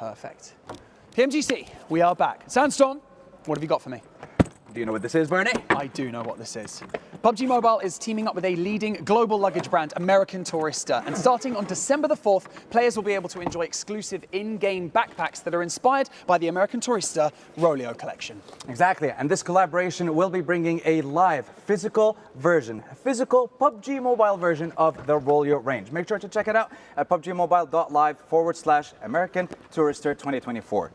Perfect. PMGC, we are back. Sandstorm, what have you got for me? Do you know what this is, Bernie? I do know what this is. PUBG Mobile is teaming up with a leading global luggage brand, American Tourister. And starting on December the 4th, players will be able to enjoy exclusive in-game backpacks that are inspired by the American Tourister Roleo collection. Exactly, and this collaboration will be bringing a live physical version, a physical PUBG Mobile version of the Roleo range. Make sure to check it out at pubgmobile.live/American Tourister 2024.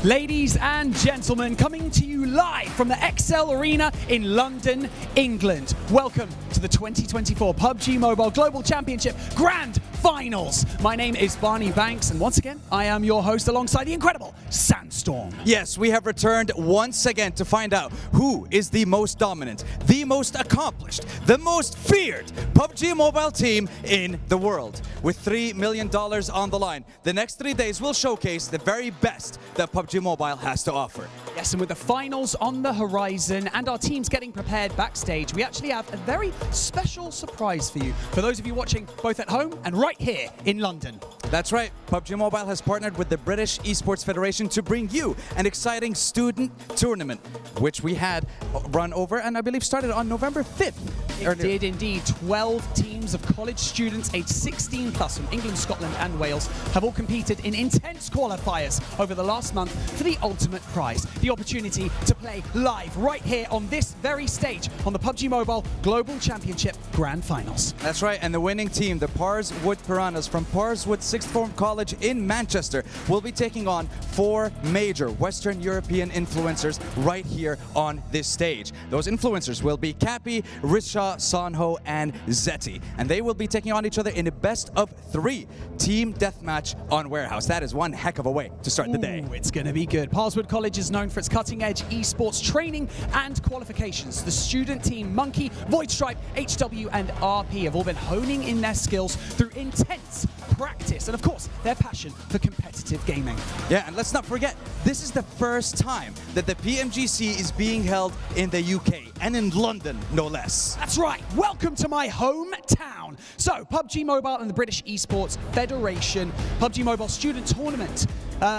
Ladies and gentlemen, coming to you live from the XL Arena in London, England. Welcome to the 2024 PUBG Mobile Global Championship Grand Finals. My name is Barney Banks, and once again, I am your host alongside the incredible Sandstorm. Yes, we have returned once again to find out who is the most dominant, the most accomplished, the most feared PUBG Mobile team in the world. With $3 million on the line, the next 3 days will showcase the very best that PUBG Mobile has to offer. Yes, and with the finals on the horizon and our teams getting prepared backstage, we actually have a very special surprise for you, for those of you watching both at home and right here in London. That's right, PUBG Mobile has partnered with the British Esports Federation to bring you an exciting student tournament, which we had run over and I believe started on November 5th. It did indeed. 12 teams of college students aged 16 plus from England, Scotland and Wales have all competed in intense qualifiers over the last month for the ultimate prize, the opportunity to play live right here on this very stage on the PUBG Mobile Global Championship Grand Finals. That's right, and the winning team, the Parswood Piranhas from Parswood Sixth Form College in Manchester, will be taking on 4 major Western European influencers right here on this stage. Those influencers will be Cappy, Risha, Sanho, and Zeti, and they will be taking on each other in a best of 3 team deathmatch on Warehouse. That is one heck of a way to start the day. It's going to be good. Parswood College is known for its cutting-edge esports training and qualifications. The student team Monkey, Void Stripe, HW, and RP have all been honing in their skills through intense practice and, of course, their passion for competitive gaming. Yeah, and let's not forget, this is the first time that the PMGC is being held in the UK and in London, no less. That's right. Welcome to my hometown. So, PUBG Mobile and the British Esports Federation PUBG Mobile Student Tournament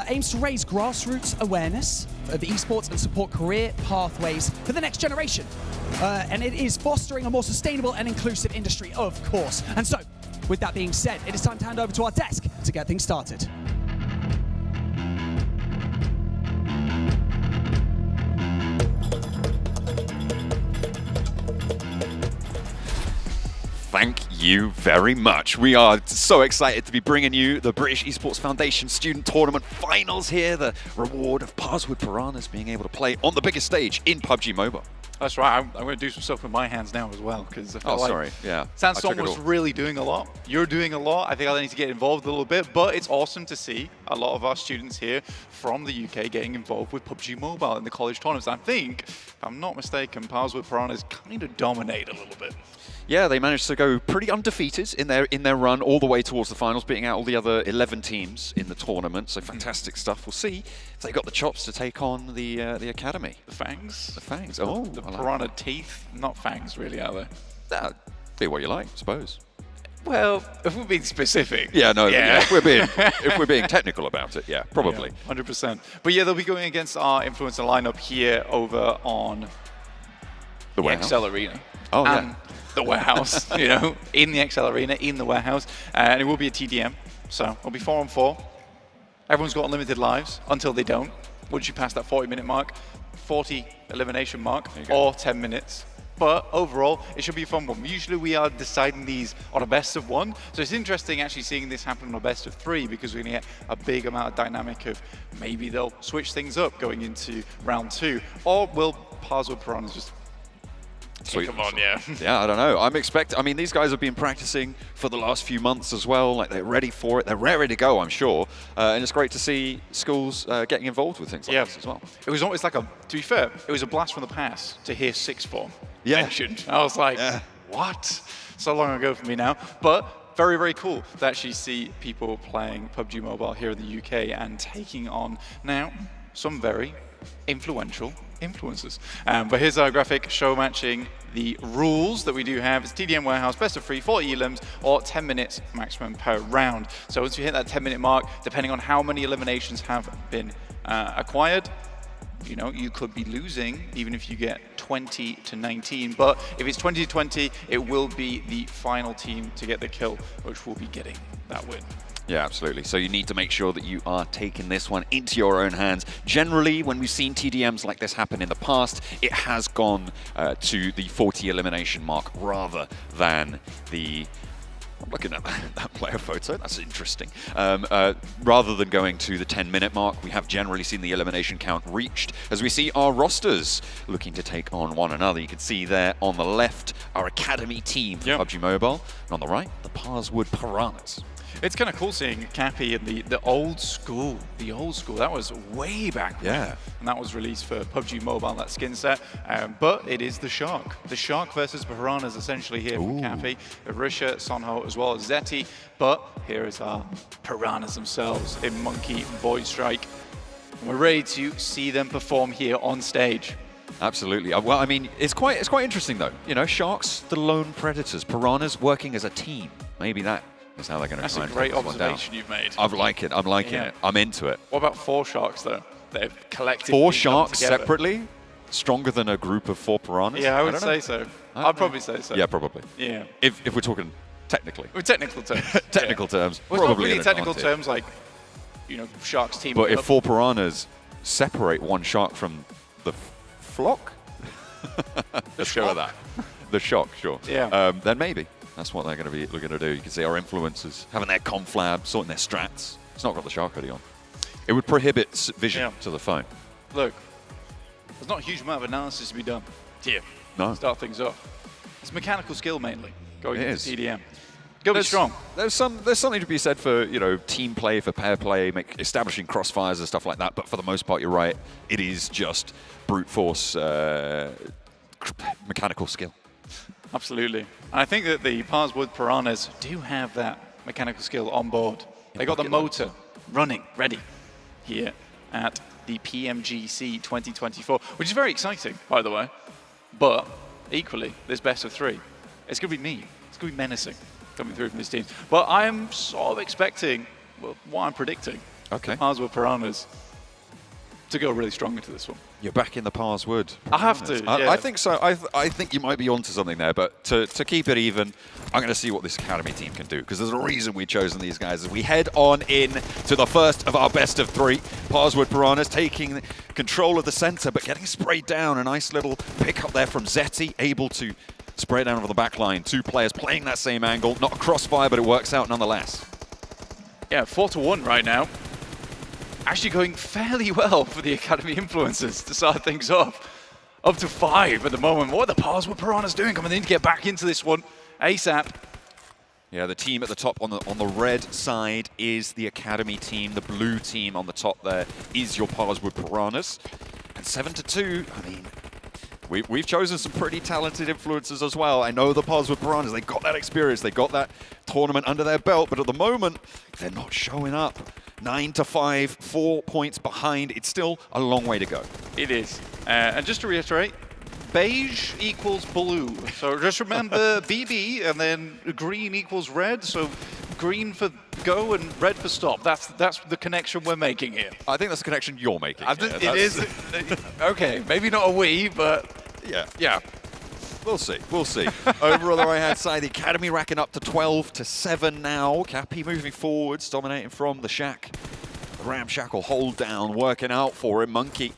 aims to raise grassroots awareness of esports and support career pathways for the next generation. And it is fostering a more sustainable and inclusive industry, of course. And so, with that being said, it is time to hand over to our desk to get things started. Thank you very much. We are so excited to be bringing you the British Esports Foundation Student Tournament Finals here. The reward of Parswood Piranhas being able to play on the biggest stage in PUBG Mobile. That's right. I'm going to do some stuff with my hands now as well, because I feel like sorry. Yeah. Sandstorm was really doing a lot. You're doing a lot. I think I need to get involved a little bit, but it's awesome to see a lot of our students here from the UK getting involved with PUBG Mobile in the college tournaments. I think, if I'm not mistaken, Parswood Piranhas kind of dominate a little bit. Yeah, they managed to go pretty undefeated in their run all the way towards the finals, beating out all the other 11 teams in the tournament. So fantastic stuff. We'll see if they got the chops to take on the academy. The fangs? The fangs. Oh, the piranha teeth, not fangs really, are they? That'd be what you like, I suppose. Well, if we're being specific. Yeah, no, yeah. If we're being technical about it, yeah, probably. Yeah, 100%. But yeah, they'll be going against our influencer lineup here over on the Warehouse. XL Arena. Oh, yeah. The Warehouse, you know, in the XL Arena, in the Warehouse. And it will be a TDM, so it'll be 4-on-4. Everyone's got unlimited lives until they don't. Once you pass that 40-minute mark, 40 elimination mark, or 10 minutes. But overall, it should be a fun one. Usually we are deciding these on a best of 1. So it's interesting actually seeing this happen on a best of 3, because we're going to get a big amount of dynamic of maybe they'll switch things up going into round 2. Or will Parswood Piranhas just Sweet. Come on, yeah. Yeah, I don't know. I mean, these guys have been practicing for the last few months as well. Like, they're ready for it. They're ready to go, I'm sure. And it's great to see schools getting involved with things like this as well. It was almost like to be fair, it was a blast from the past to hear sixth form mentioned. I was like, what? So long ago for me now. But very, very cool to actually see people playing PUBG Mobile here in the UK and taking on now some very influential influencers. But here's our graphic show matching the rules that we do have. It's TDM Warehouse, best of 3, 40 elims, or 10 minutes maximum per round. So once you hit that 10-minute mark, depending on how many eliminations have been acquired, You know, you could be losing even if you get 20 to 19. But if it's 20 to 20, it will be the final team to get the kill, which will be getting that win. Yeah, absolutely. So you need to make sure that you are taking this one into your own hands. Generally, when we've seen TDMs like this happen in the past, it has gone to the 40 elimination mark rather than the... I'm looking at that player photo, that's interesting. Rather than going to the 10-minute mark, we have generally seen the elimination count reached as we see our rosters looking to take on one another. You can see there on the left, our academy team for PUBG Mobile, and on the right, the Parswood Piranhas. It's kind of cool seeing Cappy in the old school. The old school, that was way back when. Yeah. And that was released for PUBG Mobile, that skin set. But it is the Shark. The Shark versus Piranhas essentially here from Cappy. Risha, Sonho, as well as Zeti. But here is our Piranhas themselves in Monkey Void Strike. We're ready to see them perform here on stage. Absolutely. Well, I mean, it's quite interesting though. You know, Sharks, the lone predators, Piranhas working as a team. Maybe that is how they're going to try and That's a great take this one down. observation you've made. I like it. I'm liking it. I'm into it. What about 4 Sharks though? They've collectively 4 come Sharks together. separately, stronger than a group of 4 Piranhas? Yeah, I would don't say know. so. I'd probably say so. Yeah, probably. Yeah. If we're talking technically. With technical terms. Technical terms, Well, it's not probably really an technical advantage. terms like, you know, Sharks team. But if 4 Piranhas separate 1 Shark from the flock? Let's go with that. The shock, sure. Yeah. Then maybe. That's what they're going to be looking to do. You can see our influencers having their conflab, sorting their strats. It's not got the Shark hoodie on. It would prohibit vision to the phone. Look, there's not a huge amount of analysis to be done here. No. Start things off. It's mechanical skill mainly going It into is. TDM. Go be strong. There's something to be said for, you know, team play, for pair play, establishing crossfires and stuff like that. But for the most part, you're right. It is just brute force mechanical skill. Absolutely. And I think that the Parswood Piranhas do have that mechanical skill on board. They got the motor running, ready here at the PMGC 2024, which is very exciting, by the way. But equally, this best of 3, it's going to be mean. It's going to be menacing coming through from this team. But I'm sort of expecting, well, what I'm predicting, the Parswood Piranhas to go really strong into this one. You're back in the Parswood. I have to, yeah. I think so. I think you might be onto something there, but to keep it even, I'm going to see what this academy team can do, because there's a reason we've chosen these guys. As we head on in to the first of our best of 3, Parswood Piranhas taking control of the center, but getting sprayed down. A nice little pick up there from Zeti, able to spray down over the back line. 2 players playing that same angle. Not a crossfire, but it works out nonetheless. Yeah, 4-1 right now. Actually going fairly well for the Academy influencers to start things off. Up to 5 at the moment. What are the Parswood Piranhas doing? Coming in to get back into this one ASAP. Yeah, the team at the top on the red side is the Academy team. The blue team on the top there is your Parswood Piranhas. And 7-2, I mean, we've chosen some pretty talented influencers as well. I know the Parswood Piranhas, they got that experience, they got that tournament under their belt, but at the moment, they're not showing up. 9-5, 4 points behind. It's still a long way to go. It is. And just to reiterate, beige equals blue. So just remember BB, and then green equals red. So green for go and red for stop. That's the connection we're making here. I think that's the connection you're making. It is. Okay, maybe not a we, but yeah. We'll see. We'll see. Over on the right-hand side, the Academy racking up to 12-7 now. Cappy moving forwards, dominating from the Shack. The ramshackle hold down, working out for him. Monkey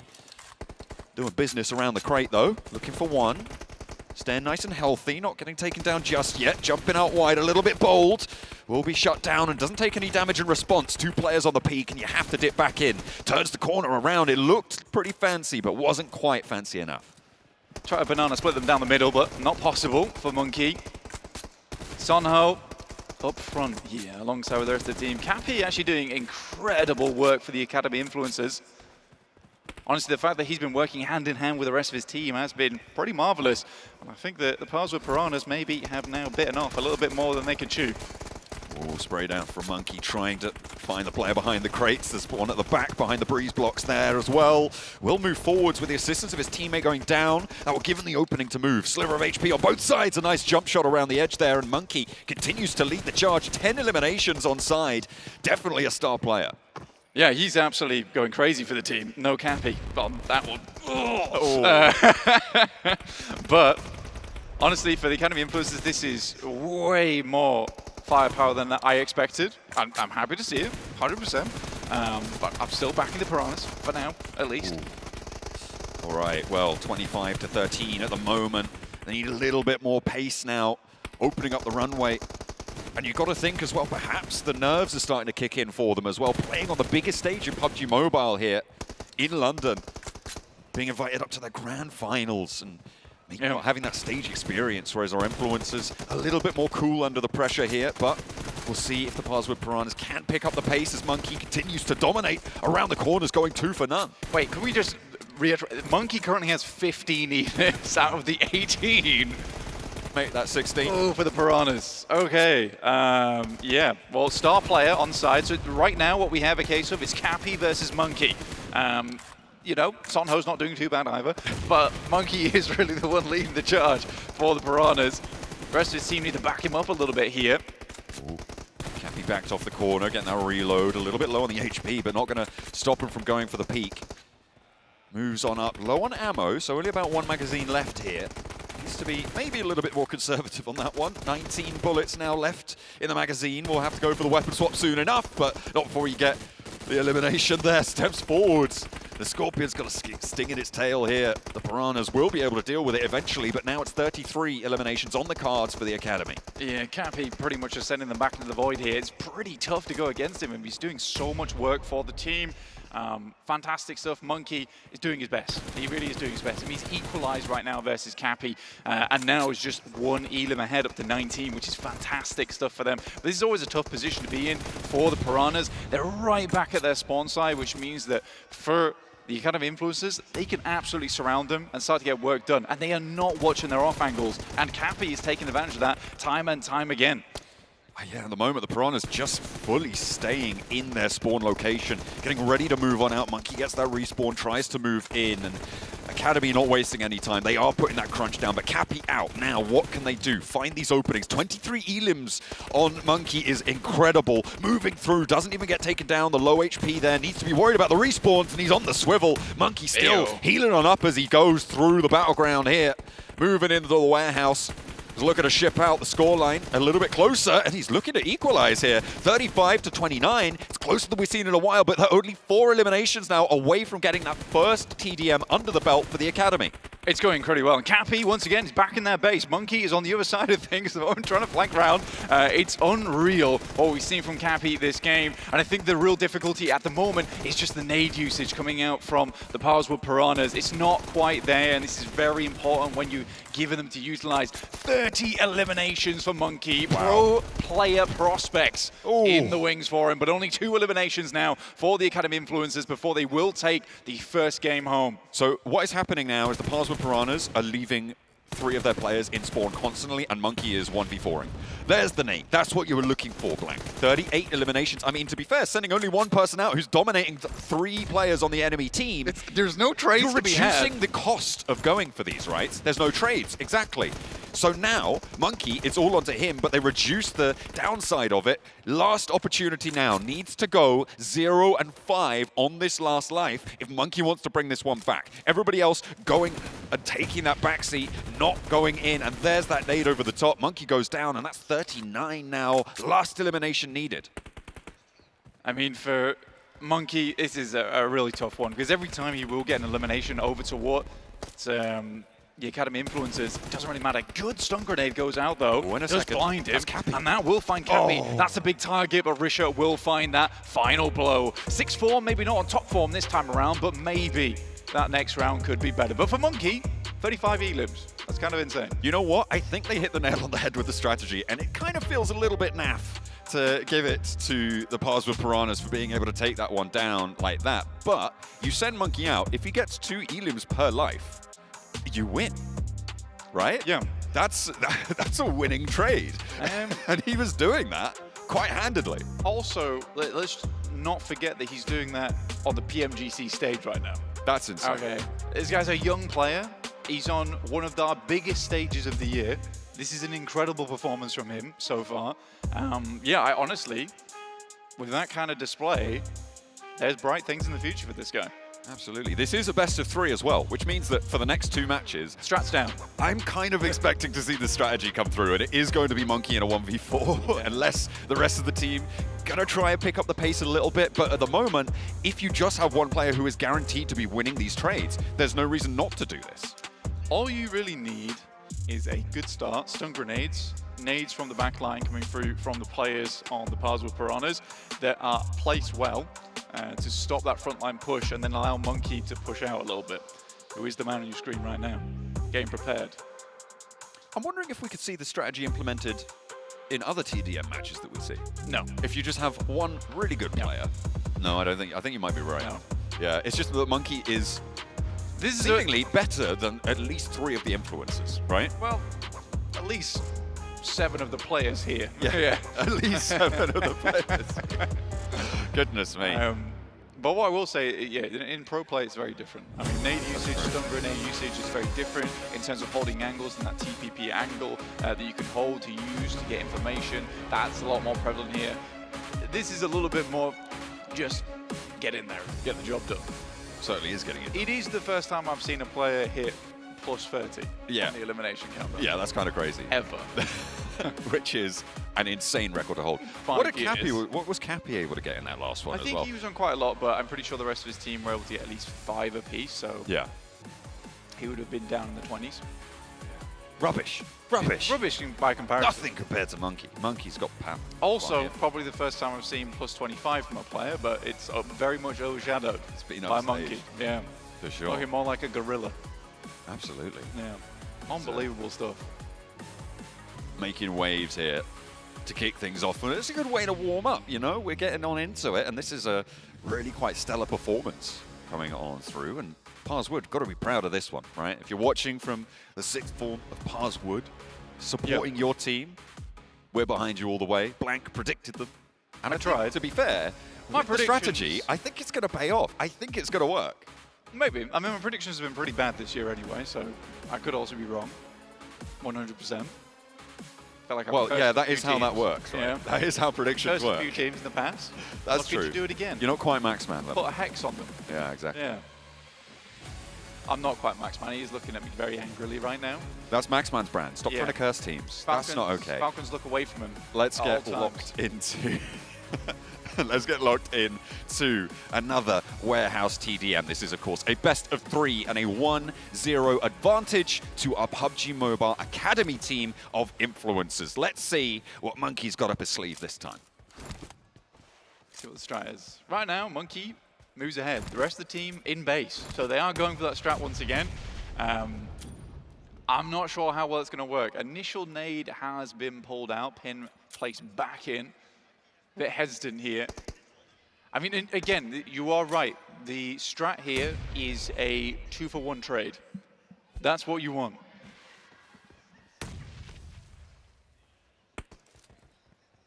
doing business around the crate, though. Looking for one. Staying nice and healthy, not getting taken down just yet. Jumping out wide, a little bit bold. Will be shut down and doesn't take any damage in response. 2 players on the peak, and you have to dip back in. Turns the corner around. It looked pretty fancy, but wasn't quite fancy enough. try to banana split them down the middle, but not possible for Monkey. Sonho up front here alongside with the rest of the team. Cappy actually doing incredible work for the Academy influencers. Honestly, the fact that he's been working hand in hand with the rest of his team has been pretty marvelous. And I think that the Parswood Piranhas maybe have now bitten off a little bit more than they can chew. Oh, spray down from Monkey, trying to find the player behind the crates. There's one at the back behind the breeze blocks there as well. Will move forwards with the assistance of his teammate going down. That will give him the opening to move. Sliver of HP on both sides. A nice jump shot around the edge there, and Monkey continues to lead the charge. 10 eliminations on side. Definitely a star player. Yeah, he's absolutely going crazy for the team. No Cappy on that one. But honestly, for the Academy Influencers, this is way more firepower than I expected. I'm happy to see it, 100%. But I'm still backing the Piranhas, for now, at least. All right, well, 25 to 13 at the moment. They need a little bit more pace now, opening up the runway. And you've got to think as well, perhaps the nerves are starting to kick in for them as well. Playing on the biggest stage in PUBG Mobile here in London, being invited up to the grand finals and maybe not having that stage experience, whereas our influencers a little bit more cool under the pressure here. But we'll see if the Parswood Piranhas can pick up the pace as Monkey continues to dominate around the corners, going 2 for none. Wait, can we just reiterate? Monkey currently has 15 units out of the 18. Make that 16. Oh, for the Piranhas. Okay. Yeah. Well, star player on side. So right now, what we have a case of is Cappy versus Monkey. You know, Sonho's not doing too bad either, but Monkey is really the one leading the charge for the Piranhas. The rest of his team need to back him up a little bit here. Ooh. Cappy backed off the corner, getting that reload, a little bit low on the HP, but not going to stop him from going for the peak. Moves on up, low on ammo, so only about 1 magazine left here. Needs to be maybe a little bit more conservative on that one. 19 bullets now left in the magazine. We'll have to go for the weapon swap soon enough, but not before you get the elimination there. Steps forwards. The Scorpion's got a sting in its tail here. The Piranhas will be able to deal with it eventually, but now it's 33 eliminations on the cards for the Academy. Yeah, Cappy pretty much just sending them back into the void here. It's pretty tough to go against him, and he's doing so much work for the team. Fantastic stuff. Monkey is doing his best. He really is doing his best. I mean, he's equalized right now versus Cappy, and now is just 1 elim ahead up to 19, which is fantastic stuff for them. But this is always a tough position to be in for the Piranhas. They're right back at their spawn side, which means that for the kind of influencers, they can absolutely surround them and start to get work done. And they are not watching their off angles. And Cappy is taking advantage of that time and time again. Yeah, at the moment, the Piranhas just fully staying in their spawn location, getting ready to move on out. Monkey gets that respawn, tries to move in, and Academy not wasting any time. They are putting that crunch down, but Cappy out. Now, what can they do? Find these openings. 23 elims on Monkey is incredible. Moving through, doesn't even get taken down. The low HP there, needs to be worried about the respawns, and he's on the swivel. Monkey still healing on up as he goes through the battleground here. Moving into the warehouse. Looking to ship out the scoreline a little bit closer, and he's looking to equalize here. 35 to 29. It's closer than we've seen in a while, but they're only 4 eliminations now away from getting that first TDM under the belt for the Academy. It's going pretty well. And Cappy, once again, is back in their base. Monkey is on the other side of things at the moment, trying to flank round. It's unreal what we've seen from Cappy this game. And I think the real difficulty at the moment is just the nade usage coming out from the Parswood Piranhas. It's not quite there, and this is very important when you give them to utilize. 30 eliminations for Monkey. Pro player prospects in the wings for him, but only 2 eliminations now for the Academy Influencers before they will take the first game home. So what is happening now is the Parswood Piranhas are leaving 3 of their players in spawn constantly, and Monkey is 1v4ing. There's the nade. That's what you were looking for, Blank. 38 eliminations. I mean, to be fair, sending only 1 person out who's dominating 3 players on the enemy team. There's no trades to be had. You're reducing the cost of going for these, right? There's no trades, exactly. So now, Monkey, it's all onto him, but they reduce the downside of it. Last opportunity now needs to go 0 and 5 on this last life if Monkey wants to bring this one back. Everybody else going and taking that backseat, not going in, and there's that nade over the top. Monkey goes down, and that's 39 now. Last elimination needed. I mean, for Monkey, this is a really tough one, because every time he will get an elimination over toward the Academy Influencers, it doesn't really matter. Good stun grenade goes out, though. Does blind him, and that will find Cappy. That's a big target, but Risha will find that final blow. 6-4, maybe not on top form this time around, but maybe that next round could be better. But for Monkey, 35 elims. That's kind of insane. You know what? I think they hit the nail on the head with the strategy, and it kind of feels a little bit naff to give it to the Parswood Piranhas for being able to take that one down like that. But you send Monkey out. If he gets 2 elims per life, you win, right? Yeah. That's a winning trade. And he was doing that quite handedly. Also, let's not forget that he's doing that on the PMGC stage right now. That's insane. Okay. This guy's a young player. He's on one of our biggest stages of the year. This is an incredible performance from him so far. Yeah, I honestly, with that kind of display, there's bright things in the future for this guy. Absolutely. This is a best of 3 as well, which means that for the next 2 matches, Strats down. I'm kind of expecting to see the strategy come through, and it is going to be Monkey in a 1v4, unless the rest of the team gonna try and pick up the pace a little bit. But at the moment, if you just have one player who is guaranteed to be winning these trades, there's no reason not to do this. All you really need is a good start, stun grenades, nades from the back line coming through from the players on the Parswood Piranhas that are placed well to stop that frontline push and then allow Monkey to push out a little bit, who is the man on your screen right now, getting prepared. I'm wondering if we could see the strategy implemented in other TDM matches that we see. No. If you just have one really good player. No, I don't think. I think you might be right. No. Yeah, it's just that Monkey is seemingly better than at least 3 of the influencers, right? Well, at least 7 of the players here. Yeah. At least 7 of the players. Goodness me. But what I will say, yeah, in pro play it's very different. I mean, nade usage, stun grenade usage is very different in terms of holding angles, and that TPP angle that you can hold to use to get information. That's a lot more prevalent here. This is a little bit more just get in there, get the job done. Certainly is getting it. It is the first time I've seen a player hit plus 30 Yeah. on the elimination counter. Yeah, that's kind of crazy. Ever. Which is an insane record to hold. 5 What was Cappy able to get in that last one I as think well? he was on quite a lot, but I'm pretty sure the rest of his team were able to get at least 5 apiece, so Yeah. he would have been down in the 20s. Rubbish. Rubbish. Rubbish by comparison. Nothing compared to Monkey. Monkey's got power. Also, probably the first time I've seen plus 25 from a player, but it's very much overshadowed been by upstage. Monkey. Yeah. For sure. Looking more like a gorilla. Absolutely. Yeah. Unbelievable stuff. Making waves here to kick things off. And it's a good way to warm up, you know? We're getting on into it, and this is a really quite stellar performance coming on through. And Parswood, got to be proud of this one, right? If you're watching from the 6th form of Parswood, supporting your team, we're behind you all the way. Blank predicted them. And I tried. think, to be fair, My with the strategy, I think it's going to pay off. I think it's going to work. Maybe. I mean, my predictions have been pretty bad this year anyway, so I could also be wrong. 100%. Like Well, yeah, that is how that works, right? Yeah. That is how predictions There's work. a few teams in the past. That's Looking true. to do it again. You're not quite Maxman level. Put a hex on them. Yeah, exactly. Yeah. I'm not quite Maxman. He's looking at me very angrily right now. That's Maxman's brand. Stop Yeah. trying to curse teams. That's not okay. Falcons look away from him. Let's at get all times. locked into... Let's get locked in to another warehouse TDM. This is, of course, a best of 3 and a 1-0 advantage to our PUBG Mobile Academy team of influencers. Let's see what Monkey's got up his sleeve this time. See what the strat is. Right now, Monkey moves ahead. The rest of the team in base. So they are going for that strat once again. I'm not sure how well it's going to work. Initial nade has been pulled out. Pin placed back in. Bit hesitant here. I mean, again, you are right. The strat here is a 2-for-1 trade. That's what you want.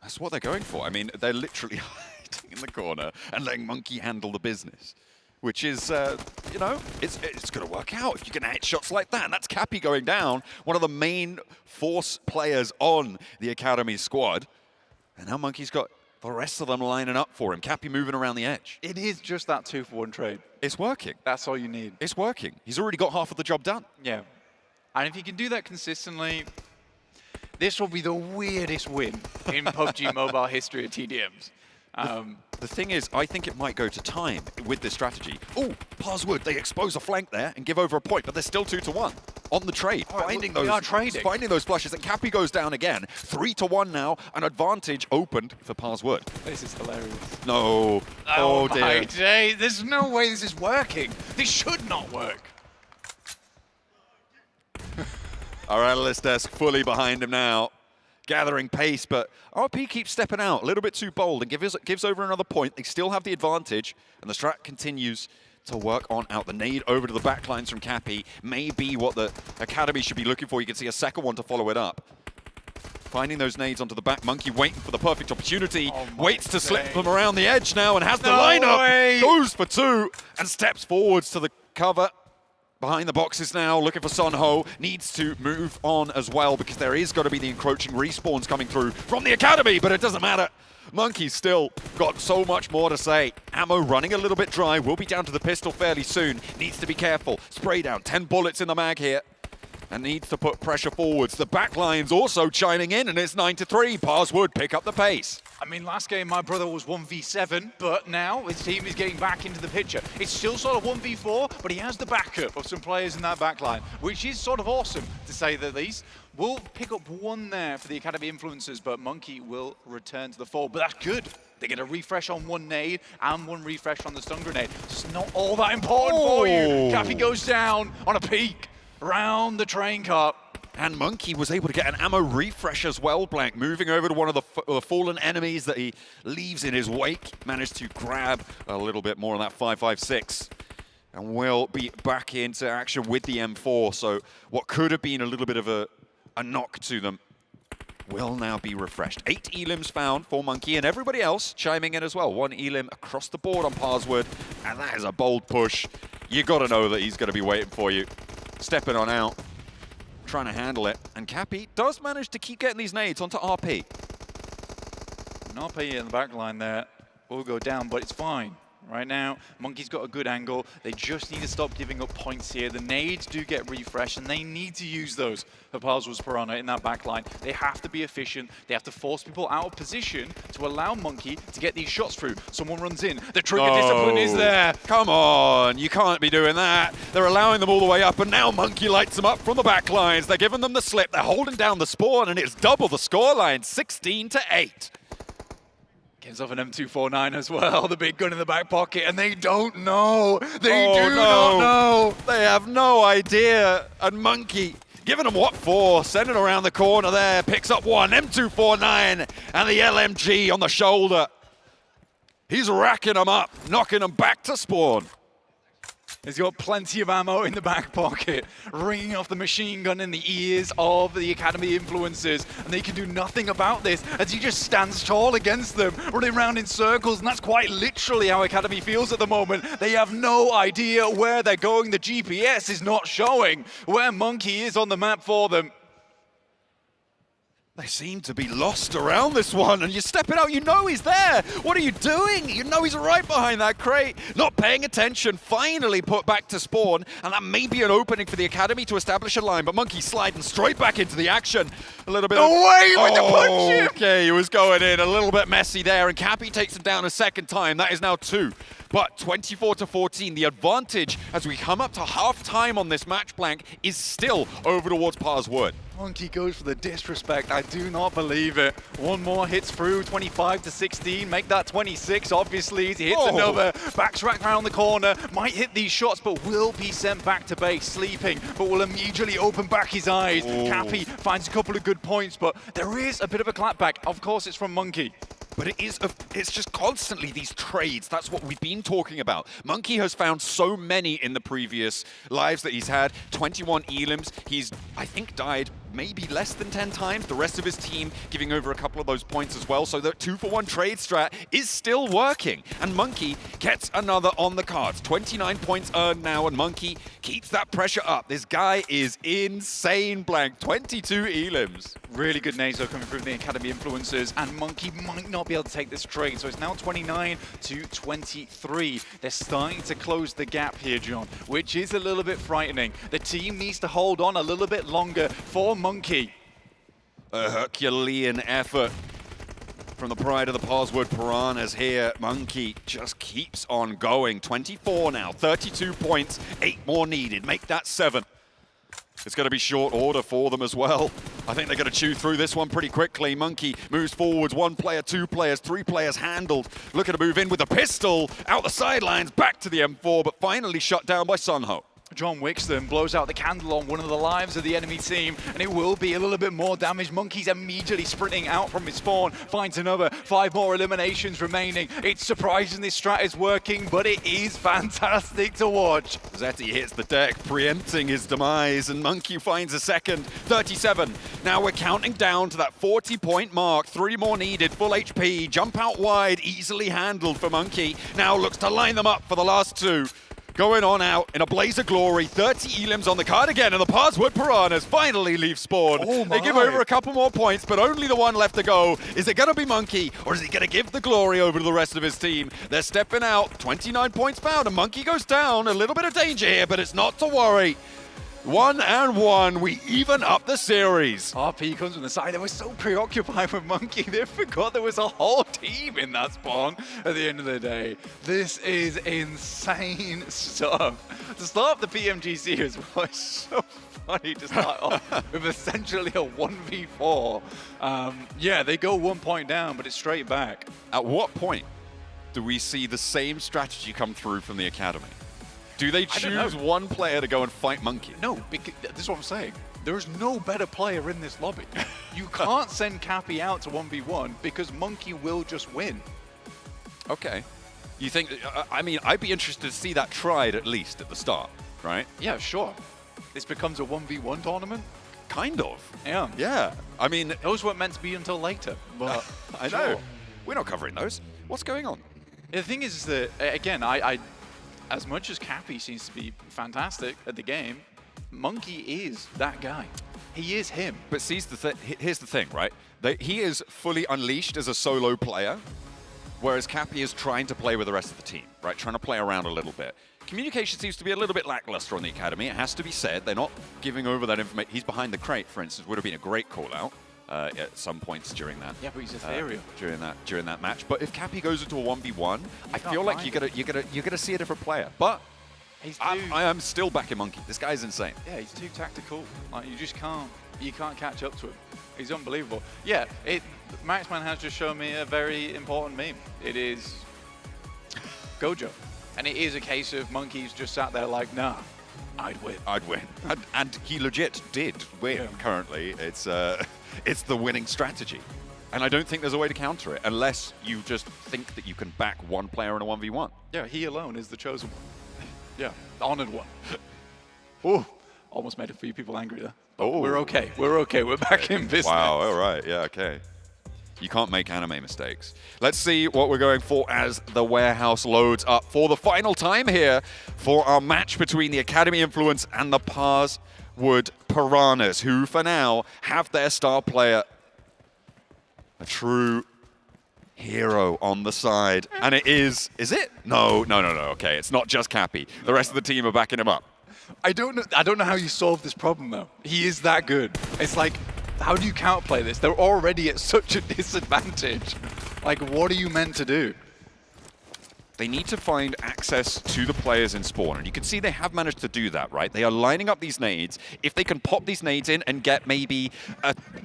That's what they're going for. I mean, they're literally hiding in the corner and letting Monkey handle the business, which is, you know, it's going to work out if you're going to hit shots like that. And that's Cappy going down, one of the main force players on the Academy squad. And now Monkey's got the rest of them lining up for him. Cappy moving around the edge. It is just that 2-for-1 trade. It's working. That's all you need. It's working. He's already got half of the job done. Yeah. And if you can do that consistently, this will be the weirdest win in PUBG Mobile history of TDMs. The thing is, I think it might go to time with this strategy. Oh, Parswood, they expose a flank there and give over a point, but they're still 2-1 on the trade. Finding those flushes, and Cappy goes down again. 3-1 now, an advantage opened for Parswood. This is hilarious. No. Oh dear. My day. There's no way this is working. This should not work. Our analyst desk fully behind him now. Gathering pace, but RP keeps stepping out a little bit too bold and gives over another point. They still have the advantage, and the strat continues to work on out. The nade over to the backlines from Cappy may be what the Academy should be looking for. You can see a second one to follow it up. Finding those nades onto the back. Monkey waiting for the perfect opportunity. Waits to slip them around the edge now and has the lineup. Goes for 2 and steps forwards to the cover. Behind the boxes now, looking for Son Ho. Needs to move on as well because there is going to be the encroaching respawns coming through from the Academy, but it doesn't matter. Monkey's still got so much more to say. Ammo running a little bit dry. Will be down to the pistol fairly soon. Needs to be careful. Spray down. 10 bullets in the mag here. And needs to put pressure forwards. The back line's also chiming in, and it's 9-3. Pars would pick up the pace. I mean, last game my brother was 1v7, but now his team is getting back into the picture. It's still sort of 1v4, but he has the backup of some players in that back line, which is sort of awesome, to say the least. We'll pick up one there for the Academy influencers, but Monkey will return to the fold. But that's good. They get a refresh on one nade and one refresh on the stun grenade. It's not all that important for you. Cappy goes down on a peak. Round the train car. And Monkey was able to get an ammo refresh as well, Blank, moving over to one of the fallen enemies that he leaves in his wake. Managed to grab a little bit more on that 5.56. And will be back into action with the M4. So what could have been a little bit of a knock to them will now be refreshed. 8 elims found for Monkey, and everybody else chiming in as well. 1 elim across the board on Parswood, and that is a bold push. You got to know that he's going to be waiting for you. Stepping on out, trying to handle it. And Cappy does manage to keep getting these nades onto RP. And RP in the back line there will go down, but it's fine. Right now, Monkey's got a good angle. They just need to stop giving up points here. The nades do get refreshed, and they need to use those for Parswood's Piranha in that back line. They have to be efficient. They have to force people out of position to allow Monkey to get these shots through. Someone runs in. The trigger discipline is there. Come on, you can't be doing that. They're allowing them all the way up, and now Monkey lights them up from the back lines. They're giving them the slip. They're holding down the spawn, and it's double the scoreline, 16-8. Gets off an M249 as well, the big gun in the back pocket, and they don't know. They do not know. They have no idea. And Monkey giving them what for? Sending around the corner there, picks up one, M249, and the LMG on the shoulder. He's racking them up, knocking them back to spawn. He's got plenty of ammo in the back pocket, ringing off the machine gun in the ears of the Academy influencers, and they can do nothing about this as he just stands tall against them, running around in circles, and that's quite literally how Academy feels at the moment. They have no idea where they're going. The GPS is not showing where Monkey is on the map for them. They seem to be lost around this one, and you're stepping out, you know he's there. What are you doing? You know he's right behind that crate. Not paying attention, finally put back to spawn, and that may be an opening for the Academy to establish a line, but Monkey sliding straight back into the action. A little bit away with the punch! Okay, he was going in, a little bit messy there, and Cappy takes him down a second time. That is now 2. But 24-14, the advantage as we come up to half-time on this match, Blank, is still over towards Parswood. Monkey goes for the disrespect. I do not believe it. One more hits through, 25-16. Make that 26, obviously. He hits another. Backtrack around the corner. Might hit these shots, but will be sent back to base, sleeping, but will immediately open back his eyes. Cappy finds a couple of good points, but there is a bit of a clapback. Of course, it's from Monkey. But it's just constantly these trades. That's what we've been talking about. Monkey has found so many in the previous lives that he's had. 21 elims. He's, I think, died maybe less than 10 times. The rest of his team giving over a couple of those points as well. So the 2-for-1 trade strat is still working. And Monkey gets another on the cards. 29 points earned now, and Monkey keeps that pressure up. This guy is insane, Blank. 22 elims. Really good nades though coming through the Academy influencers, and Monkey might not be able to take this trade. So it's now 29-23. They're starting to close the gap here, John, which is a little bit frightening. The team needs to hold on a little bit longer for Monkey. A Herculean effort from the pride of the Parswood Piranhas here. Monkey just keeps on going. 24 now, 32 points, 8 more needed. Make that 7. It's going to be short order for them as well. I think they're going to chew through this one pretty quickly. Monkey moves forwards, 1 player, 2 players, 3 players handled. Looking to move in with a pistol, out the sidelines, back to the M4, but finally shut down by Sunho. John Wixton blows out the candle on one of the lives of the enemy team, and it will be a little bit more damage. Monkey's immediately sprinting out from his spawn, finds another. 5 more eliminations remaining. It's surprising this strat is working, but it is fantastic to watch. Zeti hits the deck, preempting his demise, and Monkey finds a second. 37. Now we're counting down to that 40-point mark. 3 more needed, full HP. Jump out wide, easily handled for Monkey. Now looks to line them up for the last 2. going on out in a blaze of glory. 30 elims on the card again, and the Parswood Piranhas finally leave spawn. Oh They give my. over a couple more points, but only the one left to go. Is it going to be Monkey, or is he going to give the glory over to the rest of his team? They're stepping out. 29 points found, and Monkey goes down. A little bit of danger here, but it's not to worry. 1-1, we even up the series. RP comes from the side. They were so preoccupied with Monkey, they forgot there was a whole team in that spawn at the end of the day. This is insane stuff. To start the PMGC as well, it's so funny to start off with essentially a 1v4. Yeah, they go 1 point down, but it's straight back. At what point do we see the same strategy come through from the Academy? Do they don't know. choose one player to go and fight Monkey? No, because, this is what I'm saying. There is no better player in this lobby. You can't send Cappy out to 1v1 because Monkey will just win. Okay. You think, I mean, I'd be interested to see that tried at least at the start, right? Yeah, sure. This becomes a 1v1 tournament. Kind of. Yeah. Yeah. I mean, Those weren't meant to be until later. But I know. We're not covering those. What's going on? The thing is that, again, as much as Cappy seems to be fantastic at the game, Monkey is that guy. He is him. But here's the thing, right? He is fully unleashed as a solo player, whereas Cappy is trying to play with the rest of the team, right? Trying to play around a little bit. Communication seems to be a little bit lackluster on the Academy. It has to be said. They're not giving over that information. He's behind the crate, for instance, would have been a great call-out at some points during that. Yeah, but he's ethereal. During that match. But if Cappy goes into a 1v1, I feel like you're gonna see a different player. But I am still backing Monkey. This guy's insane. Yeah, he's too tactical. Like, you can't catch up to him. He's unbelievable. Yeah, Maxman has just shown me a very important meme. It is Gojo. And it is a case of Monkey's just sat there like, nah, I'd win. I'd win. And he legit did win. Yeah. Currently. It's the winning strategy. And I don't think there's a way to counter it unless you just think that you can back one player in a 1v1. Yeah, he alone is the chosen one. Yeah, the honored one. Ooh, almost made a few people angry there. But we're okay. We're okay. We're back in business. Wow, all right. Yeah, okay. You can't make anime mistakes. Let's see what we're going for as the warehouse loads up for the final time here for our match between the Academy Influence and the Parswood Piranhas, who for now have their star player, a true hero on the side. And it is it? No. Okay, it's not just Cappy. The rest of the team are backing him up. I don't know how you solve this problem though. He is that good. It's like, how do you counterplay this? They're already at such a disadvantage. Like, what are you meant to do? They need to find access to the players in spawn, and you can see they have managed to do that, right? They are lining up these nades. If they can pop these nades in and get maybe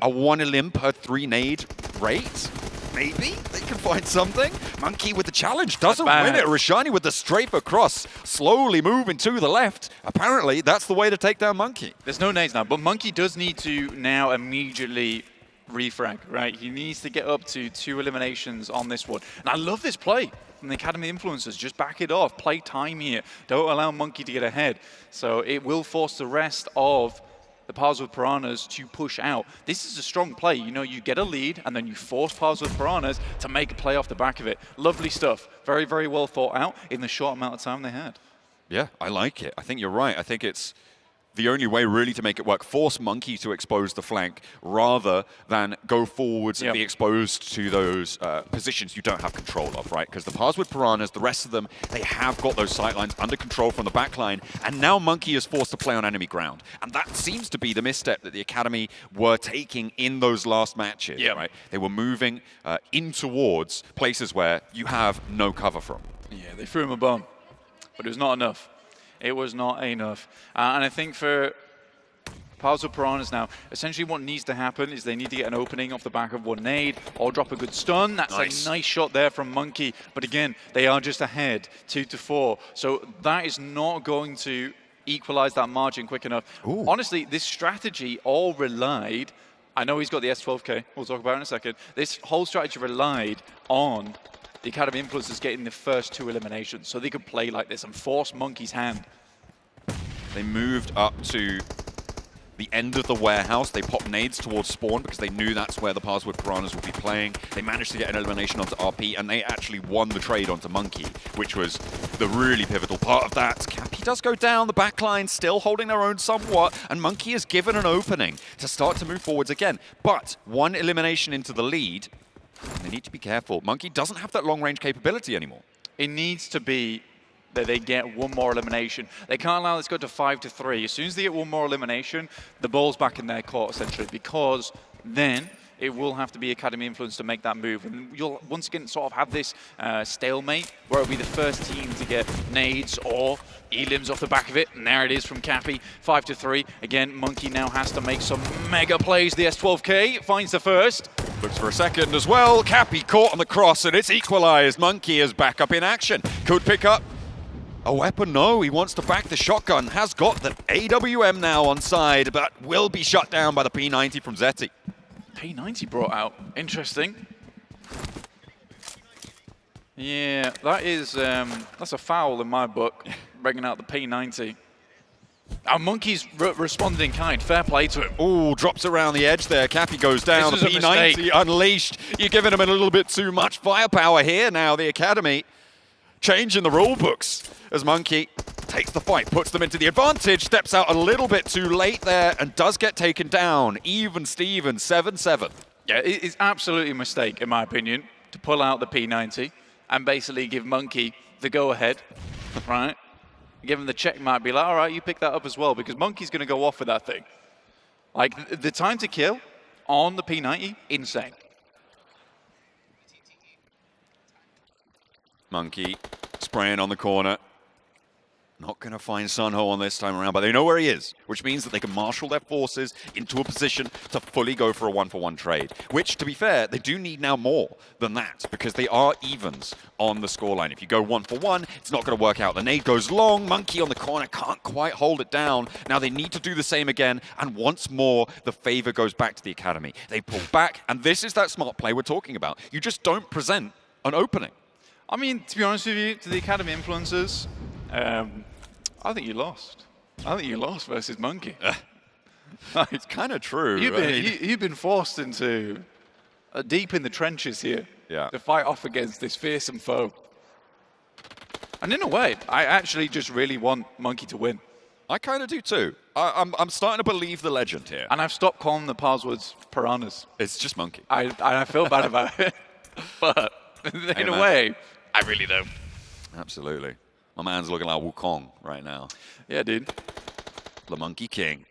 a 1 elim per 3 nade rate, maybe they can find something. Monkey with the challenge doesn't win it. Rashani with the strafe across, slowly moving to the left. Apparently, that's the way to take down Monkey. There's no nades now, but Monkey does need to now immediately refrag, right? He needs to get up to 2 eliminations on this one. And I love this play from the Academy Influencers. Just back it off. Play time here. Don't allow Monkey to get ahead. So it will force the rest of the Parswood Piranhas to push out. This is a strong play. You know, you get a lead and then you force Parswood Piranhas to make a play off the back of it. Lovely stuff. Very, very well thought out in the short amount of time they had. Yeah, I like it. I think you're right. I think it's the only way really to make it work. Force Monkey to expose the flank rather than go forwards and be exposed to those positions you don't have control of, right? Because the Parswood Piranhas, the rest of them, they have got those sightlines under control from the backline, and now Monkey is forced to play on enemy ground. And that seems to be the misstep that the Academy were taking in those last matches, right? They were moving in towards places where you have no cover from. Yeah, they threw him a bomb, but it was not enough. It was not enough. And I think for Parswood Piranhas now, essentially what needs to happen is they need to get an opening off the back of 1 nade or drop a good stun. That's a nice shot there from Monkey. But again, they are just ahead, 2-4. So that is not going to equalize that margin quick enough. Ooh. Honestly, this strategy all relied, I know he's got the S12K, we'll talk about it in a second. This whole strategy relied on the Academy Influencers getting the first 2 eliminations so they could play like this and force Monkey's hand. They moved up to the end of the warehouse. They popped nades towards spawn because they knew that's where the Parswood Piranhas would be playing. They managed to get an elimination onto RP, and they actually won the trade onto Monkey, which was the really pivotal part of that. Cappy does go down. The backline still holding their own somewhat, and Monkey is given an opening to start to move forwards again. But one elimination into the lead, and they need to be careful. Monkey doesn't have that long-range capability anymore. It needs to be that they get one more elimination. They can't allow this to go to 5-3. As soon as they get one more elimination, the ball's back in their court, essentially, because then it will have to be Academy influence to make that move. And you'll once again sort of have this stalemate where it'll be the first team to get nades or elims off the back of it. And there it is from Cappy, 5-3. Again, Monkey now has to make some mega plays. The S12K finds the first. Looks for a second as well. Cappy caught on the cross, and it's equalized. Monkey is back up in action. Could pick up a weapon. No, he wants to back the shotgun. Has got the AWM now on side, but will be shut down by the P90 from Zeti. P90 brought out. Interesting. Yeah, that is that's a foul in my book, bringing out the P90. Our Monkey's responded in kind. Fair play to him. Ooh, drops around the edge there. Cappy goes down. The This is a P90 mistake. unleashed. You're giving him a little bit too much firepower here now, the Academy. Changing the rule books as Monkey takes the fight, puts them into the advantage, steps out a little bit too late there, and does get taken down. Even Steven, 7-7. Yeah, it's absolutely a mistake, in my opinion, to pull out the P90 and basically give Monkey the go-ahead, right? Give him the check mark, be like, all right, you pick that up as well, because Monkey's going to go off with that thing. Like, the time to kill on the P90, insane. Monkey spraying on the corner. Not going to find Sunho on this time around, but they know where he is, which means that they can marshal their forces into a position to fully go for a one-for-one trade, which, to be fair, they do need now more than that, because they are evens on the scoreline. If you go one-for-one, it's not going to work out. The nade goes long. Monkey on the corner can't quite hold it down. Now they need to do the same again, and once more, the favor goes back to the Academy. They pull back, and this is that smart play we're talking about. You just don't present an opening. I mean, to be honest with you, to the Academy influencers, I think you lost. I think you lost versus Monkey. It's kind of true. You've been forced into deep in the trenches here to fight off against this fearsome foe. And in a way, I actually just really want Monkey to win. I kind of do too. I'm starting to believe the legend here. And I've stopped calling the Parswoods piranhas. It's just Monkey. I feel bad about it. But in a way, I really don't. Absolutely. My man's looking like Wukong right now. Yeah, dude. The Monkey King.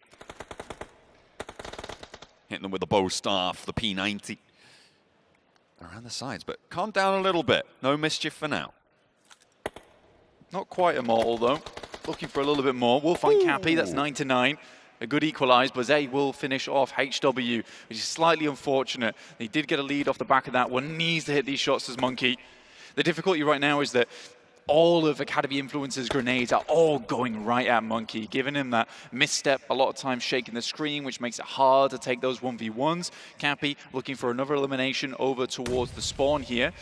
Hitting them with the bow staff, the P90. Around the sides, but calm down a little bit. No mischief for now. Not quite immortal, though. Looking for a little bit more. We'll find Cappy. That's 9-9. A good equalize, but they will finish off HW, which is slightly unfortunate. They did get a lead off the back of that one. Needs to hit these shots as Monkey. The difficulty right now is that all of Academy Influence's grenades are all going right at Monkey, giving him that misstep, a lot of times shaking the screen, which makes it hard to take those 1v1s. Cappy looking for another elimination over towards the spawn here.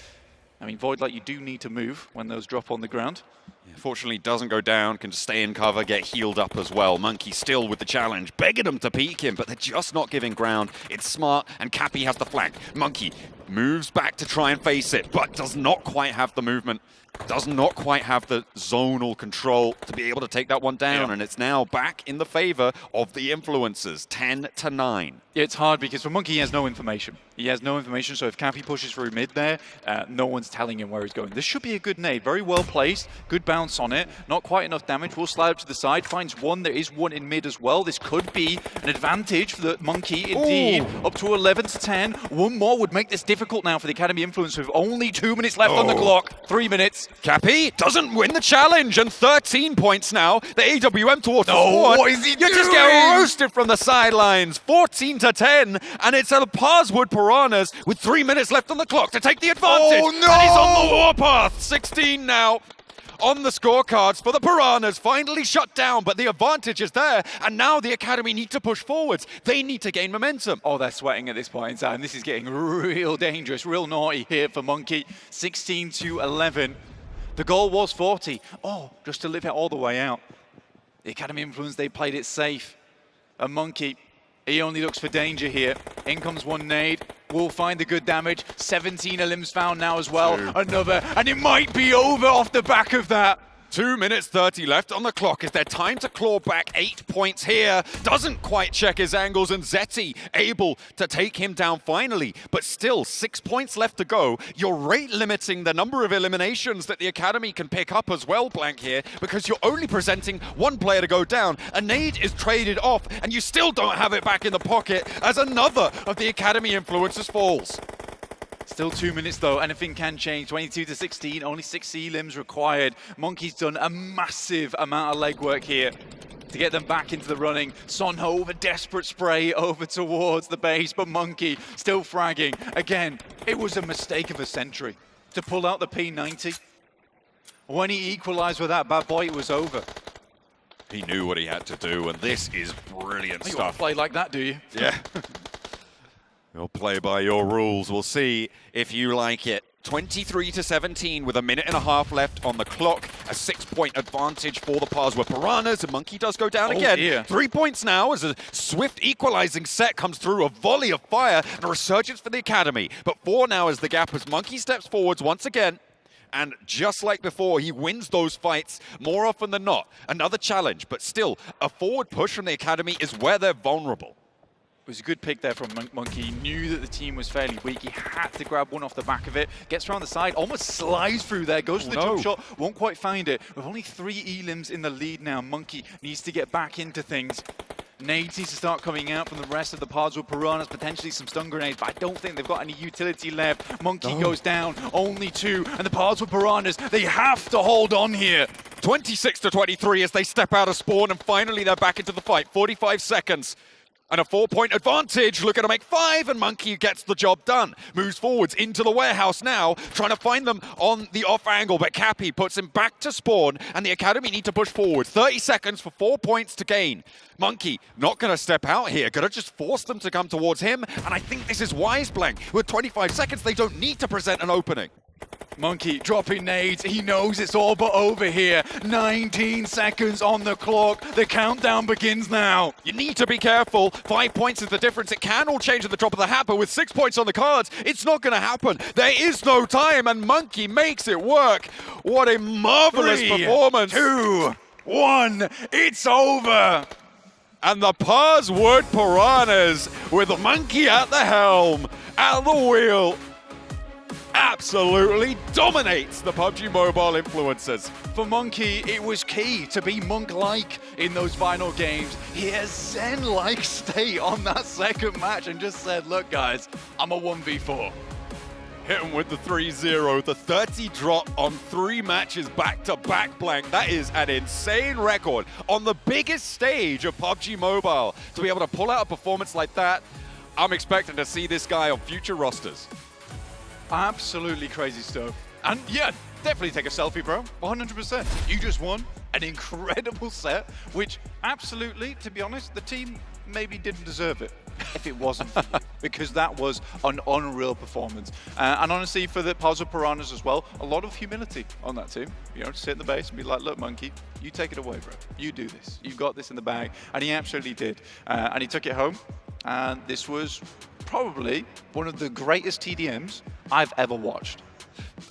I mean, Void, like, you do need to move when those drop on the ground. Yeah, fortunately, doesn't go down, can just stay in cover, get healed up as well. Monkey still with the challenge, begging them to peek him, but they're just not giving ground. It's smart, and Cappy has the flank. Monkey moves back to try and face it, but does not quite have the movement. Does not quite have the zonal control to be able to take that one down, and it's now back in the favor of the influencers, 10-9. It's hard because for Monkey, he has no information. He has no information, so if Cappy pushes through mid there, no one's telling him where he's going. This should be a good nade, very well placed, good bounce on it, not quite enough damage. We'll slide up to the side, finds one. There is one in mid as well. This could be an advantage for the Monkey, indeed. Ooh. Up to 11-10. One more would make this difficult now for the Academy Influence with only 2 minutes left on the clock. 3 minutes. Cappy doesn't win the challenge, and 13 points now. The AWM towards the spawn. What is he doing? You just get roasted from the sidelines. 14-10, and it's a Parswood Piranhas with 3 minutes left on the clock to take the advantage. Oh, no! And he's on the warpath. 16 now. On the scorecards for the Piranhas, finally shut down, but the advantage is there, and now the Academy need to push forwards. They need to gain momentum. Oh, they're sweating at this point in time. This is getting real dangerous, real naughty here for Monkey. 16-11. The goal was 40. Oh, just to live it all the way out. The Academy Influence, they played it safe. A Monkey, he only looks for danger here. In comes one nade. Will find the good damage. 17 elims found now as well. Another, and it might be over off the back of that. 2 minutes 30 left on the clock. Is there time to claw back 8 points here? Doesn't quite check his angles, and Zeti able to take him down finally. But still, 6 points left to go. You're rate limiting the number of eliminations that the Academy can pick up as well, Blank, here, because you're only presenting one player to go down. A nade is traded off, and you still don't have it back in the pocket as another of the Academy influencers falls. Still 2 minutes though, anything can change. 22 to 16, only 6 elims required. Monkey's done a massive amount of legwork here to get them back into the running. Sonho with a desperate spray over towards the base, but Monkey still fragging. Again, it was a mistake of a century to pull out the P90. When he equalized with that bad boy, it was over. He knew what he had to do, and this is brilliant You want stuff. to play like that, do you? Yeah. You'll play by your rules. We'll see if you like it. 23 to 17 with a minute and a half left on the clock. A 6-point advantage for the Parswood Piranhas. And Monkey does go down again. Dear. 3 points now as a swift equalizing set comes through. A volley of fire and a resurgence for the Academy. But 4 now as the gap as Monkey steps forwards once again. And just like before, he wins those fights more often than not. Another challenge, but still, a forward push from the Academy is where they're vulnerable. It was a good pick there from Monkey. He knew that the team was fairly weak. He had to grab one off the back of it. Gets around the side, almost slides through there, goes to the jump shot, won't quite find it. With only 3 elims in the lead now, Monkey needs to get back into things. Nades needs to start coming out from the rest of the Parswood Piranhas, potentially some stun grenades, but I don't think they've got any utility left. Monkey goes down, only 2, and the Parswood Piranhas, they have to hold on here. 26 to 23 as they step out of spawn, and finally they're back into the fight. 45 seconds. And a 4-point advantage, looking to make 5, and Monkey gets the job done. Moves forwards into the warehouse now, trying to find them on the off angle, but Cappy puts him back to spawn, and the Academy need to push forward. 30 seconds for 4 points to gain. Monkey not going to step out here, going to just force them to come towards him, and I think this is wise, Blank. With 25 seconds, they don't need to present an opening. Monkey dropping nades. He knows it's all but over here. 19 seconds on the clock. The countdown begins now. You need to be careful. 5 points is the difference. It can all change at the drop of the hat, but with 6 points on the cards, it's not going to happen. There is no time, and Monkey makes it work. What a marvelous 3, performance. 2, 1. It's over. And the Parswood Piranhas, with Monkey at the helm, at the wheel, absolutely dominates the PUBG Mobile influencers. For Monkey, it was key to be Monk-like in those final games. He has Zen-like state on that second match and just said, look guys, I'm a 1v4. Hit him with the 3-0, the 30 drop on 3 matches back-to-back, Blank. That is an insane record on the biggest stage of PUBG Mobile. To be able to pull out a performance like that, I'm expecting to see this guy on future rosters. Absolutely crazy stuff. And yeah, definitely take a selfie, bro. 100%. You just won an incredible set, which absolutely, to be honest, the team maybe didn't deserve it if it wasn't for you, because that was an unreal performance. And honestly, for the Parswood Piranhas as well, a lot of humility on that team. You know, to sit in the base and be like, look, Monkey, you take it away, bro. You do this. You've got this in the bag. And he absolutely did. And he took it home. And this was probably one of the greatest TDMs I've ever watched.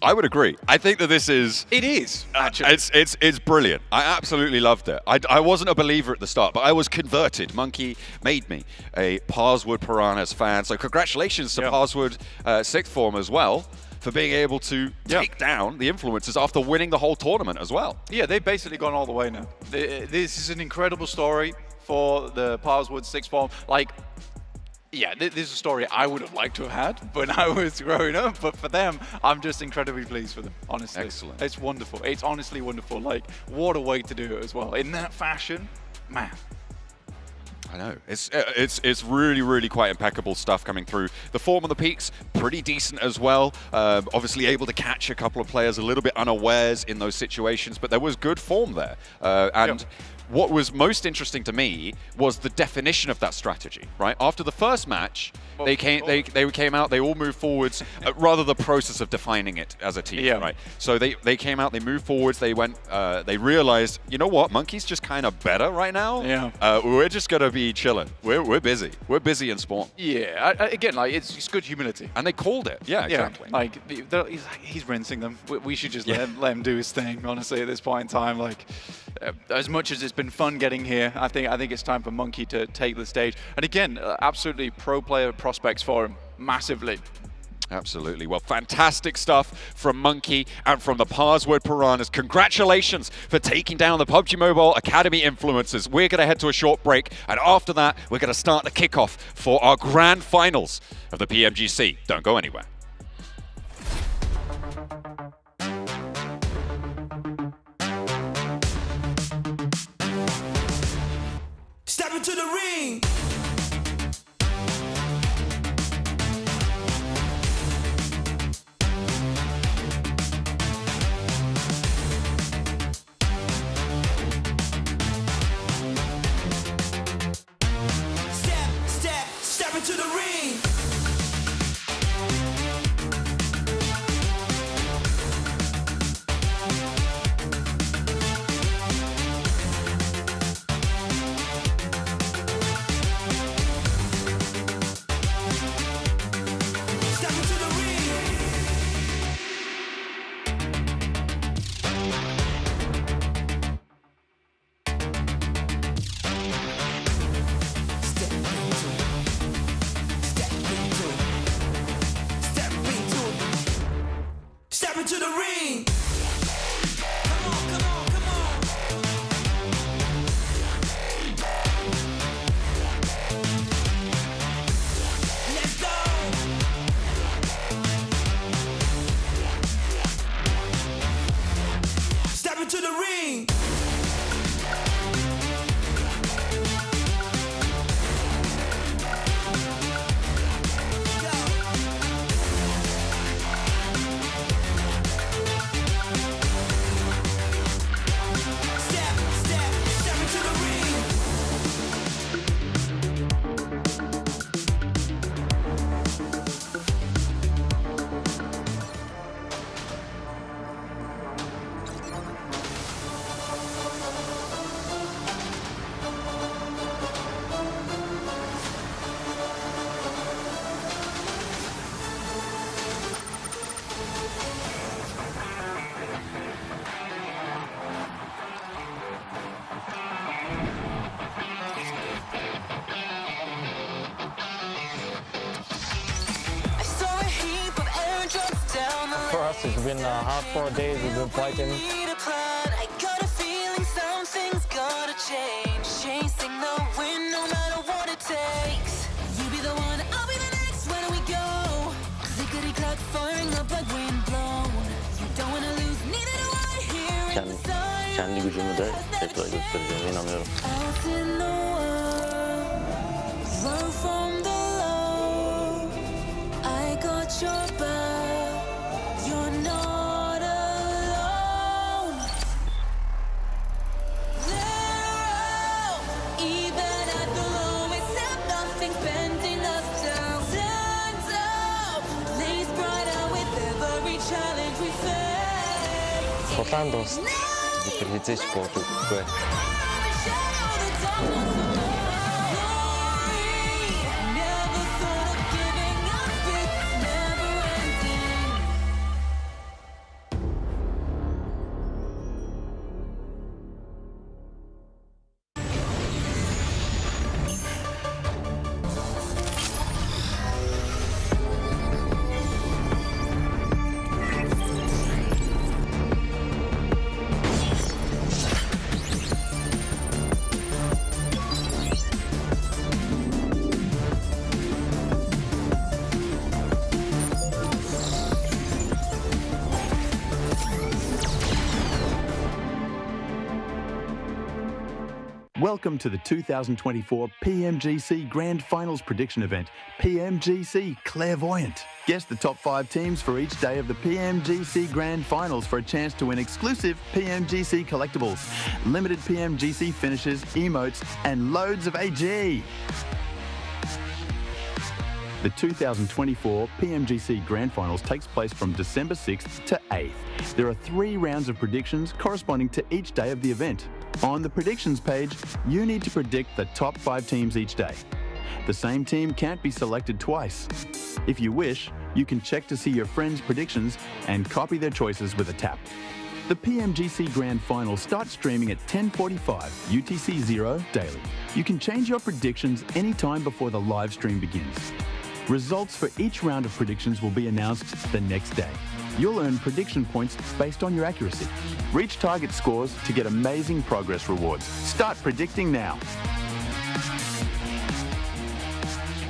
I would agree. I think that this is... It is, actually. It's brilliant. I absolutely loved it. I wasn't a believer at the start, but I was converted. Monkey made me a Parswood Piranhas fan. So congratulations to Parswood Sixth Form as well for being able to take down the influencers after winning the whole tournament as well. Yeah, they've basically gone all the way now. This is an incredible story for the Parswood Sixth Form. Like, yeah, this is a story I would have liked to have had when I was growing up, but for them, I'm just incredibly pleased for them, honestly. Excellent. It's wonderful. It's honestly wonderful. Like, what a way to do it as well. In that fashion, man. I know. It's really, really quite impeccable stuff coming through. The form on the peaks, pretty decent as well. Obviously able to catch a couple of players a little bit unawares in those situations, but there was good form there. what was most interesting to me was the definition of that strategy, right? After the first match, they came out, they all moved forwards, rather the process of defining it as a team, right? So they came out, they moved forwards, they went, they realized, you know what, Monkey's just kind of better right now. We're just gonna be chilling. We're busy. We're busy in spawn. Yeah, again, like it's good humility. And they called it. Yeah, exactly. Like he's rinsing them. We should just let him do his thing. Honestly, at this point in time, like as much as it's been fun getting here, I think it's time for Monkey to take the stage. And again, absolutely pro player prospects for him, massively. Absolutely. Well, fantastic stuff from Monkey and from the Parswood Piranhas. Congratulations for taking down the PUBG Mobile Academy influencers. We're going to head to a short break, and after that, we're going to start the kickoff for our grand finals of the PMGC. Don't go anywhere. Step into the ring. Step into the ring. Step into the ring. Come on, come on, come on. Let's go. Step into the ring. For us, it's been hard 4 days. We've been fighting. I got a feeling something's gotta change. Chasing the wind, no matter what it takes. You be the one, I'll be the next. Where do we go? Clickety clack, firing up like wind blown. You don't wanna lose, neither do I. Here in the sun. Kendi gücümü de tekrar göstereceğime inanıyorum. Out in the world, run from the low. I got your back. You're not alone. Zero, even at the lowest step, nothing's bending us down. Stand up, blaze brighter with every challenge we face. Kocham dost, wiecie sportu. Never thought of giving up, it's never ending. Welcome to the 2024 PMGC Grand Finals Prediction Event, PMGC Clairvoyant. Guess the top 5 teams for each day of the PMGC Grand Finals for a chance to win exclusive PMGC collectibles, limited PMGC finishes, emotes, and loads of AG. The 2024 PMGC Grand Finals takes place from December 6th to 8th. There are 3 rounds of predictions corresponding to each day of the event. On the predictions page, you need to predict the top 5 teams each day. The same team can't be selected twice. If you wish, you can check to see your friends' predictions and copy their choices with a tap. The PMGC Grand Final starts streaming at 10:45 UTC 0 daily. You can change your predictions anytime before the live stream begins. Results for each round of predictions will be announced the next day. You'll earn prediction points based on your accuracy. Reach target scores to get amazing progress rewards. Start predicting now.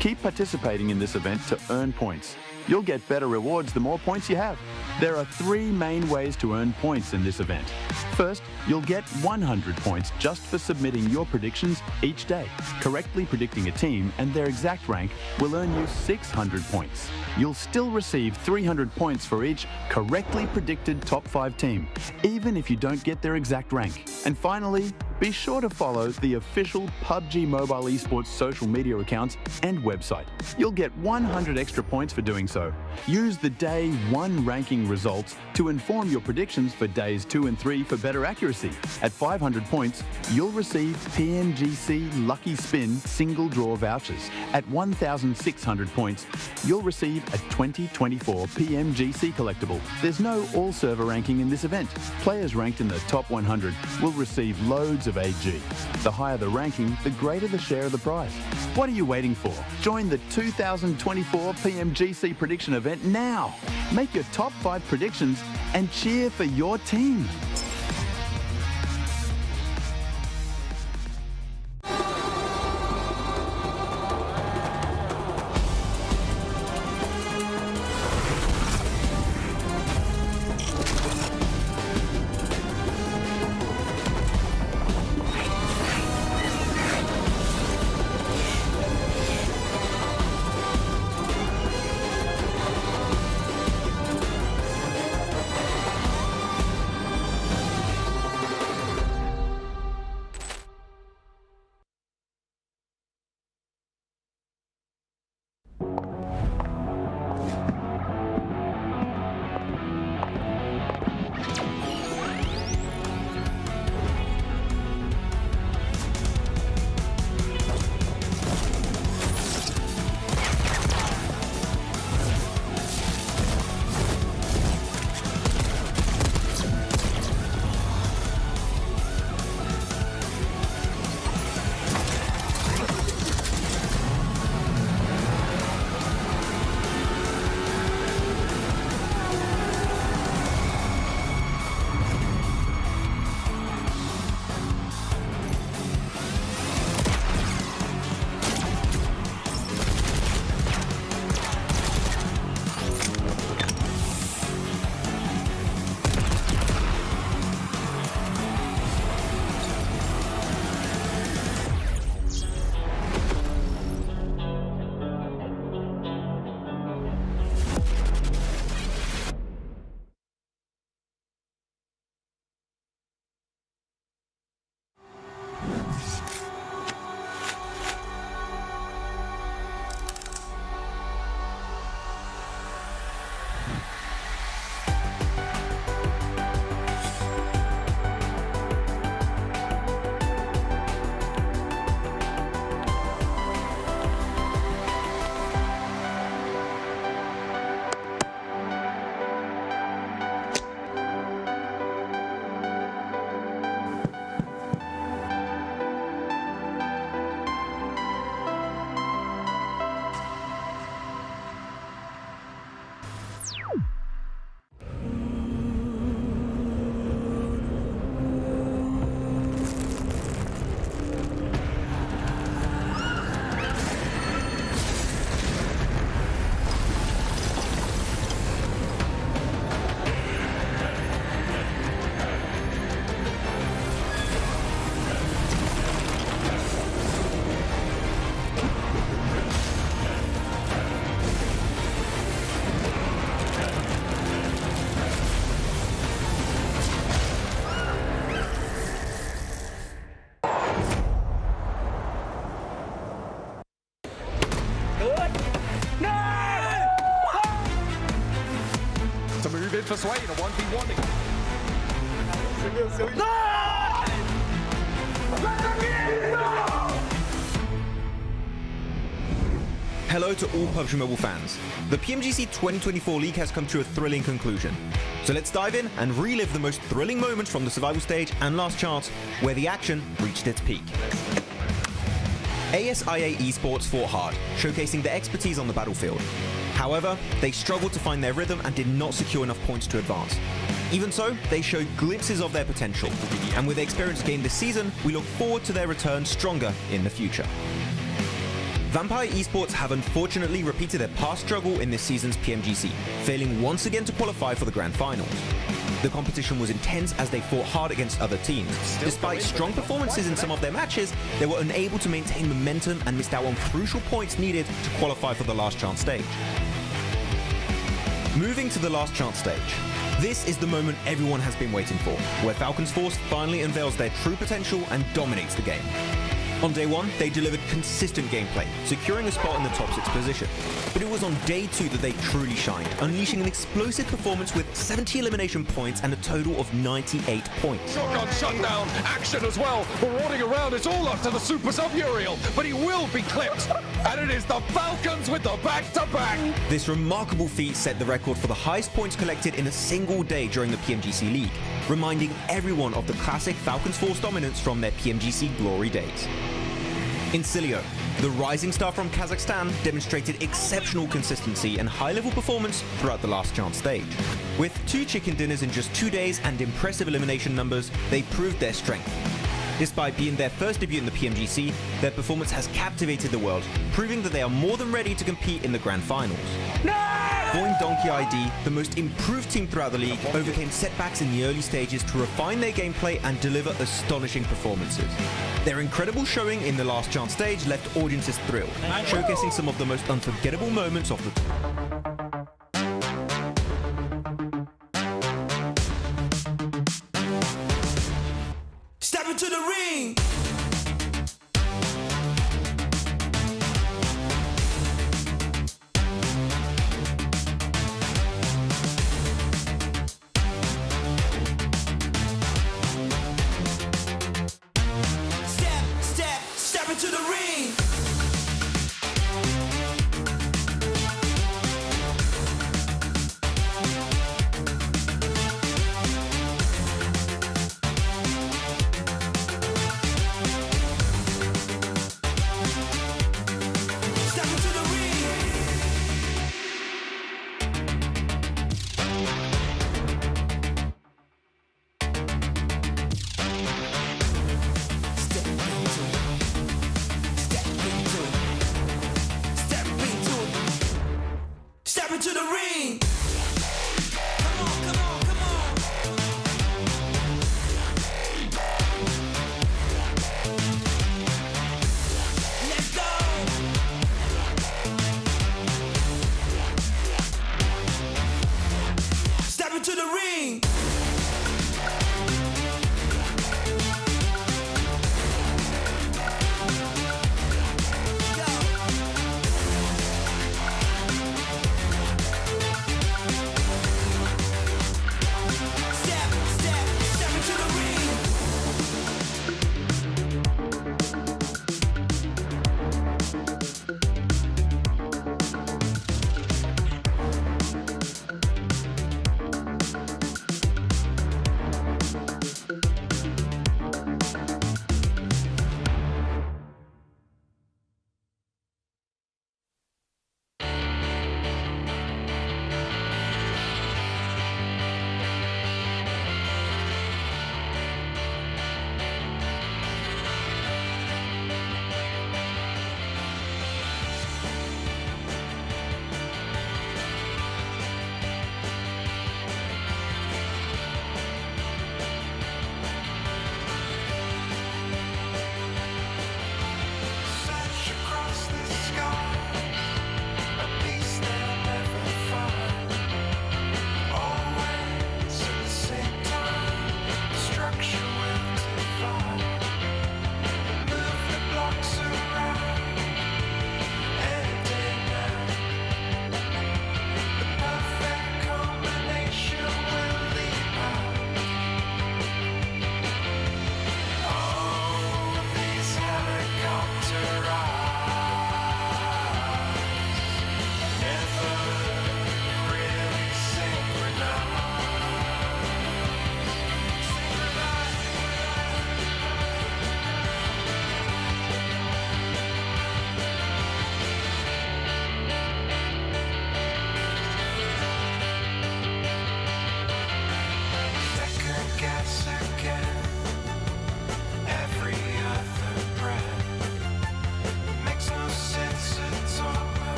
Keep participating in this event to earn points. You'll get better rewards the more points you have. There are 3 main ways to earn points in this event. First, you'll get 100 points just for submitting your predictions each day. Correctly predicting a team and their exact rank will earn you 600 points. You'll still receive 300 points for each correctly predicted top 5 team, even if you don't get their exact rank. And finally, be sure to follow the official PUBG Mobile esports social media accounts and website. You'll get 100 extra points for doing so. Use the Day 1 ranking results to inform your predictions for Days 2 and 3 for better accuracy. At 500 points, you'll receive PMGC Lucky Spin single draw vouchers. At 1,600 points, you'll receive a 2024 PMGC collectible. There's no all-server ranking in this event. Players ranked in the top 100 will receive loads of AG. The higher the ranking, the greater the share of the prize. What are you waiting for? Join the 2024 PMGC prediction event now. Make your top 5 predictions and cheer for your team. persuade a 1v1. Hello to all PUBG Mobile fans. The PMGC 2024 League has come to a thrilling conclusion. So let's dive in and relive the most thrilling moments from the survival stage and last chance, where the action reached its peak. ASIA esports fought hard, showcasing their expertise on the battlefield. However, they struggled to find their rhythm and did not secure enough points to advance. Even so, they showed glimpses of their potential, and with the experience gained this season, we look forward to their return stronger in the future. Vampire Esports have unfortunately repeated their past struggle in this season's PMGC, failing once again to qualify for the Grand Finals. The competition was intense as they fought hard against other teams. Despite strong performances in some of their matches, they were unable to maintain momentum and missed out on crucial points needed to qualify for the last chance stage. Moving to the last chance stage. This is the moment everyone has been waiting for, where Falcons Force finally unveils their true potential and dominates the game. On day one, they delivered consistent gameplay, securing a spot in the top 6 position. But it was on day 2 that they truly shined, unleashing an explosive performance with 70 elimination points and a total of 98 points. Shotgun shutdown, action as well. Marauding around, it's all up to the Super Sub-Uriel, but he will be clipped. And it is the Falcons with the back-to-back. This remarkable feat set the record for the highest points collected in a single day during the PMGC League, reminding everyone of the classic Falcons Force dominance from their PMGC glory days. Incilio, the rising star from Kazakhstan, demonstrated exceptional consistency and high-level performance throughout the last chance stage. With 2 chicken dinners in just 2 days and impressive elimination numbers, they proved their strength. Despite being their first debut in the PMGC, their performance has captivated the world, proving that they are more than ready to compete in the Grand Finals. Voin Donkey ID, the most improved team throughout the league, overcame setbacks in the early stages to refine their gameplay and deliver astonishing performances. Their incredible showing in the last chance stage left audiences thrilled, showcasing some of the most unforgettable moments of the Step into the ring. Step into the ring.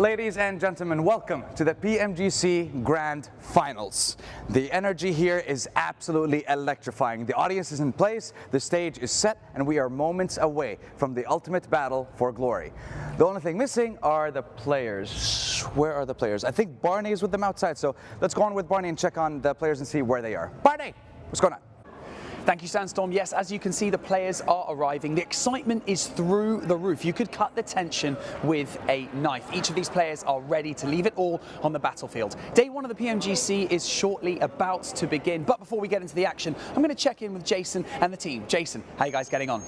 Ladies and gentlemen, welcome to the PMGC Grand Finals. The energy here is absolutely electrifying. The audience is in place, the stage is set, and we are moments away from the ultimate battle for glory. The only thing missing are the players. Where are the players? I think Barney is with them outside, so let's go on with Barney and check on the players and see where they are. Barney, what's going on? Thank you, Sandstorm. Yes, as you can see, the players are arriving. The excitement is through the roof. You could cut the tension with a knife. Each of these players are ready to leave it all on the battlefield. Day one of the PMGC is shortly about to begin. But before we get into the action, I'm going to check in with Jason and the team. Jason, how are you guys getting on?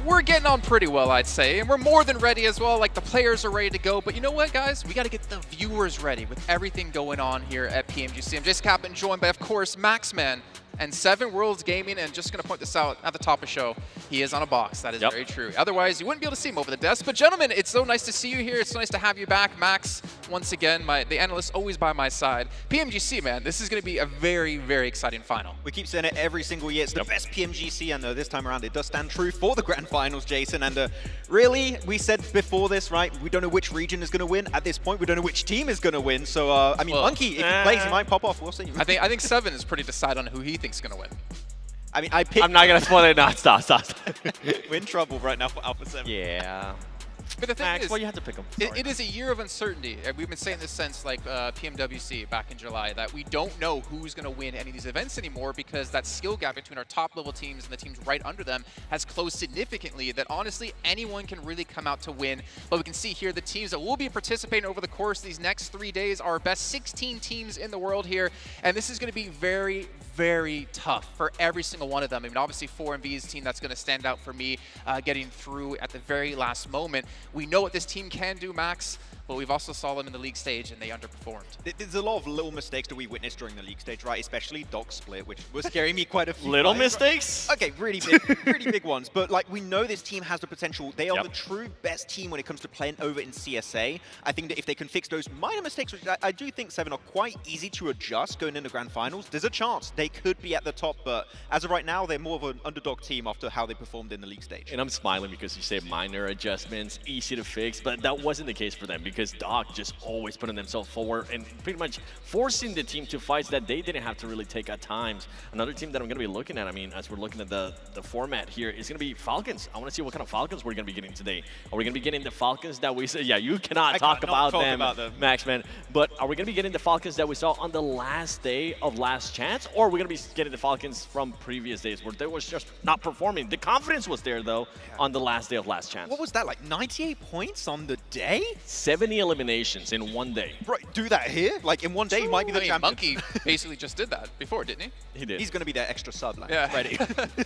We're getting on pretty well, I'd say, and we're more than ready as well. Like, the players are ready to go, but you know what, guys? We got to get the viewers ready with everything going on here at PMGC. I'm Jason Kaplan, joined by, of course, Maxman and Seven Worlds Gaming, and just going to point this out at the top of the show, he is on a box. That is very true. Otherwise, you wouldn't be able to see him over the desk. But gentlemen, it's so nice to see you here. It's so nice to have you back. Max, once again, the analyst always by my side. PMGC, man, this is going to be a very, very exciting final. We keep saying it every single year. It's the best PMGC, and this time around it does stand true for the Grand Finals, Jason. And really, we said before this, right, we don't know which region is going to win. At this point, we don't know which team is going to win. So, I mean, Monkey, if he plays, he might pop off. We'll see. I think Seven is pretty decided on who he thinks is going to win. I mean, I picked... I'm not going to spoil it. No, stop. We're in trouble right now for Alpha 7. Yeah. But the thing Max, is, well, you have to pick them. It is a year of uncertainty. And we've been saying this since like PMWC back in July, that we don't know who's going to win any of these events anymore, because that skill gap between our top level teams and the teams right under them has closed significantly, that honestly anyone can really come out to win. But we can see here the teams that will be participating over the course of these next 3 days are our best 16 teams in the world here. And this is going to be very, very tough for every single one of them. I mean, obviously 4MV's team that's going to stand out for me, getting through at the very last moment. We know what this team can do, Max, but we've also saw them in the league stage and they underperformed. There's a lot of little mistakes that we witnessed during the league stage, right? Especially Doc Split, which was scaring me quite a few. Little mistakes? Okay, really big, really big ones. But like, we know this team has the potential. They are the true best team when it comes to playing over in CSA. I think that if they can fix those minor mistakes, which I do think Seven are quite easy to adjust going into Grand Finals, there's a chance they could be at the top. But as of right now, they're more of an underdog team after how they performed in the league stage. And I'm smiling because you say minor adjustments, easy to fix, but that wasn't the case for them, because Doc just always putting themselves forward and pretty much forcing the team to fights that they didn't have to really take at times. Another team that I'm going to be looking at, I mean, as we're looking at the format here, is going to be Falcons. I want to see what kind of Falcons we're going to be getting today. Are we going to be getting the Falcons that we said? Yeah, you cannot talk about them, Max, man. But are we going to be getting the Falcons that we saw on the last day of Last Chance? Or are we going to be getting the Falcons from previous days where they was just not performing? The confidence was there, though, on the last day of Last Chance. What was that, like 98 points on the day? 70 eliminations in one day. Bro, do that here? Like, in one day, he might be the champion. Monkey basically just did that before, didn't he? He did. He's going to be their extra sub, like, yeah. ready.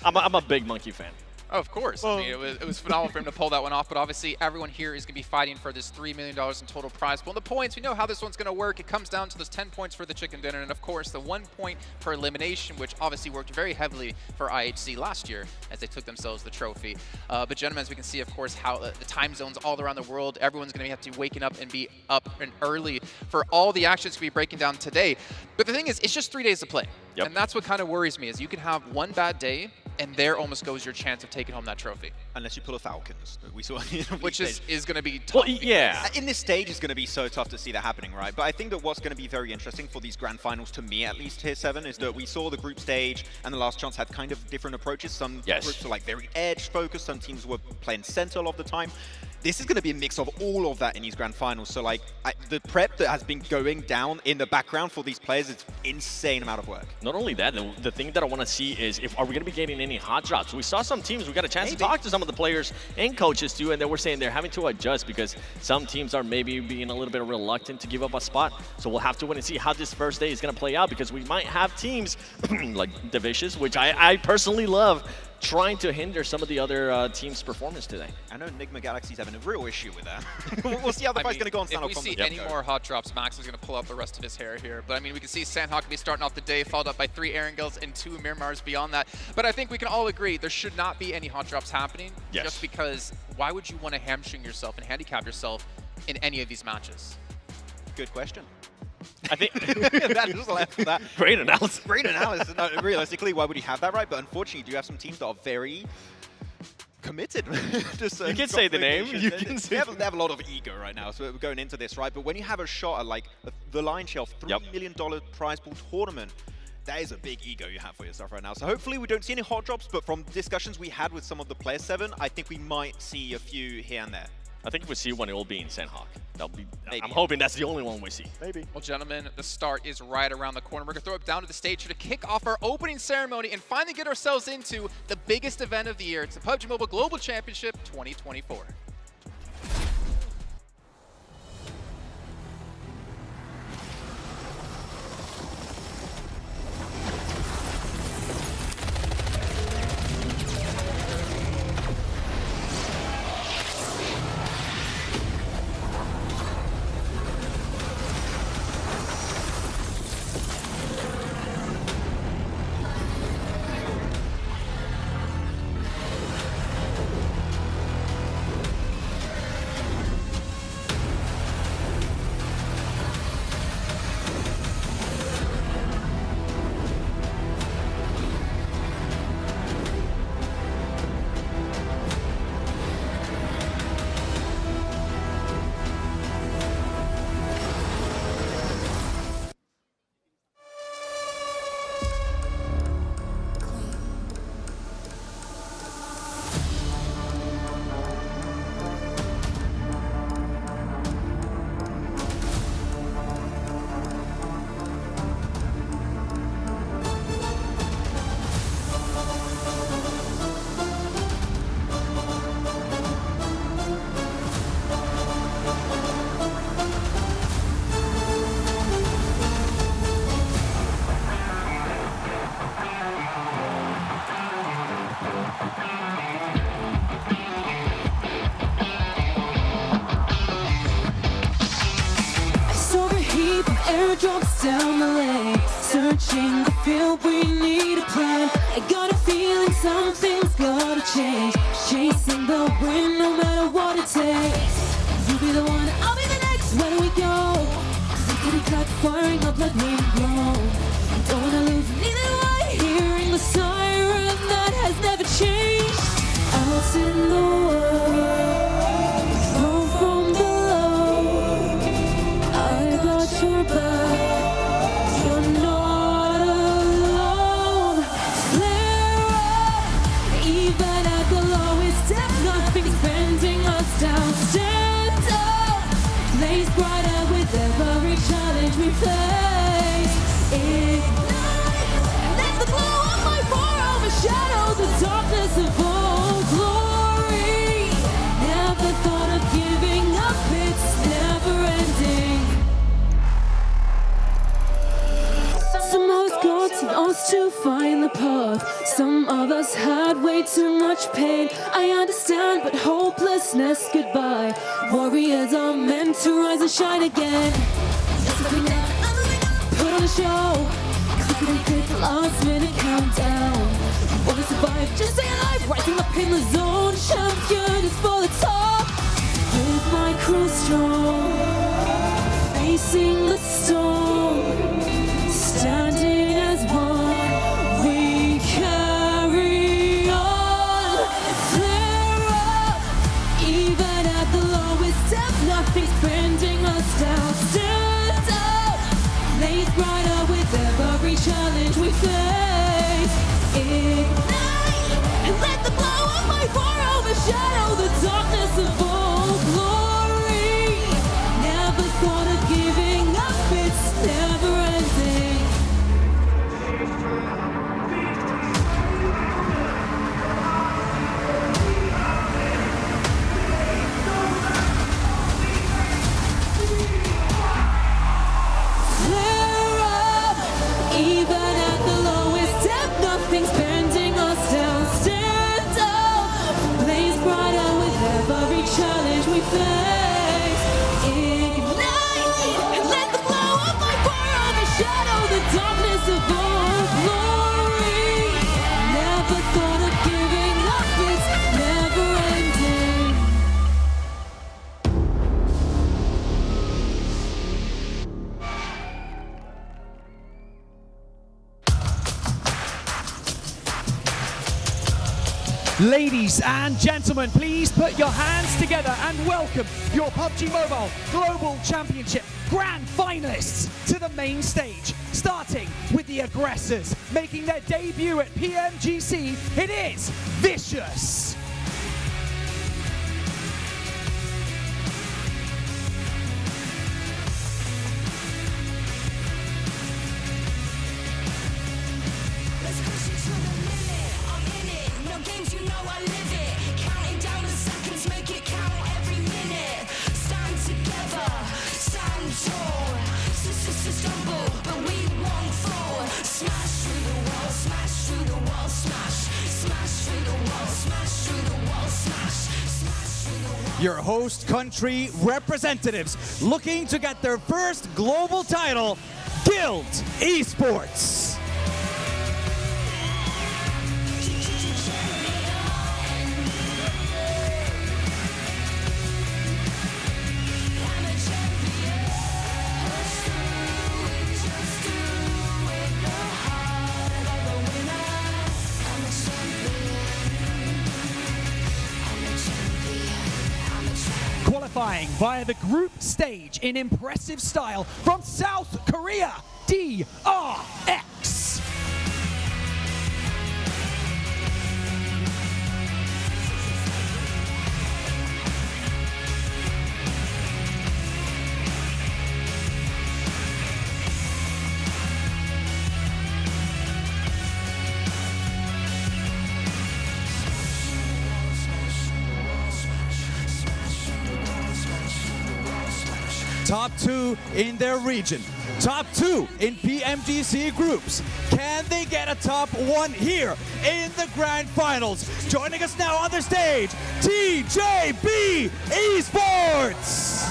I'm a big Monkey fan. Oh, of course. I mean, it was phenomenal for him to pull that one off, but obviously everyone here is going to be fighting for this $3 million in total prize pool. And the points, we know how this one's going to work. It comes down to those 10 points for the chicken dinner, and of course the 1 point per elimination, which obviously worked very heavily for IHC last year as they took themselves the trophy. But gentlemen, as we can see, of course, how the time zones all around the world, everyone's going to have to be waking up and be up and early for all the actions to be breaking down today. But the thing is, it's just 3 days to play. And that's what kind of worries me, is you can have one bad day, and there almost goes your chance of taking home that trophy. Unless you pull a Falcons. We saw which is going to be tough. Well, yeah. In this stage, it's going to be so tough to see that happening, right? But I think that what's going to be very interesting for these Grand Finals, to me at least here, Seven, is that we saw the group stage and the Last Chance had kind of different approaches. Some groups were like very edge focused, some teams were playing center a lot of the time. This is going to be a mix of all of that in these Grand Finals. So like the prep that has been going down in the background for these players, it's insane amount of work. Not only that, the thing that I want to see is are we going to be getting any hot drops? We saw some teams, we got a chance to talk to some of the players and coaches too, and they were saying they're having to adjust because some teams are maybe being a little bit reluctant to give up a spot. So we'll have to wait and see how this first day is going to play out, because we might have teams like the Vicious, which I personally love, trying to hinder some of the other teams' performance today. I know Enigma Galaxy's having a real issue with that. We'll see how the fight's going to go on Sandhawk. If we see any more hot drops, Max is going to pull out the rest of his hair here. But I mean, we can see Sandhawk be starting off the day, followed up by 3 Erangels and 2 Miramars beyond that. But I think we can all agree there should not be any hot drops happening. Just because why would you want to hamstring yourself and handicap yourself in any of these matches? Good question. I think that just left that. Great analysis. Great analysis. No, realistically, why would you have that right? But unfortunately, you do have some teams that are very committed. You can say the name. You can they have a lot of ego right now, so we're going into this, right? But when you have a shot at like the Lion Shelf $3 million prize pool tournament, that is a big ego you have for yourself right now. So hopefully we don't see any hot drops, but from discussions we had with some of the Player 7, I think we might see a few here and there. I think if we see one, it will be in Sandhawk. That'll be. Maybe. I'm hoping that's the only one we see. Maybe. Well, gentlemen, the start is right around the corner. We're going to throw it down to the stage here to kick off our opening ceremony and finally get ourselves into the biggest event of the year. It's the PUBG Mobile Global Championship 2024. Airdrops down the lane, searching the field, we need a plan. I got a feeling something's gotta change, chasing the wind no matter what it takes. You be the one, I'll be the next, where do we go? Clickety clack, firing up like wind blown. Don't wanna lose, neither do I, hearing the siren that has never changed. Out in the world, thrown from below, I got your back, you're not alone. Flare up, even at the lowest depth, nothing's bending us down. Stand up, blaze brighter with every challenge we face. Ignite, let the glow of my fire overshadow the darkness of all glory. Never thought of giving up, it's never ending. Somehow it's gotten us to find the path. Some of us had way too much pain. I understand, but hopelessness goodbye. Warriors are meant to rise and shine again. Put on a show, clickety click, last minute countdown. Wanna survive, just stay alive, rising up in the zone. Champion is for the top, with my crew strong, facing the storm, standing as one, we carry on. Flare up, even at the lowest depth, nothing's bending us down. Stand up, blaze brighter with every challenge we face. Ignite, and let the glow of my fire overshadow the darkness of all glory. Never thought of giving up, Ladies and gentlemen, please put your hands together and welcome your PUBG Mobile Global Championship Grand Finalists to the main stage. Starting with the aggressors, making their debut at PMGC, it is Vicious. Your host country representatives looking to get their first global title, Guild Esports. Qualifying via the group stage in impressive style from South Korea, DRX. Top 2 in their region, top 2 in PMGC groups. Can they get a top 1 here in the grand finals? Joining us now on the stage, TJB Esports.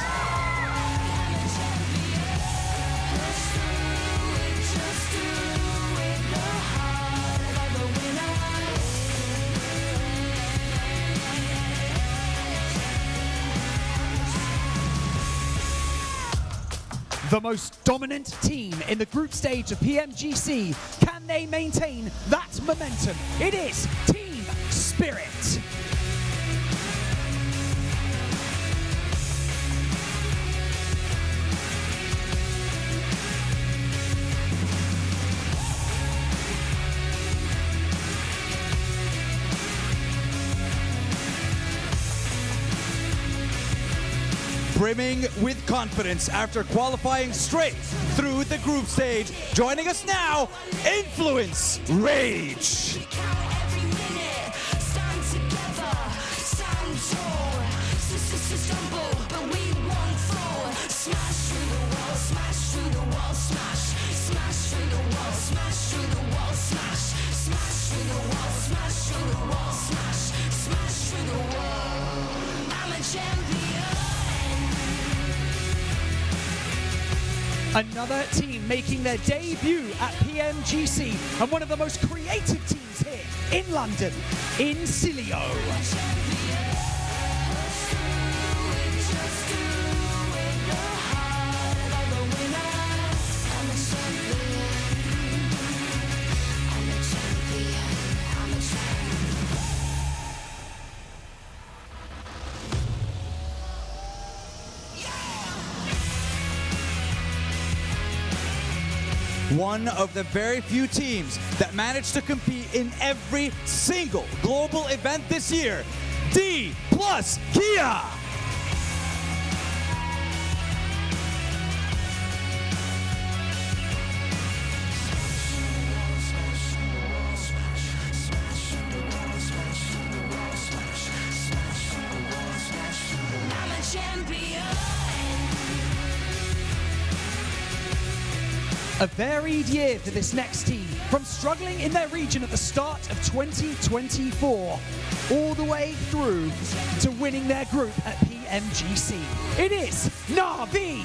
The most dominant team in the group stage of PMGC. Can they maintain that momentum? It is Team Spirit. Brimming with confidence after qualifying straight through the group stage. Joining us now, Influence Rage. Another team making their debut at PMGC and one of the most creative teams here in London, Incilio. One of the very few teams that managed to compete in every single global event this year, D plus Kia. A varied year for this next team, from struggling in their region at the start of 2024, all the way through to winning their group at PMGC. It is Na'Vi.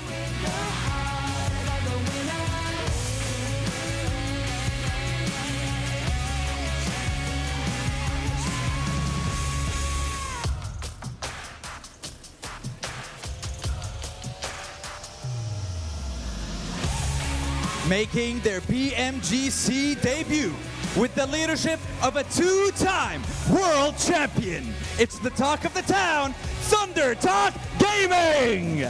Making their PMGC debut with the leadership of a two-time world world champion. It's the talk of the town, Thunder Talk Gaming.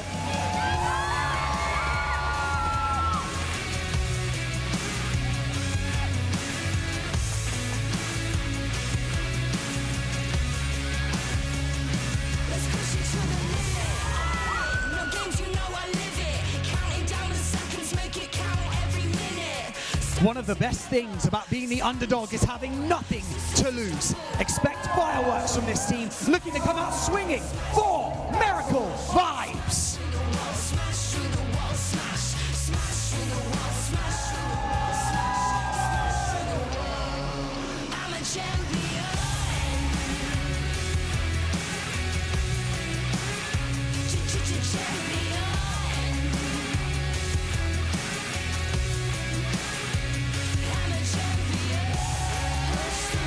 One of the best things about being the underdog is having nothing to lose. Expect fireworks from this team, looking to come out swinging for Miracle Vibes. I'm a champion.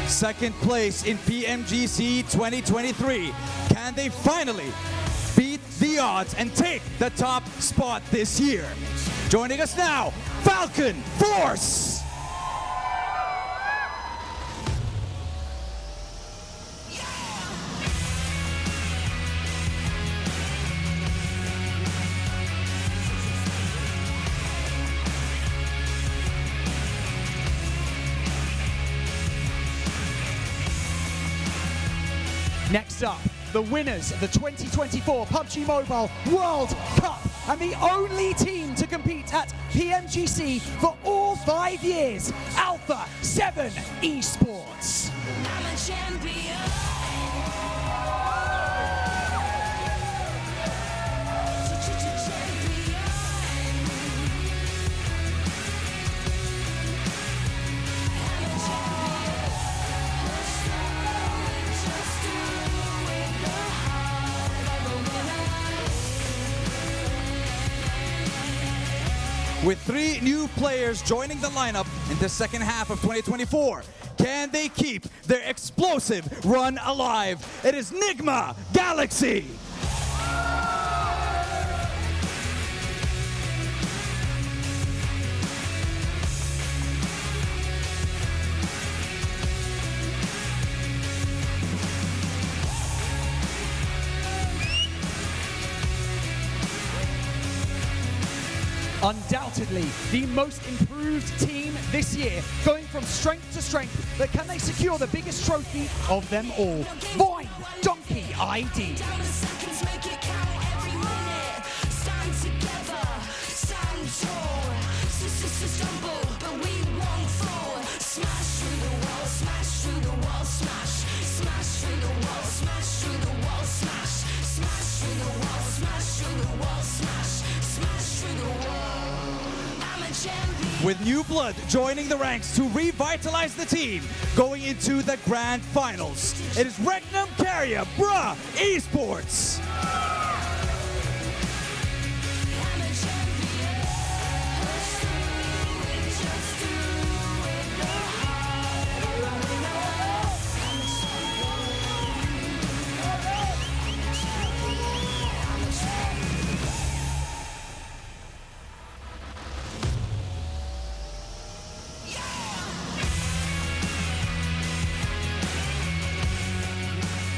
Second place in PMGC 2023. Can they finally beat the odds and take the top spot this year? Joining us now, Falcon Force. Next up, the winners of the 2024 PUBG Mobile World Cup and the only team to compete at PMGC for all 5 years, Alpha 7 Esports. I'm a champion. With 3 new players joining the lineup in the second half of 2024, can they keep their explosive run alive? It is Nigma Galaxy. Undoubtedly the most improved team this year, going from strength to strength, but can they secure the biggest trophy of them all? Void Donkey ID. With new blood joining the ranks to revitalize the team, going into the grand finals. It is Regnum Carrier, Bruh Esports.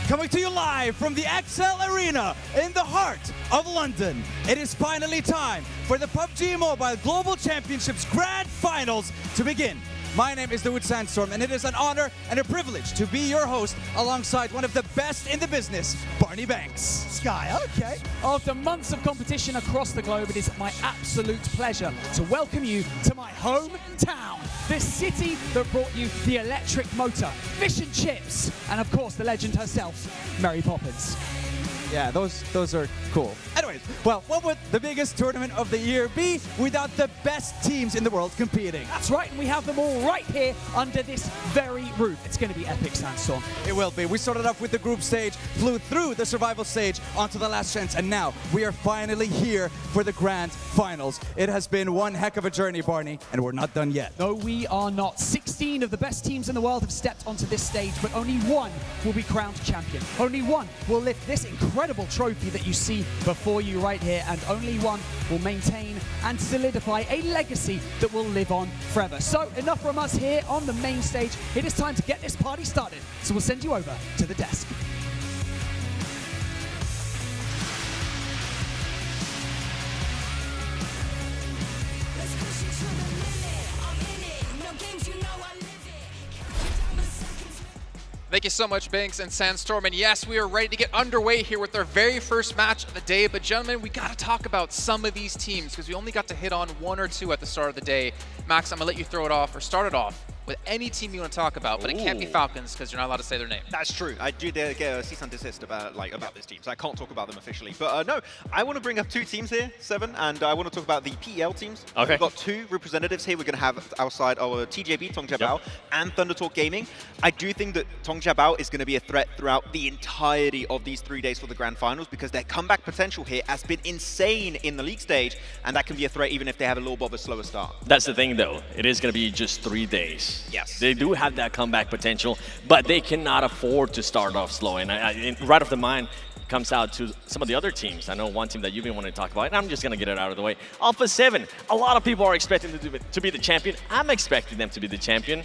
Coming to you live from the XL Arena in the heart of London. It is finally time for the PUBG Mobile Global Championships Grand Finals to begin. My name is Dawood Sandstorm, and it is an honor and a privilege to be your host alongside one of the best in the business, Barney Banks. Sky, okay. After months of competition across the globe, it is my absolute pleasure to welcome you to my hometown, the city that brought you the electric motor, fish and chips, and of course the legend herself, Mary Poppins. Yeah, those are cool. Anyways, well, what would the biggest tournament of the year be without the best teams in the world competing? That's right, and we have them all right here under this very roof. It's going to be epic, Sandstorm. It will be. We started off with the group stage, flew through the survival stage onto the last chance, and now we are finally here for the grand finals. It has been one heck of a journey, Barney, and we're not done yet. No, we are not. 16 of the best teams in the world have stepped onto this stage, but only one will be crowned champion. Only one will lift this incredible incredible trophy that you see before you right here, and only one will maintain and solidify a legacy that will live on forever. So enough from us here on the main stage. It is time to get this party started. So we'll send you over to the desk. Thank you so much, Banks and Sandstorm. And yes, we are ready to get underway here with our very first match of the day. But gentlemen, we got to talk about some of these teams because we only got to hit on one or two at the start of the day. Max, I'm going to let you throw it off or start it off with any team you want to talk about, but it can't be Falcons because you're not allowed to say their name. That's true. I do get a cease and desist about this team, so I can't talk about them officially. But no, I want to bring up two teams here, Seven, and I want to talk about the PEL teams. Okay. We've got two representatives here. We're going to have outside our TJB, Tong Jabao, and Thunder Talk Gaming. I do think that Tong Jabao is going to be a threat throughout the entirety of these 3 days for the Grand Finals because their comeback potential here has been insane in the league stage, and that can be a threat even if they have a little bit of a slower start. That's the thing, though. It is going to be just 3 days. Yes. They do have that comeback potential, but they cannot afford to start off slow. And right off the mind comes out to some of the other teams. I know one team that you've been wanting to talk about, and I'm just going to get it out of the way. Alpha 7, a lot of people are expecting to be the champion. I'm expecting them to be the champion.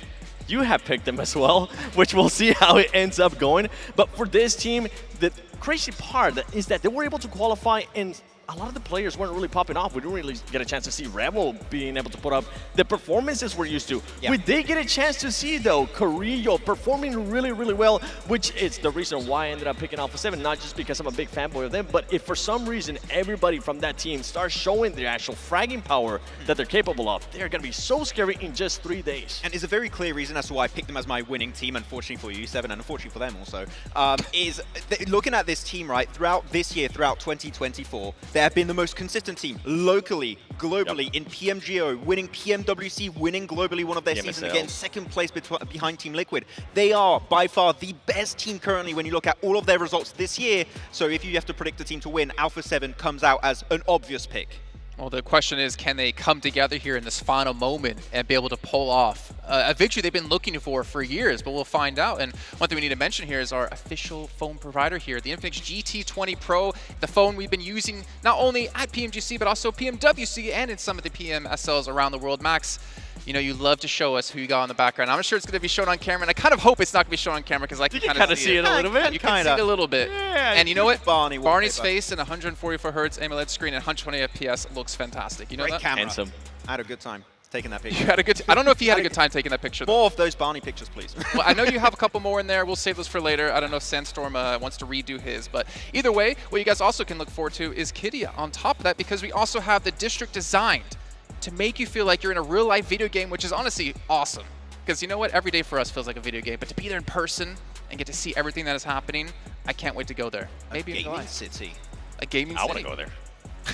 You have picked them as well, which we'll see how it ends up going. But for this team, the crazy part is that they were able to qualify, and a lot of the players weren't really popping off. We didn't really get a chance to see Rebel being able to put up the performances we're used to. Yeah. We did get a chance to see, though, Carrillo performing really, really well, which is the reason why I ended up picking Alpha 7, not just because I'm a big fanboy of them, but if for some reason everybody from that team starts showing their actual fragging power that they're capable of, they're going to be so scary in just 3 days. And it's a very clear reason as to why I picked them as my winning team, unfortunately for you, Seven, and unfortunately for them also, is looking at this team, right, throughout this year, throughout 2024, they have been the most consistent team locally, globally, in PMGO, winning PMWC, winning globally one of their seasons, again, second place behind Team Liquid. They are by far the best team currently when you look at all of their results this year. So if you have to predict a team to win, Alpha 7 comes out as an obvious pick. Well, the question is, can they come together here in this final moment and be able to pull off a victory they've been looking for years? But we'll find out. And one thing we need to mention here is our official phone provider here, the Infinix GT20 Pro, the phone we've been using not only at PMGC, but also PMWC and in some of the PMSLs around the world. Max, you know, you love to show us who you got on the background. I'm sure it's going to be shown on camera, and I kind of hope it's not going to be shown on camera because I can kind of see it a little bit. You can see it a little bit. Yeah, and you know what? Barney's face in 144 hertz AMOLED screen and 120 FPS looks fantastic. You know Great that? camera. Handsome. I had a good time taking that picture. You had a good. I don't know if you had a good time taking that picture. More of those Barney pictures, please. Well, I know you have a couple more in there. We'll save those for later. I don't know if Sandstorm wants to redo his, but either way, what you guys also can look forward to is Kidia on top of that, because we also have the district designed to make you feel like you're in a real-life video game, which is honestly awesome. Because you know what? Every day for us feels like a video game, but to be there in person and get to see everything that is happening, I can't wait to go there. Maybe a gaming city. A gaming city. I want to go there.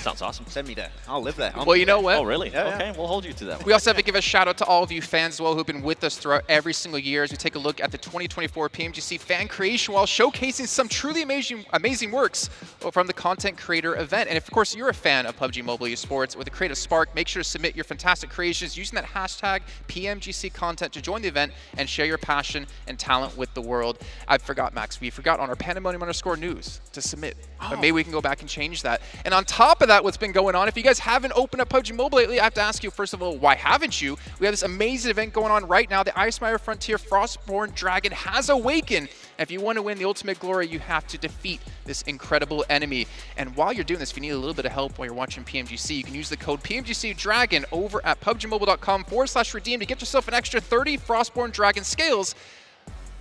Sounds awesome. Send me there. I'll live there. Well, you know what? Oh, really? Yeah, okay, we'll hold you to that one. We also have to give a shout out to all of you fans as well who've been with us throughout every single year as we take a look at the 2024 PMGC Fan Creation Wall, showcasing some truly amazing works from the Content Creator event. And if, of course, you're a fan of PUBG Mobile Esports with a creative spark, make sure to submit your fantastic creations using that hashtag PMGC content to join the event and share your passion and talent with the world. I forgot, Max. We forgot on our Pandemonium_news to submit. But maybe we can go back and change that. And on top of that, what's been going on, if you guys haven't opened up PUBG Mobile lately, I have to ask you, first of all, why haven't you? We have this amazing event going on right now. The Icemire Frontier Frostborn Dragon has awakened. And if you want to win the ultimate glory, you have to defeat this incredible enemy. And while you're doing this, if you need a little bit of help while you're watching PMGC, you can use the code PMGC Dragon over at PUBGmobile.com/redeem to get yourself an extra 30 Frostborn Dragon scales.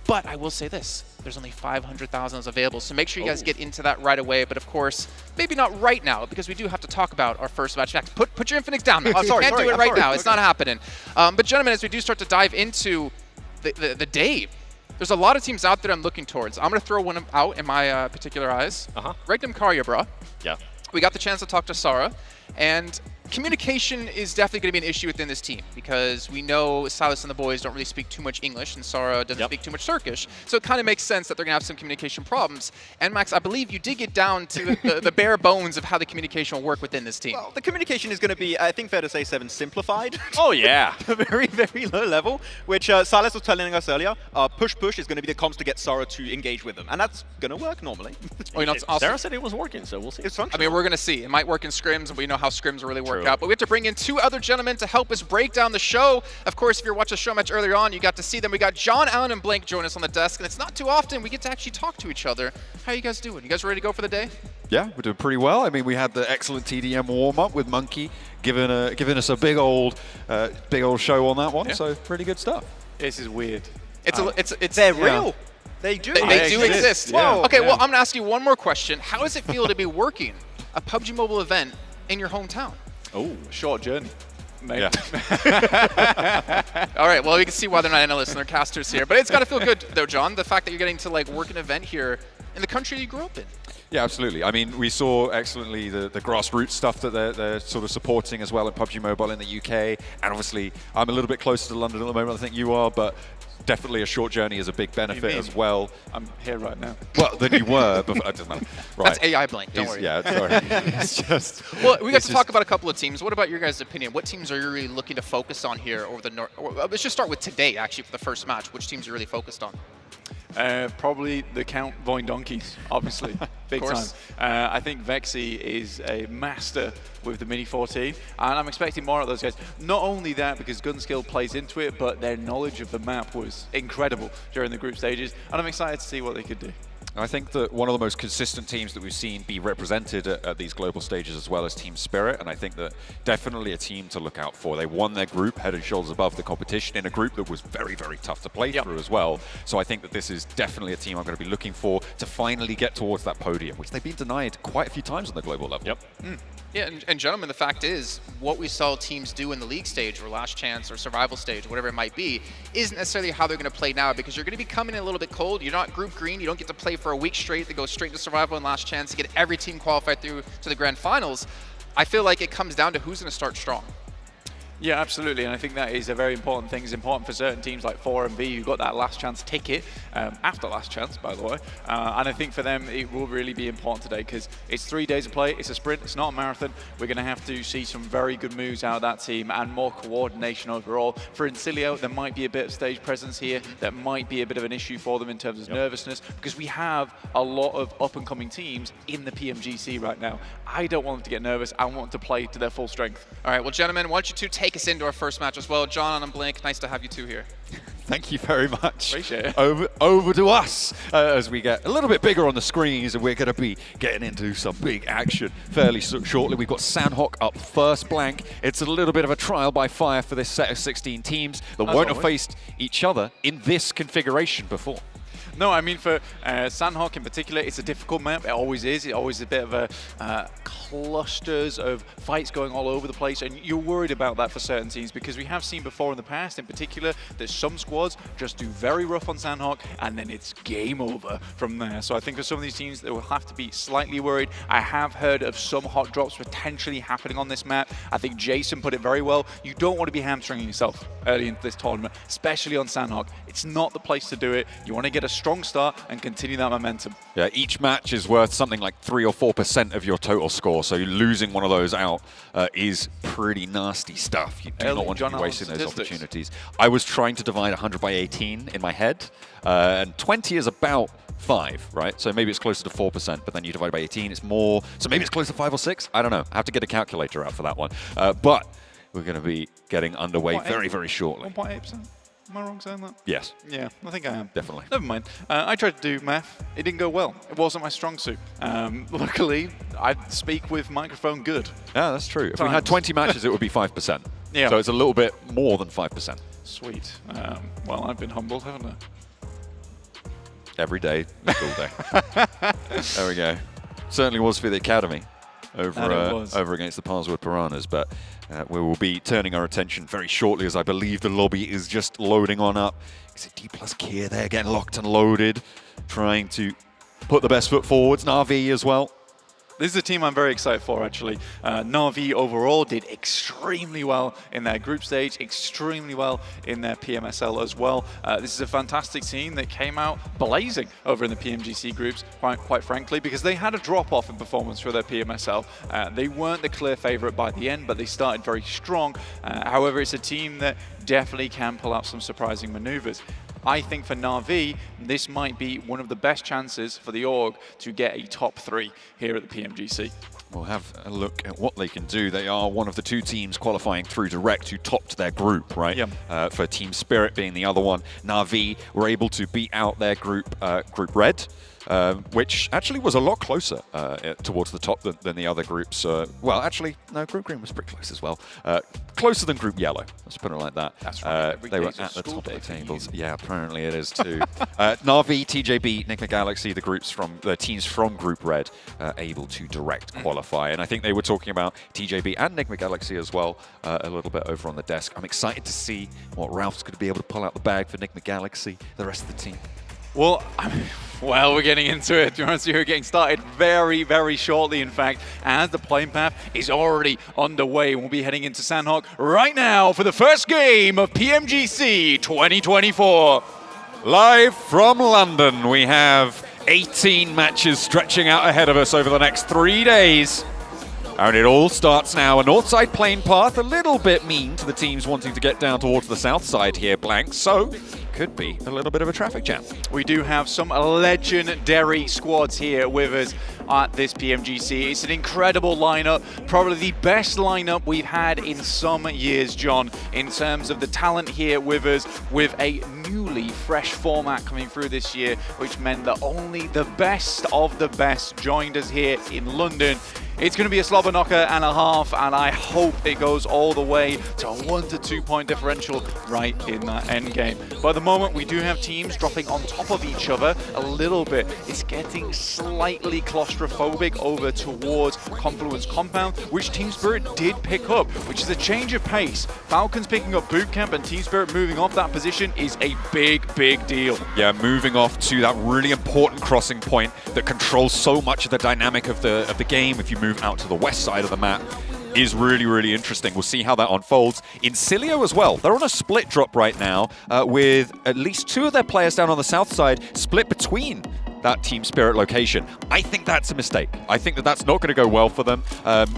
But I will say this, there's only 500,000 available, so make sure you guys get into that right away. But of course, maybe not right now, because we do have to talk about our first match. In fact, put your Infinix down. You can't do it right now. It's not happening. But gentlemen, as we do start to dive into the day, there's a lot of teams out there I'm looking towards. I'm going to throw one out in my particular eyes. Regnum Karya, bro. Yeah. We got the chance to talk to Sarah, and communication is definitely going to be an issue within this team because we know Silas and the boys don't really speak too much English and Sara doesn't speak too much Turkish. So it kind of makes sense that they're going to have some communication problems. And Max, I believe you did get down to the bare bones of how the communication will work within this team. Well, the communication is going to be, I think fair to say, Seven, simplified. Oh, yeah. A very, very low level, which Silas was telling us earlier. Push is going to be the comms to get Sara to engage with them. And that's going to work normally. Oh, you know, Sarah said it was working, so we'll see. It's functional. I mean, we're going to see. It might work in scrims, and we know how scrims really work out. But we have to bring in two other gentlemen to help us break down the show. Of course, if you're watching the show match earlier on, you got to see them. We got John, Allen, and Blink join us on the desk, and it's not too often we get to actually talk to each other. How are you guys doing? You guys ready to go for the day? Yeah, we're doing pretty well. I mean, we had the excellent TDM warm-up with Monkey giving us a big old show on that one. So pretty good stuff. This is weird. They're real. They do. They do exist. Whoa. Okay, well, I'm going to ask you one more question. How does it feel to be working a PUBG Mobile event in your hometown? Oh, short journey. Maybe. Yeah. All right, well, we can see why they're not analysts and they're casters here. But it's got to feel good, though, John, the fact that you're getting to like work an event here in the country you grew up in. Yeah, absolutely. I mean, we saw excellently the grassroots stuff that they're sort of supporting as well at PUBG Mobile in the UK. And obviously, I'm a little bit closer to London at the moment, I think you are, but definitely a short journey is a big benefit as well. I'm here right now. Well, then you were, but it doesn't matter. Right. That's AI Blink, don't worry. Yeah, sorry. It's just... Well, we got to talk about a couple of teams. What about your guys' opinion? What teams are you really looking to focus on here over the north? Let's just start with today, actually, for the first match. Which teams are you really focused on? Probably the Count Voin Donkeys, obviously, big time. I think Vexy is a master with the Mini 14, and I'm expecting more of those guys. Not only that, because gun skill plays into it, but their knowledge of the map was incredible during the group stages, and I'm excited to see what they could do. I think that one of the most consistent teams that we've seen be represented at these global stages as well as Team Spirit, and I think that definitely a team to look out for. They won their group head and shoulders above the competition in a group that was very, very tough to play through as well. So I think that this is definitely a team I'm going to be looking for to finally get towards that podium, which they've been denied quite a few times on the global level. Yeah, and gentlemen, the fact is, what we saw teams do in the league stage or last chance or survival stage, whatever it might be, isn't necessarily how they're going to play now, because you're going to be coming in a little bit cold. You're not group green. You don't get to play for a week straight. They go straight to survival and last chance to get every team qualified through to the grand finals. I feel like it comes down to who's going to start strong. Yeah, absolutely, and I think that is a very important thing. It's important for certain teams like 4MV who got that last chance ticket, after last chance, by the way, and I think for them it will really be important today because it's 3 days of play, it's a sprint, it's not a marathon. We're going to have to see some very good moves out of that team and more coordination overall. For Incilio, there might be a bit of stage presence here that might be a bit of an issue for them in terms of nervousness, because we have a lot of up-and-coming teams in the PMGC right now. I don't want them to get nervous, I want them to play to their full strength. All right, well, gentlemen, why don't you two take us into our first match as well. John and Blink, nice to have you two here. Thank you very much. Appreciate it. Over to us as we get a little bit bigger on the screens, and we're going to be getting into some big action fairly shortly. We've got Sandhawk up first blank. It's a little bit of a trial by fire for this set of 16 teams that won't have faced each other in this configuration before. No, I mean for Sandhawk in particular, it's a difficult map. It always is. It's always a bit of a clusters of fights going all over the place, and you're worried about that for certain teams because we have seen before in the past, in particular, that some squads just do very rough on Sandhawk, and then it's game over from there. So I think for some of these teams, they will have to be slightly worried. I have heard of some hot drops potentially happening on this map. I think Jason put it very well. You don't want to be hamstringing yourself early into this tournament, especially on Sandhawk. It's not the place to do it. You want to get a strong start and continue that momentum. Yeah, each match is worth something like 3 or 4% of your total score, so losing one of those out is pretty nasty stuff. You do not want to be wasting those opportunities. I was trying to divide 100 by 18 in my head, and 20 is about 5, right? So maybe it's closer to 4%, but then you divide by 18, it's more. So maybe it's close to 5 or 6. I don't know. I have to get a calculator out for that one. But we're going to be getting underway very, very shortly. 1.8%? Am I wrong saying that? Yes. Yeah, I think I am. Definitely. Never mind. I tried to do math. It didn't go well. It wasn't my strong suit. Luckily, I speak with microphone good. Yeah, that's true. If we had 20 matches, it would be 5%. Yeah. So it's a little bit more than 5%. Sweet. Well, I've been humbled, haven't I? Every day, all day. There we go. Certainly was for the Academy over against the Parswood Piranhas, but we will be turning our attention very shortly, as I believe the lobby is just loading on up. Is it D plus Kier there getting locked and loaded, trying to put the best foot forwards, and RV as well. This is a team I'm very excited for, actually. Na'Vi overall did extremely well in their group stage, extremely well in their PMSL as well. This is a fantastic team that came out blazing over in the PMGC groups, quite frankly, because they had a drop-off in performance for their PMSL. They weren't the clear favorite by the end, but they started very strong. However, it's a team that definitely can pull out some surprising maneuvers. I think for Na'Vi, this might be one of the best chances for the org to get a top 3 here at the PMGC. We'll have a look at what they can do. They are one of the 2 teams qualifying through direct who topped their group, right? Yep. For Team Spirit being the other one. Na'Vi were able to beat out their group, Group Red, which actually was a lot closer towards the top than the other groups. Well, actually, no, Group Green was pretty close as well. Closer than Group Yellow, let's put it like that. That's right. They were at the top of the tables. Yeah, apparently it is too. Na'Vi, TJB, Nigma Galaxy, the teams from Group Red, able to direct qualify. And I think they were talking about TJB and Nigma Galaxy as well a little bit over on the desk. I'm excited to see what Ralph's going to be able to pull out the bag for Nigma Galaxy, the rest of the team. Well, we're getting into it. To be honest with you, we're getting started very, very shortly, in fact, as the playing path is already underway. We'll be heading into Sandhawk right now for the first game of PMGC 2024. Live from London, we have 18 matches stretching out ahead of us over the next 3 days. And it all starts now. A north side plane path, a little bit mean to the teams wanting to get down towards the south side here, Blank. So, could be a little bit of a traffic jam. We do have some legendary squads here with us at this PMGC. It's an incredible lineup, probably the best lineup we've had in some years, John, in terms of the talent here with us, with a newly fresh format coming through this year, which meant that only the best of the best joined us here in London. It's going to be a slobber knocker and a half, and I hope it goes all the way to a 1 to 2 point differential right in that end game. But at the moment, we do have teams dropping on top of each other a little bit. It's getting slightly claustrophobic over towards Confluence Compound, which Team Spirit did pick up, which is a change of pace. Falcons picking up Boot Camp and Team Spirit moving off that position is a big, big deal. Yeah, moving off to that really important crossing point that controls so much of the dynamic of the game. If you move out to the west side of the map, is really, really interesting. We'll see how that unfolds. In Cilio as well, they're on a split drop right now with at least 2 of their players down on the south side split between that Team Spirit location. I think that's a mistake. I think that that's not going to go well for them.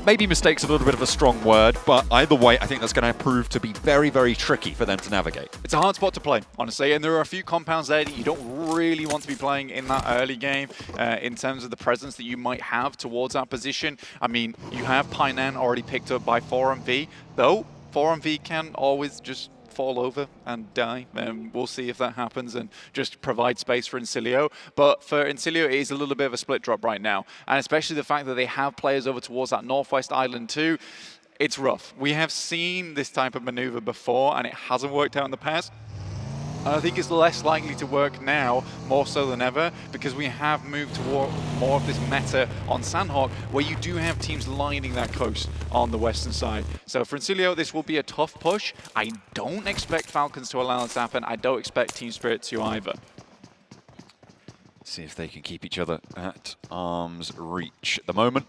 Maybe mistake's a little bit of a strong word, but either way, I think that's going to prove to be very, very tricky for them to navigate. It's a hard spot to play, honestly, and there are a few compounds there that you don't really want to be playing in that early game in terms of the presence that you might have towards that position. I mean, you have Painan already picked up by 4MV, though 4MV can always just fall over and die. We'll see if that happens and just provide space for Incilio. But for Incilio, it is a little bit of a split drop right now. And especially the fact that they have players over towards that northwest island too, it's rough. We have seen this type of maneuver before and it hasn't worked out in the past. And I think it's less likely to work now, more so than ever, because we have moved toward more of this meta on Sandhawk, where you do have teams lining that coast on the western side. So for Incilio, this will be a tough push. I don't expect Falcons to allow this to happen. I don't expect Team Spirit to either. See if they can keep each other at arm's reach at the moment.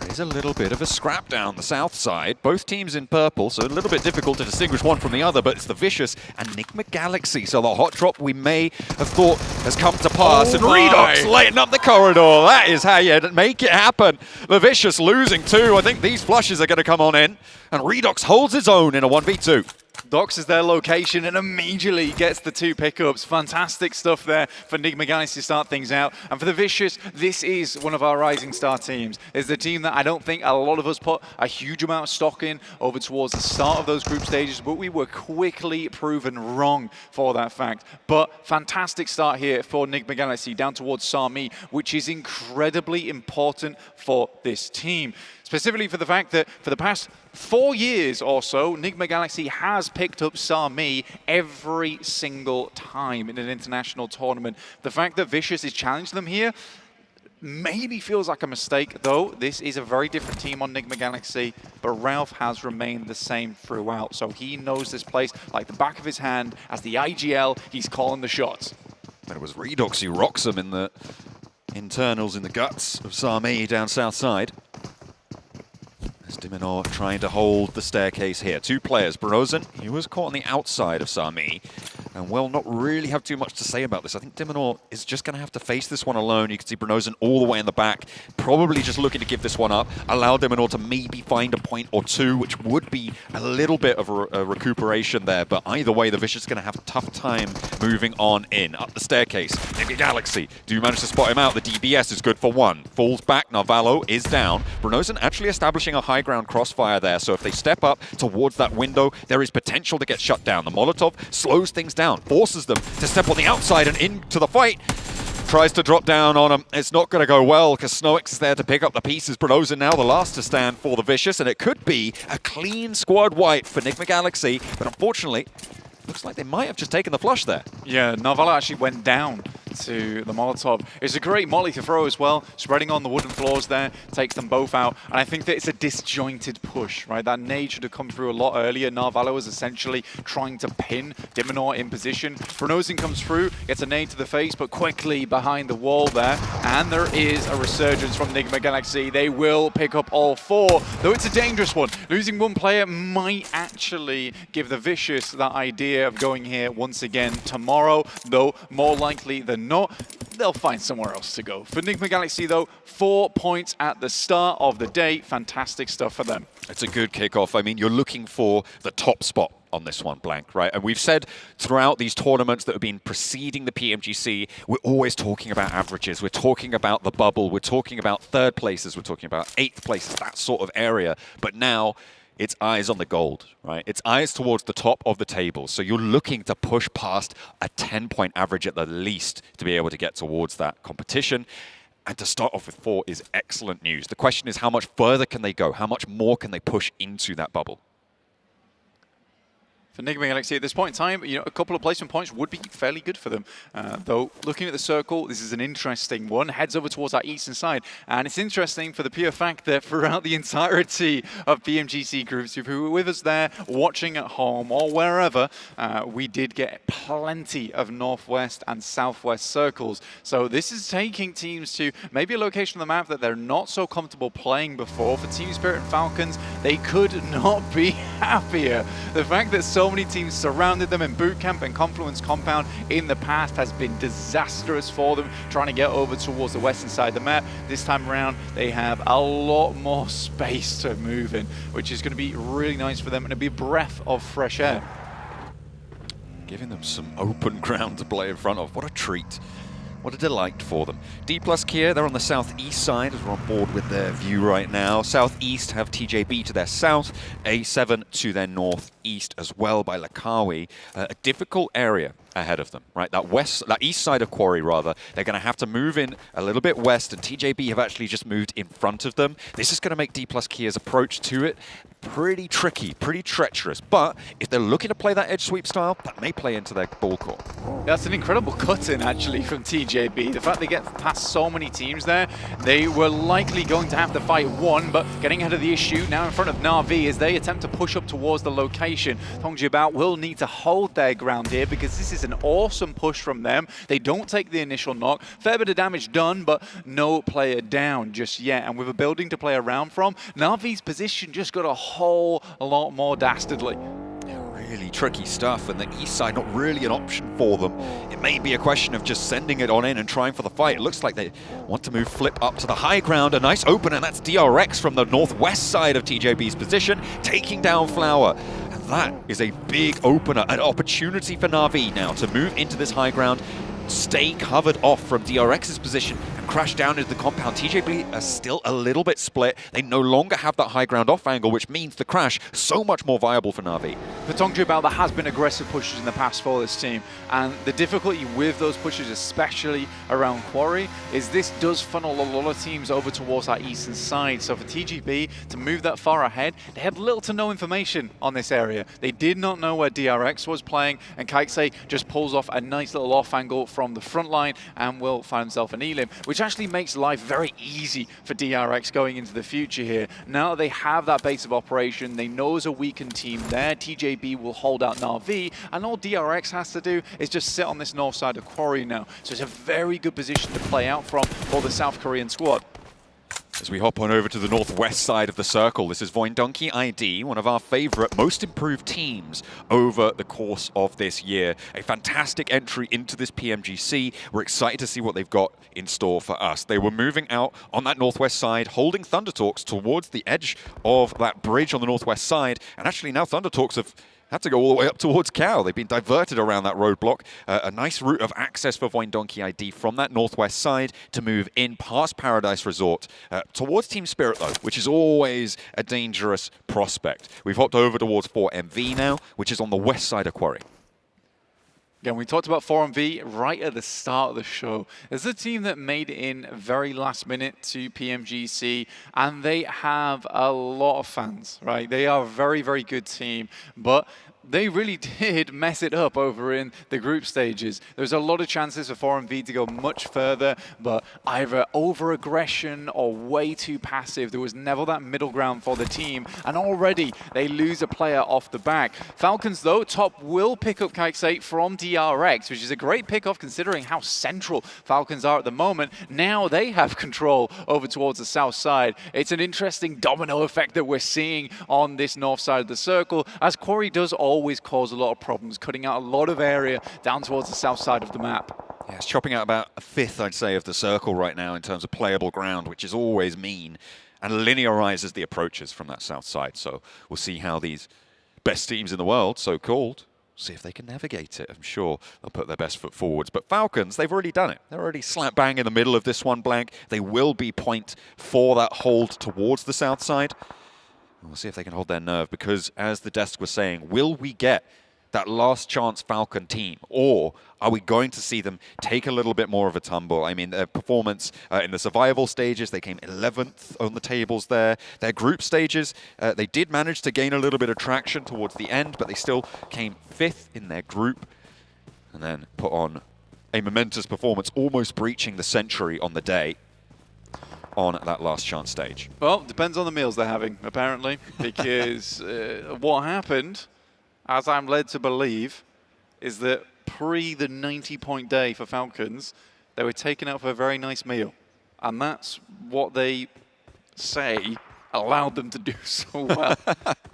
There is a little bit of a scrap down the south side. Both teams in purple, so a little bit difficult to distinguish one from the other, but it's the Vicious and Nigma Galaxy. So the hot drop we may have thought has come to pass. And Redox lighting up the corridor. That is how you make it happen. The Vicious losing 2. I think these flushes are going to come on in. And Redox holds his own in a 1v2. Dox is their location and immediately gets the 2 pickups. Fantastic stuff there for Nigma Galaxy to start things out. And for the Vicious, this is one of our rising star teams. It's the team that I don't think a lot of us put a huge amount of stock in over towards the start of those group stages, but we were quickly proven wrong for that fact. But fantastic start here for Nigma Galaxy down towards Sami, which is incredibly important for this team. Specifically for the fact that for the past 4 years or so, Nigma Galaxy has picked up Sami every single time in an international tournament. The fact that Vicious is challenging them here maybe feels like a mistake, though. This is a very different team on Nigma Galaxy, but Ralph has remained the same throughout. So he knows this place like the back of his hand. As the IGL, he's calling the shots. And it was Redox who rocks him in the internals in the guts of Sami down south side. As Diminor trying to hold the staircase here. Two players, Brozen, he was caught on the outside of Sami, and will not really have too much to say about this. I think Diminor is just going to have to face this one alone. You can see Brozen all the way in the back, probably just looking to give this one up, allow Diminor to maybe find a point or two, which would be a little bit of a recuperation there, but either way, the Vicious is going to have a tough time moving on in. Up the staircase, maybe Galaxy, do you manage to spot him out? The DBS is good for one. Falls back, Narvalo is down. Brozen actually establishing a high ground crossfire there, so if they step up towards that window, there is potential to get shut down. The Molotov slows things down, forces them to step on the outside and into the fight. Tries to drop down on him. It's not going to go well because Snoix is there to pick up the pieces. Brozen now the last to stand for the Vicious, and it could be a clean squad wipe for Nigma Galaxy, but unfortunately, looks like they might have just taken the flush there. Yeah, Narvala actually went down to the Molotov. It's a great molly to throw as well, spreading on the wooden floors there, takes them both out, and I think that it's a disjointed push, right? That nade should have come through a lot earlier. Narvala was essentially trying to pin Diminor in position. Brozen comes through, gets a nade to the face, but quickly behind the wall there, and there is a resurgence from Nigma Galaxy. They will pick up all four, though it's a dangerous one. Losing one player might actually give the Vicious that idea of going here once again tomorrow, though more likely than not, they'll find somewhere else to go. For Nigma Galaxy, though, 4 points at the start of the day. Fantastic stuff for them. It's a good kickoff. I mean, you're looking for the top spot on this one, Blank, right? And we've said throughout these tournaments that have been preceding the PMGC, we're always talking about averages. We're talking about the bubble. We're talking about third places. We're talking about eighth places, that sort of area. But now, it's eyes on the gold, right? It's eyes towards the top of the table. So you're looking to push past a 10-point average at the least to be able to get towards that competition. And to start off with 4 is excellent news. The question is, how much further can they go? How much more can they push into that bubble? For Nigma Galaxy at this point in time, you know, a couple of placement points would be fairly good for them. Though, looking at the circle, this is an interesting one. Heads over towards our eastern side. And it's interesting for the pure fact that throughout the entirety of PMGC groups, if you were with us there, watching at home or wherever, we did get plenty of northwest and southwest circles. So this is taking teams to maybe a location on the map that they're not so comfortable playing before. For Team Spirit and Falcons, they could not be happier. The fact that so many teams surrounded them in boot camp and Confluence Compound in the past has been disastrous for them, trying to get over towards the western side of the map. This time around, they have a lot more space to move in, which is going to be really nice for them, and it'll be a breath of fresh air. Giving them some open ground to play in front of. What a treat. What a delight for them. D plus Kia, they're on the southeast side as we're on board with their view right now. Southeast have TJB to their south, A7 to their northeast as well by Lakawi. A difficult area ahead of them, right? That east side of Quarry, rather, they're going to have to move in a little bit west, and TJB have actually just moved in front of them. This is going to make D plus Kia's approach to it pretty tricky, pretty treacherous. But if they're looking to play that edge sweep style, that may play into their ball court. That's an incredible cut-in, actually, from TJB. The fact they get past so many teams there, they were likely going to have to fight one, but getting ahead of the issue now in front of Na'Vi as they attempt to push up towards the location. Tongjibao will need to hold their ground here because this is an awesome push from them. They don't take the initial knock. Fair bit of damage done, but no player down just yet. And with a building to play around from, Na'Vi's position just got a whole lot more dastardly. Really tricky stuff, and the east side not really an option for them. It may be a question of just sending it on in and trying for the fight. It looks like they want to move flip up to the high ground. A nice opener, and that's DRX from the northwest side of TJB's position, taking down Flower. And that is a big opener, an opportunity for Na'Vi now to move into this high ground, stay covered off from DRX's position, and crash down into the compound. TJB are still a little bit split. They no longer have that high ground off angle, which means the crash so much more viable for Na'Vi. For Tongjibao, there has been aggressive pushes in the past for this team, and the difficulty with those pushes, especially around Quarry, is this does funnel a lot of teams over towards our eastern side. So for TGB to move that far ahead, they had little to no information on this area. They did not know where DRX was playing, and Kaiksei just pulls off a nice little off angle from the front line and will find himself an elim, which which actually makes life very easy for DRX going into the future here. Now that they have that base of operation, they know as a weakened team there, TJB will hold out Na'Vi, and all DRX has to do is just sit on this north side of Quarry now. So it's a very good position to play out from for the South Korean squad. As we hop on over to the northwest side of the circle, this is Voindonkey ID, one of our favorite, most improved teams over the course of this year. A fantastic entry into this PMGC. We're excited to see what they've got in store for us. They were moving out on that northwest side, holding Thunder Talks towards the edge of that bridge on the northwest side. And actually now Thunder Talks have had to go all the way up towards Cow. They've been diverted around that roadblock. A nice route of access for Voindonkey ID from that northwest side to move in past Paradise Resort towards Team Spirit, though, which is always a dangerous prospect. We've hopped over towards 4MV now, which is on the west side of Quarry. Again, we talked about 4MV right at the start of the show. There's a team that made it in very last minute to PMGC, and they have a lot of fans, right? They are a very, very good team, but they really did mess it up over in the group stages. There's a lot of chances for 4MV to go much further, but either over-aggression or way too passive. There was never that middle ground for the team, and already they lose a player off the back. Falcons, though, top will pick up Kaiksei from DRX, which is a great pickoff considering how central Falcons are at the moment. Now they have control over towards the south side. It's an interesting domino effect that we're seeing on this north side of the circle, as Quarry does always cause a lot of problems, cutting out a lot of area down towards the south side of the map. Yeah, it's chopping out about a fifth, I'd say, of the circle right now in terms of playable ground, which is always mean, and linearizes the approaches from that south side. So we'll see how these best teams in the world, so-called, see if they can navigate it. I'm sure they'll put their best foot forwards. But Falcons, they've already done it. They're already slap bang in the middle of this one blank. They will be point for that hold towards the south side. We'll see if they can hold their nerve, because as the desk was saying, will we get that last chance Falcon team, or are we going to see them take a little bit more of a tumble? I mean, their performance in the survival stages, they came 11th on the tables there. Their group stages, they did manage to gain a little bit of traction towards the end, but they still came 5th in their group, and then put on a momentous performance, almost breaching the century on the day on that last chance stage. Well, depends on the meals they're having, apparently, because what happened, as I'm led to believe, is that pre the 90-point day for Falcons, they were taken out for a very nice meal. And that's what they say allowed them to do so well.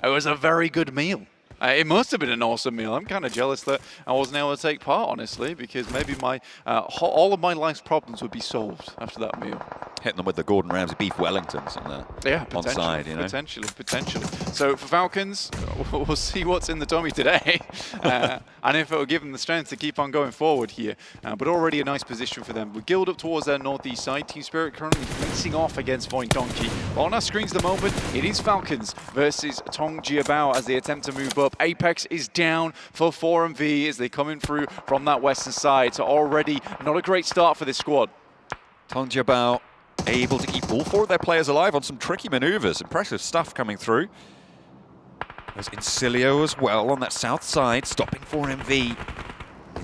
It was a very good meal. It must have been an awesome meal. I'm kind of jealous that I wasn't able to take part, honestly, because maybe my all of my life's problems would be solved after that meal. Hitting them with the Gordon Ramsay beef Wellingtons on side, you know? Potentially. So for Falcons, we'll see what's in the tummy today, and if it will give them the strength to keep on going forward here. But already a nice position for them. We're guild up towards their northeast side. Team Spirit currently facing off against Voindonkey. On our screens at the moment, it is Falcons versus Tong Jiabao as they attempt to move up. Apex is down for 4MV as they come in through from that western side. So already not a great start for this squad. Tong Jiabao able to keep all 4 of their players alive on some tricky maneuvers. Impressive stuff coming through. There's Incilio as well on that south side, stopping 4MV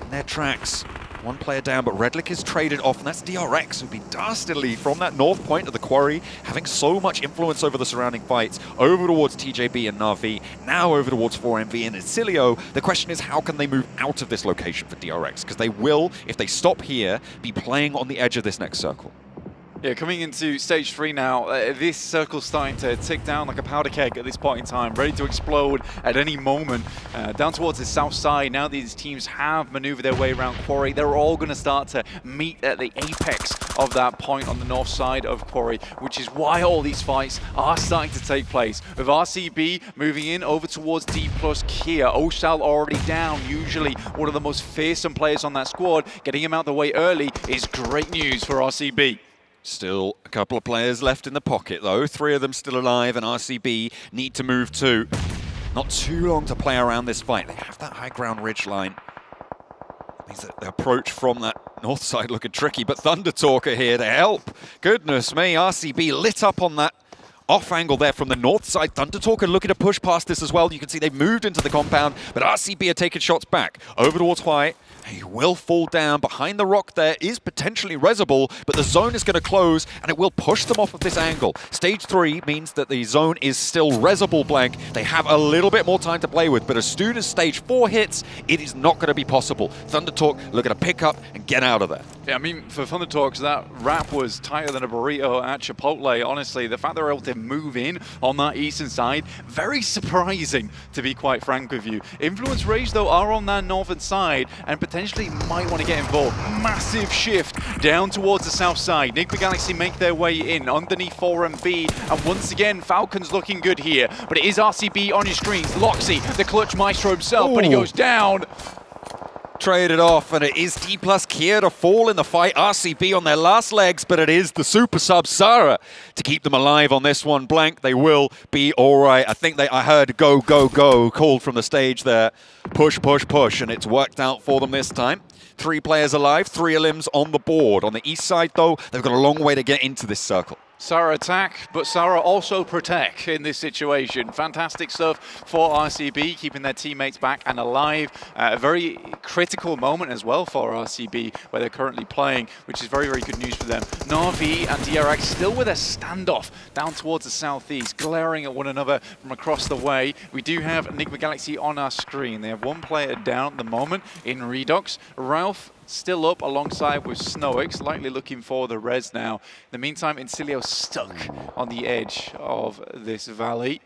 in their tracks. 1 player down, but Redlick is traded off, and that's DRX, who've been dastardly from that north point of the Quarry, having so much influence over the surrounding fights, over towards TJB and Na'Vi, now over towards 4MV and Incilio. The question is, how can they move out of this location for DRX? Because they will, if they stop here, be playing on the edge of this next circle. Yeah, coming into stage 3 now, this circle's starting to tick down like a powder keg at this point in time, ready to explode at any moment. Down towards the south side, now these teams have maneuvered their way around Quarry. They're all going to start to meet at the apex of that point on the north side of Quarry, which is why all these fights are starting to take place. With RCB moving in over towards D plus Kia. Oshal already down, usually one of the most fearsome players on that squad. Getting him out the way early is great news for RCB. Still a couple of players left in the pocket, though. 3 of them still alive, and RCB need to move too. Not too long to play around this fight. They have that high ground ridge line. Means that the approach from that north side looking tricky, but Thunder Talker here to help. Goodness me, RCB lit up on that off angle there from the north side. Thunder Talker looking to push past this as well. You can see they've moved into the compound, but RCB are taking shots back over towards White. He will fall down. Behind the rock there is potentially Resable, but the zone is going to close, and it will push them off of this angle. Stage 3 means that the zone is still Resable blank. They have a little bit more time to play with, but as soon as stage 4 hits, it is not going to be possible. ThunderTalk looking to pick up and get out of there. Yeah, I mean, for ThunderTalks, that wrap was tighter than a burrito at Chipotle. Honestly, the fact they were able to move in on that eastern side, very surprising, to be quite frank with you. Influence Rage, though, are on that northern side and potentially might want to get involved. Massive shift down towards the south side. Enigma Galaxy make their way in underneath 4MV, and once again, Falcons looking good here. But it is RCB on your screens. Loxy, the clutch maestro himself, but he goes down. Traded off, and it is D plus Kier to fall in the fight. RCB on their last legs, but it is the super sub Sarah to keep them alive on this one. Blank, they will be all right. I think I heard go, go, go called from the stage there. Push, push, push, and it's worked out for them this time. 3 players alive, 3 elims on the board. On the east side, though, they've got a long way to get into this circle. Sarah attack, but Sarah also protect in this situation. Fantastic stuff for RCB, keeping their teammates back and alive. A very critical moment as well for RCB, where they're currently playing, which is very, very good news for them. Na'Vi and DRX still with a standoff down towards the southeast, glaring at one another from across the way. We do have Enigma Galaxy on our screen. They have 1 player down at the moment in Redox. Ralph still up alongside with Snowix, likely looking for the res now. In the meantime, Incilio stuck on the edge of this valley.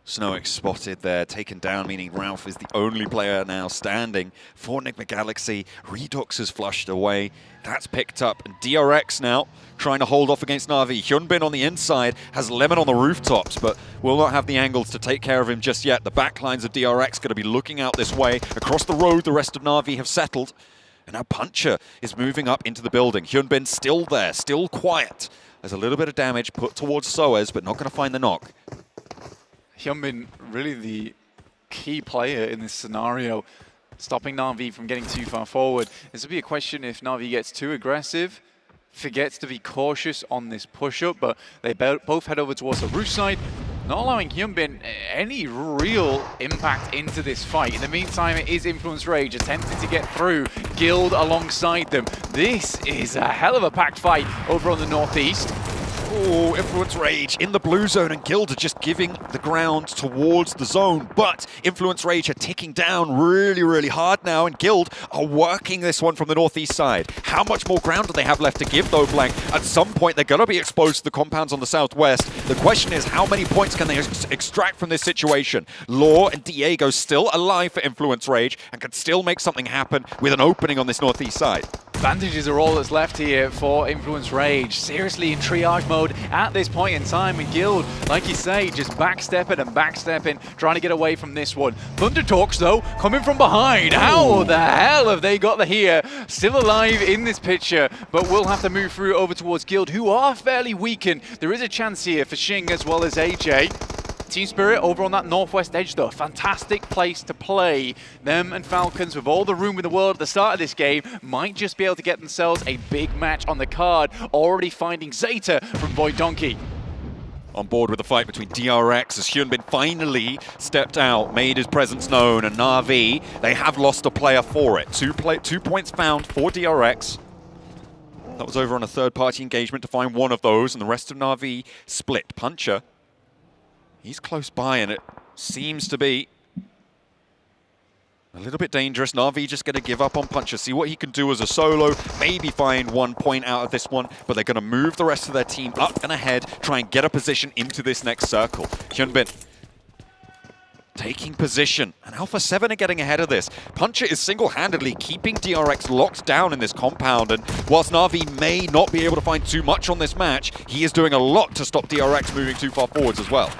Snowix spotted there, taken down, meaning Ralph is the only player now standing for Enigma Galaxy. Redux is flushed away. That's picked up. And DRX now trying to hold off against Na'Vi. Hyunbin on the inside has Lemon on the rooftops, but will not have the angles to take care of him just yet. The backlines of DRX going to be looking out this way. Across the road, the rest of Na'Vi have settled. And now Puncher is moving up into the building. Hyunbin still there, still quiet. There's a little bit of damage put towards Soez, but not going to find the knock. Hyunbin, really the key player in this scenario, stopping Na'Vi from getting too far forward. This will be a question if Na'Vi gets too aggressive, forgets to be cautious on this push-up, but they both head over towards the roof side, not allowing Hyunbin any real impact into this fight. In the meantime, it is Influence Rage attempting to get through, Guild alongside them. This is a hell of a packed fight over on the northeast. Oh, Influence Rage in the blue zone, and Guild are just giving the ground towards the zone. But Influence Rage are ticking down really, really hard now, and Guild are working this one from the northeast side. How much more ground do they have left to give, though, Blank? At some point, they're going to be exposed to the compounds on the southwest. The question is, how many points can they extract from this situation? Law and Diego still alive for Influence Rage and can still make something happen with an opening on this northeast side. Advantages are all that's left here for Influence Rage. Seriously in triage mode at this point in time, and Guild, like you say, just backstepping and backstepping, trying to get away from this one. ThunderTalks, though, coming from behind. How the hell have they got here? Still alive in this picture, but we'll have to move through over towards Guild, who are fairly weakened. There is a chance here for Xing as well as AJ. Team Spirit over on that northwest edge, though. Fantastic place to play. Them and Falcons, with all the room in the world at the start of this game, might just be able to get themselves a big match on the card. Already finding Zeta from Void Donkey. On board with the fight between DRX as Hyunbin finally stepped out, made his presence known, and Na'Vi, they have lost a player for it. 2 points found for DRX. That was over on a third-party engagement to find one of those, and the rest of Na'Vi split. Puncher, he's close by, and it seems to be a little bit dangerous. Na'Vi just going to give up on Puncher, see what he can do as a solo, maybe find 1 point out of this one, but they're going to move the rest of their team up and ahead, try and get a position into this next circle. Hyunbin taking position, and Alpha 7 are getting ahead of this. Puncher is single-handedly keeping DRX locked down in this compound, and whilst Na'Vi may not be able to find too much on this match, he is doing a lot to stop DRX moving too far forwards as well.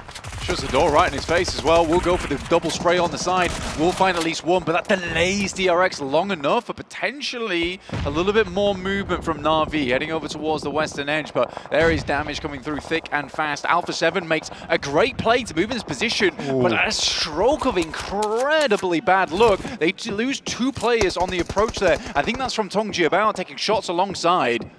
Shuts the door right in his face as well. We'll go for the double spray on the side. We'll find at least one, but that delays DRX long enough for potentially a little bit more movement from Na'Vi heading over towards the western edge, but there is damage coming through thick and fast. Alpha 7 makes a great play to move in this position, but a stroke of incredibly bad luck. They lose 2 players on the approach there. I think that's from Tong Jiabao taking shots alongside.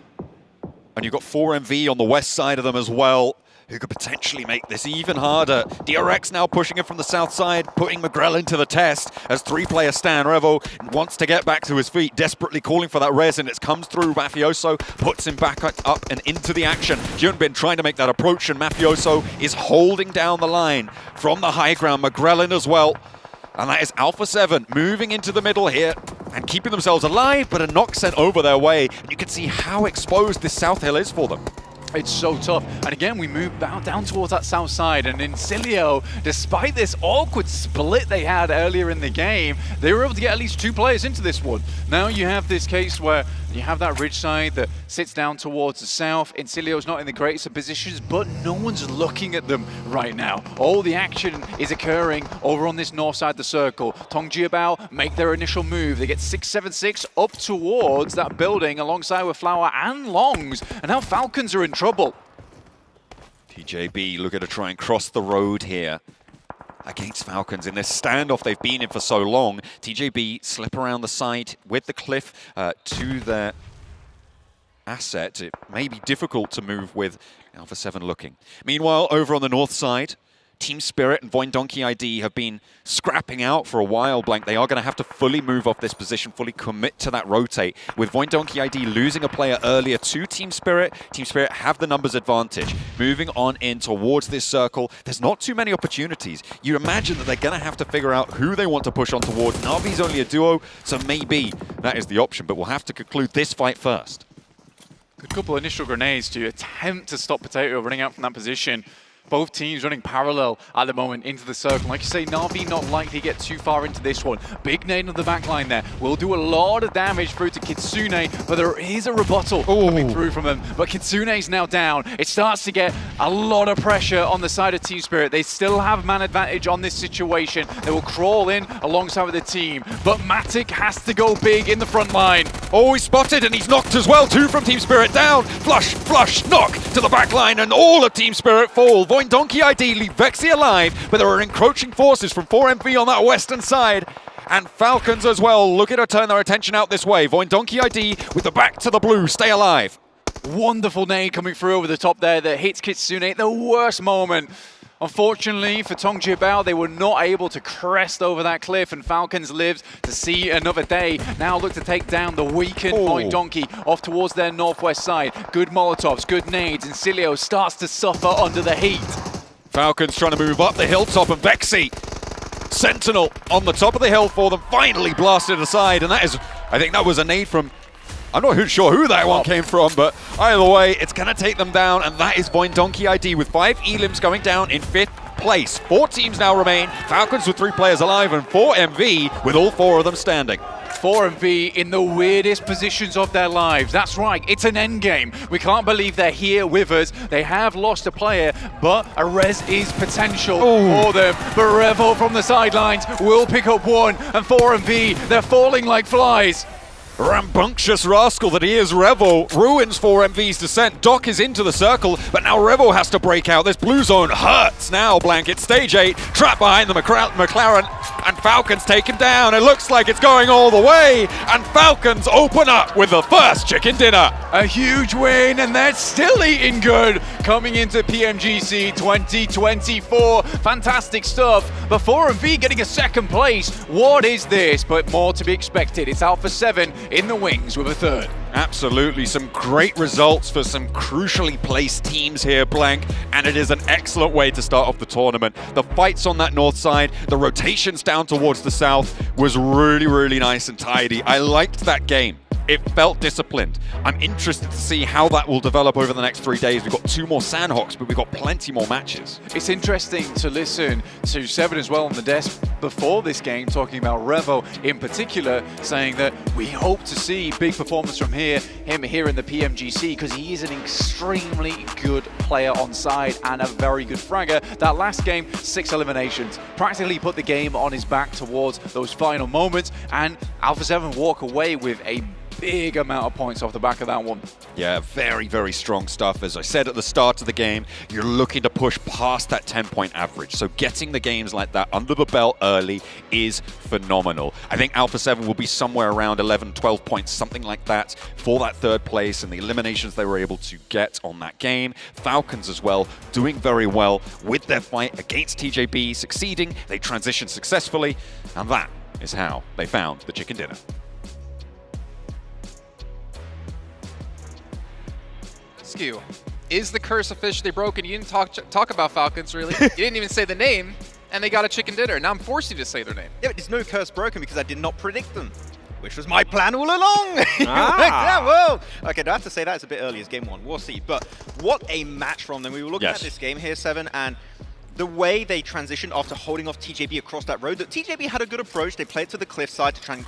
And you've got 4MV on the west side of them as well. who could potentially make this even harder. DRX now pushing it from the south side, putting McGrell into the test as three-player stand. Revo wants to get back to his feet, desperately calling for that res, and it comes through. Mafioso puts him back up and into the action. Junbin trying to make that approach, and Mafioso is holding down the line from the high ground. McGrell in as well. And that is Alpha 7 moving into the middle here and keeping themselves alive, but a knock sent over their way. And you can see how exposed this South Hill is for them. It's so tough. And again, we move down towards that south side. And Incilio, despite this awkward split they had earlier in the game, they were able to get at least 2 players into this one. Now you have this case where you have that ridge side that sits down towards the south. Incilio's not in the greatest of positions, but no one's looking at them right now. All the action is occurring over on this north side of the circle. Tongjiabao make their initial move. They get 676 up towards that building alongside with Flower and Longs. And now Falcons are in trouble. TJB looking to try and cross the road here against Falcons in this standoff they've been in for so long. TJB slip around the side with the cliff to their asset. It may be difficult to move with Alpha 7 looking. Meanwhile, over on the north side, Team Spirit and Voin Donkey ID have been scrapping out for a while, Blank. They are going to have to fully move off this position, fully commit to that rotate. With Voin Donkey ID losing a player earlier to Team Spirit have the numbers advantage. Moving on in towards this circle, there's not too many opportunities. You imagine that they're going to have to figure out who they want to push on towards. Navi's only a duo, so maybe that is the option, but we'll have to conclude this fight first. Good couple of initial grenades to attempt to stop Potato running out from that position. Both teams running parallel at the moment into the circle. Like you say, Na'Vi not likely to get too far into this one. Big nade on the back line there. Will do a lot of damage through to Kitsune, but there is a rebuttal coming through from him. But Kitsune's now down. It starts to get a lot of pressure on the side of Team Spirit. They still have man advantage on this situation. They will crawl in alongside with the team. But Matic has to go big in the front line. Oh, he's spotted and he's knocked as well. 2 from Team Spirit down. Flush, knock to the back line, and all of Team Spirit fall. Voin Donkey ID leave Vexy alive, but there are encroaching forces from 4MV on that western side. And Falcons as well, looking to turn their attention out this way. Voin Donkey ID with the back to the blue, stay alive. Wonderful nade coming through over the top there that hits Kitsune at the worst moment. Unfortunately for Tongjiabao, they were not able to crest over that cliff, and Falcons lived to see another day. Now look to take down the weakened Voin Donkey off towards their northwest side. Good Molotovs, good nades, and Cilio starts to suffer under the heat. Falcons trying to move up the hilltop, and Vexy, Sentinel on the top of the hill for them, finally blasted aside, and that is, I think that was a nade from, I'm not sure who that one came from, but either way, it's going to take them down, and that is Voin Donkey ID with 5 elims going down in 5th place. 4 teams now remain, Falcons with 3 players alive, and 4MV with all 4 of them standing. 4MV in the weirdest positions of their lives. That's right, it's an end game. We can't believe they're here with us. They have lost a player, but a res is potential for them. But Revo from the sidelines will pick up one, and 4MV, they're falling like flies. Rambunctious rascal that he is, Revo ruins 4MV's descent. Doc is into the circle, but now Revo has to break out. This blue zone hurts now, Blanket. Stage 8, trapped behind the McLaren, and Falcons take him down. It looks like it's going all the way, and Falcons open up with the first chicken dinner. A huge win, and they're still eating good coming into PMGC 2024. Fantastic stuff. But 4MV getting a 2nd place. What is this? But more to be expected. It's Alpha 7 in the wings with a 3rd. Absolutely, some great results for some crucially placed teams here, Blank, and it is an excellent way to start off the tournament. The fights on that north side, the rotations down towards the south was really, really nice and tidy. I liked that game. It felt disciplined. I'm interested to see how that will develop over the next 3 days. We've got 2 more Sandhawks, but we've got plenty more matches. It's interesting to listen to Seven as well on the desk before this game, talking about Revo in particular, saying that we hope to see big performance from him here in the PMGC, because he is an extremely good player on side and a very good fragger. That last game, 6 eliminations, practically put the game on his back towards those final moments, and Alpha 7 walk away with a big amount of points off the back of that one. Yeah, very, very strong stuff. As I said at the start of the game, you're looking to push past that 10-point average. So getting the games like that under the belt early is phenomenal. I think Alpha 7 will be somewhere around 11, 12 points, something like that, for that third place and the eliminations they were able to get on that game. Falcons as well, doing very well with their fight against TJB, succeeding. They transitioned successfully, and that is how they found the chicken dinner. Skew, is the curse officially broken? You didn't talk about Falcons, really. You didn't even say the name, and they got a chicken dinner. Now I'm forcing you to say their name. Yeah, but there's no curse broken because I did not predict them, which was my plan all along. Yeah, well, okay, do I have to say that? It's a bit early, it's game one. We'll see. But what a match from them. We were looking at this game here, Seven, and the way they transitioned after holding off TJB across that road, that TJB had a good approach. They played to the cliffside to try and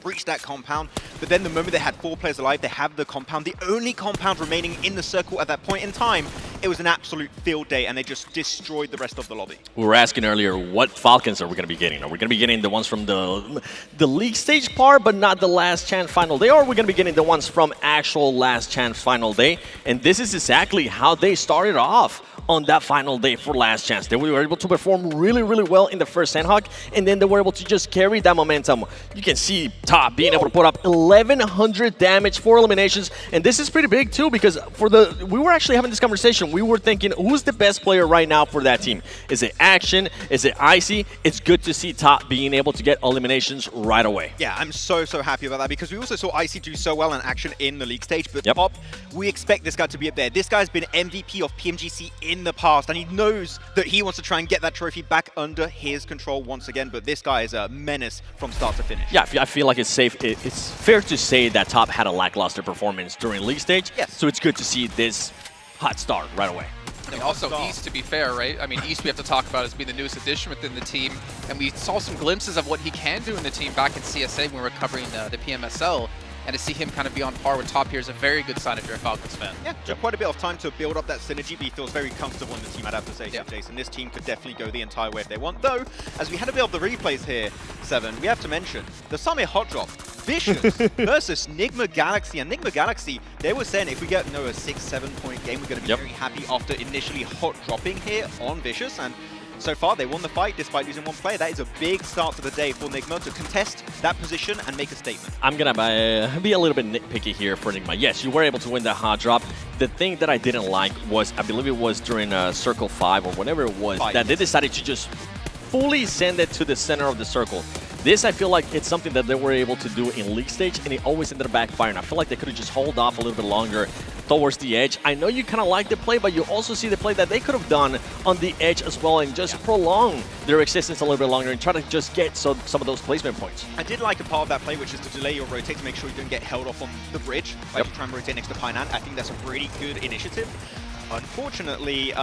breach that compound, but then the moment they had 4 players alive, they have the compound, the only compound remaining in the circle at that point in time. It was an absolute field day, and they just destroyed the rest of the lobby. We were asking earlier, what Falcons are we going to be getting? Are we going to be getting the ones from the league stage part, but not the last chance final day, or are we going to be getting the ones from actual last chance final day? And this is exactly how they started off on that final day for last chance. They were able to perform really, really well in the first Sandhawk, and then they were able to just carry that momentum. You can see Top being able to put up 1,100 damage, 4 eliminations, and this is pretty big too, because we were actually having this conversation. We were thinking, who's the best player right now for that team? Is it Action? Is it Icy? It's good to see Top being able to get eliminations right away. Yeah, I'm so happy about that, because we also saw Icy do so well in Action in the league stage, but Top, we expect this guy to be up there. This guy's been MVP of PMGC in the past, and he knows that he wants to try and get that trophy back under his control once again, but this guy is a menace from start to finish. Yeah, I feel like it's fair to say that Top had a lackluster performance during league stage, so it's good to see this hot start right away. And also East, to be fair, right? I mean, East we have to talk about as being the newest addition within the team, and we saw some glimpses of what he can do in the team back in CSA when we were covering the PMSL. And to see him kind of be on par with Top here is a very good sign if you're a Falcons fan. Yeah, took quite a bit of time to build up that synergy, but he feels very comfortable in the team, I'd have to say, Jason. This team could definitely go the entire way if they want. Though, as we had a bit of the replays here, Seven, we have to mention the Summit Hot Drop. Vicious versus Nigma Galaxy. And Nigma Galaxy, they were saying if we get a 6-7 point game, we're going to be very happy after initially hot dropping here on Vicious. And so far, they won the fight despite losing 1 player. That is a big start to the day for Nigma to contest that position and make a statement. I'm going to be a little bit nitpicky here for Nigma. Yes, you were able to win that hot drop. The thing that I didn't like was, I believe it was during Circle 5 or whatever it was, that they decided to just fully send it to the center of the circle. This, I feel like it's something that they were able to do in league stage, and it always ended up backfiring. I feel like they could have just hold off a little bit longer towards the edge. I know you kind of like the play, but you also see the play that they could have done on the edge as well and just prolong their existence a little bit longer and try to just get some of those placement points. I did like a part of that play, which is to delay your rotate to make sure you don't get held off on the bridge by trying to rotate next to Pinant. I think that's a really good initiative. Unfortunately, you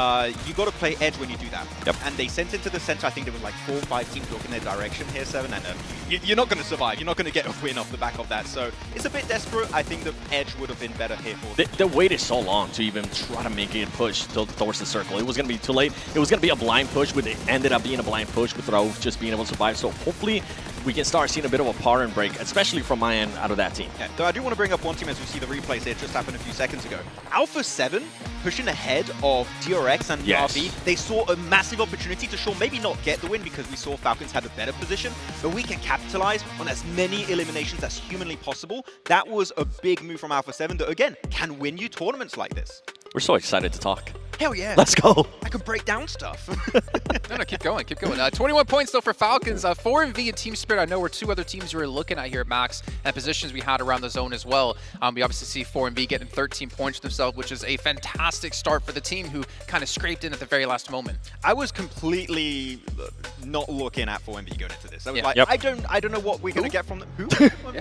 got to play edge when you do that. And they sent it to the center. I think there was like 4 or 5 teams looking their direction here, Seven, and you're not going to survive. You're not going to get a win off the back of that. So it's a bit desperate. I think the edge would have been better here for them. They waited so long to even try to make it push towards the circle. It was going to be too late. It was going to be a blind push, but it ended up being a blind push with Rauf just being able to survive. So hopefully we can start seeing a bit of a pattern break, especially from my end out of that team. Yeah, though I do want to bring up one team as we see the replays here. It just happened a few seconds ago. Alpha 7 pushing ahead of DRX and RV. They saw a massive opportunity to maybe not get the win because we saw Falcons had a better position, but we can capitalize on as many eliminations as humanly possible. That was a big move from Alpha 7 that, again, can win you tournaments like this. We're so excited to talk. Hell yeah. Let's go. I could break down stuff. No, keep going, keep going. 21 points, though, for Falcons. 4MV and Team Spirit, I know, were 2 other teams we were looking at here at Max, and positions we had around the zone as well. We obviously see 4MV getting 13 points for themselves, which is a fantastic start for the team who kind of scraped in at the very last moment. I was completely not looking at 4MV going into this. I was like, I don't know what we're going to get from them. Who?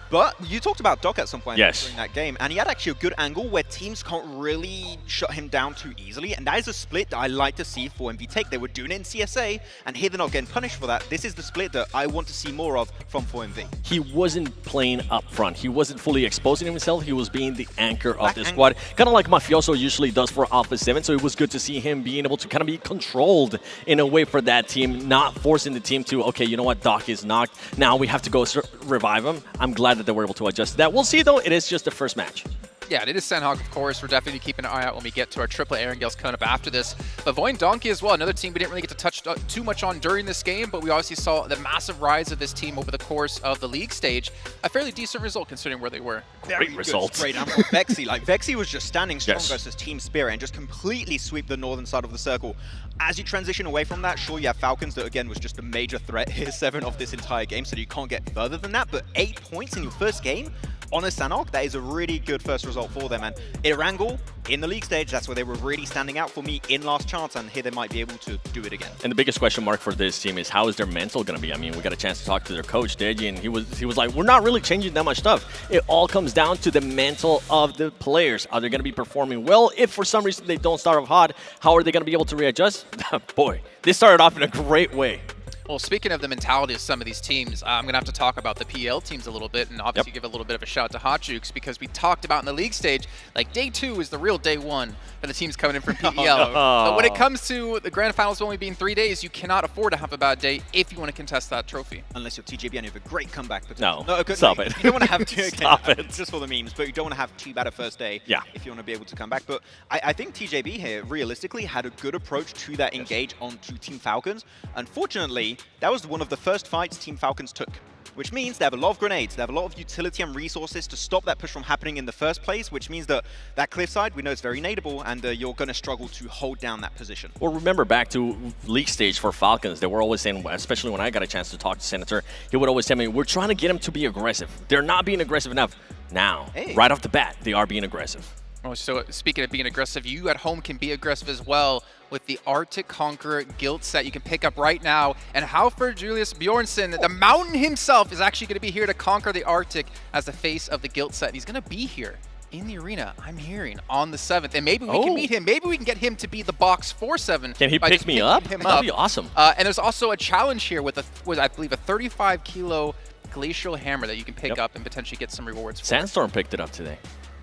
But you talked about Doc at some point during that game, and he had actually a good angle where teams can't really shut him down too easily, and that is a split that I like to see 4MV take. They were doing it in CSA, and here they're not getting punished for that. This is the split that I want to see more of from 4MV. He wasn't playing up front. He wasn't fully exposing himself. He was being the anchor of the squad, kind of like Mafioso usually does for Alpha 7, so it was good to see him being able to kind of be controlled in a way for that team, not forcing the team to, okay, you know what, Doc is knocked. Now we have to go revive him. I'm glad glad that they were able to adjust to that. We'll see, though. It is just the first match. Yeah, it is Sandhawk, of course. We're definitely keeping an eye out when we get to our triple Erangels coming up after this. But Voin Donkey as well, another team we didn't really get to touch too much on during this game, but we obviously saw the massive rise of this team over the course of the league stage. A fairly decent result considering where they were. Great result. Straight down from Vexy. Like, Vexy was just standing strong versus Team Spirit and just completely sweep the northern side of the circle. As you transition away from that, sure, you have Falcons that, again, was just a major threat here, 7 of this entire game, so you can't get further than that. But 8 points in your first game? On a Sandhawk, that is a really good first result for them. And Erangel, in the league stage, that's where they were really standing out for me in last chance, and here they might be able to do it again. And the biggest question mark for this team is how is their mental going to be? I mean, we got a chance to talk to their coach, Deji, and he was like, we're not really changing that much stuff. It all comes down to the mental of the players. Are they going to be performing well? If for some reason they don't start off hot, how are they going to be able to readjust? Boy, they started off in a great way. Well, speaking of the mentality of some of these teams, I'm going to have to talk about the PL teams a little bit and obviously give a little bit of a shout to Hot Jukes because we talked about in the league stage, like day 2 is the real day 1 for the teams coming in from PEL. But when it comes to the grand finals only being 3 days, you cannot afford to have a bad day if you want to contest that trophy. Unless you're TJB and you have a great comeback No, potential. stop it. You don't want to have too, Stop it. just for the memes, but you don't want to have too bad a first day if you want to be able to come back. But I think TJB here realistically had a good approach to that engage onto Team Falcons. Unfortunately, that was one of the first fights Team Falcons took, which means they have a lot of grenades, they have a lot of utility and resources to stop that push from happening in the first place, which means that that cliffside, we know it's very nadeable, and you're going to struggle to hold down that position. Well, remember back to league stage for Falcons, they were always saying, especially when I got a chance to talk to Senator, he would always tell me, we're trying to get them to be aggressive. They're not being aggressive enough. Now, right off the bat, they are being aggressive. Oh, so speaking of being aggressive, you at home can be aggressive as well with the Arctic Conqueror guild set you can pick up right now. And Halford Julius Bjornsson, the mountain himself, is actually going to be here to conquer the Arctic as the face of the guild set. He's going to be here in the arena, I'm hearing, on the 7th. And maybe we can meet him. Maybe we can get him to be the box 4-7. Can he pick me up? That'd be awesome. And there's also a challenge here with, I believe, a 35-kilo glacial hammer that you can pick up and potentially get some rewards for. Sandstorm picked it up today.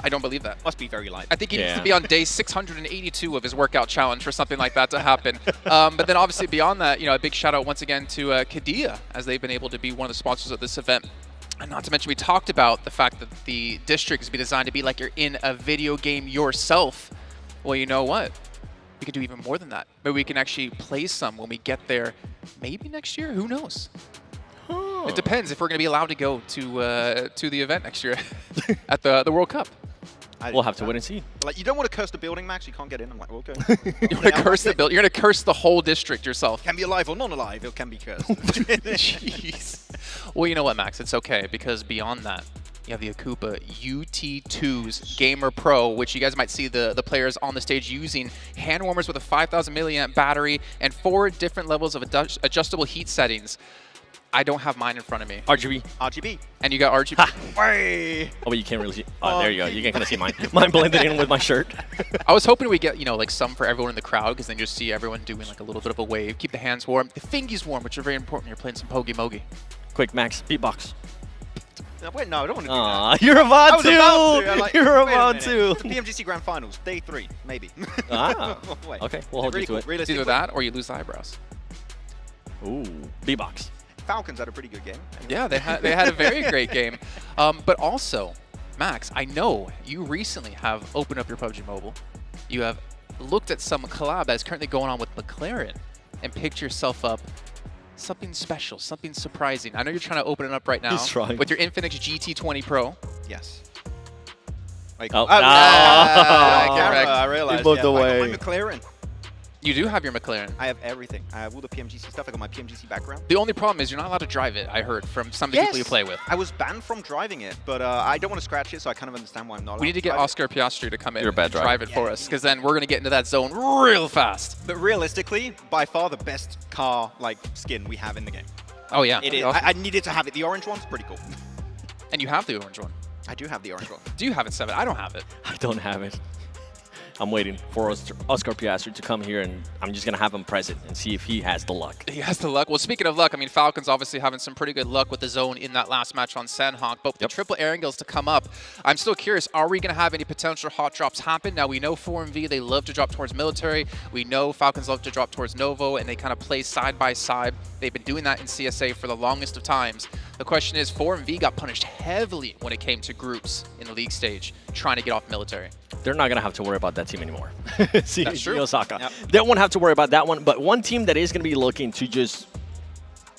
I don't believe that. Must be very light. I think he needs to be on day 682 of his workout challenge for something like that to happen. But then obviously beyond that, a big shout out once again to Kadia, as they've been able to be one of the sponsors of this event. And not to mention, we talked about the fact that the district is designed to be like you're in a video game yourself. Well, you know what? We could do even more than that. Maybe we can actually play some when we get there, maybe next year. Who knows? It depends if we're going to be allowed to go to the event next year at the World Cup. We'll have to wait and see. Like, you don't want to curse the building, Max. You can't get in. I'm like, okay. You want to curse the building? You're going to curse the whole district yourself. Can be alive or non-alive. It can be cursed. Jeez. Well, you know what, Max? It's okay, because beyond that, you have the Akupa UT2's Gamer Pro, which you guys might see the players on the stage using hand warmers with a 5,000 milliamp battery and 4 different levels of adjustable heat settings. I don't have mine in front of me. RGB. And you got RGB. Way. Oh, but you can't really see. Oh, there you go. You can kind of see mine. Mine blended in with my shirt. I was hoping we get, like some for everyone in the crowd, because then you just see everyone doing like a little bit of a wave. Keep the hands warm, the fingies warm, which are very important when you're playing some Pogi Mogi. Quick, Max, beatbox. Wait, no, I don't want to do that. You're about to. Like, you're about to. The PMGC Grand Finals, day 3, maybe. Okay, we'll hold you to it. It's either that or you lose the eyebrows. Ooh, beatbox. Falcons had a pretty good game. Yeah, they had a very great game. But also, Max, I know you recently have opened up your PUBG Mobile. You have looked at some collab that is currently going on with McLaren and picked yourself up something special, something surprising. I know you're trying to open it up right now with your Infinix GT20 Pro. Yes. I realized. He moved away. I got my McLaren. You do have your McLaren. I have everything. I have all the PMGC stuff. I got my PMGC background. The only problem is you're not allowed to drive it, I heard, from some of the people you play with. I was banned from driving it, but I don't want to scratch it, so I kind of understand why I'm not allowed We need to get Oscar Piastri to come in and driver. drive it for us, because then we're going to get into that zone real fast. But realistically, by far the best car skin we have in the game. Oh, yeah. It is. Awesome. I needed to have it. The orange one's pretty cool. And you have the orange one. I do have the orange one. Do you have it, 7? I don't have it. I don't have it. I'm waiting for Oscar Piastri to come here, and I'm just going to have him present and see if he has the luck. He has the luck. Well, speaking of luck, I mean, Falcons obviously having some pretty good luck with the zone in that last match on Sandhawk. But with the triple Erangels to come up, I'm still curious, are we going to have any potential hot drops happen? Now, we know 4MV, they love to drop towards military. We know Falcons love to drop towards Novo, and they kind of play side by side. They've been doing that in CSA for the longest of times. The question is, 4MV got punished heavily when it came to groups in the league stage, trying to get off military. They're not going to have to worry about that team anymore. See, That's true. Osaka. Yep. They won't have to worry about that one, but one team that is going to be looking to just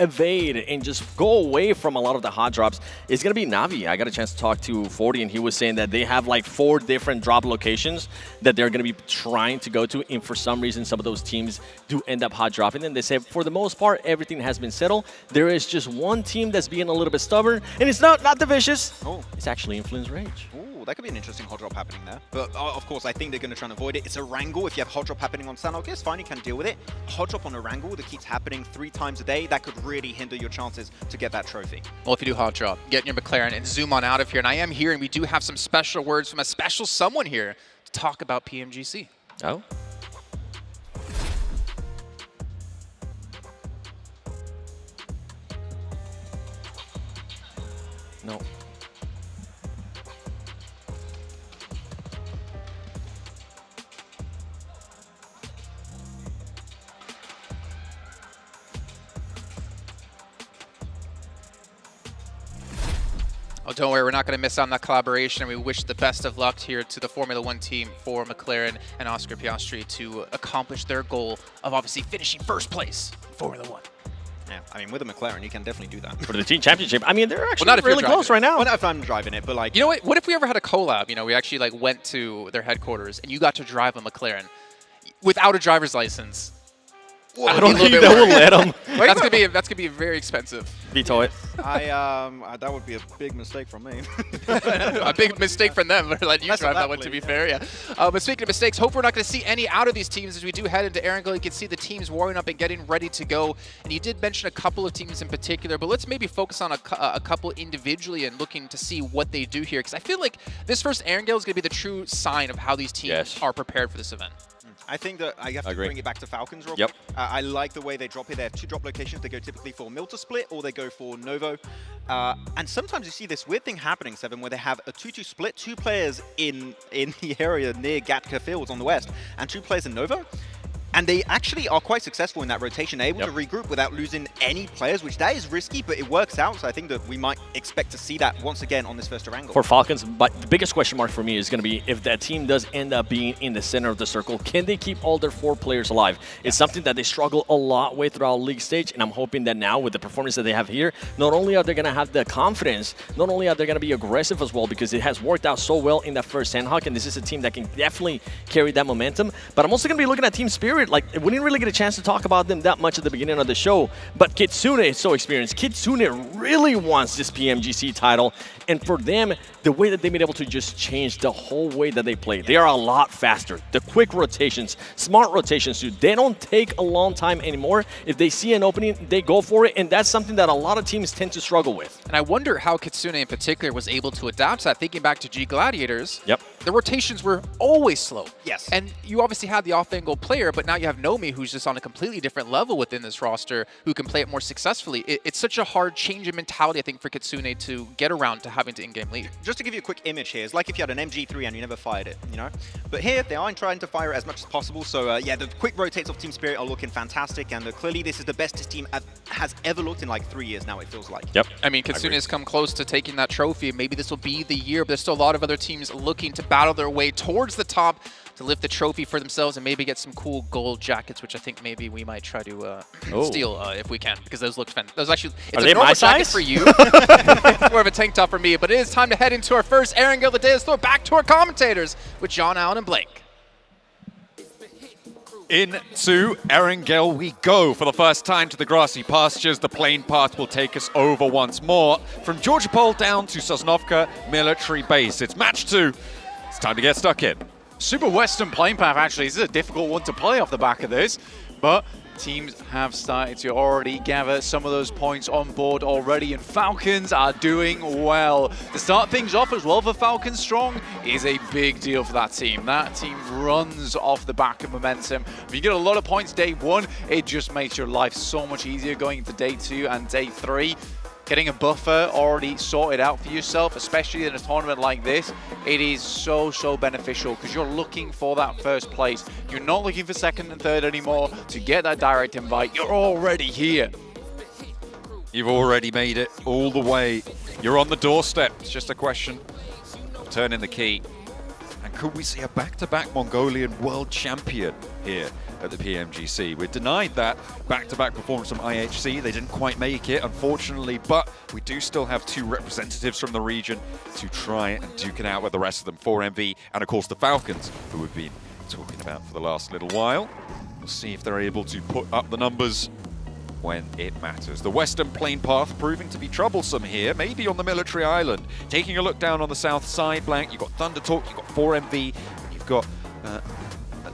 evade and just go away from a lot of the hot drops is going to be Navi. I got a chance to talk to 40, and he was saying that they have like 4 different drop locations that they're going to be trying to go to, and for some reason some of those teams do end up hot dropping. And they say for the most part everything has been settled. There is just one team that's being a little bit stubborn, and it's not the Vicious. Oh. It's actually Influence Rage. Ooh, that could be an interesting hot drop happening there. But of course, I think they're going to try and avoid it. It's a wrangle. If you have hot drop happening on Sanok, it's fine, you can deal with it. Hot drop on a wrangle that keeps happening 3 times a day, that could really hinder your chances to get that trophy. Well, if you do hot drop, get in your McLaren and zoom on out of here. And I am here, and we do have some special words from a special someone here to talk about PMGC. Oh. No. Oh, don't worry, we're not going to miss out on that collaboration. We wish the best of luck here to the Formula 1 team for McLaren and Oscar Piastri to accomplish their goal of obviously finishing first place in Formula 1. Yeah, I mean, with a McLaren, you can definitely do that. For the team championship, I mean, they're actually Well, not if you're really close driving right now. Well, not if I'm driving it, but like... You know what? What if we ever had a collab? You know, we actually like went to their headquarters and you got to drive a McLaren without a driver's license. I don't think they will let them. That's gonna be very expensive. Veto it. That would be a big mistake from me. A big mistake from them for letting you drive that one, to be fair, yeah. But speaking of mistakes, hope we're not going to see any out of these teams as we do head into Erangel. You can see the teams warming up and getting ready to go. And you did mention a couple of teams in particular, but let's maybe focus on a couple individually and looking to see what they do here. Because I feel like this first Erangel is going to be the true sign of how these teams are prepared for this event. I think that I have to bring it back to Falcons real quick. I like the way they drop it. They have 2 drop locations. They go typically for Milta split or they go for Novo. And sometimes you see this weird thing happening, Seven, where they have a 2-2 split, 2 players in the area near Gatka Fields on the west, and 2 players in Novo. And they actually are quite successful in that rotation, able to regroup without losing any players, which that is risky, but it works out. So I think that we might expect to see that once again on this first Erangel. For Falcons, but the biggest question mark for me is going to be if that team does end up being in the center of the circle, can they keep all their 4 players alive? It's something that they struggle a lot with throughout league stage, and I'm hoping that now with the performance that they have here, not only are they going to have the confidence, not only are they going to be aggressive as well, because it has worked out so well in that first Sandhawk, and this is a team that can definitely carry that momentum. But I'm also going to be looking at Team Spirit. Like, we didn't really get a chance to talk about them that much at the beginning of the show, but Kitsune is so experienced. Kitsune really wants this PMGC title, and for them, the way that they've been able to just change the whole way that they play, they are a lot faster. The quick rotations, smart rotations too, they don't take a long time anymore. If they see an opening, they go for it, and that's something that a lot of teams tend to struggle with. And I wonder how Kitsune in particular was able to adapt to that. Thinking back to G Gladiators, the rotations were always slow. Yes. And you obviously had the off-angle player, but now you have Nomi, who's just on a completely different level within this roster, who can play it more successfully. It's such a hard change in mentality, I think, for Kitsune to get around to having to in-game lead. Just to give you a quick image here, it's like if you had an MG3 and you never fired it, you know? But here, they are trying to fire it as much as possible. So yeah, the quick rotates of Team Spirit are looking fantastic, and clearly this is the best this team has ever looked in like 3 years now, it feels like. I mean, Kitsune has come close to taking that trophy. Maybe this will be the year, but there's still a lot of other teams looking to battle their way towards the top to lift the trophy for themselves and maybe get some cool gold jackets, which I think maybe we might try to steal if we can, because those look fun. Those actually, it's a normal jacket for you. More of a tank top for me, but it is time to head into our first Erangel of the day. Let's throw it back to our commentators with John, Allen, and Blake. Into Erangel we go for the first time to the grassy pastures. The plain path will take us over once more from Georgia Pole down to Sosnovka military base. It's match 2. It's time to get stuck in. Super Western Plain Path, actually. This is a difficult one to play off the back of this, but teams have started to already gather some of those points on board already, and Falcons are doing well. To start things off as well for Falcons Strong is a big deal for that team. That team runs off the back of momentum. If you get a lot of points day 1, it just makes your life so much easier going into day 2 and day 3. Getting a buffer already sorted out for yourself, especially in a tournament like this, it is so beneficial because you're looking for that first place. You're not looking for second and third anymore to get that direct invite. You're already here. You've already made it all the way. You're on the doorstep. It's just a question of turning the key. And could we see a back-to-back Mongolian world champion here at the PMGC? We're denied that back-to-back performance from IHC. They didn't quite make it, unfortunately, but we do still have 2 representatives from the region to try and duke it out with the rest of them, 4MV and, of course, the Falcons, who we've been talking about for the last little while. We'll see if they're able to put up the numbers when it matters. The western plane path proving to be troublesome here, maybe on the military island. Taking a look down on the south side, Blank, you've got Thunder Talk, you've got 4MV, you've got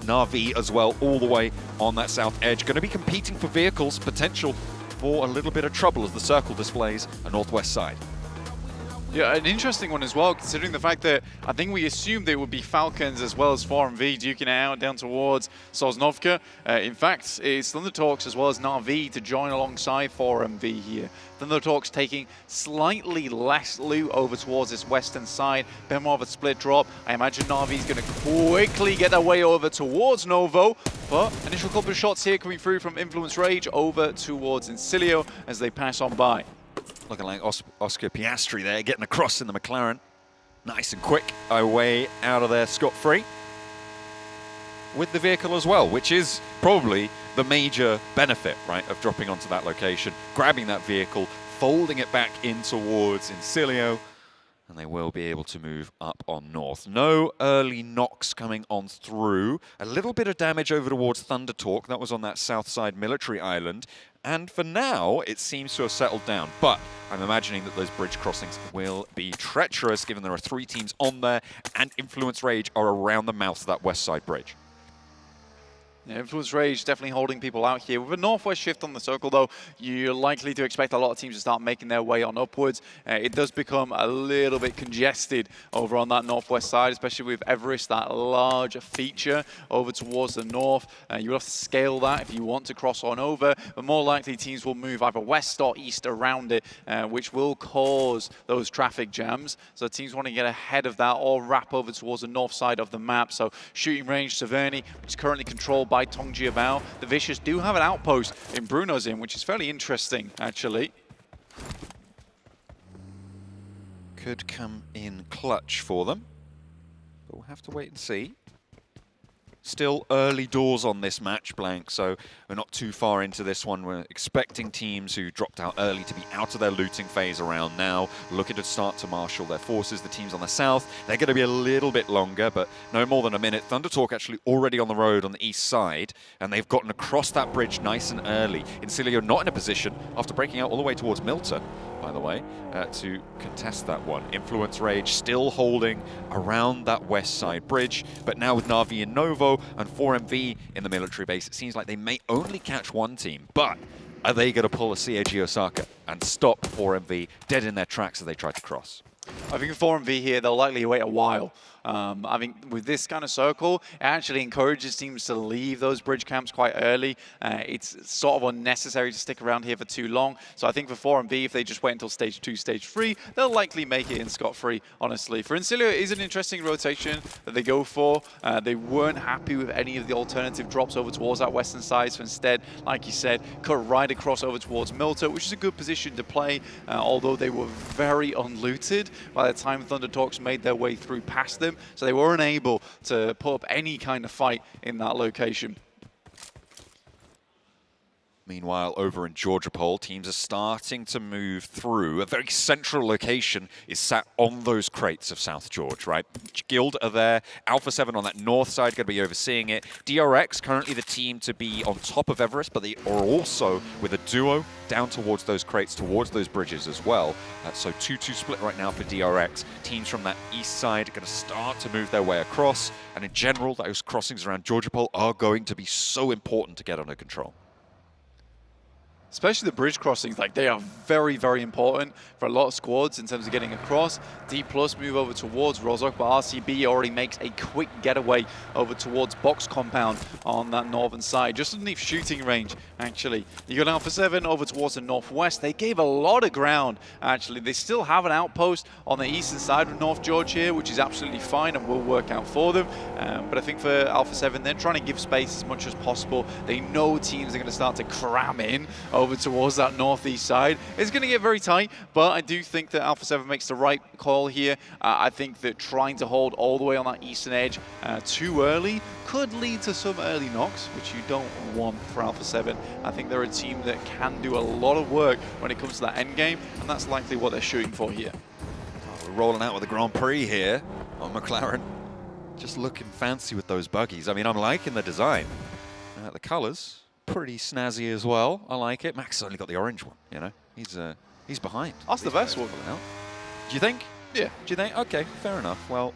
Na'Vi as well, all the way on that south edge. Going to be competing for vehicles, potential for a little bit of trouble as the circle displays a northwest side. Yeah, an interesting one as well, considering the fact that I think we assumed it would be Falcons as well as 4MV duking it out down towards Sosnovka. In fact, it's Thunder Talks as well as Na'Vi to join alongside 4MV here. Thunder Talks taking slightly less loot over towards this western side, a bit more of a split drop. I imagine Na'Vi's going to quickly get their way over towards Novo, but initial couple of shots here coming through from Influence Rage over towards Incilio as they pass on by. Looking like Oscar Piastri there, getting across in the McLaren. Nice and quick, away out of there scot-free. With the vehicle as well, which is probably the major benefit, right, of dropping onto that location, grabbing that vehicle, folding it back in towards Incilio, and they will be able to move up on north. No early knocks coming on through. A little bit of damage over towards Thunder Talk. That was on that south side military island. And for now, it seems to have settled down. But I'm imagining that those bridge crossings will be treacherous, given there are 3 teams on there, and Influence Rage are around the mouth of that west side bridge. Yeah, Influence Rage definitely holding people out here. With a northwest shift on the circle, though, you're likely to expect a lot of teams to start making their way on upwards. It does become a little bit congested over on that northwest side, especially with Everest, that large feature over towards the north. You'll have to scale that if you want to cross on over, but more likely teams will move either west or east around it, which will cause those traffic jams. So teams want to get ahead of that or wrap over towards the north side of the map. So shooting range Taverny, which is currently controlled by Tong Jiabao. The Vicious do have an outpost in Bruno's Inn, which is fairly interesting, actually. Could come in clutch for them, but we'll have to wait and see. Still early doors on this match, Blank, so we're not too far into this one. We're expecting teams who dropped out early to be out of their looting phase around now, looking to start to marshal their forces. The teams on the south, they're going to be a little bit longer, but no more than a minute. Thunder Talk actually already on the road on the east side, and they've gotten across that bridge nice and early. Incilio not in a position, after breaking out all the way towards Milta, by the way, to contest that one. Influence Rage still holding around that west side bridge, but now with Na'Vi and Novo and 4MV in the military base, it seems like they may only catch one team, but are they going to pull a CAG Osaka and stop 4MV dead in their tracks as they try to cross? I think 4MV here, they'll likely wait a while. I think with this kind of circle, it actually encourages teams to leave those bridge camps quite early. It's sort of unnecessary to stick around here for too long. So I think for 4MV, if they just wait until stage 2, stage 3, they'll likely make it in scot-free, honestly. For Incilio, it is an interesting rotation that they go for. They weren't happy with any of the alternative drops over towards that western side. So instead, like you said, cut right across over towards Milta, which is a good position to play, although they were very unlooted by the time Thunder Talks made their way through past them. So they weren't able to put up any kind of fight in that location. Meanwhile, over in Georgopol, teams are starting to move through. A very central location is sat on those crates of South George, right? Guild are there. Alpha 7 on that north side going to be overseeing it. DRX, currently the team to be on top of Everest, but they are also with a duo down towards those crates, towards those bridges as well. So 2-2 split right now for DRX. Teams from that east side are going to start to move their way across. And in general, those crossings around Georgopol are going to be so important to get under control. Especially the bridge crossings, like they are very, very important for a lot of squads in terms of getting across. D+ move over towards Rozok, but RCB already makes a quick getaway over towards Box Compound on that northern side, just underneath shooting range, actually. You got Alpha 7 over towards the northwest. They gave a lot of ground, actually. They still have an outpost on the eastern side of North George here, which is absolutely fine and will work out for them. But I think for Alpha 7, they're trying to give space as much as possible. They know teams are going to start to cram in over towards that northeast side. It's going to get very tight, but I do think that Alpha 7 makes the right call here. I think that trying to hold all the way on that eastern edge too early could lead to some early knocks, which you don't want for Alpha 7. I think they're a team that can do a lot of work when it comes to that end game, and that's likely what they're shooting for here. Oh, we're rolling out with the Grand Prix here on McLaren. Just looking fancy with those buggies. I mean, I'm liking the design. The colors, pretty snazzy as well. I like it. Max only got the orange one, you know. He's behind. That's the best one. Do you think? Yeah. Do you think? Okay, fair enough. Well,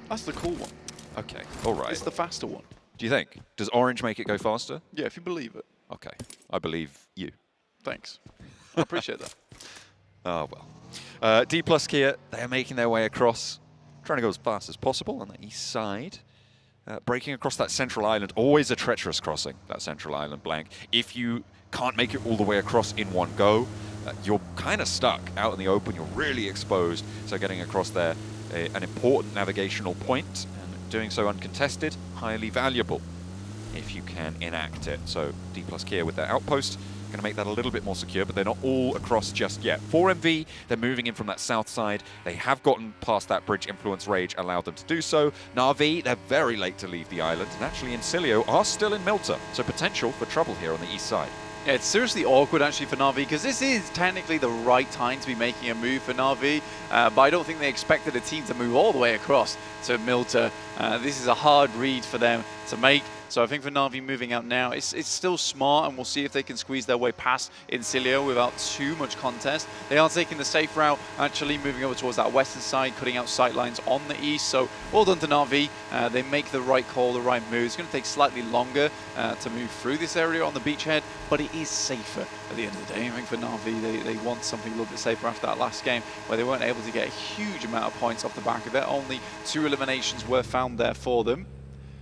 that's the cool one. Okay, all right. It's the faster one. Do you think? Does orange make it go faster? Yeah, if you believe it. Okay, I believe you. Thanks. I appreciate that. Oh, well. D plus Kia, they are making their way across, trying to go as fast as possible on the east side. Breaking across that central island, always a treacherous crossing, that central island blank. If you can't make it all the way across in one go, you're kind of stuck out in the open, you're really exposed. So getting across there, an important navigational point, and doing so uncontested, highly valuable if you can enact it. So D plus Kia with their outpost, going to make that a little bit more secure, but they're not all across just yet. 4MV, they're moving in from that south side. They have gotten past that bridge. Influence Rage allowed them to do so. Na'Vi, they're very late to leave the island, and actually Incilio are still in Milta, so potential for trouble here on the east side. Yeah, it's seriously awkward actually for Na'Vi, because this is technically the right time to be making a move for Na'Vi, but I don't think they expected a team to move all the way across to Milta. This is a hard read for them to make. So I think for Na'Vi moving out now, it's still smart, and we'll see if they can squeeze their way past Incilio without too much contest. They are taking the safe route, actually moving over towards that western side, cutting out sight lines on the east. So well done to Na'Vi. They make the right call, the right move. It's going to take slightly longer to move through this area on the beachhead, but it is safer at the end of the day. I think for Na'Vi, they want something a little bit safer after that last game, where they weren't able to get a huge amount of points off the back of it. Only 2 eliminations were found there for them.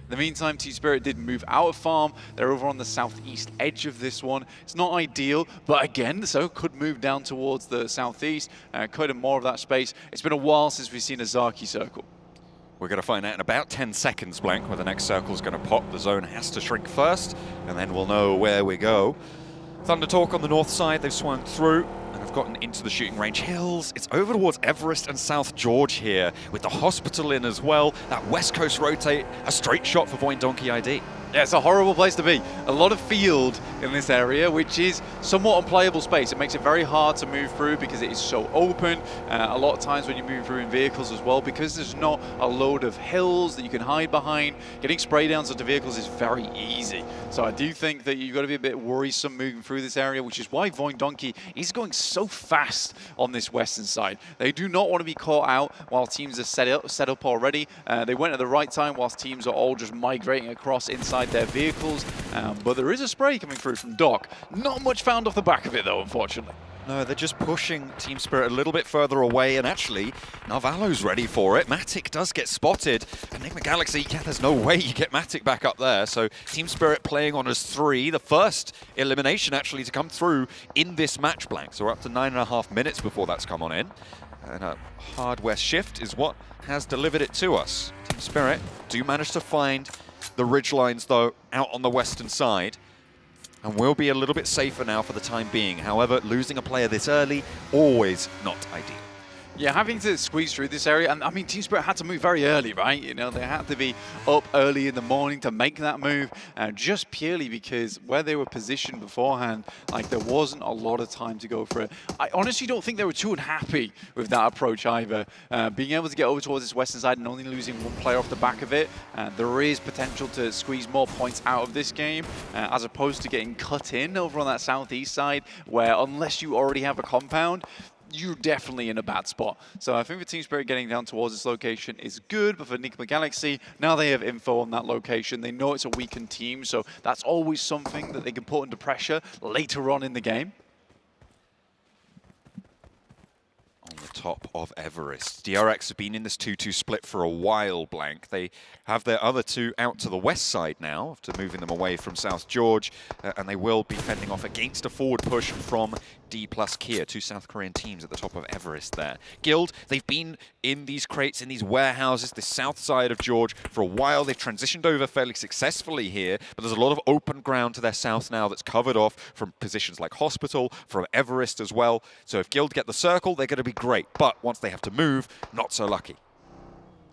In the meantime, Team Spirit did move out of farm. They're over on the southeast edge of this one. It's not ideal, but again, so could move down towards the southeast, could have more of that space. It's been a while since we've seen a Zaki circle. We're going to find out in about 10 seconds, Blank, where the next circle is going to pop. The zone has to shrink first, and then we'll know where we go. Thunder Talk on the north side, they've swung through and have gotten into the shooting range. Hills, it's over towards Everest and South George here, with the hospital in as well. That west coast rotate, a straight shot for Voin Donkey ID. Yeah, it's a horrible place to be. A lot of field in this area, which is somewhat unplayable space. It makes it very hard to move through because it is so open. A lot of times when you move through in vehicles as well, because there's not a load of hills that you can hide behind, getting spray downs onto vehicles is very easy. So I do think that you've got to be a bit worrisome moving through this area, which is why Voin Donkey is going so fast on this western side. They do not want to be caught out while teams are set up already. They went at the right time whilst teams are all just migrating across inside their vehicles, but there is a spray coming through from Doc. Not much found off the back of it though, unfortunately. No, they're just pushing Team Spirit a little bit further away, and actually, Narvalo's ready for it. Matic does get spotted, and Enigma Galaxy, yeah, there's no way you get Matic back up there, so Team Spirit playing on as 3, the first elimination actually to come through in this match, Blank. So we're up to 9.5 minutes before that's come on in, and a hard west shift is what has delivered it to us. Team Spirit do manage to find the ridge lines, though, out on the western side, and will be a little bit safer now for the time being. However, losing a player this early, always not ideal. Yeah, having to squeeze through this area, and I mean, Team Spirit had to move very early, right? You know, they had to be up early in the morning to make that move, just purely because where they were positioned beforehand, like there wasn't a lot of time to go for it. I honestly don't think they were too unhappy with that approach either. Being able to get over towards this western side and only losing 1 player off the back of it, there is potential to squeeze more points out of this game, as opposed to getting cut in over on that southeast side, where unless you already have a compound, you're definitely in a bad spot. So I think for Team Spirit getting down towards this location is good, but for Enigma Galaxy, now they have info on that location. They know it's a weakened team, so that's always something that they can put under pressure later on in the game. On the top of Everest. DRX have been in this 2-2 split for a while, Blank. They have their other two out to the west side now, after moving them away from South George, and they will be fending off against a forward push from D plus Kia, two South Korean teams at the top of Everest there. Guild, they've been in these crates, in these warehouses, the south side of George for a while. They've transitioned over fairly successfully here, but there's a lot of open ground to their south now that's covered off from positions like Hospital, from Everest as well. So if Guild get the circle, they're going to be great. But once they have to move, not so lucky.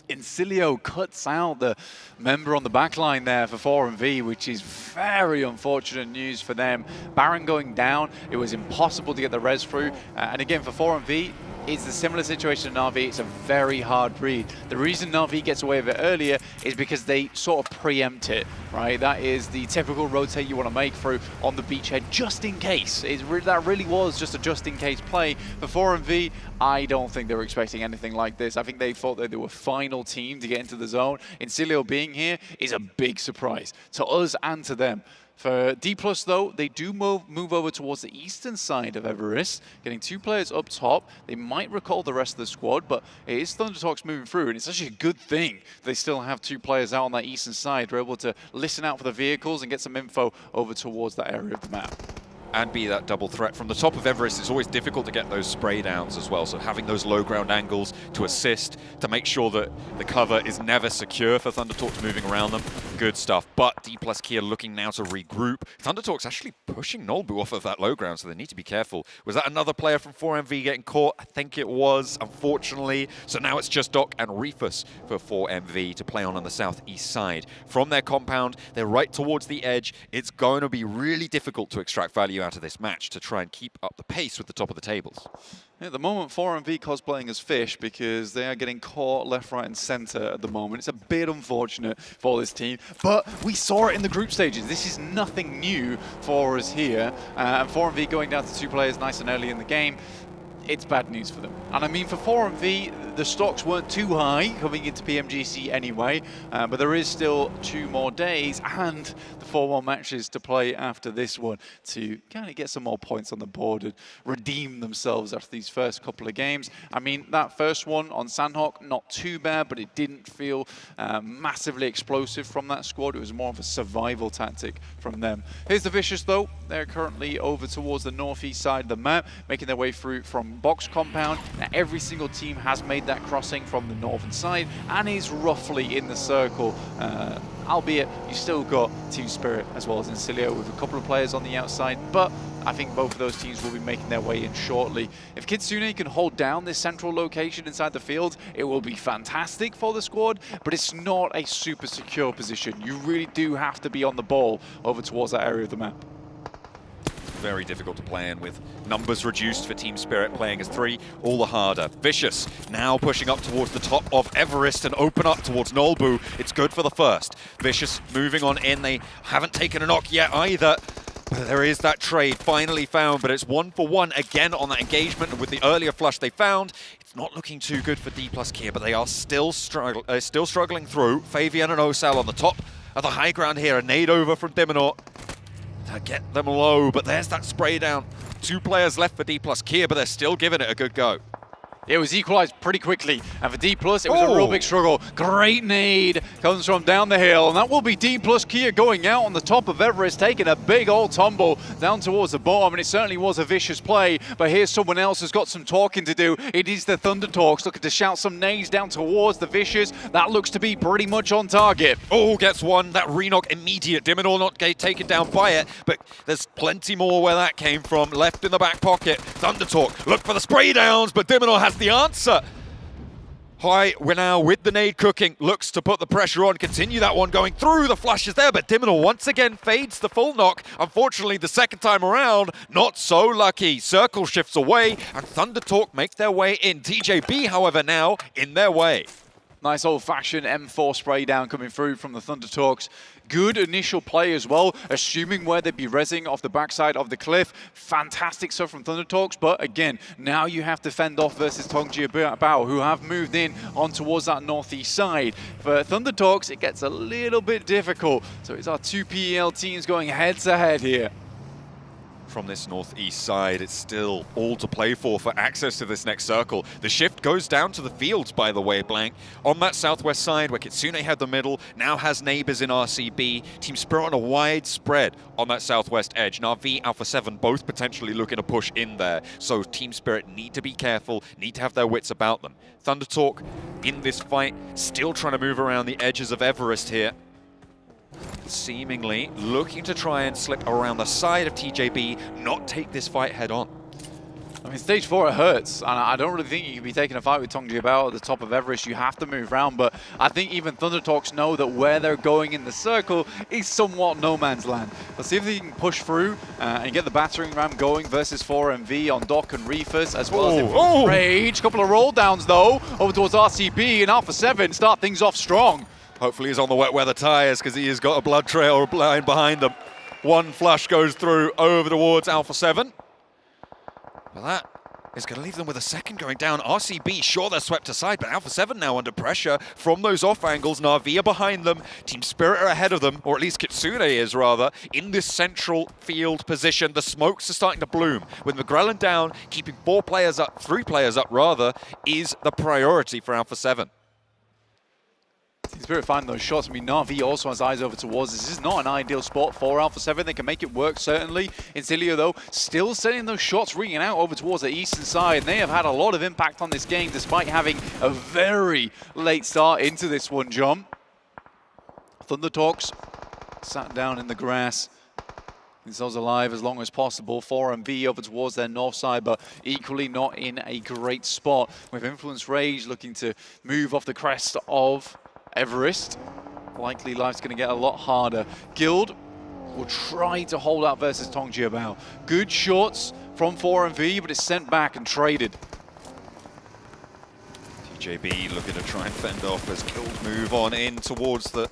Incilio cuts out the member on the back line there for 4MV, which is very unfortunate news for them. Baron going down, it was impossible to get the res through. And again, for 4MV, it's a similar situation to Na'Vi. It's a very hard read. The reason Na'Vi gets away with it earlier is because they sort of preempt it, right? That is the typical rotate you want to make through on the beachhead just in case. That really was just a just in case play. For 4MV, I don't think they were expecting anything like this. I think they thought that they were final team to get into the zone. Incilio being here is a big surprise to us and to them. For D+, though, they do move over towards the eastern side of Everest, getting two players up top. They might recall the rest of the squad, but it is Thundertalks moving through, and it's actually a good thing they still have two players out on that eastern side. They're able to listen out for the vehicles and get some info over towards that area of the map. And be that double threat. From the top of Everest, it's always difficult to get those spray downs as well, so having those low ground angles to assist, to make sure that the cover is never secure for Thundertalks moving around them, good stuff. But D plus Kia looking now to regroup. Thundertalks actually pushing Nolbu off of that low ground, so they need to be careful. Was that another player from 4MV getting caught? I think it was, unfortunately. So now it's just Doc and Reefus for 4MV to play on the southeast side. From their compound, they're right towards the edge. It's going to be really difficult to extract value out of this match to try and keep up the pace with the top of the tables. At the moment, 4MV cosplaying as Fish because they are getting caught left, right, and center at the moment. It's a bit unfortunate for this team, but we saw it in the group stages. This is nothing new for us here. And 4MV going down to two players nice and early in the game, it's bad news for them. And I mean, for 4MV, the stocks weren't too high coming into PMGC anyway, but there is still 2 more days and the 4-1 matches to play after this one to kind of get some more points on the board and redeem themselves after these first couple of games. I mean, that first one on Sandhawk, not too bad, but it didn't feel massively explosive from that squad. It was more of a survival tactic from them. Here's the Vicious, though. They're currently over towards the northeast side of the map, making their way through from box compound. Now, every single team has made that crossing from the northern side and is roughly in the circle, albeit you still got Team Spirit as well as Incilio with a couple of players on the outside, but I think both of those teams will be making their way in shortly. If Kitsune can hold down this central location inside the field, it will be fantastic for the squad, but it's not a super secure position. You really do have to be on the ball over towards that area of the map. Very difficult to play in with numbers reduced for Team Spirit, playing as 3, all the harder. Vicious now pushing up towards the top of Everest and open up towards Nolbu. It's good for the first. Vicious moving on in. They haven't taken a knock yet either. But there is that trade finally found, but it's 1-for-1 again on that engagement. And with the earlier flush they found, it's not looking too good for D plus Kia, but they are still struggling through. Fabian and Osal on the top of the high ground here. A nade over from Diminor to get them low, but there's that spray down. 2 players left for D plus Kia, but they're still giving it a good go. It was equalized pretty quickly, and for D+, it was a real big struggle. Great nade comes from down the hill, and that will be D+ Kia going out on the top of Everest, taking a big old tumble down towards the bottom, and it certainly was a vicious play, but here's someone else who's got some talking to do. It is the Thundertalks looking to shout some nades down towards the Vicious. That looks to be pretty much on target. Oh, gets one. That re-knock immediate. Diminor not taken down by it, but there's plenty more where that came from. Left in the back pocket. Thundertalk look for the spray downs, but Diminor has the answer. High, we're now with the nade cooking, looks to put the pressure on, continue that one going through, the flashes there, but Diminor once again fades the full knock. Unfortunately, the second time around, not so lucky. Circle shifts away, and Thundertalk make their way in. TJB, however, now in their way. Nice old-fashioned M4 spray down coming through from the Thundertalks. Good initial play as well, assuming where they'd be rezzing off the backside of the cliff. Fantastic stuff from Thundertalks, but again, now you have to fend off versus Tongji Bao, who have moved in on towards that northeast side. For Thundertalks, it gets a little bit difficult. So it's our 2 PEL teams going head-to-head here. from this northeast side. It's still all to play for access to this next circle. The shift goes down to the fields, by the way, Blank. On that southwest side, where Kitsune had the middle, now has neighbors in RCB. Team Spirit on a wide spread on that southwest edge. Na'Vi, Alpha 7, both potentially looking to push in there. So Team Spirit need to be careful, need to have their wits about them. Thunder Talk in this fight, still trying to move around the edges of Everest here. Seemingly looking to try and slip around the side of TJB, not take this fight head on. I mean, stage 4, it hurts, and I don't really think you can be taking a fight with Tongji Bao at the top of Everest. You have to move around, but I think even Thunder Talks know that where they're going in the circle is somewhat no man's land. Let's see if they can push through and get the battering ram going versus 4MV on Doc and Reefers, as well as Rage. Couple of roll downs, though, over towards RCB, and Alpha 7 start things off strong. Hopefully he's on the wet weather tires because he has got a blood trail line behind them. One flush goes through over towards Alpha 7. But that is going to leave them with a second going down. RCB, sure, they're swept aside, but Alpha 7 now under pressure from those off angles. Na'Vi are behind them. Team Spirit are ahead of them, or at least Kitsune is, rather, in this central field position. The smokes are starting to bloom. With McGrellan down, keeping 3 players up, rather, is the priority for Alpha 7. Team Spirit finding those shots. I mean, Na'Vi also has eyes over towards this. This is not an ideal spot for Alpha 7. They can make it work, certainly. Insilia, though, still sending those shots ringing out over towards the eastern side. And they have had a lot of impact on this game, despite having a very late start into this one, John. Thunder Talks sat down in the grass. Themselves alive as long as possible. 4MV over towards their north side, but equally not in a great spot. With Influence Rage looking to move off the crest of Everest. Likely life's going to get a lot harder. Guild will try to hold out versus Tongji Bao. Good shots from 4MV, but it's sent back and traded. TJB looking to try and fend off as Guild move on in towards the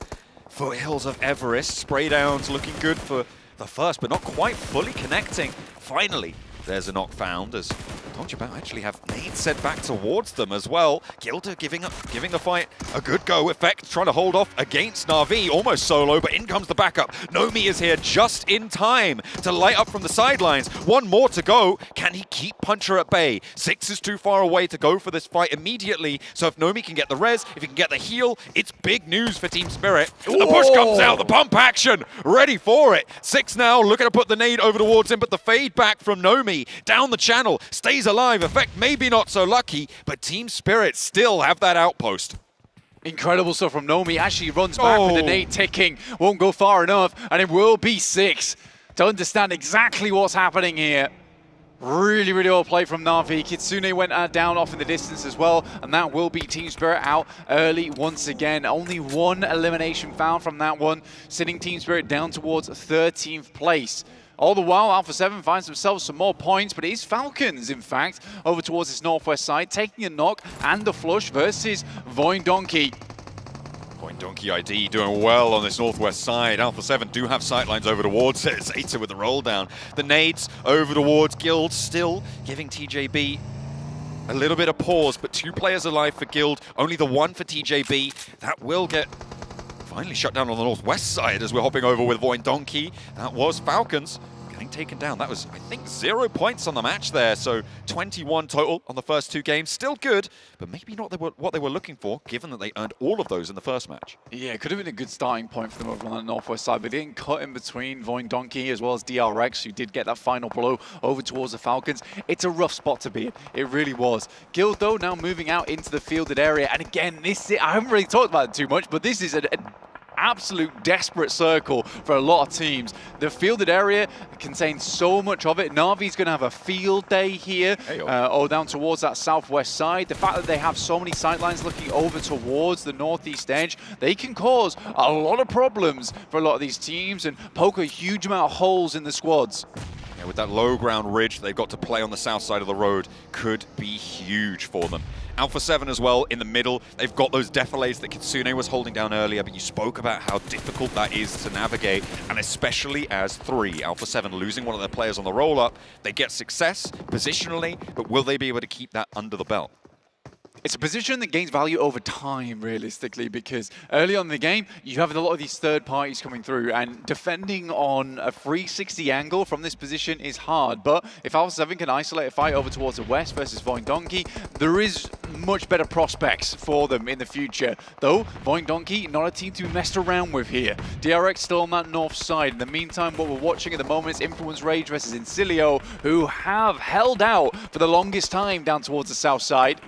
foothills of Everest. Spray downs looking good for the first, but not quite fully connecting. Finally, there's a knock found as Tongji Bao actually have nades sent back towards them as well. Gilda giving the fight a good go. Effect trying to hold off against Na'Vi, almost solo, but in comes the backup. Nomi is here just in time to light up from the sidelines. One more to go. Can he keep Puncher at bay? 6 is too far away to go for this fight immediately, so if Nomi can get the res, if he can get the heal, it's big news for Team Spirit. The push comes out, the pump action, ready for it. 6 now, looking to put the nade over towards him, but the fade back from Nomi down the channel, stays alive. Effect maybe not so lucky, but Team Spirit still have that outpost. Incredible stuff from Nomi. Actually runs back with the nade ticking. Won't go far enough, and it will be 6 to understand exactly what's happening here. Really, really well played from Na'Vi. Kitsune went down off in the distance as well, and that will be Team Spirit out early once again. Only one elimination found from that one, sitting Team Spirit down towards 13th place. All the while, Alpha 7 finds themselves some more points, but it is Falcons, in fact, over towards this northwest side, taking a knock and a flush versus Voin Donkey. Voin Donkey ID doing well on this northwest side. Alpha 7 do have sightlines over towards it. Zeta with the roll down. The nades over towards Guild, still giving TJB a little bit of pause, but 2 players alive for Guild, only the 1 for TJB. That will get finally shut down on the northwest side as we're hopping over with Voin Donkey. That was Falcons getting taken down. That was, I think, 0 points on the match there. So 21 total on the first 2 games. Still good, but maybe not what they were looking for, given that they earned all of those in the first match. Yeah, it could have been a good starting point for them over on the northwest side, but they didn't cut in between Voin Donkey as well as DRX, who did get that final blow over towards the Falcons. It's a rough spot to be in. It really was. Guild, though, now moving out into the fielded area. And again, I haven't really talked about it too much, but this is an absolute desperate circle for a lot of teams. The fielded area contains so much of it. Na'Vi's going to have a field day here, down towards that southwest side. The fact that they have so many sightlines looking over towards the northeast edge, they can cause a lot of problems for a lot of these teams and poke a huge amount of holes in the squads. Yeah, with that low ground ridge they've got to play on the south side of the road, could be huge for them. Alpha 7 as well in the middle. They've got those defilés that Kitsune was holding down earlier, but you spoke about how difficult that is to navigate, and especially as 3. Alpha 7 losing one of their players on the roll-up. They get success positionally, but will they be able to keep that under the belt? It's a position that gains value over time, realistically, because early on in the game, you have a lot of these third parties coming through, and defending on a 360 angle from this position is hard. But if Alpha 7 can isolate a fight over towards the west versus Voindonkey, there is much better prospects for them in the future. Though, Voindonkey, not a team to mess around with here. DRX still on that north side. In the meantime, what we're watching at the moment is Influence Rage versus Incilio, who have held out for the longest time down towards the south side.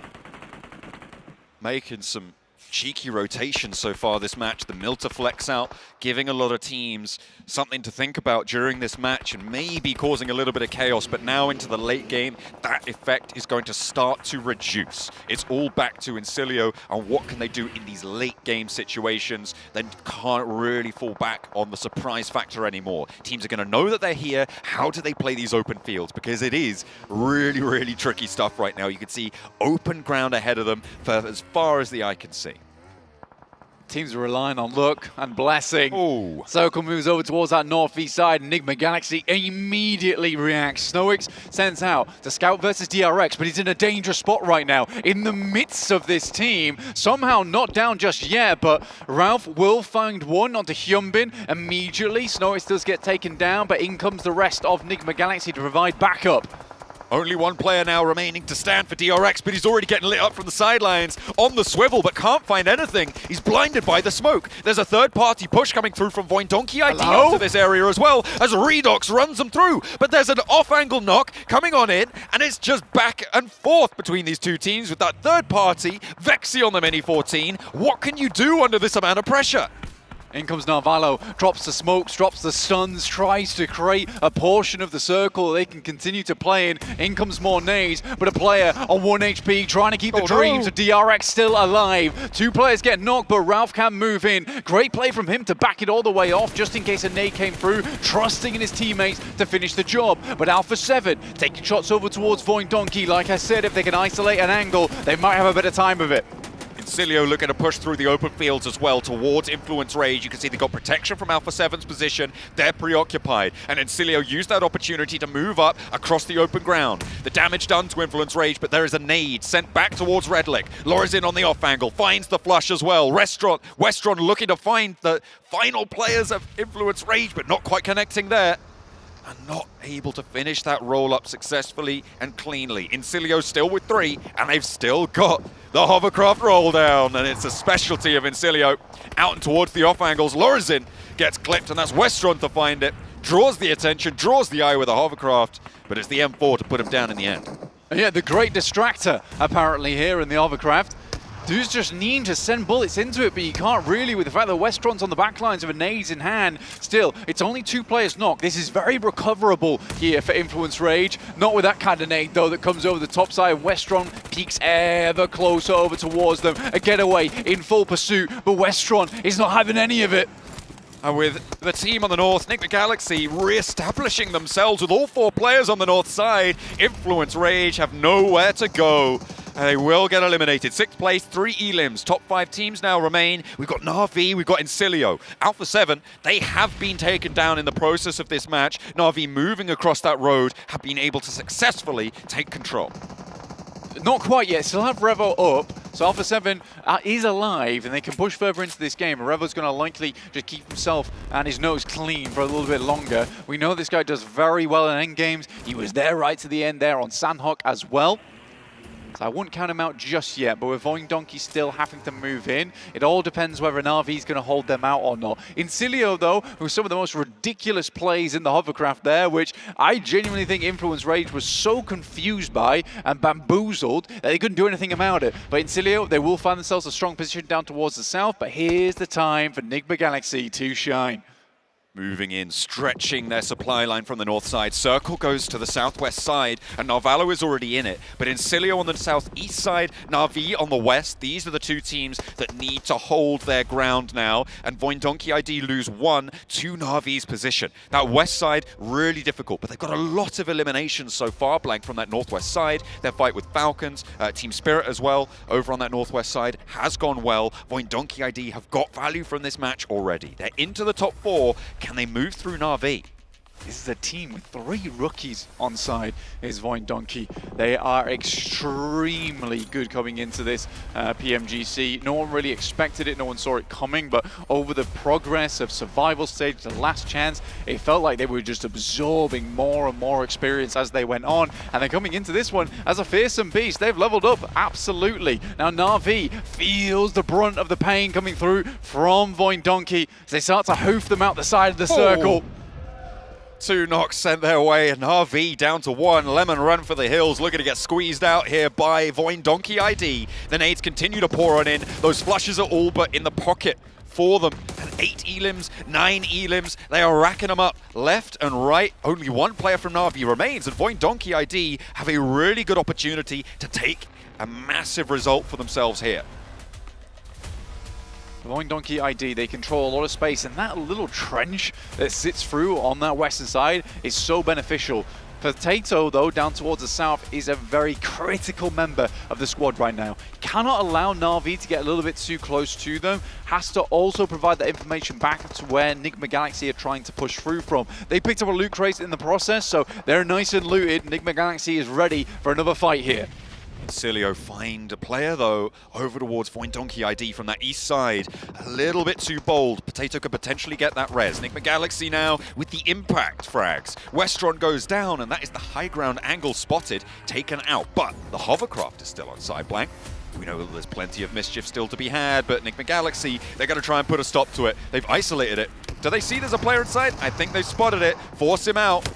Making some cheeky rotations so far this match. The Milter flex out, giving a lot of teams something to think about during this match and maybe causing a little bit of chaos. But now into the late game, that effect is going to start to reduce. It's all back to Incilio and what can they do in these late game situations. They can't really fall back on the surprise factor anymore. Teams are going to know that they're here. How do they play these open fields? Because it is really, really tricky stuff right now. You can see open ground ahead of them for as far as the eye can see. Teams are relying on luck and blessing. Ooh. Circle moves over towards that northeast side. Enigma Galaxy immediately reacts. Snowyx sends out to scout versus DRX, but he's in a dangerous spot right now. In the midst of this team, somehow not down just yet, but Ralph will find one onto Hyunbin immediately. Snowyx does get taken down, but in comes the rest of Enigma Galaxy to provide backup. Only one player now remaining to stand for DRX, but he's already getting lit up from the sidelines on the swivel, but can't find anything. He's blinded by the smoke. There's a third-party push coming through from Voindonkey ID onto this area as well, as Redox runs them through. But there's an off-angle knock coming on in, and it's just back and forth between these two teams with that third party, Vexy on the Mini 14. What can you do under this amount of pressure? In comes Narvalo, drops the smokes, drops the stuns, tries to create a portion of the circle they can continue to play in. In comes more nades, but a player on 1 HP trying to keep the dreams of DRX still alive. 2 players get knocked, but Ralph can move in. Great play from him to back it all the way off, just in case a nade came through, trusting in his teammates to finish the job. But Alpha 7 taking shots over towards Voindonkey. Like I said, if they can isolate an angle, they might have a better time of it. Incilio looking to push through the open fields as well towards Influence Rage. You can see they got protection from Alpha 7's position. They're preoccupied. And Incilio used that opportunity to move up across the open ground. The damage done to Influence Rage, but there is a nade sent back towards Redlick. Lorazin on the off angle, finds the flush as well. Westron looking to find the final players of Influence Rage, but not quite connecting there. And not able to finish that roll-up successfully and cleanly. Incilio still with 3, and they've still got the hovercraft roll down, and it's a specialty of Incilio. Out and towards the off angles, Lorazin gets clipped, and that's Westron to find it. Draws the attention, draws the eye with a hovercraft, but it's the M4 to put him down in the end. Yeah, the great distractor apparently here in the hovercraft. Dude's just needing to send bullets into it, but you can't really with the fact that Westron's on the back lines of a nades in hand. Still, it's only 2 players knocked. This is very recoverable here for Influence Rage. Not with that kind of nade, though, that comes over the top side. Westron peeks ever closer over towards them. A getaway in full pursuit, but Westron is not having any of it. And with the team on the north, Enigma Galaxy re-establishing themselves with all 4 players on the north side, Influence Rage have nowhere to go. And they will get eliminated. 6th place, 3 elims. Top 5 teams now remain. We've got Na'Vi, we've got Incilio. Alpha 7, they have been taken down in the process of this match. Na'Vi moving across that road have been able to successfully take control. Not quite yet, still have Revo up, so Alpha 7 is alive and they can push further into this game. Revo's going to likely just keep himself and his nose clean for a little bit longer. We know this guy does very well in endgames. He was there right to the end there on Sandhawk as well. So I wouldn't count him out just yet, but with Voindonkey still having to move in, it all depends whether Na'Vi is going to hold them out or not. Incilio, though, who's some of the most ridiculous plays in the hovercraft there, which I genuinely think Influence Rage was so confused by and bamboozled that they couldn't do anything about it. But Incilio, they will find themselves a strong position down towards the south, but here's the time for Enigma Galaxy to shine. Moving in, stretching their supply line from the north side. Circle goes to the southwest side, and Narvalo is already in it. But Incilio on the southeast side, Na'Vi on the west. These are the 2 teams that need to hold their ground now. And Voindonkey ID lose 1 to Na'Vi's position. That west side, really difficult, but they've got a lot of eliminations so far, Blank, from that northwest side. Their fight with Falcons, Team Spirit as well, over on that northwest side, has gone well. Voindonkey ID have got value from this match already. They're into the top 4. Can they move through Na'Vi? This is a team with 3 rookies on side, is Void Donkey. They are extremely good coming into this PMGC. No one really expected it, no one saw it coming, but over the progress of survival stage, the last chance, it felt like they were just absorbing more and more experience as they went on. And they're coming into this one as a fearsome beast. They've leveled up, absolutely. Now Na'Vi feels the brunt of the pain coming through from Void Donkey as they start to hoof them out the side of the circle. 2 knocks sent their way, and RV down to 1. Lemon run for the hills, looking to get squeezed out here by Void Donkey ID. The nades continue to pour on in. Those flushes are all but in the pocket for them. And 8 elims, 9 elims, they are racking them up left and right. Only 1 player from Na'Vi remains, and Void Donkey ID have a really good opportunity to take a massive result for themselves here. Void Donkey ID, they control a lot of space, and that little trench that sits through on that western side is so beneficial. Potato, though, down towards the south, is a very critical member of the squad right now. Cannot allow Na'Vi to get a little bit too close to them. Has to also provide that information back to where Enigma Galaxy are trying to push through from. They picked up a loot crate in the process, so they're nice and looted. Enigma Galaxy is ready for another fight here. Cilio find a player, though, over towards Void Donkey ID from that east side. A little bit too bold. Potato could potentially get that res. Enigma Galaxy now with the impact frags. Westron goes down, and that is the high ground angle spotted, taken out. But the hovercraft is still on side blank. We know that there's plenty of mischief still to be had, but Enigma Galaxy, they're going to try and put a stop to it. They've isolated it. Do they see there's a player inside? I think they've spotted it. Force him out.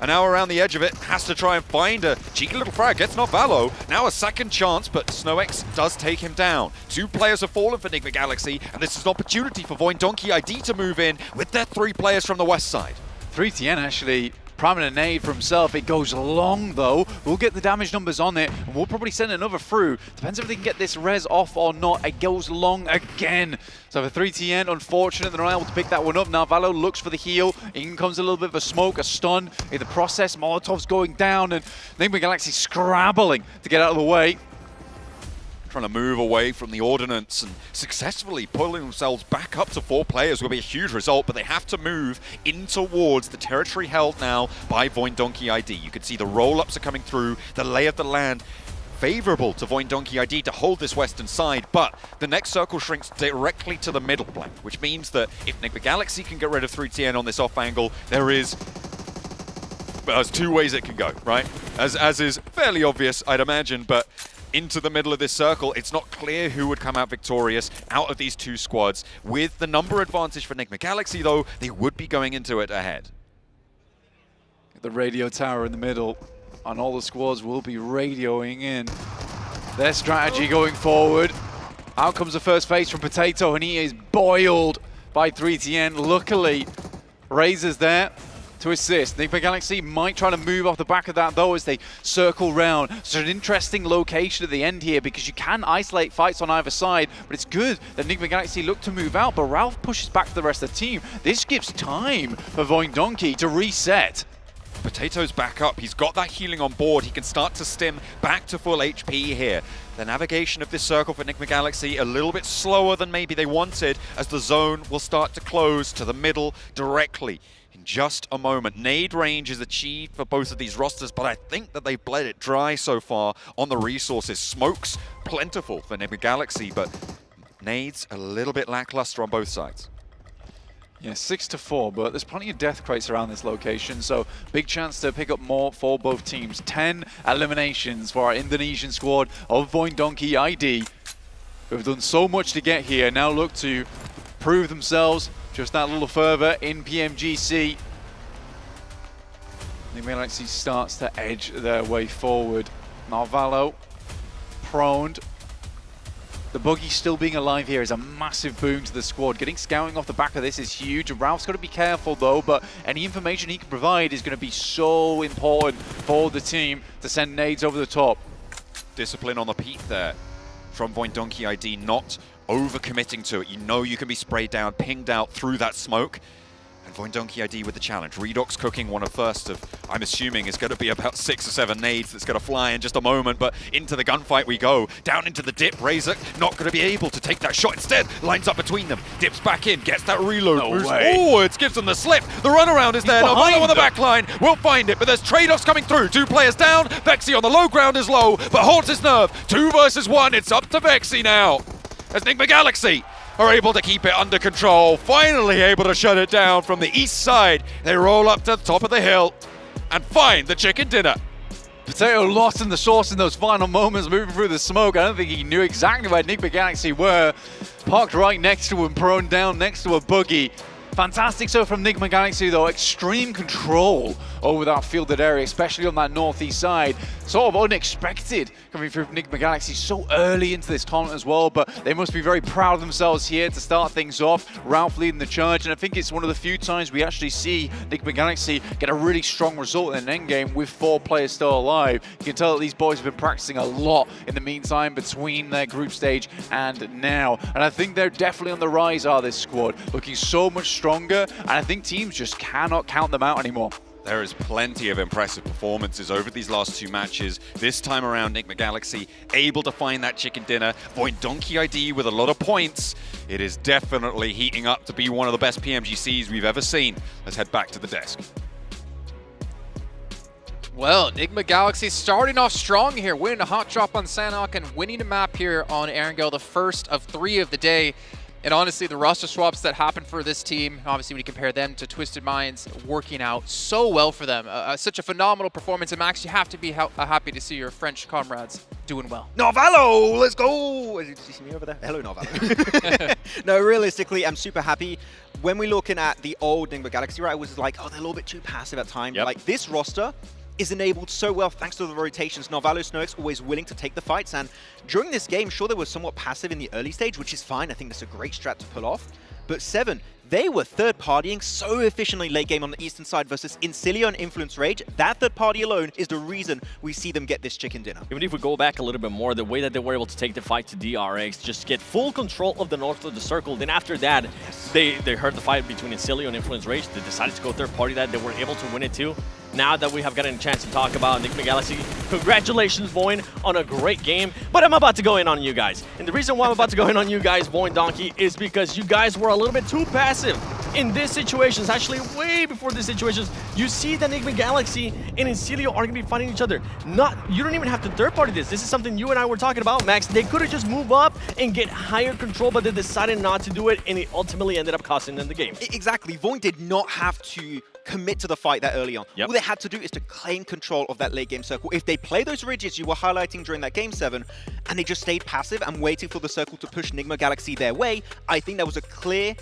And now around the edge of it, has to try and find a cheeky little frag. Gets Narvalo. Now a second chance, but SnowX does take him down. 2 players have fallen for Enigma Galaxy, and this is an opportunity for Void Donkey ID to move in with their 3 players from the west side. 3TN actually priming a nade for himself. It goes long, though. We'll get the damage numbers on it, and we'll probably send another through. Depends if they can get this res off or not. It goes long again. So for 3TN, unfortunate they're not able to pick that one up. Narvalo looks for the heal. In comes a little bit of a smoke, a stun. In the process, Molotov's going down, and Enigma Galaxy scrabbling to get out of the way. Trying to move away from the ordnance and successfully pulling themselves back up to 4 players will be a huge result, but they have to move in towards the territory held now by Void Donkey ID. You can see the roll-ups are coming through, the lay of the land favorable to Void Donkey ID to hold this western side, but the next circle shrinks directly to the middle blank, which means that if Enigma Galaxy can get rid of 3TN on this off angle, there's 2 ways it can go, right? As is fairly obvious, I'd imagine, but into the middle of this circle, it's not clear who would come out victorious out of these 2 squads. With the number advantage for Enigma Galaxy, though, they would be going into it ahead. The radio tower in the middle, and all the squads will be radioing in their strategy going forward. Out comes the first phase from Potato, and he is boiled by 3TN. Luckily, Razor's there to assist. Enigma Galaxy might try to move off the back of that, though, as they circle round. So an interesting location at the end here, because you can isolate fights on either side, but it's good that Enigma Galaxy look to move out, but Ralph pushes back to the rest of the team. This gives time for Void Donkey to reset. Potato's back up. He's got that healing on board. He can start to stim back to full HP here. The navigation of this circle for Enigma Galaxy a little bit slower than maybe they wanted, as the zone will start to close to the middle directly. In just a moment. Nade range is achieved for both of these rosters, but I think that they've bled it dry so far on the resources. Smokes plentiful for Enigma Galaxy, but nades a little bit lackluster on both sides. Yeah, 6-4, but there's plenty of death crates around this location, so big chance to pick up more for both teams. 10 eliminations for our Indonesian squad of Void Donkey ID, who have done so much to get here, now look to prove themselves just that little further in PMGC. Enigma Galaxy starts to edge their way forward. Narvalo, proned. The buggy still being alive here is a massive boon to the squad. Getting scouting off the back of this is huge. Ralph's got to be careful, though, but any information he can provide is going to be so important for the team to send nades over the top. Discipline on the peak there from Void Donkey ID, not over-committing to it. You know you can be sprayed down, pinged out through that smoke. And Voindonkey ID with the challenge. Redox cooking one of first of, I'm assuming, is going to be about 6 or 7 nades that's going to fly in just a moment, but into the gunfight we go. Down into the dip, Razor not going to be able to take that shot. Instead, lines up between them, dips back in, gets that reload, moves forwards, gives them the slip. The runaround is there. Novello on the back line will find it, but there's trade-offs coming through. 2 players down. Vexy on the low ground is low, but holds his nerve. 2 versus 1. It's up to Vexy now. As Nigma Galaxy are able to keep it under control, finally able to shut it down from the east side. They roll up to the top of the hill and find the chicken dinner. Potato lost in the sauce in those final moments, moving through the smoke. I don't think he knew exactly where Nigma Galaxy were. Parked right next to him, prone down next to a buggy. Fantastic so from Nigma Galaxy though, extreme control over that fielded area, especially on that northeast side. Sort of unexpected coming through Nigma Galaxy so early into this tournament as well, but they must be very proud of themselves here to start things off. Ralph leading the charge, and I think it's one of the few times we actually see Nigma Galaxy get a really strong result in an endgame with 4 players still alive. You can tell that these boys have been practicing a lot in the meantime between their group stage and now, and I think they're definitely on the rise, this squad, looking so much stronger, and I think teams just cannot count them out anymore. There is plenty of impressive performances over these last 2 matches. This time around, Nigma Galaxy able to find that chicken dinner. Voindonkey ID with a lot of points. It is definitely heating up to be one of the best PMGCs we've ever seen. Let's head back to the desk. Well, Nigma Galaxy starting off strong here, winning a hot drop on Sanhok and winning a map here on Erangel, the first of 3 of the day. And honestly, the roster swaps that happened for this team, obviously when you compare them to Twisted Minds, working out so well for them. Such a phenomenal performance. And Max, you have to be happy to see your French comrades doing well. Novello, let's go! Did you see me over there? Hello, Novello. No, realistically, I'm super happy. When we're looking at the old Nigma Galaxy, right, it was like, oh, they're a little bit too passive at times. Like this roster is enabled so well thanks to the rotations. Novello, Snoix always willing to take the fights, and during this game, sure, they were somewhat passive in the early stage, which is fine. I think that's a great strat to pull off. But 7, they were third-partying so efficiently late game on the eastern side versus Incilio and Influence Rage. That third party alone is the reason we see them get this chicken dinner. Even if we go back a little bit more, the way that they were able to take the fight to DRX, just get full control of the north of the circle. Then after that, they heard the fight between Incilio and Influence Rage. They decided to go third party that. They were able to win it too. Now that we have gotten a chance to talk about Nigma Galaxy, congratulations, Voin, on a great game. But I'm about to go in on you guys. And the reason why I'm about to go in on you guys, Voindonkey, is because you guys were a little bit too passive in these situations. Actually, way before these situations, you see that Nigma Galaxy and Incilio are going to be fighting each other. You don't even have to third party this. This is something you and I were talking about, Max. They could have just moved up and get higher control, but they decided not to do it, and it ultimately ended up costing them the game. Exactly. Voin did not have to commit to the fight that early on. All they had to do is to claim control of that late game circle. If they play those ridges you were highlighting during that game 7, and they just stayed passive and waiting for the circle to push Nigma Galaxy their way, I think that was a clear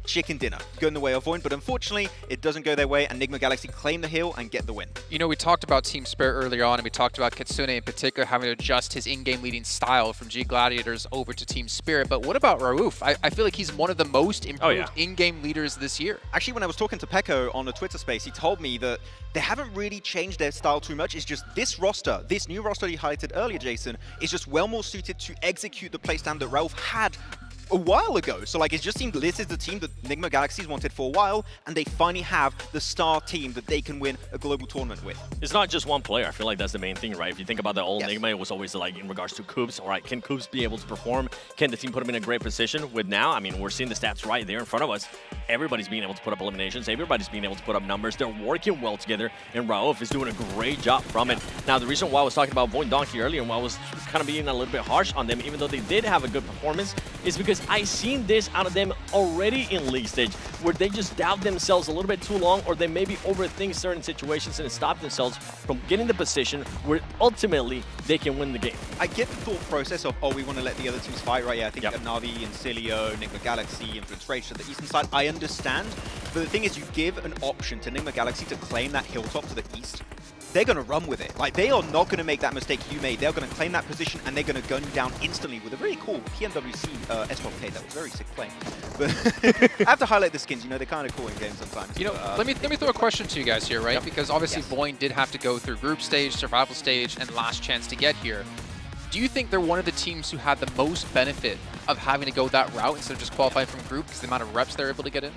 chicken dinner going the way of Voin, but unfortunately it doesn't go their way, and Nigma Galaxy claim the hill and get the win. You know, we talked about Team Spirit earlier on, and we talked about Kitsune in particular having to adjust his in-game leading style from G Gladiators over to Team Spirit, but what about Raouf? I feel like he's one of the most improved in-game leaders this year. Actually, when I was talking to Pecco on the Twitter space, he told me that they haven't really changed their style too much. It's just this roster, this new roster you highlighted earlier, Jason, is just well more suited to execute the playstand that Raouf had a while ago. So like, it just seemed this is the team that Nigma Galaxy's wanted for a while, and they finally have the star team that they can win a global tournament with. It's not just one player. I feel like that's the main thing, right? If you think about the old Nigma, it was always like in regards to Coops. All right, can Coops be able to perform? Can the team put him in a great position? With now, I mean, we're seeing the stats right there in front of us. Everybody's being able to put up eliminations. Everybody's being able to put up numbers. They're working well together, and Raouf is doing a great job from it. Now, the reason why I was talking about Voindonkey earlier and why I was kind of being a little bit harsh on them, even though they did have a good performance, is because I seen this out of them already in league stage, where they just doubt themselves a little bit too long, or they maybe overthink certain situations and stop themselves from getting the position where ultimately they can win the game. I get the thought process of, oh, we want to let the other teams fight, right? Yeah, I think Navi, Incilio, Nigma Galaxy, Influence Rage to the eastern side. I understand, but the thing is, you give an option to Nigma Galaxy to claim that hilltop to the east. They're going to run with it. Like, they are not going to make that mistake you made. They're going to claim that position, and they're going to gun you down instantly with a really cool PMWC S12K. That was very sick play. But I have to highlight the skins. You know, they're kind of cool in games sometimes. You know, let me throw a question to you guys here, right? Because obviously Voin did have to go through group stage, survival stage, and last chance to get here. Do you think they're one of the teams who had the most benefit of having to go that route instead of just qualifying from group because the amount of reps they're able to get in?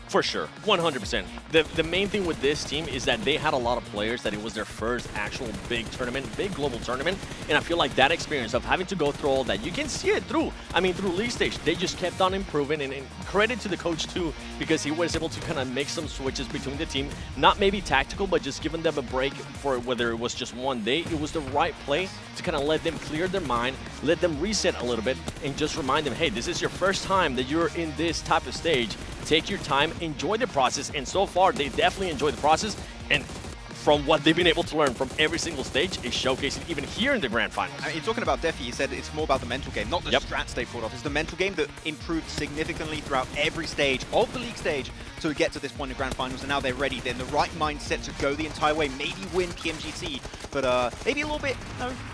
For sure, 100%. The main thing with this team is that they had a lot of players that it was their first actual big tournament, big global tournament, and I feel like that experience of having to go through all that, you can see it through. I mean, through league stage, they just kept on improving, and credit to the coach too, because he was able to kind of make some switches between the team, not maybe tactical, but just giving them a break for whether it was just one day. It was the right play to kind of let them clear their mind, let them reset a little bit, and just remind them, hey, this is your first time that you're in this type of stage. Take your time, enjoy the process, and so far they definitely enjoy the process, and from what they've been able to learn from every single stage is showcasing even here in the grand finals. I mean, talking about Defi, he said it's more about the mental game, not the strats they pulled off. It's the mental game that improved significantly throughout every stage of the league stage to get to this point in grand finals, and now they're ready. They're in the right mindset to go the entire way, maybe win PMGC, but maybe a little bit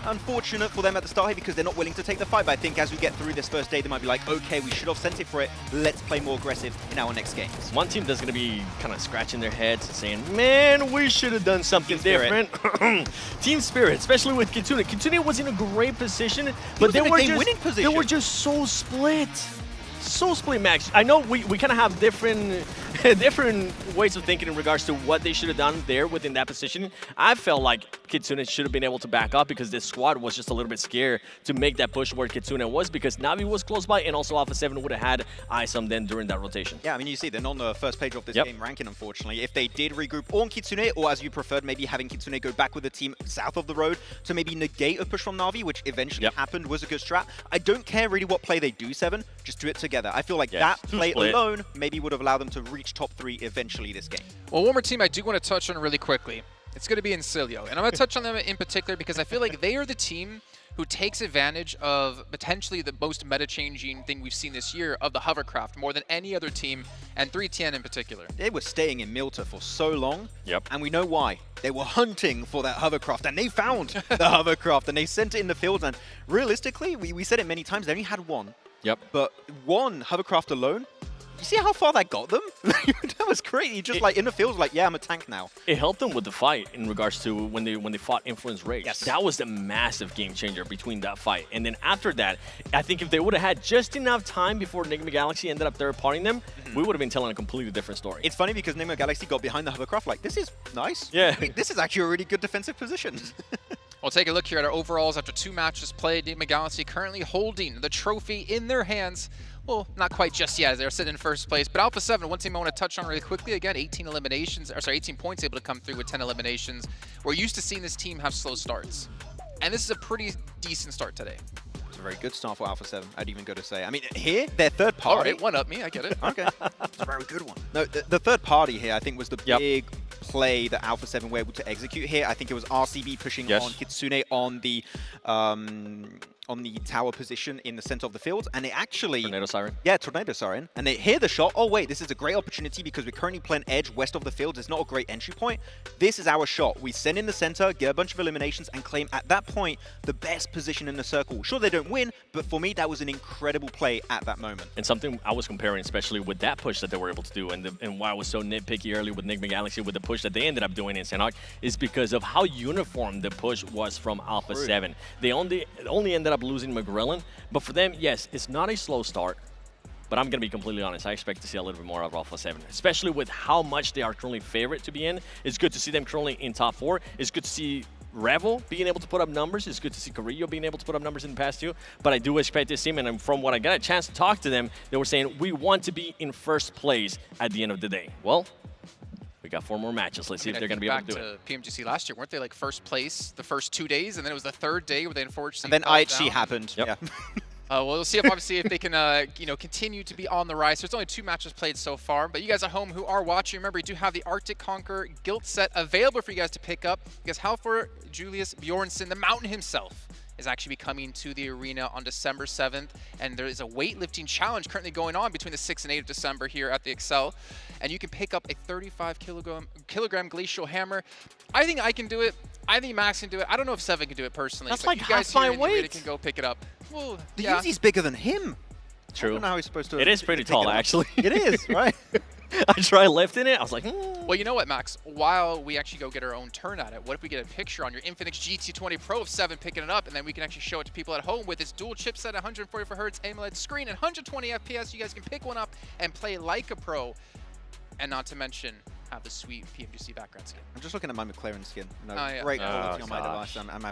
unfortunate for them at the start here because they're not willing to take the fight. But I think as we get through this first day, they might be like, okay, we should have sent it for it. Let's play more aggressive in our next games. One team that's going to be kind of scratching their heads and saying, man, we should have done something different. Team Spirit, especially with Kitsune. Kitsune was in a great position, but they were just so split. So split, Max. I know we kind of have different ways of thinking in regards to what they should have done there within that position. I felt like Kitsune should have been able to back up because this squad was just a little bit scared to make that push where Kitsune was because Navi was close by and also Alpha 7 would have had eyes on them during that rotation. Yeah, I mean, you see, they're not on the first page of this game ranking, unfortunately. If they did regroup on Kitsune, or as you preferred, maybe having Kitsune go back with the team south of the road to maybe negate a push from Navi, which eventually happened, was a good strat. I don't care really what play they do, Seven, just do it together. I feel like that play alone maybe would have allowed them to reach top 3 eventually this game. Well, one more team I do want to touch on really quickly. It's going to be Incilio. And I'm going to touch on them in particular because I feel like they are the team who takes advantage of potentially the most meta-changing thing we've seen this year of the hovercraft more than any other team, and 3TN in particular. They were staying in Milta for so long, and we know why. They were hunting for that hovercraft, and they found the hovercraft, and they sent it in the field, and realistically, we said it many times, they only had one. But one hovercraft alone, you see how far that got them? That was crazy. Just like in the field, like, yeah, I'm a tank now. It helped them with the fight in regards to when they fought Influence Rage. That was the massive game changer between that fight. And then after that, I think if they would have had just enough time before Enigma Galaxy ended up third-partying them, we would have been telling a completely different story. It's funny because Enigma Galaxy got behind the hovercraft like, this is nice. Yeah. This is actually a really good defensive position. We'll take a look here at our overalls after 2 matches played. Enigma Galaxy currently holding the trophy in their hands. Well, not quite just yet, as they're sitting in first place. But Alpha 7, one team I want to touch on really quickly. Again, 18 points able to come through with 10 eliminations. We're used to seeing this team have slow starts. And this is a pretty decent start today. It's a very good start for Alpha 7, I'd even go to say. I mean, here, their third party. All right, one up me, I get it. Okay, it's a very good one. No, the third party here, I think, was the big play that Alpha 7 were able to execute here. I think it was RCB pushing on Kitsune on the tower position in the center of the field, and they actually... Tornado Siren? Yeah, Tornado Siren. And they hear the shot. Oh, wait, this is a great opportunity because we're currently playing edge west of the field. It's not a great entry point. This is our shot. We send in the center, get a bunch of eliminations, and claim at that point the best position in the circle. Sure, they don't win, but for me, that was an incredible play at that moment. And something I was comparing, especially with that push that they were able to do, and why I was so nitpicky early with Enigma Galaxy with the push that they ended up doing in Sanhok, is because of how uniform the push was from Alpha 7. They only ended up losing McGrillen, but for them, yes, it's not a slow start, but I'm going to be completely honest, I expect to see a little bit more of Alpha 7, especially with how much they are currently favorite to be in. It's good to see them currently in top 4. It's good to see Revel being able to put up numbers. It's good to see Carrillo being able to put up numbers in the past too, but I do expect this team, and from what I got a chance to talk to them, they were saying, we want to be in first place at the end of the day. Well, we got 4 more matches. Let's see if they're going to be able to do it. Back to PMGC last year, weren't they like first place the first 2 days, and then it was the 3rd day where they unfortunately and then IHC happened. Yeah. Well, we'll see if obviously if they can continue to be on the rise. There's only 2 matches played so far, but you guys at home who are watching, remember you do have the Arctic Conquer Guild set available for you guys to pick up because Halfor Julius Bjornsson, the Mountain himself, is actually coming to the arena on December 7th, and there is a weightlifting challenge currently going on between the 6th and 8th of December here at the Excel, and you can pick up a 35 kilogram glacial hammer. I think I can do it. I think Max can do it. I don't know if Seven can do it personally. That's but like you guys half my here in the weight. arena can go pick it up. Well, the Uzi's bigger than him. True. I don't know how he's supposed to. It is pretty tall, actually. It is, right? I tried lifting it. I was like, Well, you know what, Max? While we actually go get our own turn at it, what if we get a picture on your Infinix GT20 Pro of 7 picking it up, and then we can actually show it to people at home with its dual chipset, 144 Hz AMOLED screen, and 120 FPS. You guys can pick one up and play like a pro. and not to mention have the sweet PMGC background skin. I'm just looking at my McLaren skin. No, yeah. great quality on my device. I'm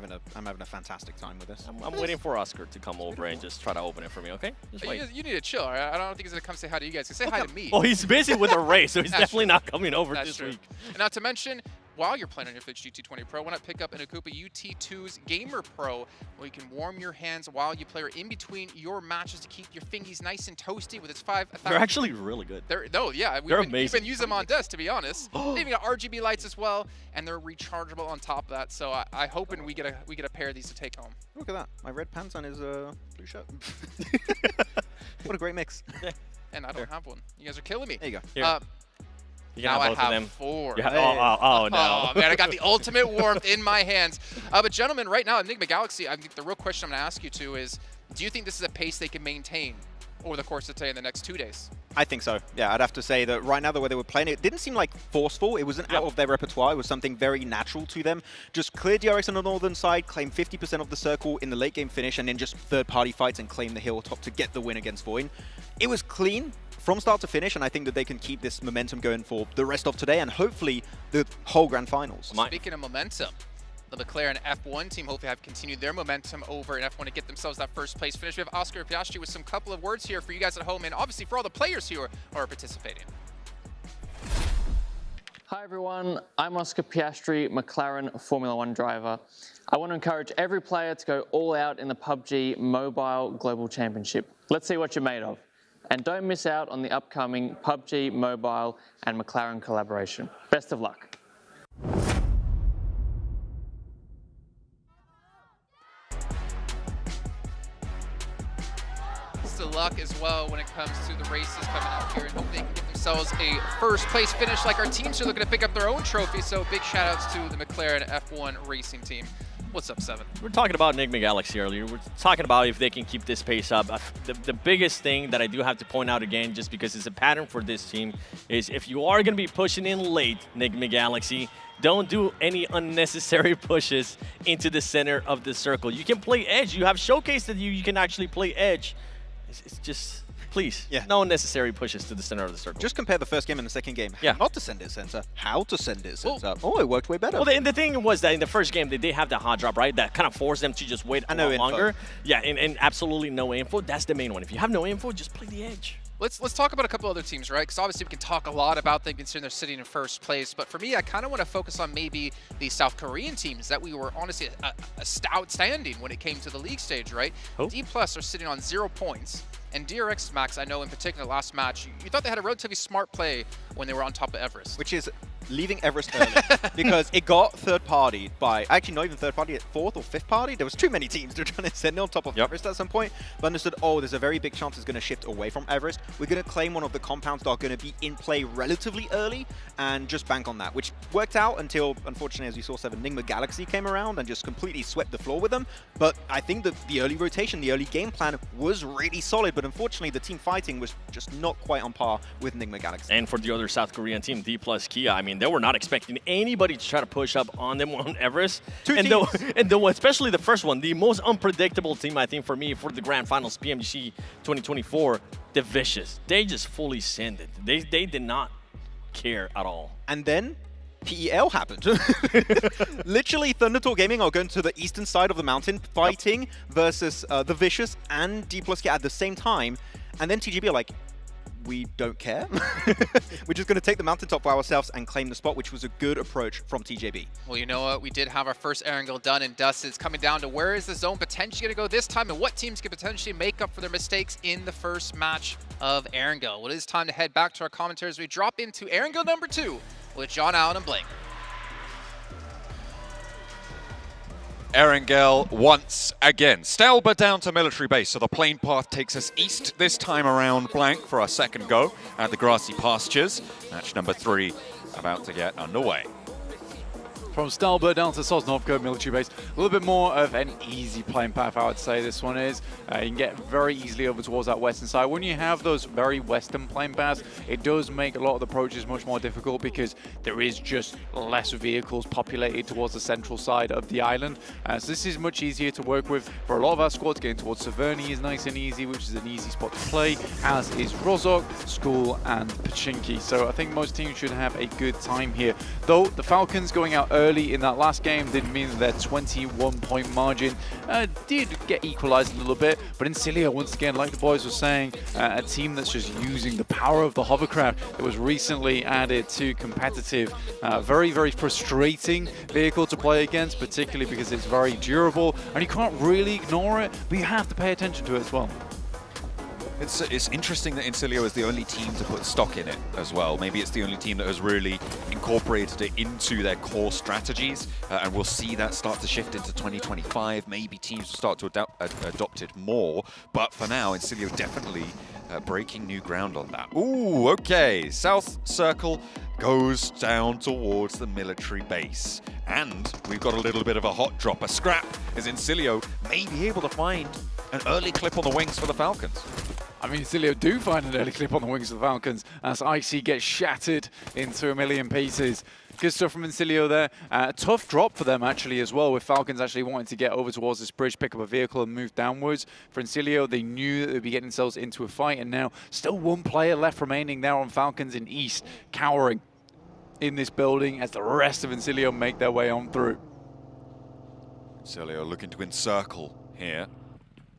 having a fantastic time with this. I'm waiting for Oscar to come over and just try to open it for me, okay? Just wait. You need to chill. All right? I don't think he's going to come say hi to you guys. He's going to say hi to me. Oh, he's busy with a race, so he's definitely not coming over That's this true. week. And not to mention, while you're playing on your Switch GT20 Pro, why not pick up an Akupa UT2's Gamer Pro, where you can warm your hands while you play or in between your matches to keep your fingies nice and toasty with its 5. They're actually really good. They're amazing. We've been using them on desk, to be honest. They even got RGB lights as well, and they're rechargeable on top of that. So I hoping we get a pair of these to take home. Look at that. My red pants on his blue shirt. What a great mix. And I don't have one. You guys are killing me. There you go. Here. You can now have both I have of them. 4. Oh, no. Oh, man, I got the ultimate warmth in my hands. But gentlemen, right now, Enigma Galaxy, I think the real question I'm going to ask you two is, do you think this is a pace they can maintain over the course of today in the next 2 days? I think so. Yeah, I'd have to say that right now the way they were playing it didn't seem like forceful. It wasn't out of their repertoire. It was something very natural to them. Just clear DRX on the northern side, claim 50% of the circle in the late game finish, and then just third-party fights and claim the hilltop to get the win against Void. It was clean from start to finish, and I think that they can keep this momentum going for the rest of today and hopefully the whole grand finals. Speaking of momentum, the McLaren F1 team hopefully have continued their momentum over in F1 to get themselves that first place finish. We have Oscar Piastri with some couple of words here for you guys at home and obviously for all the players here who are participating. Hi everyone, I'm Oscar Piastri, McLaren Formula 1 driver. I want to encourage every player to go all out in the PUBG Mobile Global Championship. Let's see what you're made of. And don't miss out on the upcoming PUBG Mobile and McLaren collaboration. Best of luck. Best of luck as well when it comes to the races coming out here and hope they can get themselves a first place finish like our teams are looking to pick up their own trophy. So big shout outs to the McLaren F1 racing team. What's up, Seven? We're talking about Enigma Galaxy earlier. We're talking about if they can keep this pace up. The biggest thing that I do have to point out again, just because it's a pattern for this team, is if you are going to be pushing in late, Enigma Galaxy, don't do any unnecessary pushes into the center of the circle. You can play edge. You have showcased that you can actually play edge. It's just... Please, no unnecessary pushes to the center of the circle. Just compare the first game and the second game. Yeah. Not to send it center, how to send it center. Oh, it worked way better. Well, the thing was that in the first game, they have the hot drop, right? That kind of forced them to just wait a lot longer. Yeah, and absolutely no info. That's the main one. If you have no info, just play the edge. Let's talk about a couple other teams, right? Because obviously we can talk a lot about them considering they're sitting in first place. But for me, I kind of want to focus on maybe the South Korean teams that we were honestly outstanding when it came to the league stage, right? D+ are sitting on 0 points. And DRX Max, I know in particular last match, you thought they had a relatively smart play when they were on top of Everest. Which is leaving Everest early because it got third-partied by, actually not even third-party, at 4th or 5th party. There was too many teams to try to send it on top of Everest at some point, but understood, oh, there's a very big chance it's going to shift away from Everest. We're going to claim one of the compounds that are going to be in play relatively early and just bank on that, which worked out until, unfortunately, as you saw, Enigma Galaxy came around and just completely swept the floor with them. But I think that the early rotation, the early game plan was really solid, but unfortunately the team fighting was just not quite on par with Enigma Galaxy. And for the other South Korean team, D+ Kia, I mean, they were not expecting anybody to try to push up on them on Everest. Though, especially the first one, the most unpredictable team, I think, for me, for the Grand Finals, PMGC 2024, the Vicious. They just fully sent it. They did not care at all. And then PEL happened. Literally, Thundertalk Gaming are going to the eastern side of the mountain, fighting versus the Vicious and D+ Kia at the same time. And then TGB are like, we don't care. We're just going to take the mountaintop for ourselves and claim the spot, which was a good approach from TJB. Well, you know what? We did have our first Erangel done and dusted. It's coming down to where is the zone potentially going to go this time and what teams can potentially make up for their mistakes in the first match of Erangel. Well, it is time to head back to our commentaries. We drop into Erangel number 2 with John Allen and Blake. Erangel once again. Stelba down to military base, so the plane path takes us east this time around blank for our second go at the grassy pastures. Match number 3 about to get underway. From Stalbert down to Sosnovka military base, a little bit more of an easy playing path, I would say this one is. You can get very easily over towards that western side. When you have those very western playing paths, it does make a lot of the approaches much more difficult because there is just less vehicles populated towards the central side of the island. So this is much easier to work with for a lot of our squads. Getting towards Severny is nice and easy, which is an easy spot to play, as is Rozhok, School, and Pachinki. So I think most teams should have a good time here. Though the Falcons going out early in that last game did mean that their 21-point margin did get equalized a little bit, but Incilio, once again, like the boys were saying, a team that's just using the power of the hovercraft that was recently added to competitive. Very, very frustrating vehicle to play against, particularly because it's very durable, and you can't really ignore it, but you have to pay attention to it as well. It's interesting that Incilio is the only team to put stock in it as well. Maybe it's the only team that has really incorporated it into their core strategies, and we'll see that start to shift into 2025. Maybe teams will start to adopt it more, but for now, Incilio definitely breaking new ground on that. Ooh, okay, South Circle goes down towards the military base. And we've got a little bit of a hot drop, a scrap, as Incilio may be able to find an early clip on the wings for the Falcons. I mean, Incilio do find an early clip on the wings of the Falcons as Icy gets shattered into a million pieces. Good stuff from Incilio there. Tough drop for them actually as well, with Falcons actually wanting to get over towards this bridge, pick up a vehicle and move downwards. For Incilio, they knew that they'd be getting themselves into a fight, and now still one player left remaining there on Falcons in East, cowering in this building as the rest of Incilio make their way on through. Incilio looking to encircle here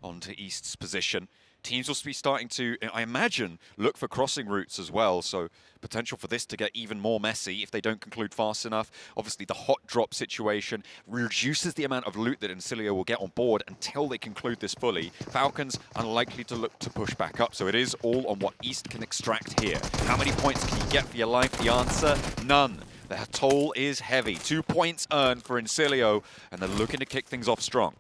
onto East's position. Teams will be starting to, I imagine, look for crossing routes as well, so potential for this to get even more messy if they don't conclude fast enough. Obviously, the hot drop situation reduces the amount of loot that Incilio will get on board until they conclude this fully. Falcons unlikely to look to push back up, so it is all on what East can extract here. How many points can you get for your life? The answer, none. The toll is heavy. 2 points earned for Incilio, and they're looking to kick things off strong.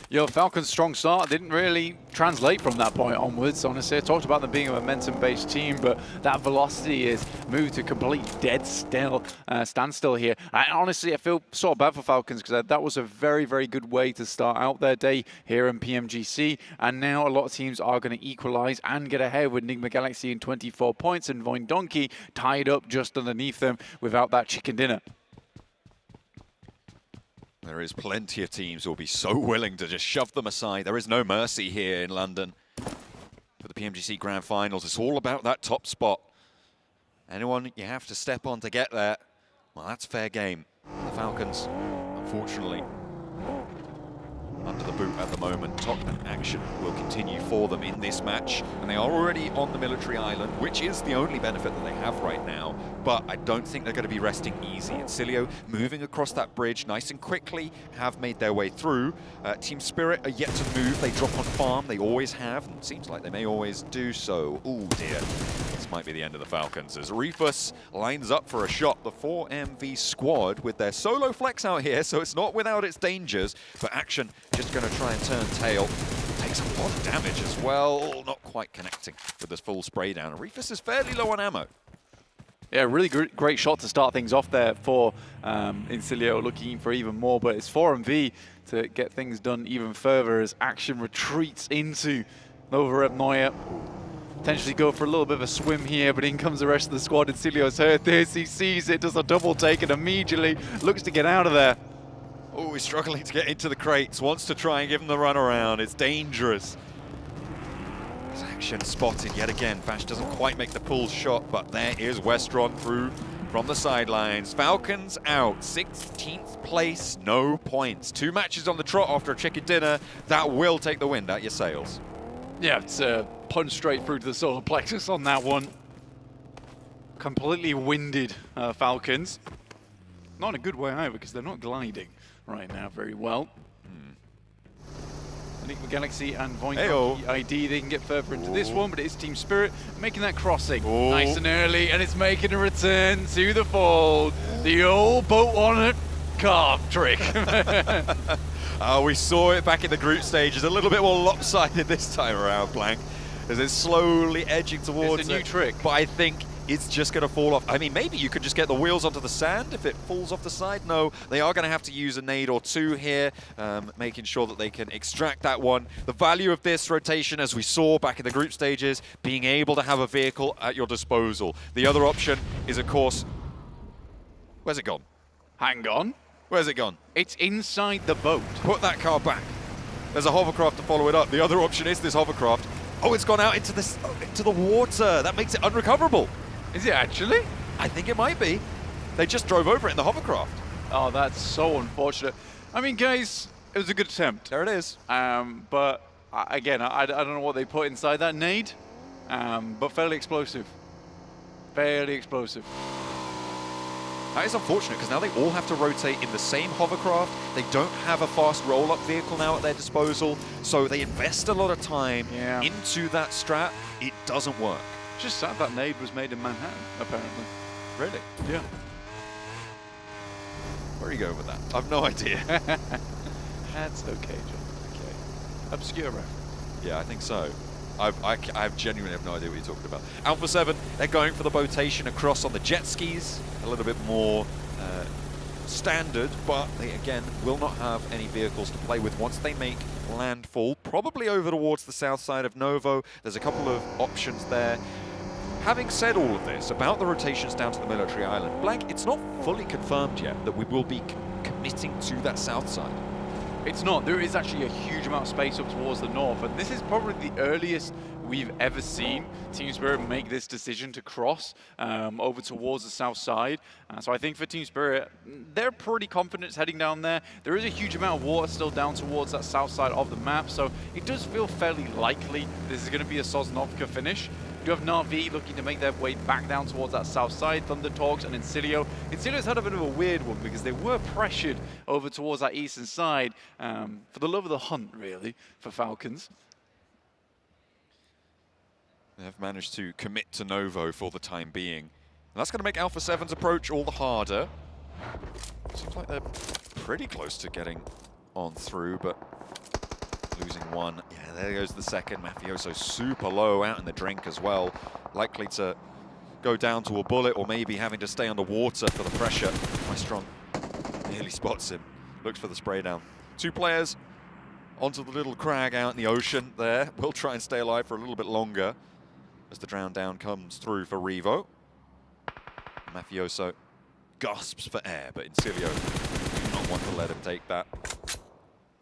Yo, Falcons' strong start didn't really translate from that point onwards, honestly. I talked about them being a momentum-based team, but that velocity is moved to complete standstill here. Honestly, I feel sort of bad for Falcons because that was a very, very good way to start out their day here in PMGC, and now a lot of teams are going to equalize and get ahead with Enigma Galaxy in 24 points and Voin Donkey tied up just underneath them without that chicken dinner. There is plenty of teams who will be so willing to just shove them aside. There is no mercy here in London for the PMGC Grand Finals. It's all about that top spot. Anyone you have to step on to get there, well, that's fair game. The Falcons, unfortunately, under the boot at the moment. Top action will continue for them in this match, and they are already on the military island, which is the only benefit that they have right now, but I don't think they're going to be resting easy. Incilio moving across that bridge nice and quickly, have made their way through. Team Spirit are yet to move. They drop on farm, they always have, and it seems like they may always do so. Oh dear, this might be the end of the Falcons as Rufus lines up for a shot. The 4MV squad with their solo flex out here, so it's not without its dangers, but action just going to try and turn tail. Takes a lot of damage as well, not quite connecting with this full spray down. Rufus is fairly low on ammo. Yeah, really great shot to start things off there for Incilio, looking for even more, but it's 4MV to get things done even further as action retreats into Novorep potentially go for a little bit of a swim here, but in comes the rest of the squad. Incilio's heard this, he sees it, does a double take and immediately looks to get out of there. Oh, he's struggling to get into the crates, wants to try and give him the runaround. It's dangerous. His action spotted yet again. Vash doesn't quite make the pull shot, but there is Westron through from the sidelines. Falcons out, 16th place, no points. 2 matches on the trot after a chicken dinner. That will take the wind out your sails. Yeah, it's a punch straight through to the solar plexus on that one. Completely winded Falcons. Not in a good way either, because they're not gliding right now very well. Enigma Galaxy and Voin Donkey ID, they can get further into this one, but it is Team Spirit making that crossing nice and early, and it's making a return to the fold. The old boat on a carve trick. We saw it back in the group stages, a little bit more lopsided this time around, Blank, as it's slowly edging towards it's a new trick. But I think it's just going to fall off. I mean, maybe you could just get the wheels onto the sand if it falls off the side. No, they are going to have to use a nade or two here, making sure that they can extract that one. The value of this rotation, as we saw back in the group stages, being able to have a vehicle at your disposal. The other option is, of course, where's it gone? Hang on. Where's it gone? It's inside the boat. Put that car back. There's a hovercraft to follow it up. The other option is this hovercraft. Oh, it's gone out into the water. That makes it unrecoverable. Is it actually? I think it might be. They just drove over it in the hovercraft. Oh, that's so unfortunate. I mean, guys, it was a good attempt. There it is. But again, I don't know what they put inside that nade, but fairly explosive. Fairly explosive. That is unfortunate because now they all have to rotate in the same hovercraft. They don't have a fast roll-up vehicle now at their disposal, so they invest a lot of time into that strat. It doesn't work. Just sad that nade was made in Manhattan, apparently. Really? Yeah. Where are you going with that? I've no idea. That's okay, John. Okay. Obscure reference. Yeah, I think so. I genuinely have no idea what you're talking about. Alpha 7, they're going for the botation across on the jet skis. A little bit more standard, but they, again, will not have any vehicles to play with once they make landfall. Probably over towards the south side of Novo. There's a couple of options there. Having said all of this about the rotations down to the military island, Blank, it's not fully confirmed yet that we will be committing to that south side. It's not. There is actually a huge amount of space up towards the north, and this is probably the earliest we've ever seen Team Spirit make this decision to cross over towards the south side. So I think for Team Spirit, they're pretty confident heading down there. There is a huge amount of water still down towards that south side of the map, so it does feel fairly likely this is going to be a Sosnovka finish. You have Na'Vi looking to make their way back down towards that south side, Thunder Talks and Incilio. Incilio's had a bit of a weird one because they were pressured over towards that eastern side for the love of the hunt, really, for Falcons. They have managed to commit to Novo for the time being. And that's going to make Alpha 7's approach all the harder. Seems like they're pretty close to getting on through, but losing one. Yeah, there goes the second. Mafioso super low out in the drink as well. Likely to go down to a bullet or maybe having to stay underwater for the pressure. Strong nearly spots him. Looks for the spray down. Two players onto the little crag out in the ocean there. Will try and stay alive for a little bit longer as the drown down comes through for Revo. Mafioso gasps for air, but Incilio do not want to let him take that.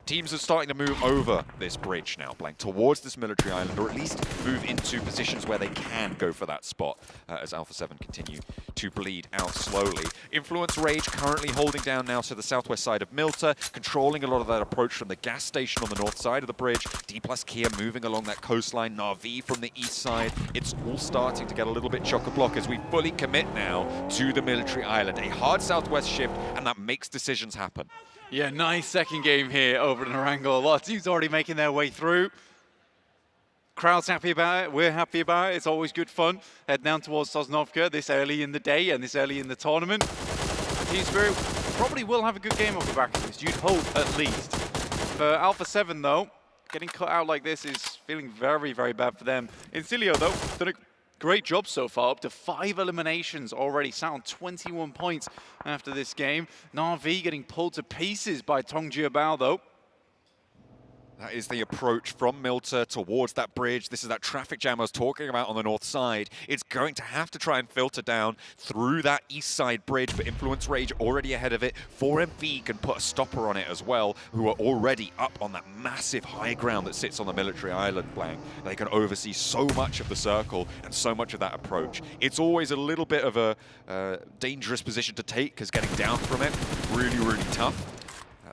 Teams are starting to move over this bridge now, Blank, towards this military island, or at least move into positions where they can go for that spot as Alpha 7 continue to bleed out slowly. Influence Rage currently holding down now to the southwest side of Milta, controlling a lot of that approach from the gas station on the north side of the bridge. D plus Kia moving along that coastline, Na'Vi from the east side. It's all starting to get a little bit chock-a-block as we fully commit now to the military island. A hard southwest shift, and that makes decisions happen. Yeah, nice second game here over in Narangal. A lot of teams already making their way through. Crowd's happy about it. We're happy about it. It's always good fun. Head down towards Sosnovka this early in the day and this early in the tournament. Team Spirit probably will have a good game off the back of this. You'd hope, at least. For Alpha 7, though, getting cut out like this is feeling very, very bad for them. Incilio, though, done a great job so far, up to 5 eliminations already, sat on 21 points after this game. Na'Vi getting pulled to pieces by Tong Jiabao, though. That is the approach from Milta towards that bridge. This is that traffic jam I was talking about on the north side. It's going to have to try and filter down through that east side bridge, but Influence Rage already ahead of it. 4MV can put a stopper on it as well, who are already up on that massive high ground that sits on the military island, Blank. They can oversee so much of the circle and so much of that approach. It's always a little bit of a dangerous position to take, because getting down from it, really, really tough.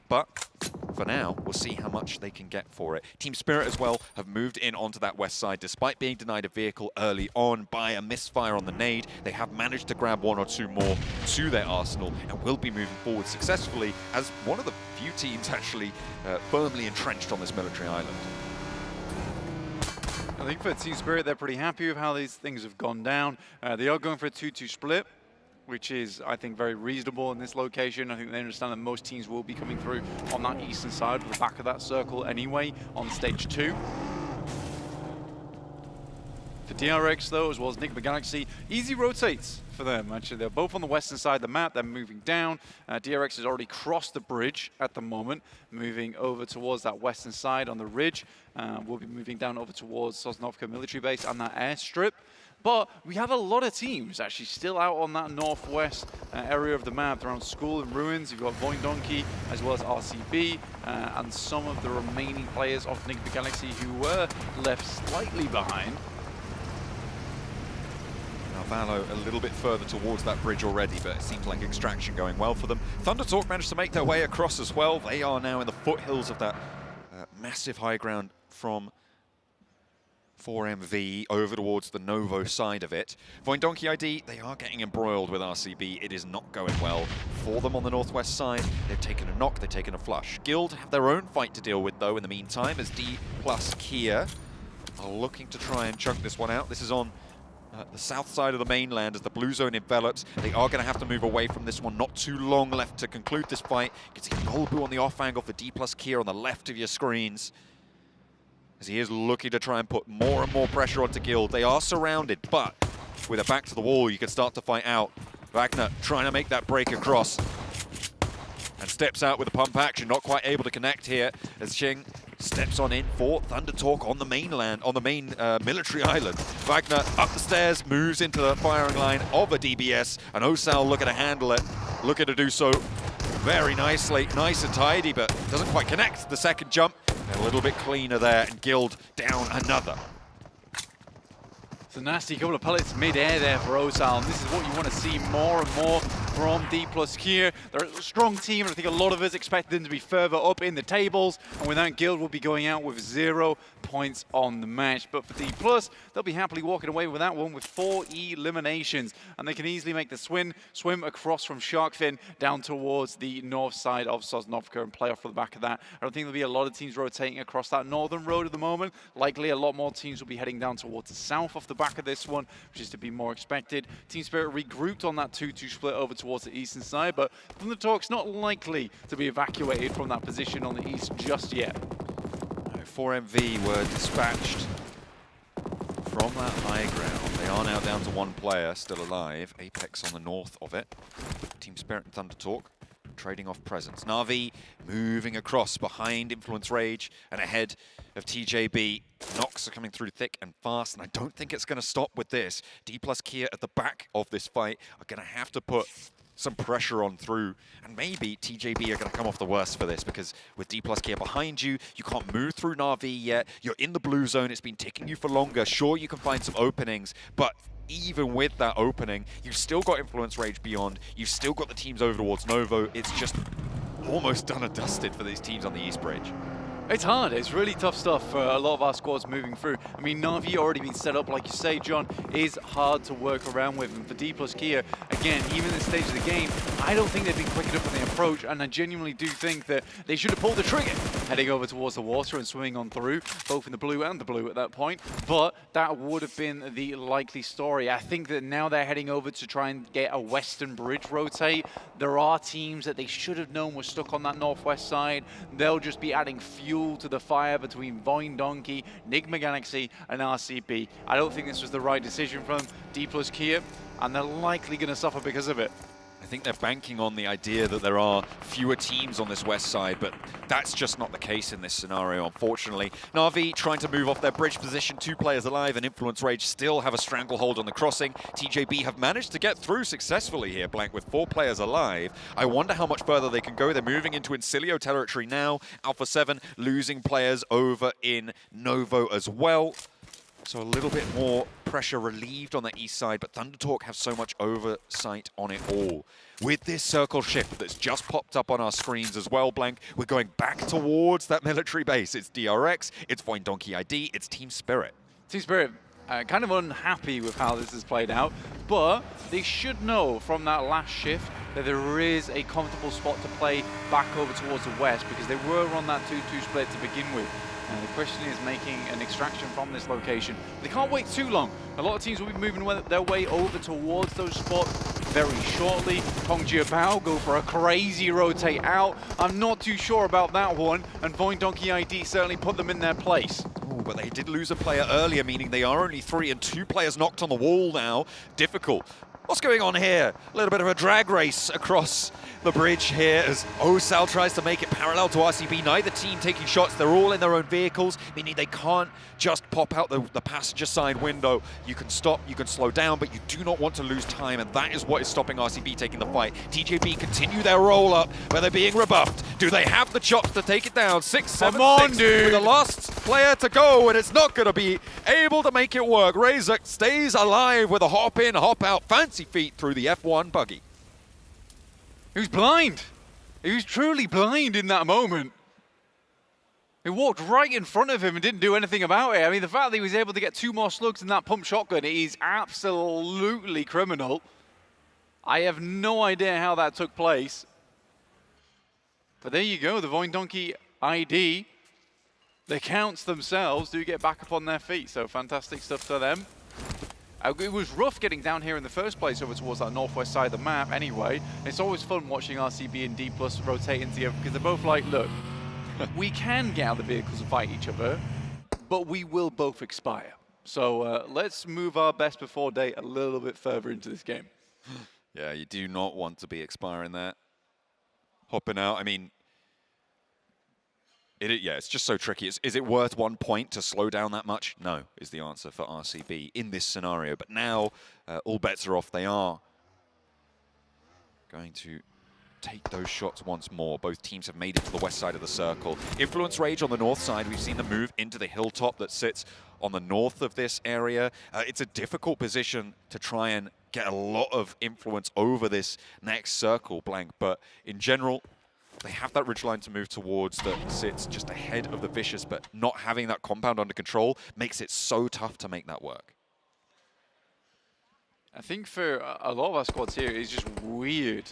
But for now, we'll see how much they can get for it. Team Spirit as well have moved in onto that west side. Despite being denied a vehicle early on by a misfire on the nade, they have managed to grab 1 or 2 more to their arsenal and will be moving forward successfully as one of the few teams actually firmly entrenched on this military island. I think for Team Spirit, they're pretty happy with how these things have gone down. They are going for a 2-2 split, which is, I think, very reasonable in this location. I think they understand that most teams will be coming through on that eastern side, at the back of that circle anyway, on stage 2. For DRX though, as well as Enigma Galaxy, easy rotates for them. Actually, they're both on the western side of the map. They're moving down. DRX has already crossed the bridge at the moment, moving over towards that western side on the ridge. We'll be moving down over towards Sosnovka military base and that airstrip. But we have a lot of teams actually still out on that northwest area of the map, around School and Ruins. You've got Voindonkey as well as RCB and some of the remaining players of Enigma Galaxy who were left slightly behind. Now Valo a little bit further towards that bridge already, but it seems like extraction going well for them. Thundertalk managed to make their way across as well. They are now in the foothills of that massive high ground from 4MV over towards the Novo side of it. Voindonkey ID, they are getting embroiled with RCB. It is not going well for them on the northwest side. They've taken a knock, they've taken a flush. Guild have their own fight to deal with though in the meantime, as D plus Kia are looking to try and chunk this one out. This is on the south side of the mainland as the blue zone envelops. They are going to have to move away from this one. Not too long left to conclude this fight. You can see Nolbu on the off angle for D plus Kia on the left of your screens, as he is looking to try and put more and more pressure onto Guild. They are surrounded, but with a back to the wall, you can start to fight out. Wagner trying to make that break across and steps out with a pump action, not quite able to connect here as Xing steps on in for Thundertalk on the mainland, on the main military island. Wagner up the stairs, moves into the firing line of a DBS, and Osal looking to handle it, looking to do so very nicely, nice and tidy, but doesn't quite connect the second jump. And a little bit cleaner there, and Guild down another. It's a nasty couple of pellets mid-air there for Osal, and this is what you want to see more and more from D plus Kia. They're a strong team, and I think a lot of us expected them to be further up in the tables, and with that, Guild will be going out with 0 points on the match. But for D plus, they'll be happily walking away with that one with 4 eliminations, and they can easily make the swim across from Sharkfin down towards the north side of Sosnovka and play off for the back of that. I don't think there'll be a lot of teams rotating across that northern road at the moment. Likely a lot more teams will be heading down towards the south off the back of this one, which is to be more expected. Team Spirit regrouped on that 2-2 split over towards the eastern side, but Thundertalk's not likely to be evacuated from that position on the east just yet. 4MV were dispatched from that high ground. They are now down to 1 player still alive. Apex on the north of it. Team Spirit and Thundertalk trading off presence. Na'Vi moving across behind Influence Rage and ahead of TJB. Knocks are coming through thick and fast, and I don't think it's going to stop with this. D plus Kia at the back of this fight are going to have to put some pressure on through, and maybe TJB are going to come off the worst for this, because with D plus Kia behind you, you can't move through Na'Vi yet. You're in the blue zone. It's been ticking you for longer. Sure, you can find some openings, but even with that opening, you've still got Influence Rage beyond. You've still got the teams over towards Novo. It's just almost done and dusted for these teams on the East Bridge. It's hard. It's really tough stuff for a lot of our squads moving through. I mean, Na'Vi already been set up, like you say, John, is hard to work around with. And for D plus Kia, again, even at this stage of the game, I don't think they've been quick enough in the approach, and I genuinely do think that they should have pulled the trigger heading over towards the water and swimming on through, both in the blue and the blue at that point. But that would have been the likely story. I think that now they're heading over to try and get a western bridge rotate. There are teams that they should have known were stuck on that northwest side. They'll just be adding fuel to the fire between Voindonkey, Enigma Galaxy, and RCB. I don't think this was the right decision from D plus Kia, and they're likely going to suffer because of it. I think they're banking on the idea that there are fewer teams on this west side, but that's just not the case in this scenario, unfortunately. Na'Vi trying to move off their bridge position, 2 players alive, and Influence Rage still have a stranglehold on the crossing. TJB have managed to get through successfully here, Blank, with 4 players alive. I wonder how much further they can go. They're moving into Incilio territory now. Alpha 7 losing players over in Novo as well. So a little bit more pressure relieved on the east side, but Thundertalk have so much oversight on it all. With this circle shift that's just popped up on our screens as well, Blank, we're going back towards that military base. It's DRX, it's Voindonkey ID, it's Team Spirit. Team Spirit, kind of unhappy with how this has played out, but they should know from that last shift that there is a comfortable spot to play back over towards the west, because they were on that 2-2 split to begin with. And the question is making an extraction from this location. They can't wait too long. A lot of teams will be moving their way over towards those spots very shortly. Hong Jiabao go for a crazy rotate out. I'm not too sure about that one, and Voindonkey ID certainly put them in their place. Ooh, but they did lose a player earlier, meaning they are only 3 and 2 players knocked on the wall now. Difficult. What's going on here? A little bit of a drag race across the bridge here as Osal tries to make it parallel to RCB. Neither team taking shots. They're all in their own vehicles, meaning they can't just pop out the passenger side window. You can stop, you can slow down, but you do not want to lose time, and that is what is stopping RCB taking the fight. TJB continue their roll up, but they're being rebuffed. Do they have the chops to take it down? 6-7-6 with the last player to go, and it's not going to be able to make it work. Razor stays alive with a hop in, hop out, fancy feet through the F1 buggy. He was blind. He was truly blind in that moment. He walked right in front of him and didn't do anything about it. I mean, the fact that he was able to get 2 more slugs in that pump shotgun is absolutely criminal. I have no idea how that took place. But there you go, the Voindonkey ID. The counts themselves do get back up on their feet, so fantastic stuff to them. It was rough getting down here in the first place over towards that northwest side of the map anyway. It's always fun watching RCB and D+ rotating together because they're both like, look, we can get out of the vehicles and fight each other, but we will both expire. So let's move our best before date a little bit further into this game. Yeah, you do not want to be expiring that. Hopping out, I mean, yeah, it's just so tricky. Is it worth 1 point to slow down that much? No, is the answer for RCB in this scenario. But now, all bets are off. They are going to take those shots once more. Both teams have made it to the west side of the circle. Influence Rage on the north side. We've seen them move into the hilltop that sits on the north of this area. It's a difficult position to try and get a lot of influence over this next circle, Blank. But in general, they have that ridgeline to move towards that sits just ahead of the Vicious, but not having that compound under control makes it so tough to make that work. I think for a lot of our squads here, it's just weird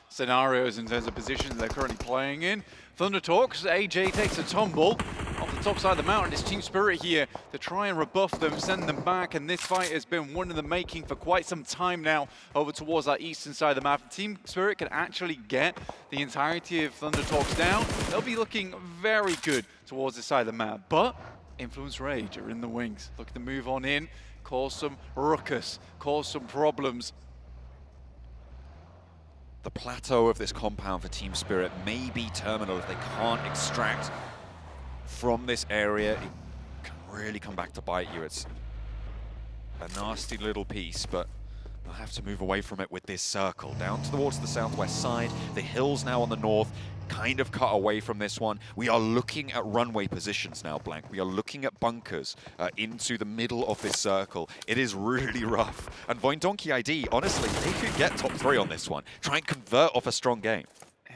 scenarios in terms of positions they're currently playing in. Thunder Talks, AJ takes a tumble off the top side of the mountain. It's Team Spirit here to try and rebuff them, send them back, and this fight has been one in the making for quite some time now over towards that eastern side of the map. Team Spirit can actually get the entirety of Thunder Talks down. They'll be looking very good towards this side of the map, but Influence Rage are in the wings, looking to move on in, cause some ruckus, cause some problems. The plateau of this compound for Team Spirit may be terminal if they can't extract from this area. It can really come back to bite you. It's a nasty little piece, but they'll have to move away from it with this circle. Down towards the southwest side, the hills now on the north, kind of cut away from this one. We are looking at runway positions now, Blank. We are looking at bunkers into the middle of this circle. It is really rough. And Voindonkey ID, honestly, they could get top 3 on this one. Try and convert off a strong game.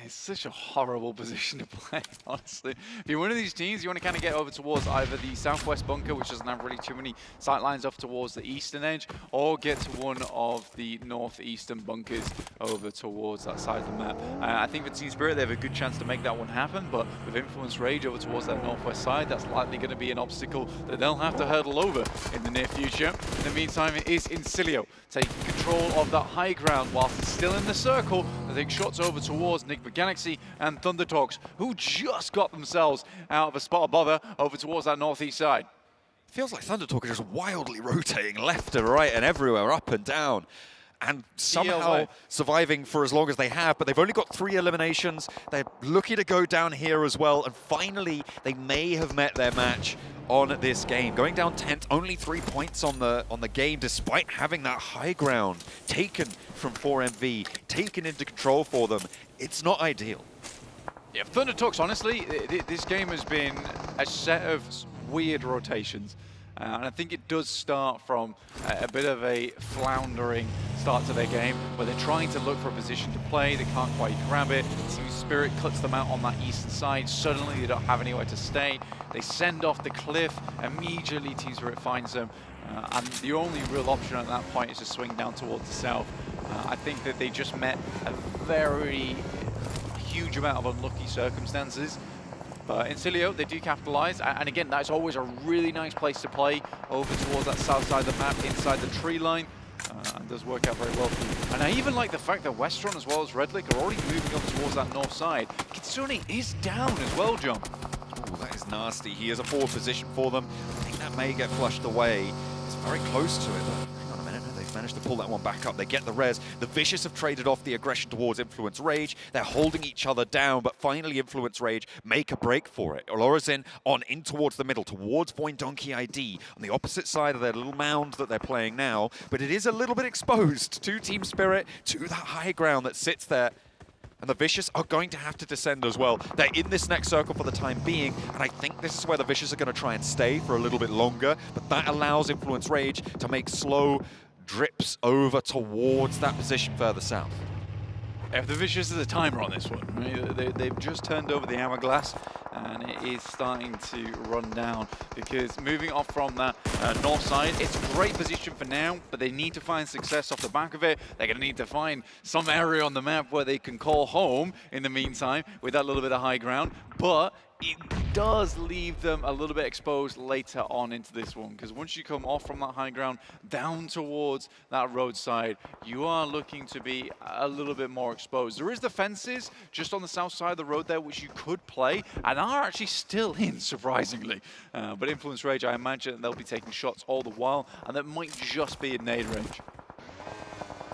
It's such a horrible position to play, honestly. If you're one of these teams, you want to kind of get over towards either the southwest bunker, which doesn't have really too many sight lines off towards the eastern edge, or get to one of the northeastern bunkers over towards that side of the map. I think for Team Spirit, they have a good chance to make that one happen, but with Influence Rage over towards that northwest side, that's likely going to be an obstacle that they'll have to hurdle over in the near future. In the meantime, it is Incilio taking control of that high ground whilst it's still in the circle. They take shots over towards Nick Galaxy and Thunder Talks, who just got themselves out of a spot of bother over towards that northeast side. Feels like Thunder Talk are just wildly rotating left and right and everywhere, up and down, and somehow surviving for as long as they have, but they've only got 3 eliminations. They're lucky to go down here as well, and finally they may have met their match on this game. Going down 10th, only 3 points on the game, despite having that high ground taken from 4MV, taken into control for them. It's not ideal. Yeah, Thunder Talks, honestly, this game has been a set of weird rotations. And I think it does start from a bit of a floundering start to their game, where they're trying to look for a position to play, they can't quite grab it. Team Spirit cuts them out on that eastern side, suddenly they don't have anywhere to stay. They send off the cliff, immediately Team Spirit finds them, and the only real option at that point is to swing down towards the south. I think that they just met a very huge amount of unlucky circumstances. But Incilio, they do capitalize, and again, that's always a really nice place to play over towards that south side of the map, inside the tree line, and does work out very well for you. And I even like the fact that Westron as well as Redlick are already moving up towards that north side. Kitsune is down as well, John. Ooh, that is nasty. He is a forward position for them. I think that may get flushed away. It's very close to it, but hang on a minute. They've managed to pull that one back up. They get the res. The Vicious have traded off the aggression towards Influence Rage. They're holding each other down, but finally Influence Rage make a break for it. Lorazin on in towards the middle, towards Void Donkey ID, on the opposite side of their little mound that they're playing now, but it is a little bit exposed to Team Spirit, to that high ground that sits there. And the Vicious are going to have to descend as well. They're in this next circle for the time being, and I think this is where the Vicious are going to try and stay for a little bit longer, but that allows Influence Rage to make slow drips over towards that position further south. If the Vicious is a timer on this one, right? They've just turned over the hourglass and it is starting to run down because moving off from that north side, it's a great position for now, but they need to find success off the back of it. They're going to need to find some area on the map where they can call home in the meantime with that little bit of high ground, but it does leave them a little bit exposed later on into this one, because once you come off from that high ground down towards that roadside, you are looking to be a little bit more exposed. There is the fences just on the south side of the road there, which you could play, and are actually still in, surprisingly. But Influence Rage, I imagine they'll be taking shots all the while, and that might just be in nade range.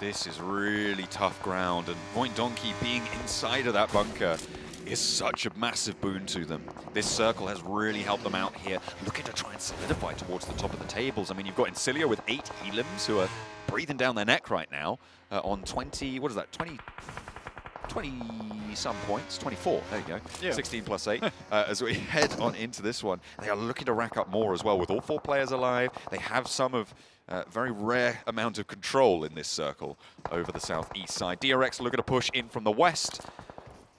This is really tough ground, and Void Donkey being inside of that bunker is such a massive boon to them. This circle has really helped them out here, looking to try and solidify towards the top of the tables. I mean, you've got Incilio with 8 Elims who are breathing down their neck right now on 20, what is that, 20 some points, 24, there you go, yeah. 16 plus 8. As we head on into this one, they are looking to rack up more as well. With all 4 players alive, they have some of very rare amount of control in this circle over the southeast side. DRX looking to push in from the west,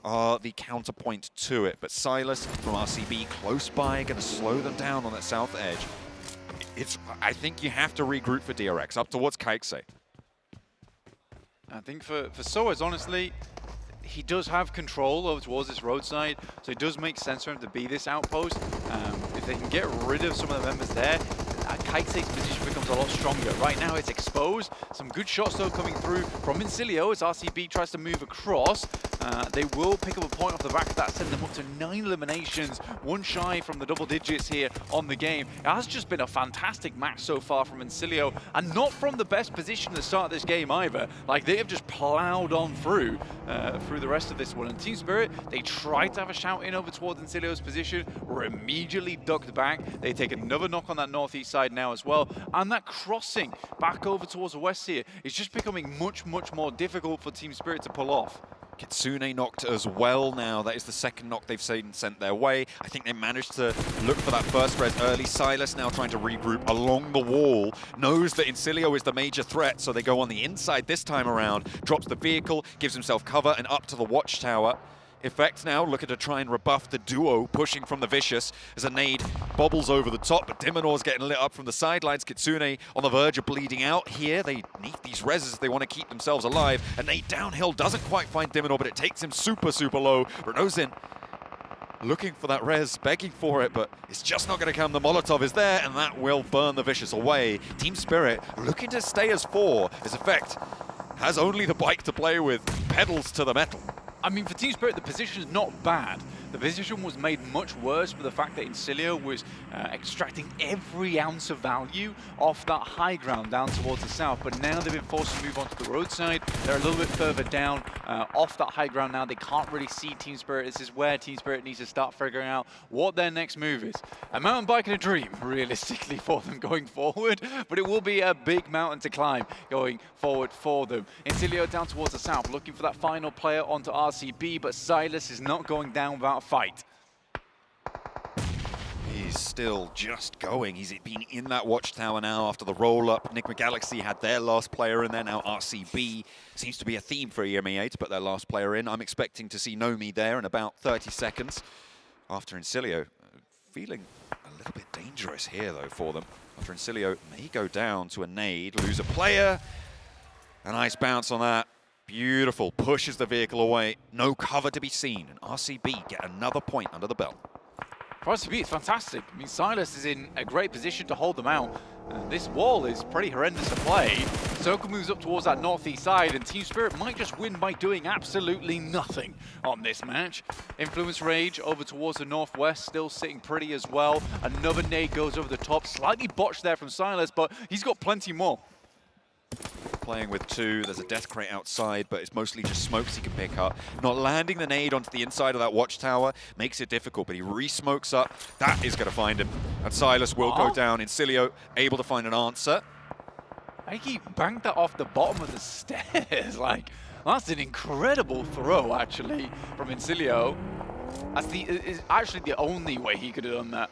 are the counterpoint to it, but Silas from RCB close by, going to slow them down on that south edge. I think you have to regroup for DRX up towards Kaikse. I think for Soaz, honestly, he does have control over towards this roadside, so it does make sense for him to be this outpost. If they can get rid of some of the members there, Kite's position becomes a lot stronger. Right now it's exposed. Some good shots though coming through from Incilio as RCB tries to move across. They will pick up a point off the back of that, send them up to 9 eliminations, 1 shy from the double digits here on the game. It has just been a fantastic match so far from Incilio, and not from the best position to start this game either. Like, they have just plowed on through the rest of this one. And Team Spirit, they tried to have a shout in over towards Incilio's position, were immediately ducked back. They take another knock on that northeast side now as well, and that crossing back over towards the west here is just becoming much more difficult for Team Spirit to pull off. Kitsune knocked as well now. That is the second knock they've sent their way. I think they managed to look for that first res early. Silas now trying to regroup along the wall. Knows that Incilio is the major threat, so they go on the inside this time around. Drops the vehicle, gives himself cover, and up to the watchtower. Effect now looking to try and rebuff the duo pushing from the Vicious as a nade bobbles over the top, but Dimenor's getting lit up from the sidelines. Kitsune on the verge of bleeding out here. They need these reses if they want to keep themselves alive. A nade downhill doesn't quite find Dimenor, but it takes him super low. Renozin looking for that res, begging for it, but it's just not going to come. The Molotov is there, and that will burn the Vicious away. Team Spirit looking to stay as 4. As Effect has only the bike to play with, pedals to the metal. I mean, for Team Spirit, the position is not bad. The position was made much worse by the fact that Incilio was extracting every ounce of value off that high ground down towards the south, but now they've been forced to move onto the roadside. They're a little bit further down off that high ground now. They can't really see Team Spirit. This is where Team Spirit needs to start figuring out what their next move is. A mountain bike and a dream, realistically, for them going forward, but it will be a big mountain to climb going forward for them. Incilio down towards the south, looking for that final player onto RCB, but Silas is not going down without a fight. He's still just going. He's been in that watchtower now after the roll-up. Enigma Galaxy had their last player in there. Now RCB seems to be a theme for EMEA to put their last player in. I'm expecting to see Nomi there in about 30 seconds. After Incilio feeling a little bit dangerous here, though, for them. After Incilio may go down to a nade, lose a player. A nice bounce on that. Beautiful. Pushes the vehicle away. No cover to be seen. And RCB get another point under the belt. For RCB, it's fantastic. I mean, Silas is in a great position to hold them out. This wall is pretty horrendous to play. Circle moves up towards that northeast side, and Team Spirit might just win by doing absolutely nothing on this match. Influence Rage over towards the northwest, still sitting pretty as well. Another nade goes over the top, slightly botched there from Silas, but he's got plenty more. Playing with two, there's a death crate outside, but it's mostly just smokes he can pick up. Not landing the nade onto the inside of that watchtower makes it difficult, but he re-smokes up. That is going to find him. And Silas will go down. Incilio able to find an answer. I think he banked that off the bottom of the stairs. Like, that's an incredible throw, actually, from Incilio. That's is actually the only way he could have done that.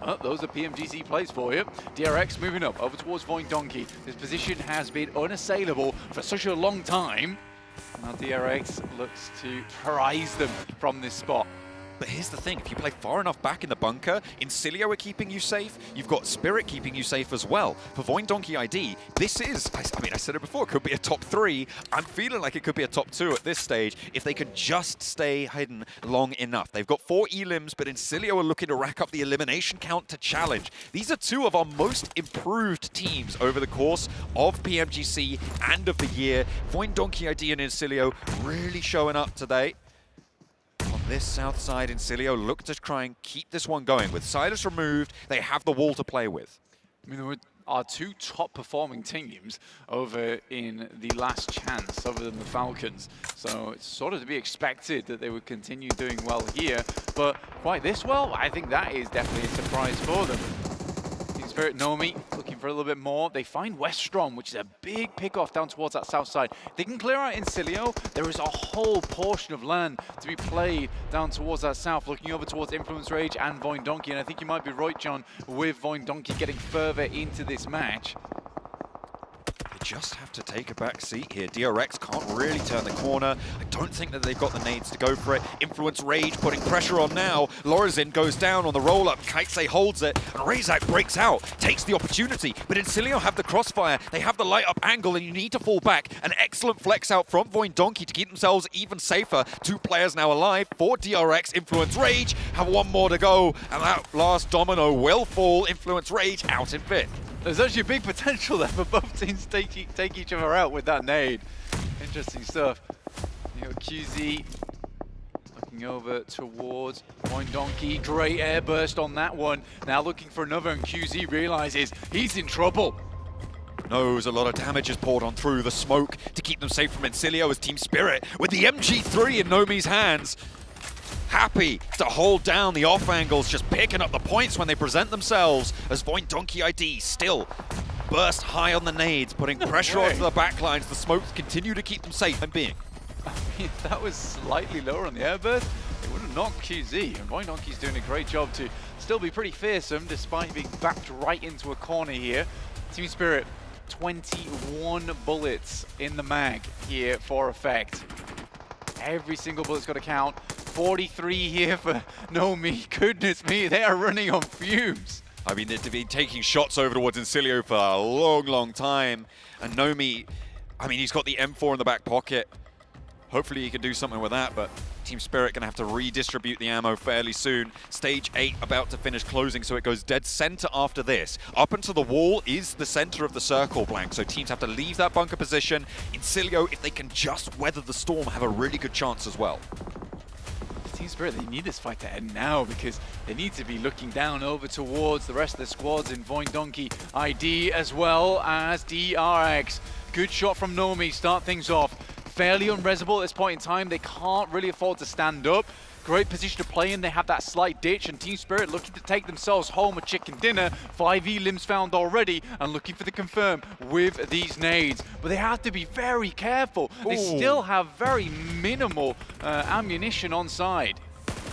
Oh, those are PMGC plays for you. DRX moving up over towards Void Donkey. His position has been unassailable for such a long time. Now DRX looks to prize them from this spot. But here's the thing, if you play far enough back in the bunker, Incilio are keeping you safe, you've got Spirit keeping you safe as well. For Void Donkey ID, this is, I mean, I said it before, it could be a top 3. I'm feeling like it could be a top 2 at this stage if they can just stay hidden long enough. They've got 4 elims, but Incilio are looking to rack up the elimination count to challenge. These are 2 of our most improved teams over the course of PMGC and of the year. Void Donkey ID and Incilio really showing up today. On this south side, Incilio look to try and keep this one going. With Silas removed, they have the wall to play with. I mean, there were our 2 top performing teams over in the last chance, other than the Falcons. So it's sort of to be expected that they would continue doing well here. But quite this well, I think that is definitely a surprise for them. Team Spirit Nomi looking for a little bit more. They find Westrom, which is a big pick-off down towards that south side. They can clear out Incilio. There is a whole portion of land to be played down towards that south, looking over towards Influence Rage and Void Donkey. And I think you might be right, John, with Void Donkey getting further into this match. Just have to take a back seat here. DRX can't really turn the corner. I don't think that they've got the nades to go for it. Influence Rage putting pressure on now. Lorazin goes down on the roll-up. Kaitse holds it, and Razak breaks out, takes the opportunity. But Incilio have the crossfire. They have the light-up angle, and you need to fall back. An excellent flex out from Void Donkey to keep themselves even safer. 2 players now alive for DRX. Influence Rage have 1 more to go, and that last domino will fall. Influence Rage out in 5th. There's actually a big potential there for both teams to take each other out with that nade. Interesting stuff. You got QZ looking over towards Void Donkey. Great air burst on that one. Now looking for another, and QZ realizes he's in trouble. Knows a lot of damage is poured on through the smoke to keep them safe from Incilio as Team Spirit with the MG3 in Nomi's hands. Happy to hold down the off angles, just picking up the points when they present themselves as Void Donkey ID still burst high on the nades, putting pressure onto the backlines. The smokes continue to keep them safe and being. I mean, that was slightly lower on the airburst. It would have knocked QZ, and Void Donkey's doing a great job to still be pretty fearsome despite being backed right into a corner here. Team Spirit, 21 bullets in the mag here for effect. Every single bullet's got to count. 43 here for Nomi. Goodness me, they are running on fumes. I mean, they've been taking shots over towards Incilio for a long, long time. And Nomi, I mean, he's got the M4 in the back pocket. Hopefully he can do something with that, but Team Spirit gonna have to redistribute the ammo fairly soon. Stage 8 about to finish closing, so it goes dead center after this. Up into the wall is the center of the circle blank, so teams have to leave that bunker position. Incilio, if they can just weather the storm, have a really good chance as well. Team Spirit, they need this fight to end now because they need to be looking down over towards the rest of the squads in Void Donkey ID as well as DRX. Good shot from Nomi, start things off. Fairly unresable at this point in time. They can't really afford to stand up. Great position to play in. They have that slight ditch, and Team Spirit looking to take themselves home a chicken dinner. 5 elims found already, and looking for the confirm with these nades. But they have to be very careful. They still have very minimal ammunition on side.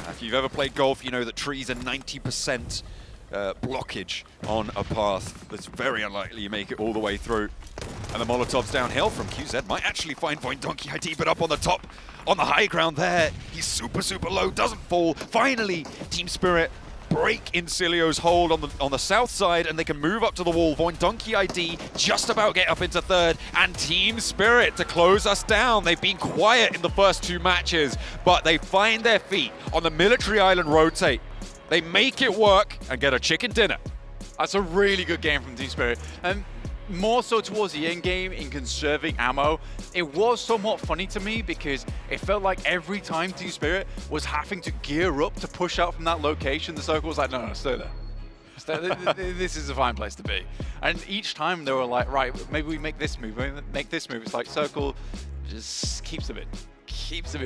If you've ever played golf, you know that trees are 90% blockage on a path. It's very unlikely you make it all the way through. And the Molotovs downhill from QZ might actually find Void Donkey ID, but up on the top, on the high ground there, he's super, super low, doesn't fall. Finally, Team Spirit break Incilio's hold on the south side, and they can move up to the wall. Void Donkey ID just about get up into 3rd, and Team Spirit to close us down. They've been quiet in the first 2 matches, but they find their feet on the military island rotate. They make it work and get a chicken dinner. That's a really good game from Team Spirit. more so towards the end game in conserving ammo, it was somewhat funny to me because it felt like every time Team Spirit was having to gear up to push out from that location, the circle was like, no, stay there. This is a fine place to be. And each time they were like, right, maybe we make this move, maybe we make this move. It's like circle just keeps a bit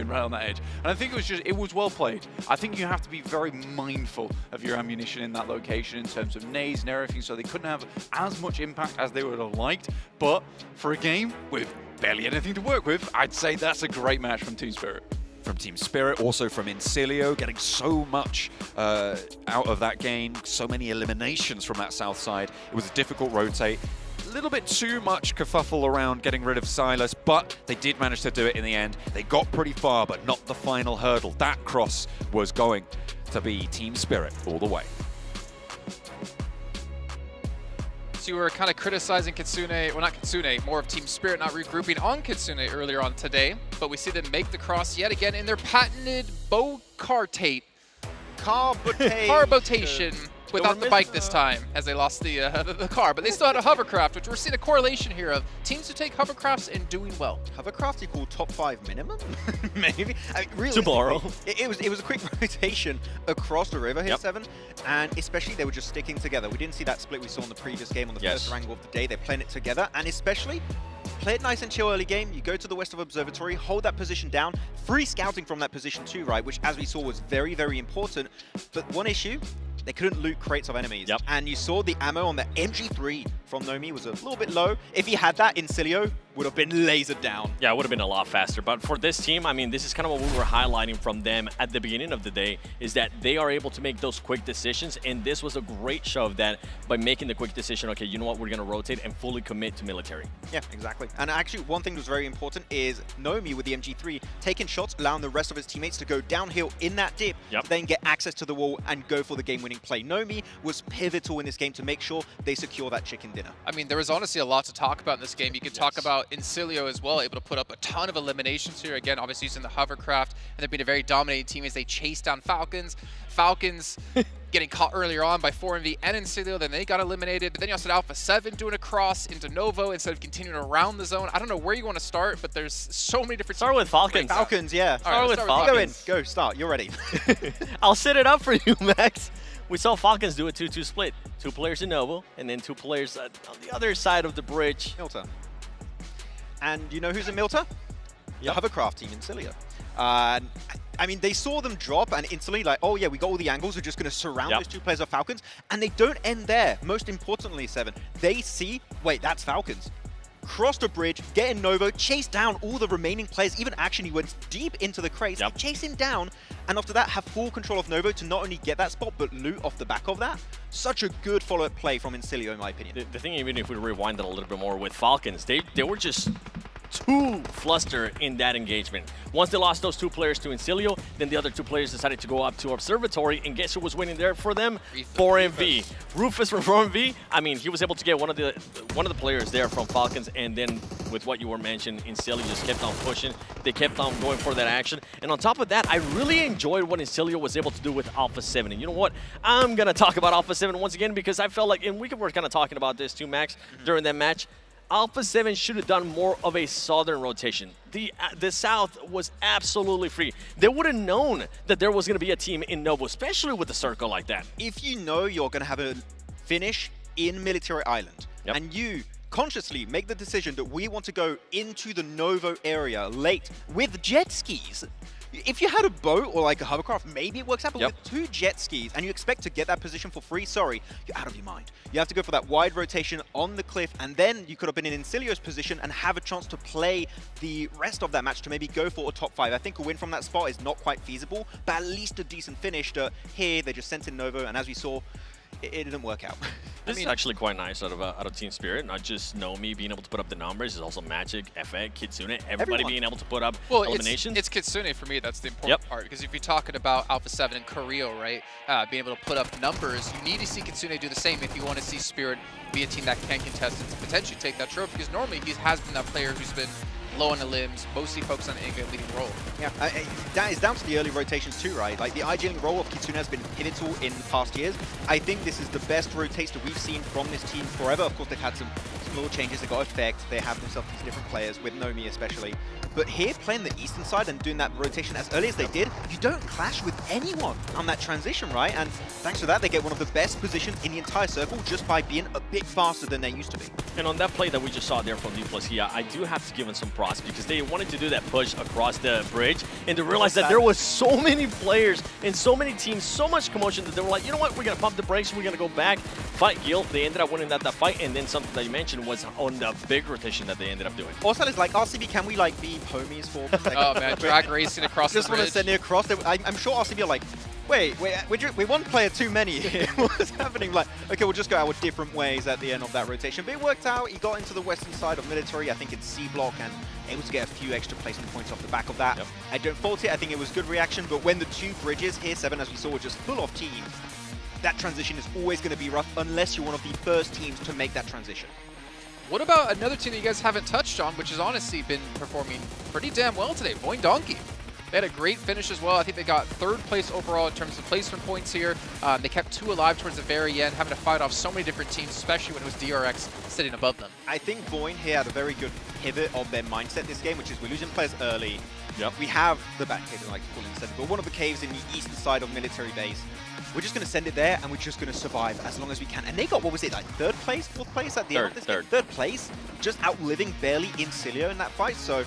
right on that edge. And I think it was well played. I think you have to be very mindful of your ammunition in that location in terms of nades and everything, so they couldn't have as much impact as they would have liked. But for a game with barely anything to work with, I'd say that's a great match from Team Spirit. From Team Spirit, also from Incilio, getting so much out of that game, so many eliminations from that south side. It was a difficult rotate. A little bit too much kerfuffle around getting rid of Silas, but they did manage to do it in the end. They got pretty far, but not the final hurdle. That cross was going to be Team Spirit all the way. So you were kind of criticizing Kitsune, well not Kitsune, more of Team Spirit not regrouping on Kitsune earlier on today, but we see them make the cross yet again in their patented carbotation without the bike this time, as they lost the car, but they still had a hovercraft, which we're seeing a correlation here of teams who take hovercrafts and doing well. Hovercraft equal top 5 minimum? Maybe. I mean, really, to borrow. It was a quick rotation across the river here, Seven, and especially they were just sticking together. We didn't see that split we saw in the previous game on the first wrangle of the day. They're playing it together, and especially play it nice and chill early game. You go to the west of Observatory, hold that position down, free scouting from that position too, right? Which, as we saw, was very, very important. But one issue, they couldn't loot crates of enemies. And you saw the ammo on the MG3 from Nomi was a little bit low. If he had that, Incilio would have been lasered down. Yeah, it would have been a lot faster. But for this team, I mean, this is kind of what we were highlighting from them at the beginning of the day, is that they are able to make those quick decisions. And this was a great show of that by making the quick decision, okay, you know what, we're going to rotate and fully commit to military. Yeah, exactly. And actually, one thing that was very important is Nomi with the MG3 taking shots, allowing the rest of his teammates to go downhill in that dip, to then get access to the wall and go for the game-winning play. Nomi was pivotal in this game to make sure they secure that chicken dinner. I mean, there was honestly a lot to talk about in this game. You could talk about Incilio as well, able to put up a ton of eliminations here. Again, obviously using the hovercraft, and they've been a very dominating team as they chase down Falcons. Falcons getting caught earlier on by 4MV and Incilio, then they got eliminated. But then you also had Alpha 7 doing a cross into Novo instead of continuing around the zone. I don't know where you want to start, but there's so many different... Start with Falcons. Falcons, yeah. Start with Falcons. Go, start. You're ready. I'll set it up for you, Max. We saw Falcons do a 2-2 split. 2 players in Novo, and then 2 players on the other side of the bridge. Milta. And you know who's in Milta? The hovercraft team, Incilio. I mean, they saw them drop and instantly like, oh yeah, we got all the angles. We're just going to surround those 2 players of Falcons. And they don't end there. Most importantly, Seven, they see, wait, that's Falcons. Cross the bridge, get in Novo, chase down all the remaining players. Even Action, he went deep into the crates, chase him down, and after that, have full control of Novo to not only get that spot, but loot off the back of that. Such a good follow-up play from Incilio, in my opinion. The thing, even if we rewind it a little bit more with Falcons, they were just too flustered in that engagement. Once they lost those 2 players to Incilio, then the other 2 players decided to go up to Observatory, and guess who was winning there for them? 4MV. Rufus from 4MV. I mean, he was able to get one of the players there from Falcons, and then with what you were mentioning, Incilio just kept on pushing. They kept on going for that action. And on top of that, I really enjoyed what Incilio was able to do with Alpha 7. And you know what? I'm going to talk about Alpha 7 once again, because I felt like, and we were kind of talking about this too, Max, during that match, Alpha 7 should have done more of a southern rotation. The south was absolutely free. They would have known that there was going to be a team in Novo, especially with a circle like that. If you know you're going to have a finish in Military Island, and you consciously make the decision that we want to go into the Novo area late with jet skis, if you had a boat or like a hovercraft, maybe it works out, but with 2 jet skis and you expect to get that position for free, sorry, you're out of your mind. You have to go for that wide rotation on the cliff, and then you could have been in Incilio's position and have a chance to play the rest of that match to maybe go for a top 5. I think a win from that spot is not quite feasible, but at least a decent finish. Here, they just sent in Novo, and as we saw, it didn't work out. This is actually quite nice out of Team Spirit. Not just Nomi being able to put up the numbers, it's also Magic, FX, Kitsune, everybody being able to put up eliminations. It's Kitsune for me, that's the important part. Because if you're talking about Alpha 7 and Korea, right, being able to put up numbers, you need to see Kitsune do the same if you want to see Spirit be a team that can contest and potentially take that trophy. Because normally he has been that player who's been low on the limbs, mostly focused on Inga leading role. Yeah, that is down to the early rotations too, right? Like the IGLing role of Kitsune has been pivotal in the past years. I think this is the best rotates that we've seen from this team forever. Of course, they've had some little changes that got effect. They have themselves these different players, with Nomi especially. But here, playing the eastern side and doing that rotation as early as they did, you don't clash with anyone on that transition, right? And thanks to that, they get one of the best positions in the entire circle just by being a bit faster than they used to be. And on that play that we just saw there from D+ here, I do have to give them some props because they wanted to do that push across the bridge and to realize that there was so many players and so many teams, so much commotion that they were like, you know what, we're going to pump the brakes, we're going to go back, fight Gil. They ended up winning that fight, and then something that you mentioned was on the big rotation that they ended up doing. Also, it's like, RCB, can we like be homies for them? Like, Oh man, drag racing across the just want to bridge. send it across. I'm sure RCB are like, wait, we're one player too many here. What's happening? Like, okay, we'll just go our different ways at the end of that rotation. But it worked out. He got into the western side of military, I think in C block, and able to get a few extra placement points off the back of that. I don't fault it. I think it was good reaction. But when the two bridges here, 7 as we saw, were just full off team, that transition is always going to be rough unless you're one of the first teams to make that transition. What about another team that you guys haven't touched on, which has honestly been performing pretty damn well today, Voin Donkey. They had a great finish as well. I think they got 3rd place overall in terms of placement points here. They kept 2 alive towards the very end, having to fight off so many different teams, especially when it was DRX sitting above them. I think Voin here had a very good pivot of their mindset this game, which is we're losing players early. We have the back cave, like to call it, but one of the caves in the eastern side of military base. We're just going to send it there, and we're just going to survive as long as we can. And they got, what was it, like 3rd place, 4th place at the end of this game? 3rd place, just outliving barely Incilio in that fight. So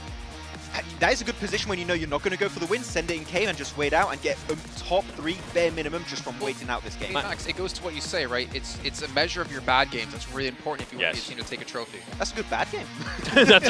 that is a good position when you know you're not going to go for the win. Send it in cave and just wait out and get a top 3 bare minimum just from waiting out this game. Max, it goes to what you say, right? It's a measure of your bad games. That's really important if you want your team to take a trophy. That's a good bad game.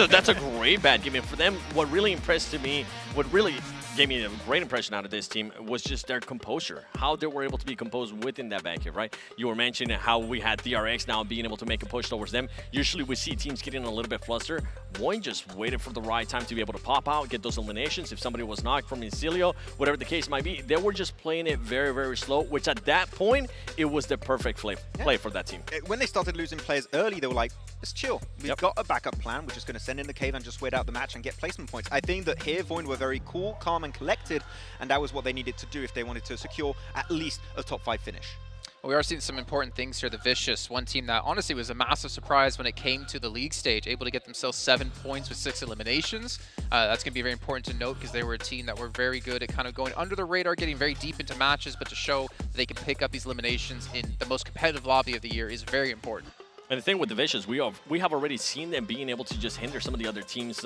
that's a great bad game. And for them, what really impressed to me, what really gave me a great impression out of this team was just their composure, how they were able to be composed within that back here, right? You were mentioning how we had DRX now being able to make a push towards them. Usually we see teams getting a little bit flustered. Voin just waited for the right time to be able to pop out, get those eliminations. If somebody was knocked from Incilio, whatever the case might be, they were just playing it very, very slow, which at that point, it was the perfect play for that team. When they started losing players early, they were like, let's chill. We've got a backup plan. We're just going to send in the cave and just wait out the match and get placement points. I think that here, Voin were very cool, calm, and collected, and that was what they needed to do if they wanted to secure at least a top 5 finish. Well, we are seeing some important things here. The Vicious, one team that honestly was a massive surprise when it came to the league stage, able to get themselves 7 points with 6 eliminations. That's going to be very important to note because they were a team that were very good at kind of going under the radar, getting very deep into matches, but to show that they can pick up these eliminations in the most competitive lobby of the year is very important. And the thing with the Vicious, we have already seen them being able to just hinder some of the other teams'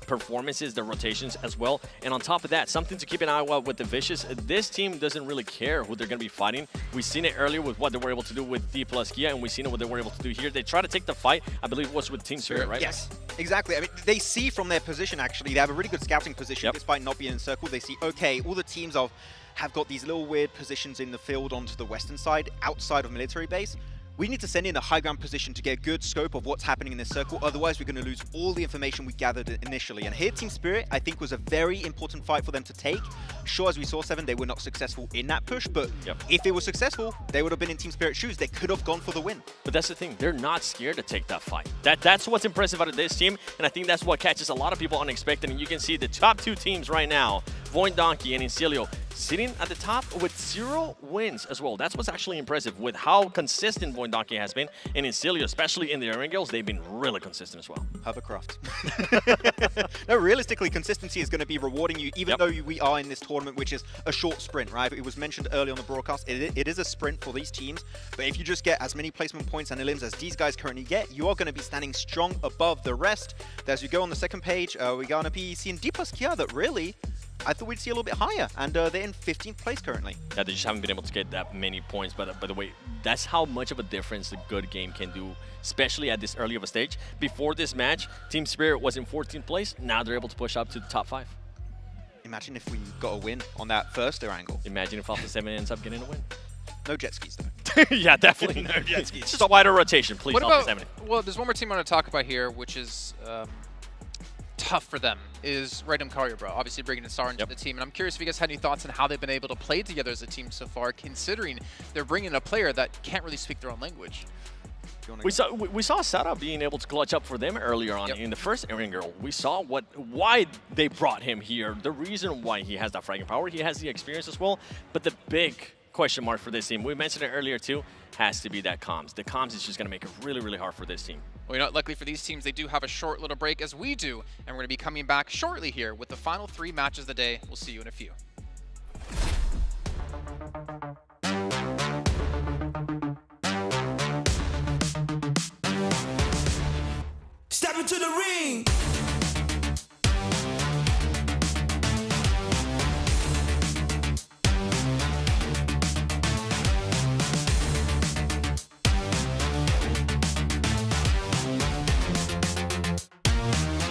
performances, their rotations as well. And on top of that, something to keep an eye out with the Vicious, this team doesn't really care who they're going to be fighting. We've seen it earlier with what they were able to do with D+ Kia, and we've seen it what they were able to do here. They try to take the fight, I believe it was with Team Spirit, right? Yes, exactly. I mean, they see from their position, actually, they have a really good scouting position despite not being in circle. They see, okay, all the teams have got these little weird positions in the field onto the western side, outside of military base. We need to send in a high ground position to get a good scope of what's happening in this circle. Otherwise, we're going to lose all the information we gathered initially. And here, Team Spirit, I think, was a very important fight for them to take. Sure, as we saw, 7, they were not successful in that push. But if they were successful, they would have been in Team Spirit's shoes. They could have gone for the win. But that's the thing. They're not scared to take that fight. That's what's impressive out of this team. And I think that's what catches a lot of people unexpected. And you can see the top 2 teams right now, Voin Donkey and Incilio, sitting at the top with 0 wins as well. That's what's actually impressive with how consistent Voin Donkey has been. And Incilio, especially in the Erangels, they've been really consistent as well. Hovercraft. No, realistically, consistency is going to be rewarding you, even though we are in this tournament, which is a short sprint, right? It was mentioned early on the broadcast. It is a sprint for these teams. But if you just get as many placement points and elims as these guys currently get, you are going to be standing strong above the rest. As you go on the second page, we're going to be seeing D+ Kia that really, I thought we'd see a little bit higher, and they're in 15th place currently. Yeah, they just haven't been able to get that many points. But by the way, that's how much of a difference a good game can do, especially at this early of a stage. Before this match, Team Spirit was in 14th place. Now they're able to push up to the top 5. Imagine if we got a win on that first angle. Imagine if Alpha 7 ends up getting a win. No jet skis, though. Yeah, definitely. No jet skis. Just a wider rotation, please, What Alpha about, 7. well, there's one more team I want to talk about here, which is tough for them, is Redem Bro. Obviously bringing in Star into the team. And I'm curious if you guys had any thoughts on how they've been able to play together as a team so far, considering they're bringing a player that can't really speak their own language. We saw Sada being able to clutch up for them earlier on in the first Erangel. We saw why they brought him here, the reason why he has that fragging power. He has the experience as well, but the big question mark for this team, we mentioned it earlier too, has to be that comms. The comms is just going to make it really, really hard for this team. Well, you know, luckily for these teams, they do have a short little break as we do, and we're going to be coming back shortly here with the final 3 matches of the day. We'll see you in a few. Step into the ring.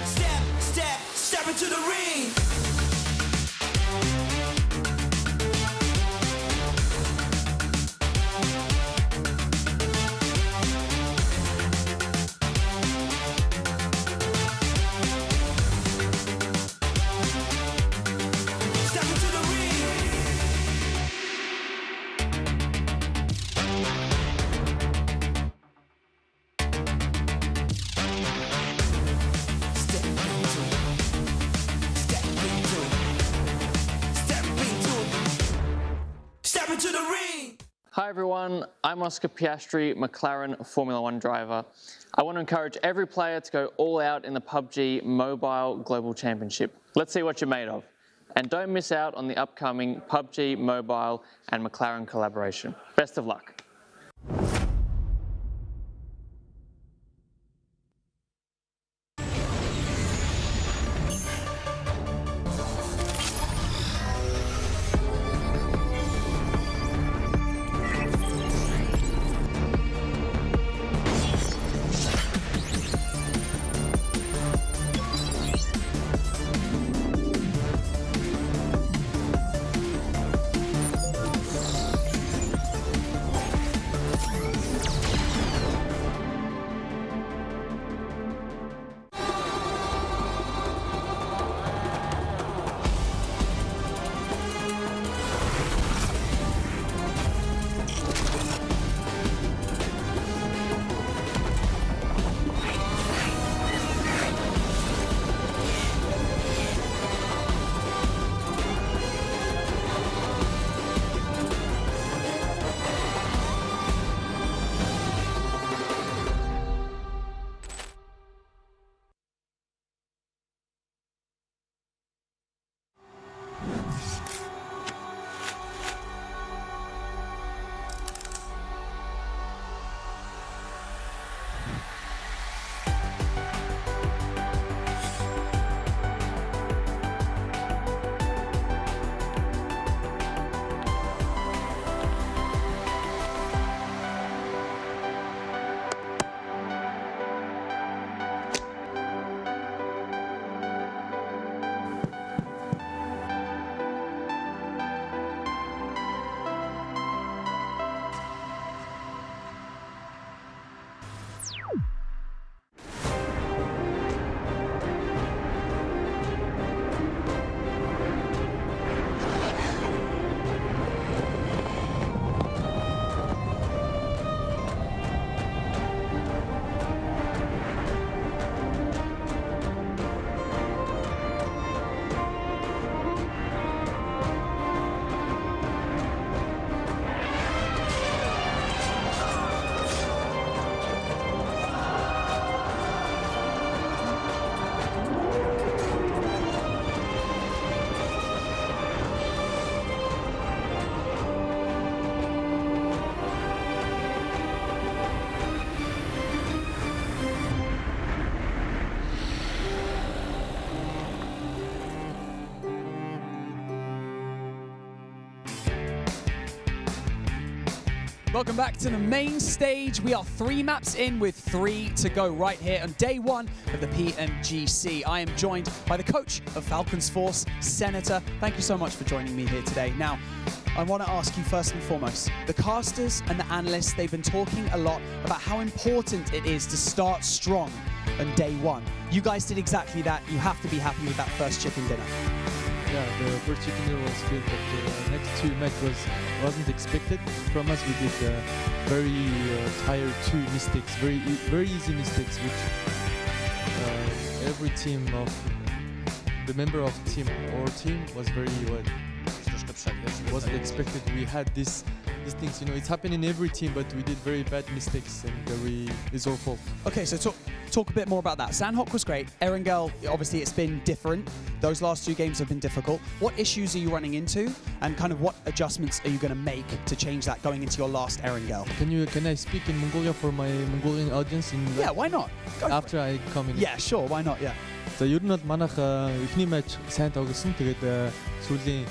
Step into the ring. Hi everyone, I'm Oscar Piastri, McLaren Formula 1 driver. I want to encourage every player to go all out in the PUBG Mobile Global Championship. Let's see what you're made of. And don't miss out on the upcoming PUBG Mobile and McLaren collaboration. Best of luck. Welcome back to the main stage. We are 3 maps in with 3 to go right here on day 1 of the PMGC. I am joined by the coach of Falcons Force, Senator. Thank you so much for joining me here today. Now, I want to ask you first and foremost, the casters and the analysts, they've been talking a lot about how important it is to start strong on day 1. You guys did exactly that. You have to be happy with that first chicken dinner. Yeah, the first chicken dinner was good, but the next 2 matches wasn't expected from us. We did very tired 2 mistakes, very easy mistakes, which every team of the member of team or team was very wasn't expected. We had this these things. You know, it's happened in every team, but we did very bad mistakes, and it's our fault. Okay, so talk a bit more about that. Sandhawk was great. Erangel, obviously it's been different. Those last 2 games have been difficult. What issues are you running into, and kind of what adjustments are you going to make to change that going into your last Erangel? Can I speak in Mongolia for my Mongolian audience? Yeah, why not? After I come in. Yeah, sure, why not? Yeah. За ер нь бол манайх эхний матч сайн тоглосон. Тэгээд сүүлийн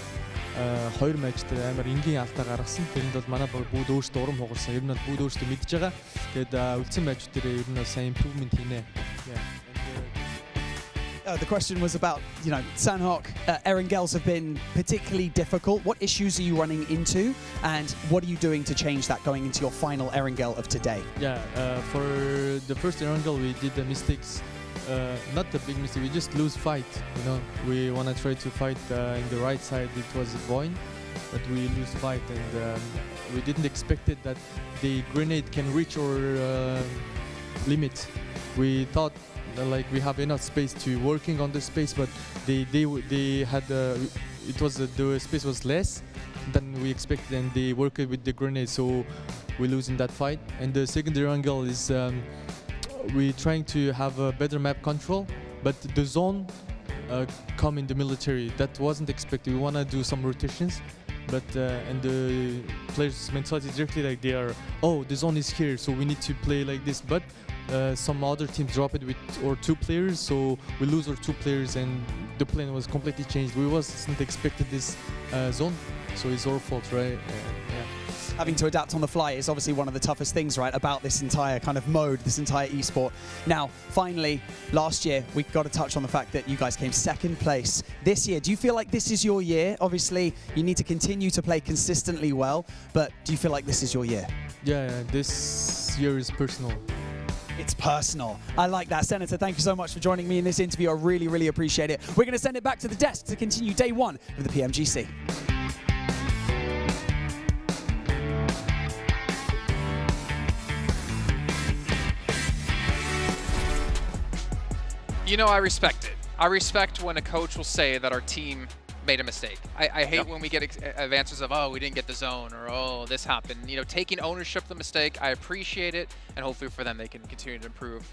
2 матч дээр амар энгийн алдаа гаргасан. Тэрэнд бол манай бүгд өөрсдөө урам хугарсан. Ер нь бол бүгд өөрсдөө мэдж байгаа. Тэгээд үлдсэн матч дээр ер нь сайн improvement хийнэ. The question was about, you know, Sandhawk, Erangels have been particularly difficult. What issues are you running into, and what are you doing to change that going into your final Erangel of today? Yeah, for the first Erangel we did the mistakes. Not a big mistake, we just lose fight, you know. We want to try to fight in the right side, it was Voin, but we lose fight, and we didn't expect it that the grenade can reach our limit. We thought like we have enough space to working on the space, but they had it was the space was less than we expected, and they worked with the grenade, so we lose in that fight. And the secondary angle is we're trying to have a better map control, but the zone come in the military. That wasn't expected. We want to do some rotations, but and the players' mentality is directly like they are, oh, the zone is here, so we need to play like this. But some other teams drop it with or 2 players, so we lose our 2 players, and the plan was completely changed. We wasn't expected this zone, so it's our fault, right? Yeah. Having to adapt on the fly is obviously one of the toughest things, right, about this entire kind of mode, this entire esport. Now, finally, last year, we got to touch on the fact that you guys came 2nd place. This year, do you feel like this is your year? Obviously, you need to continue to play consistently well, but do you feel like this is your year? Yeah, this year is personal. It's personal. I like that. Senator, thank you so much for joining me in this interview. I really, really appreciate it. We're going to send it back to the desk to continue day 1 of the PMGC. You know, I respect it. I respect when a coach will say that our team made a mistake. I hate when we get answers of, oh, we didn't get the zone, or oh, this happened. You know, taking ownership of the mistake, I appreciate it, and hopefully for them they can continue to improve.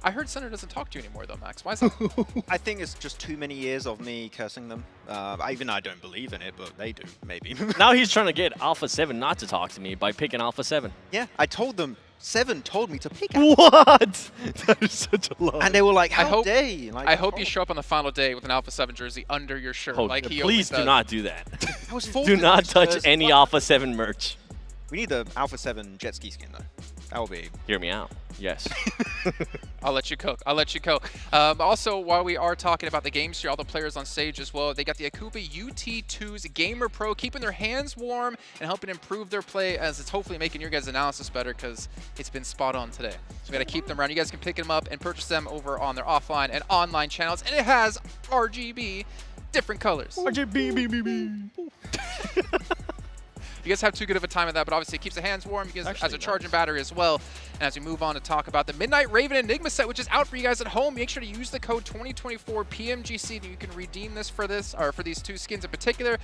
I heard Senator doesn't talk to you anymore though, Max. Why is that? I think it's just too many years of me cursing them. Even I don't believe in it, but they do, maybe. Now he's trying to get Alpha 7 not to talk to me by picking Alpha 7. Yeah, I told them. 7 told me to pick Alpha. What? That is such a lie. And they were like, how dare you? Like, I hope you show up on the final day with an Alpha 7 jersey under your shirt. Oh, like he please do does. not do that. I was Do not touch any Alpha 7 merch. We need the Alpha 7 jet ski skin though. That will be. Hear me out. Yes. I'll let you cook. I'll let you cook. Also, while we are talking about the games here, all the players on stage as well, they got the Akuba UT2's Gamer Pro, keeping their hands warm and helping improve their play, as it's hopefully making your guys' analysis better, because it's been spot on today. So we got to keep them around. You guys can pick them up and purchase them over on their offline and online channels, and it has RGB, different colors. RGB. You guys have too good of a time at that, but obviously it keeps the hands warm. You guys has a charging battery as well. And as we move on to talk about the Midnight Raven Enigma set, which is out for you guys at home, make sure to use the code 2024 PMGC, and you can redeem this for this, or for these 2 skins in particular.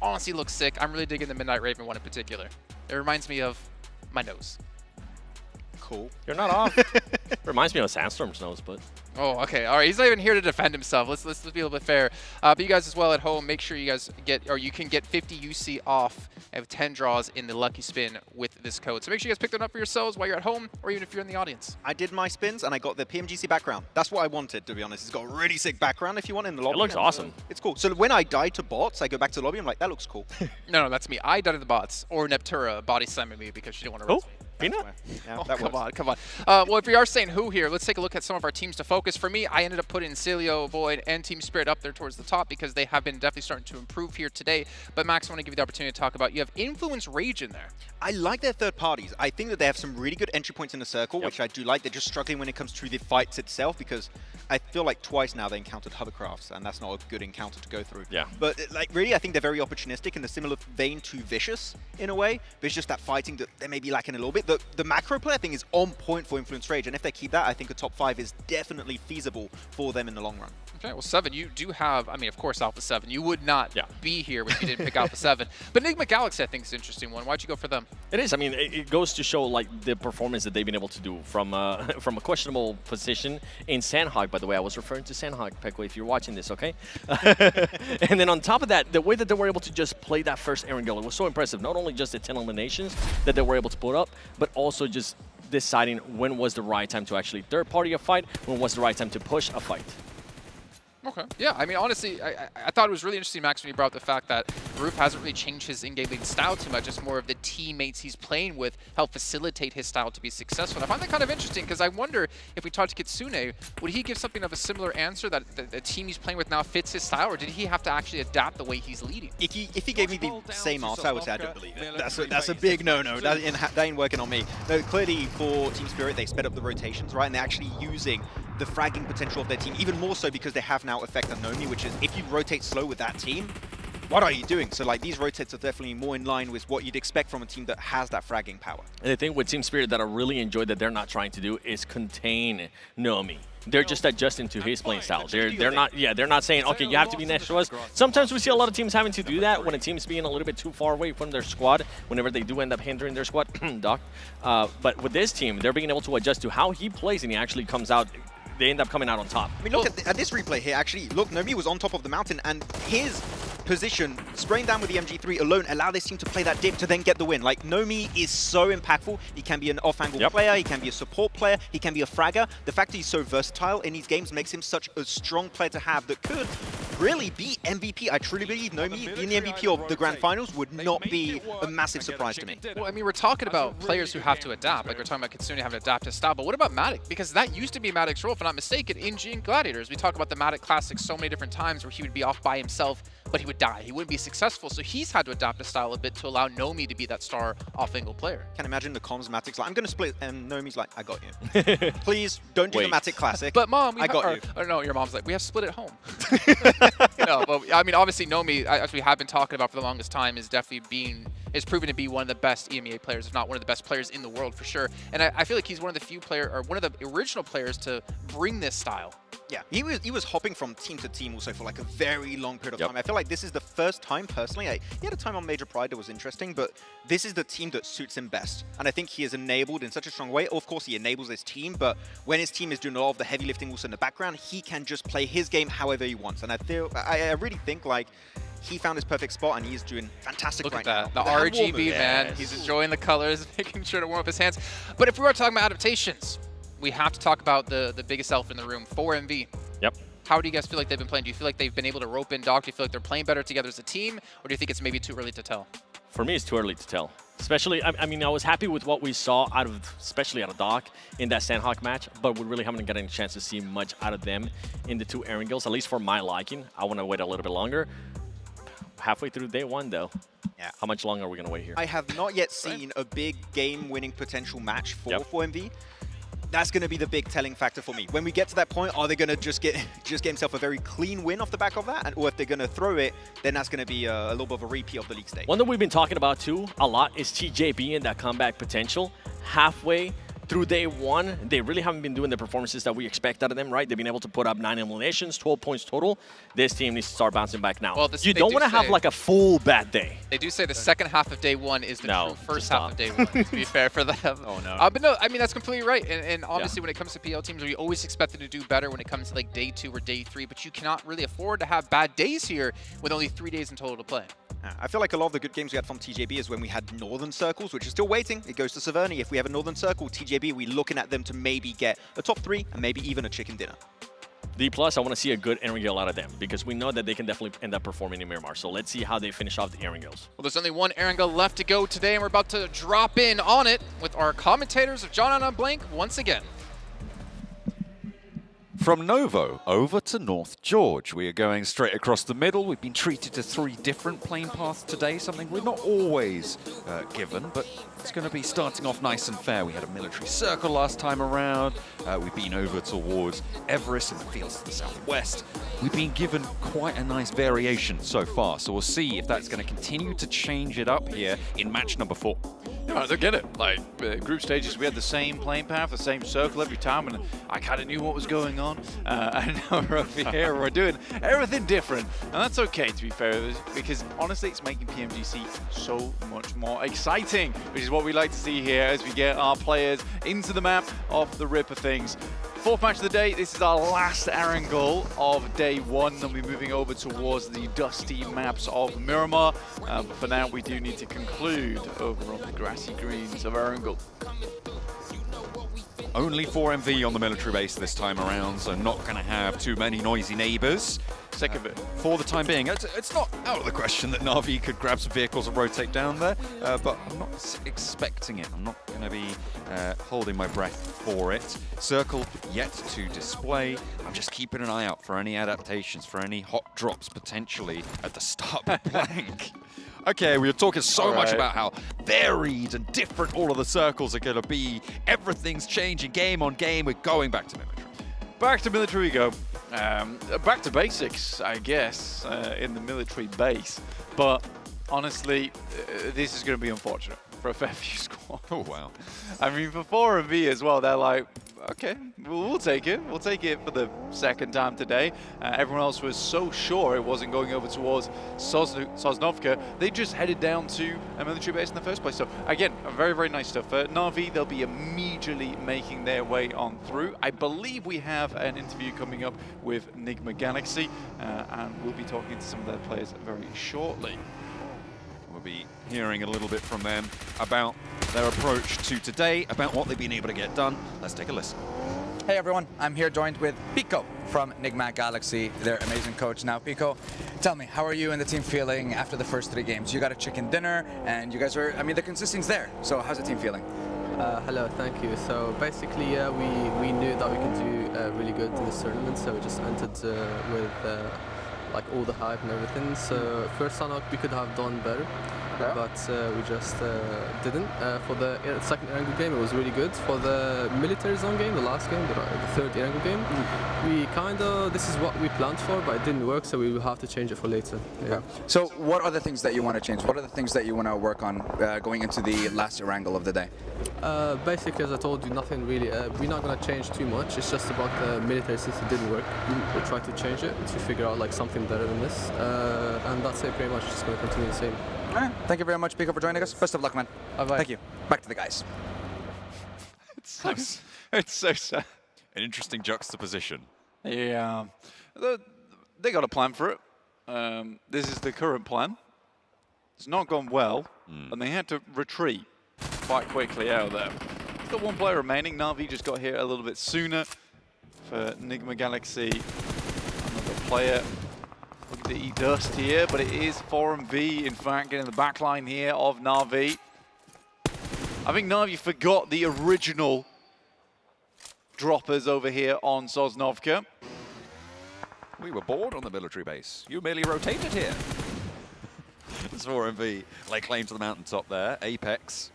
Honestly, looks sick. I'm really digging the Midnight Raven one in particular. It reminds me of my nose. Cool. You're not off. Reminds me of Sandstorm's nose, but. Oh, okay. All right. He's not even here to defend himself. Let's be a little bit fair. But you guys as well at home, make sure you guys get, or you can get 50 UC off of 10 draws in the Lucky Spin with this code. So make sure you guys pick that up for yourselves while you're at home, or even if you're in the audience. I did my spins and I got the PMGC background. That's what I wanted, to be honest. It's got a really sick background if you want in the lobby. It looks awesome. It's cool. So when I die to bots, I go back to the lobby. I'm like, that looks cool. No, that's me. I died to the bots, or Neptura body slammed me because she didn't want to race me. Peanut? Yeah, Oh, that come works. on, come on. Well, if we are saying who here, let's take a look at some of our teams to focus. For me, I ended up putting Celio, Void, and Team Spirit up there towards the top because they have been definitely starting to improve here today. But Max, I want to give you the opportunity to talk about, you have Influence Rage in there. I like their third parties. I think that they have some really good entry points in the circle, which I do like. They're just struggling when it comes to the fights itself, because I feel like twice now they encountered hovercrafts, and that's not a good encounter to go through. Yeah. But like really, I think they're very opportunistic in a similar vein to Vicious in a way. But it's just that fighting that they may be lacking a little bit. The macro play I think is on point for Influence Rage, and if they keep that, I think a top 5 is definitely feasible for them in the long run. Okay, well, 7, you do have, I mean, of course, Alpha 7. You would not be here if you didn't pick Alpha 7. But Enigma Galaxy, I think, is an interesting one. Why'd you go for them? It is. I mean, it goes to show like the performance that they've been able to do from from a questionable position in Sandhog. By the way, I was referring to Sandhog, Pekko, if you're watching this, okay? And then on top of that, the way that they were able to just play that first Erangel, it was so impressive. Not only just the 10 eliminations that they were able to put up, but also just deciding when was the right time to actually third-party a fight, when was the right time to push a fight. Okay. Yeah, I mean, honestly, I thought it was really interesting, Max, when you brought up the fact that Roof hasn't really changed his in-game lead style too much. It's more of the teammates he's playing with help facilitate his style to be successful. And I find that kind of interesting because I wonder if we talk to Kitsune, would he give something of a similar answer that the team he's playing with now fits his style, or did he have to actually adapt the way he's leading? If he gave me the same answer, I would say I don't believe it. That's a big no-no. That ain't working on me. No, clearly for Team Spirit, they sped up the rotations, right? And they're actually using the fragging potential of their team, even more so because they have now Effect on Nomi, which is if you rotate slow with that team, what are you doing? So like these rotates are definitely more in line with what you'd expect from a team that has that fragging power. And the thing with Team Spirit that I really enjoy that they're not trying to do is contain Nomi. They're just adjusting to his playing style. They're not saying, okay, you have to be next to us. Sometimes we see a lot of teams having to do that when a team's being a little bit too far away from their squad, whenever they do end up hindering their squad, Doc. But with this team, they're being able to adjust to how he plays, and he actually comes out. They end up coming out on top. I mean, look at this replay here, actually. Look, Nomi was on top of the mountain, and his position, spraying down with the MG3 alone, allowed this team to play that dip to then get the win. Like, Nomi is so impactful. He can be an off-angle player, he can be a support player, he can be a fragger. The fact that he's so versatile in these games makes him such a strong player to have that could really be MVP. I truly believe Nomi being the MVP of the Grand Finals would not be a massive surprise to me. Well, I mean, we're talking about players who have to adapt. Like, we're talking about Kitsune having to adapt his style. But what about Matic? Because that used to be Matic's role, if I'm not mistaken, in G and Gladiators. We talk about the Matic Classic so many different times where he would be off by himself, but he would die. He wouldn't be successful. So he's had to adapt his style a bit to allow Nomi to be that star off-angle player. Can imagine the comms Matic's like, I'm going to split, and Nomi's like, I got you. Please, don't do the Matic Classic. But Mom, I got you. Or no, your mom's like, we have split at home. No, but I mean, obviously Nomi, as we have been talking about for the longest time, is definitely proven to be one of the best EMEA players, if not one of the best players in the world for sure. And I feel like he's one of the few one of the original players to bring this style. Yeah, he was hopping from team to team also for like a very long period of time. I feel like this is the first time, personally, he had a time on Major Pride that was interesting, but this is the team that suits him best. And I think he is enabled in such a strong way. Of course, he enables his team, but when his team is doing a lot of the heavy lifting also in the background, he can just play his game however he wants. And I really think like he found his perfect spot, and he's doing fantastic right now. The RGB, man. He's enjoying the colors, making sure to warm up his hands. But if we were talking about adaptations, we have to talk about the biggest elephant in the room, 4MV. Yep. How do you guys feel like they've been playing? Do you feel like they've been able to rope in Doc? Do you feel like they're playing better together as a team? Or do you think it's maybe too early to tell? For me, it's too early to tell. Especially, I mean, I was happy with what we saw especially out of Doc in that Sandhawk match, but we really haven't gotten a chance to see much out of them in the two Erangels, at least for my liking. I want to wait a little bit longer. Halfway through day one, though. Yeah. How much longer are we going to wait here? I have not yet seen a big game-winning potential match for 4MV. That's going to be the big telling factor for me. When we get to that point, are they going to just get himself a very clean win off the back of that? Or if they're going to throw it, then that's going to be a little bit of a repeat of the league stage. One that we've been talking about, too, a lot is TJB and that comeback potential. Halfway through day one, they really haven't been doing the performances that we expect out of them, right? They've been able to put up 9 eliminations, 12 points total. This team needs to start bouncing back now. Well, you don't want to have like a full bad day. They do say the second half of day one is the true first half of day one, to be fair for them. Oh, no. But no, I mean, that's completely right. And obviously, when it comes to PL teams, we always expect them to do better when it comes to like day 2 or day 3. But you cannot really afford to have bad days here with only 3 days in total to play. I feel like a lot of the good games we had from TJB is when we had Northern Circles, which is still waiting. It goes to Severny. If we have a Northern Circle, TJB, we're looking at them to maybe get a top 3 and maybe even a chicken dinner. D+, I want to see a good Erangel out of them because we know that they can definitely end up performing in Miramar. So let's see how they finish off the Erangels. Well, there's only one Erangel left to go today, and we're about to drop in on it with our commentators of John on Blank once again. From Novo over to North George, we are going straight across the middle. We've been treated to 3 different plane paths today, something we're not always given, but it's going to be starting off nice and fair. We had a military circle last time around. We've been over towards Everest in the fields to the southwest. We've been given quite a nice variation so far, so we'll see if that's going to continue to change it up here in match number 4. You know, I don't get it. Like, group stages, we had the same playing path, the same circle every time, and I kind of knew what was going on. And now we're over here, we're doing everything different. And that's okay, to be fair, because honestly, it's making PMGC so much more exciting, which is what we like to see here as we get our players into the map off the rip of things. Fourth match of the day, this is our last Erangel of day one. Then we'll be moving over towards the dusty maps of Miramar. But for now, we do need to conclude over on the grassy greens of Erangel. Only 4 MV on the military base this time around, so not going to have too many noisy neighbours. Sick of it. For the time being, it's not out of the question that Na'Vi could grab some vehicles and rotate down there, but I'm not expecting it. I'm not going to be holding my breath for it. Circle yet to display. I'm just keeping an eye out for any adaptations, for any hot drops potentially at the start of the blank. Okay, we were talking so much about how varied and different all of the circles are going to be. Everything's changing game on game. We're going back to military. Back to military we go. Back to basics, I guess, in the military base. But honestly, this is going to be unfortunate for a fair few squads. Oh, wow. I mean, for 4MV as well, they're like, okay, we'll take it. We'll take it for the second time today. Everyone else was so sure it wasn't going over towards Sosnovka. They just headed down to a military base in the first place. So again, very, very nice stuff. Na'Vi, they'll be immediately making their way on through. I believe we have an interview coming up with Enigma Galaxy, and we'll be talking to some of their players very shortly. We'll be hearing a little bit from them about their approach to today, about what they've been able to get done. Let's take a listen. Hey everyone, I'm here joined with Pico from Enigma Galaxy, their amazing coach. Now Pico, tell me, how are you and the team feeling after the first 3 games? You got a chicken dinner and you guys are, I mean, the consistency's there. So how's the team feeling? Hello, thank you. So basically, we knew that we could do really good in this tournament, so we just entered with like all the hype and everything. So first Sanok we could have done better, but we just didn't. For the second Erangel game, it was really good. For the military zone game, the last game, the third Erangel game, we this is what we planned for, but it didn't work, so we will have to change it for later. Yeah. So what are the things that you want to change? What are the things that you want to work on going into the last Erangel of the day? Basically, as I told you, nothing really. We're not going to change too much. It's just about the military, since it didn't work. We'll try to change it to figure out like something better than this. And that's it, pretty much. Just going to continue the same. All right. Thank you very much, Pico, for joining us. Best of luck, man. Bye-bye. Thank you. Back to the guys. It's so sad. An interesting juxtaposition. Yeah. They got a plan for it. This is the current plan. It's not gone well, and they had to retreat quite quickly out of there. Still 1 player remaining. Na'Vi just got here a little bit sooner. For Enigma Galaxy, another player looking to eat dust here, but it is 4MV, in fact, getting the back line here of Na'Vi. I think Na'Vi forgot the original droppers over here on Sosnovka. We were bored on the military base. You merely rotated here. It's 4MV. Lay claim to the mountaintop there. Apex.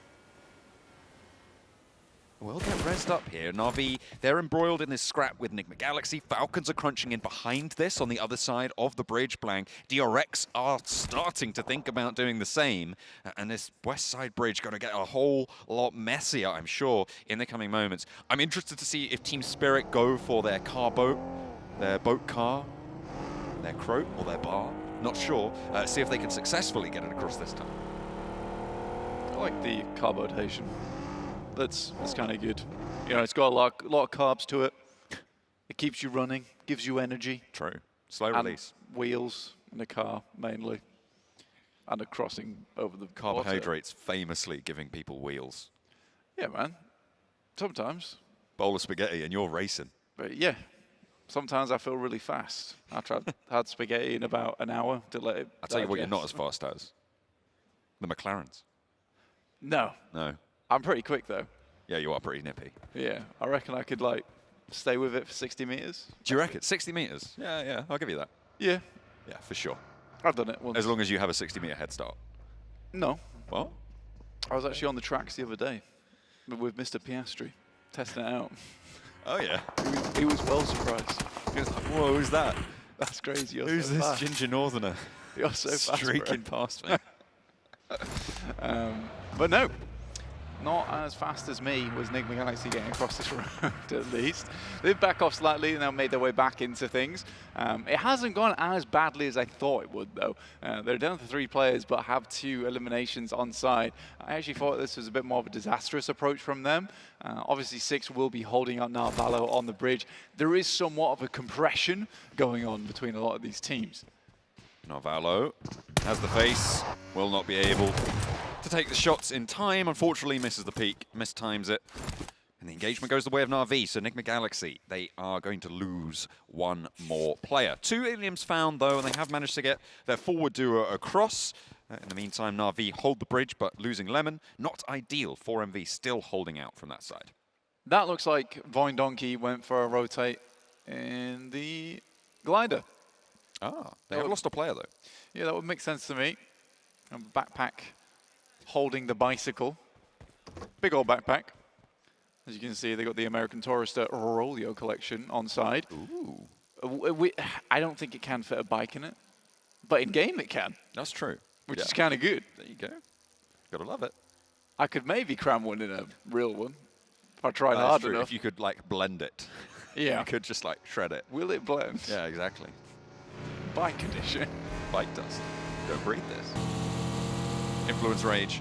We'll get rezzed up here. Na'Vi, they're embroiled in this scrap with Enigma Galaxy. Falcons are crunching in behind this on the other side of the bridge blank. DRX are starting to think about doing the same. And this west side bridge going to get a whole lot messier, I'm sure, in the coming moments. I'm interested to see if Team Spirit go for their car boat, their boat car, their croat, or their bar. Not sure. See if they can successfully get it across this time. I like the carbotation. That's kind of good. You know, it's got a lot of carbs to it. It keeps you running, gives you energy. True. Slow and release. Wheels in a car, mainly. And a crossing over the Carbohydrates famously giving people wheels. Yeah, man. Sometimes. Bowl of spaghetti and you're racing. But yeah. Sometimes I feel really fast. After I've had spaghetti in about an hour to let it I'll tell you what, you're digest. not as fast as. The McLarens. No. No. I'm pretty quick, though. Yeah, you are pretty nippy. Yeah, I reckon I could, like, stay with it for 60 meters. Do you reckon? 60 meters? Yeah, yeah, I'll give you that. Yeah. Yeah, for sure. I've done it once. As long as you have a 60-meter head start. No. What? I was actually on the tracks the other day with Mr. Piastri, testing it out. Oh, yeah. He was well surprised. He was like, whoa, who's that? That's crazy. You're Who's so this fast. ginger northerner? You're so fast, streaking bro. past me. But no. not as fast as me was Enigma Galaxy getting across this road, at least. They've backed off slightly and now made their way back into things. It hasn't gone as badly as I thought it would, though. They're down to 3 players, but have 2 eliminations on side. I actually thought this was a bit more of a disastrous approach from them. Obviously, 6 will be holding up Narvalo on the bridge. There is somewhat of a compression going on between a lot of these teams. Narvalo has the face, will not be able to take the shots in time. Unfortunately, misses the peak, mistimes it. And the engagement goes the way of Na'Vi, so Enigma Galaxy, they are going to lose 1 more player. 2 aliens found, though, and they have managed to get their forward duo across. In the meantime, Na'Vi hold the bridge, but losing Lemon, not ideal. 4MV still holding out from that side. That looks like Voin Donkey went for a rotate in the glider. Ah, they have lost a player, though. Yeah, that would make sense to me. A backpack holding the bicycle. Big old backpack. As you can see, they got the American Tourister Rolio collection on side. Ooh. I don't think it can fit a bike in it, but in game it can. That's true. Which is kind of good. There you go. Gotta love it. I could maybe cram one in a real one if I tried hard enough. If you could like blend it. Yeah. You could just like shred it. Will it blend? Yeah, exactly. Bike edition. Bike dust. Don't breathe this. Influence Rage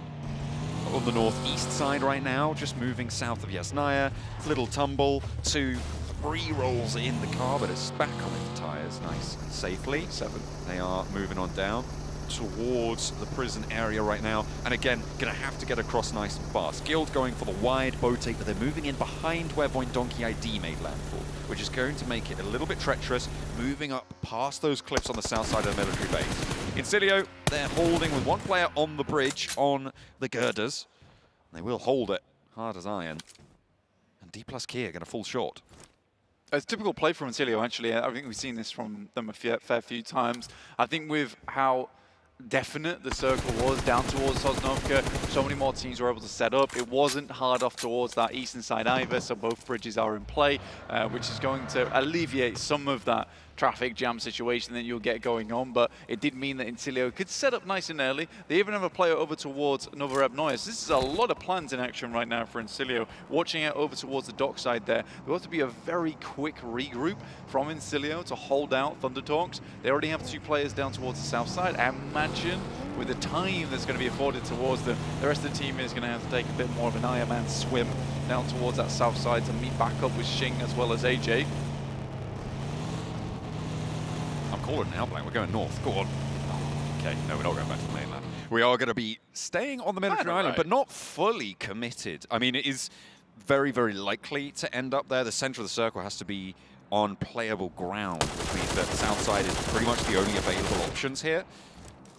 on the northeast side right now, just moving south of Yasnaya. Little tumble, 2, 3 rolls in the car, but it's back on its tires nice and safely. 7. They are moving on down towards the prison area right now. And again, gonna have to get across nice and fast. Guild going for the wide rotate, but they're moving in behind where Voin Donkey ID made landfall, which is going to make it a little bit treacherous, moving up past those cliffs on the south side of the military base. Incilio, they're holding with 1 player on the bridge on the girders. They will hold it hard as iron. And D plus Key are going to fall short. It's typical play from Incilio, actually. I think we've seen this from them a fair few times. I think with how definite the circle was down towards Sosnovka, so many more teams were able to set up. It wasn't hard off towards that eastern side either, so both bridges are in play, which is going to alleviate some of that traffic jam situation that you'll get going on, but it did mean that Incilio could set up nice and early. They even have a player over towards Novoreb Noyes. This is a lot of plans in action right now for Incilio. Watching out over towards the dock side there. There will have to be a very quick regroup from Incilio to hold out Thunder Talks. They already have 2 players down towards the south side. I imagine with the time that's going to be afforded towards them, the rest of the team is going to have to take a bit more of an Iron Man swim down towards that south side to meet back up with Xing as well as AJ. Calling now, Blank. We're going north. Go on. Oh, okay, no, we're not going back to the mainland. We are going to be staying on the military island, but not fully committed. I mean, it is very, very likely to end up there. The center of the circle has to be on playable ground, which means that the south side is pretty much the only available options here.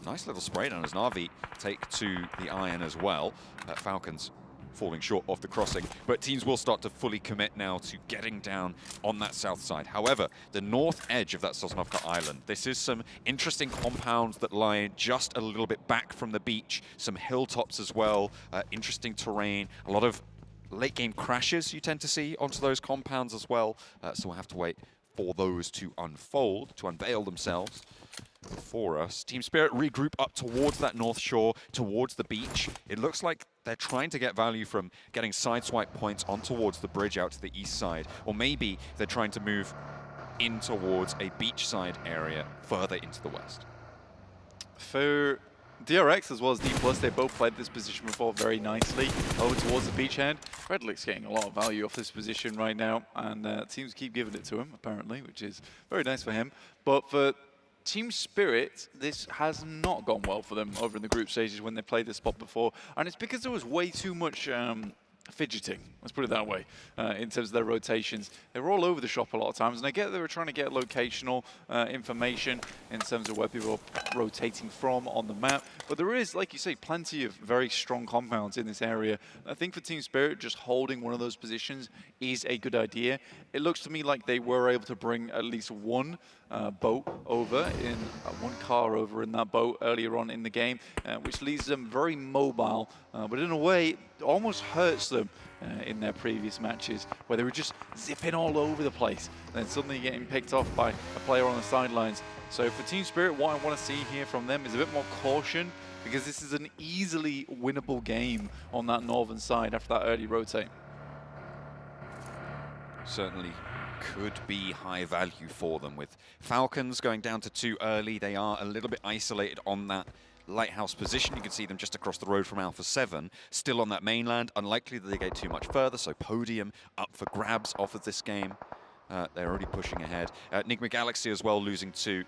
Nice little spray down as Na'Vi take to the iron as well. Falcons falling short of the crossing, but teams will start to fully commit now to getting down on that south side. However, the north edge of that Sosnovka Island, this is some interesting compounds that lie just a little bit back from the beach, some hilltops as well, interesting terrain, a lot of late game crashes you tend to see onto those compounds as well, so we'll have to wait for those to unfold, to unveil themselves for us. Team Spirit regroup up towards that north shore, towards the beach. It looks like they're trying to get value from getting sideswipe points on towards the bridge out to the east side. Or maybe they're trying to move in towards a beachside area further into the west. For DRX as well as D+, they both played this position before very nicely over towards the beachhead. Redlick's getting a lot of value off this position right now, and teams keep giving it to him, apparently, which is very nice for him. But for Team Spirit, this has not gone well for them over in the group stages when they played this spot before, and it's because there was way too much fidgeting, let's put it that way, in terms of their rotations. They were all over the shop a lot of times, and I get they were trying to get locational information in terms of where people are rotating from on the map, but there is, like you say, plenty of very strong compounds in this area. I think for Team Spirit, just holding one of those positions is a good idea. It looks to me like they were able to bring at least one boat over, in one car over in that boat earlier on in the game, which leaves them very mobile, but in a way, it almost hurts them in their previous matches, where they were just zipping all over the place, then suddenly getting picked off by a player on the sidelines. So for Team Spirit, what I want to see here from them is a bit more caution because this is an easily winnable game on that northern side after that early rotate. Certainly could be high value for them. With Falcons going down to 2 early, they are a little bit isolated on that lighthouse position. You can see them just across the road from Alpha 7, still on that mainland. Unlikely that they get too much further, so podium up for grabs off of this game. They're already pushing ahead. Enigma Galaxy as well, losing 2.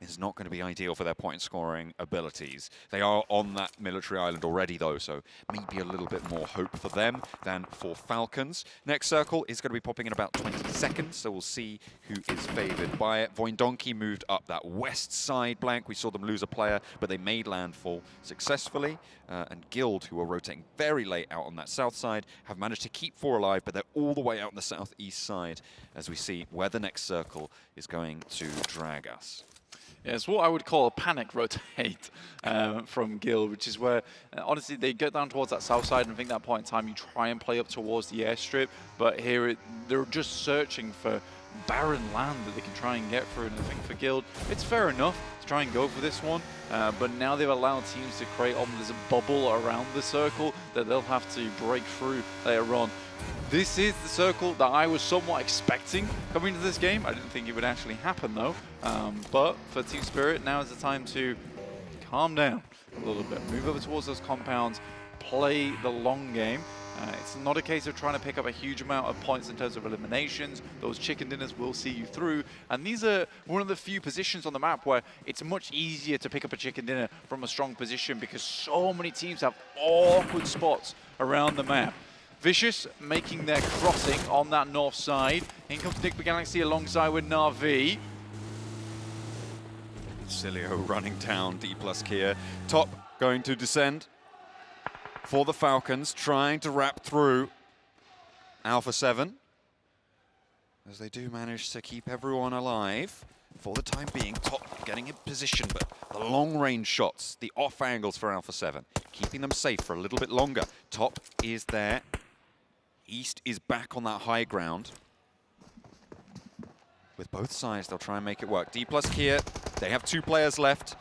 Is not going to be ideal for their point scoring abilities. They are on that military island already though, so maybe a little bit more hope for them than for Falcons. Next circle is going to be popping in about 20 seconds, so we'll see who is favored by it. Voindonki moved up that west side blank. We saw them lose a player, but they made landfall successfully. And Guild, who are rotating very late out on that south side, have managed to keep 4 alive, but they're all the way out on the southeast side as we see where the next circle is going to drag us. Yeah, it's what I would call a panic rotate from Guild, which is where, honestly, they get down towards that south side, and I think at that point in time you try and play up towards the airstrip, but here they're just searching for barren land that they can try and get through, and I think for Guild, it's fair enough to try and go for this one, but now they've allowed teams to create there's a bubble around the circle that they'll have to break through later on. This is the circle that I was somewhat expecting coming into this game. I didn't think it would actually happen though. But for Team Spirit, now is the time to calm down a little bit. Move over towards those compounds, play the long game. It's not a case of trying to pick up a huge amount of points in terms of eliminations. Those chicken dinners will see you through. And these are one of the few positions on the map where it's much easier to pick up a chicken dinner from a strong position because so many teams have awkward spots around the map. Vicious making their crossing on that north side. In comes Enigma Galaxy alongside with Na'Vi. Cilio running down D plus Kia. Top going to descend for the Falcons, trying to wrap through Alpha 7. As they do manage to keep everyone alive for the time being. Top getting in position, but the long range shots, the off angles for Alpha 7, keeping them safe for a little bit longer. Top is there. East is back on that high ground. With both sides, they'll try and make it work. D plus Kia, they have 2 players left.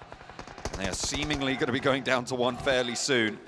And they are seemingly going to be going down to 1 fairly soon.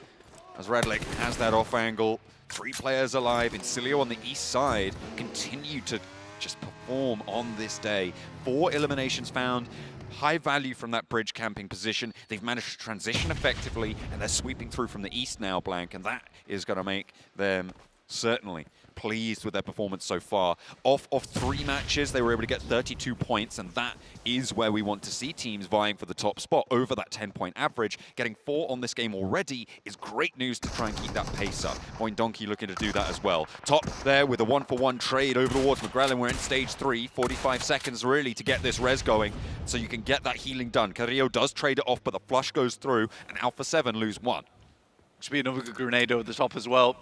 As Redlick has that off angle. 3 players alive. And Cilio on the east side continue to just perform on this day. 4 eliminations found. High value from that bridge camping position. They've managed to transition effectively. And they're sweeping through from the east now, Blank. And that is going to make them certainly pleased with their performance so far. Off of 3 matches, they were able to get 32 points, and that is where we want to see teams vying for the top spot over that 10-point average. Getting 4 on this game already is great news to try and keep that pace up. Voindonki looking to do that as well. Top there with a 1-for-1 trade over towards McGrellin. We're in stage 3, 45 seconds really to get this res going, so you can get that healing done. Carrillo does trade it off, but the flush goes through, and Alpha 7 lose 1. Should be another good grenade over the top as well.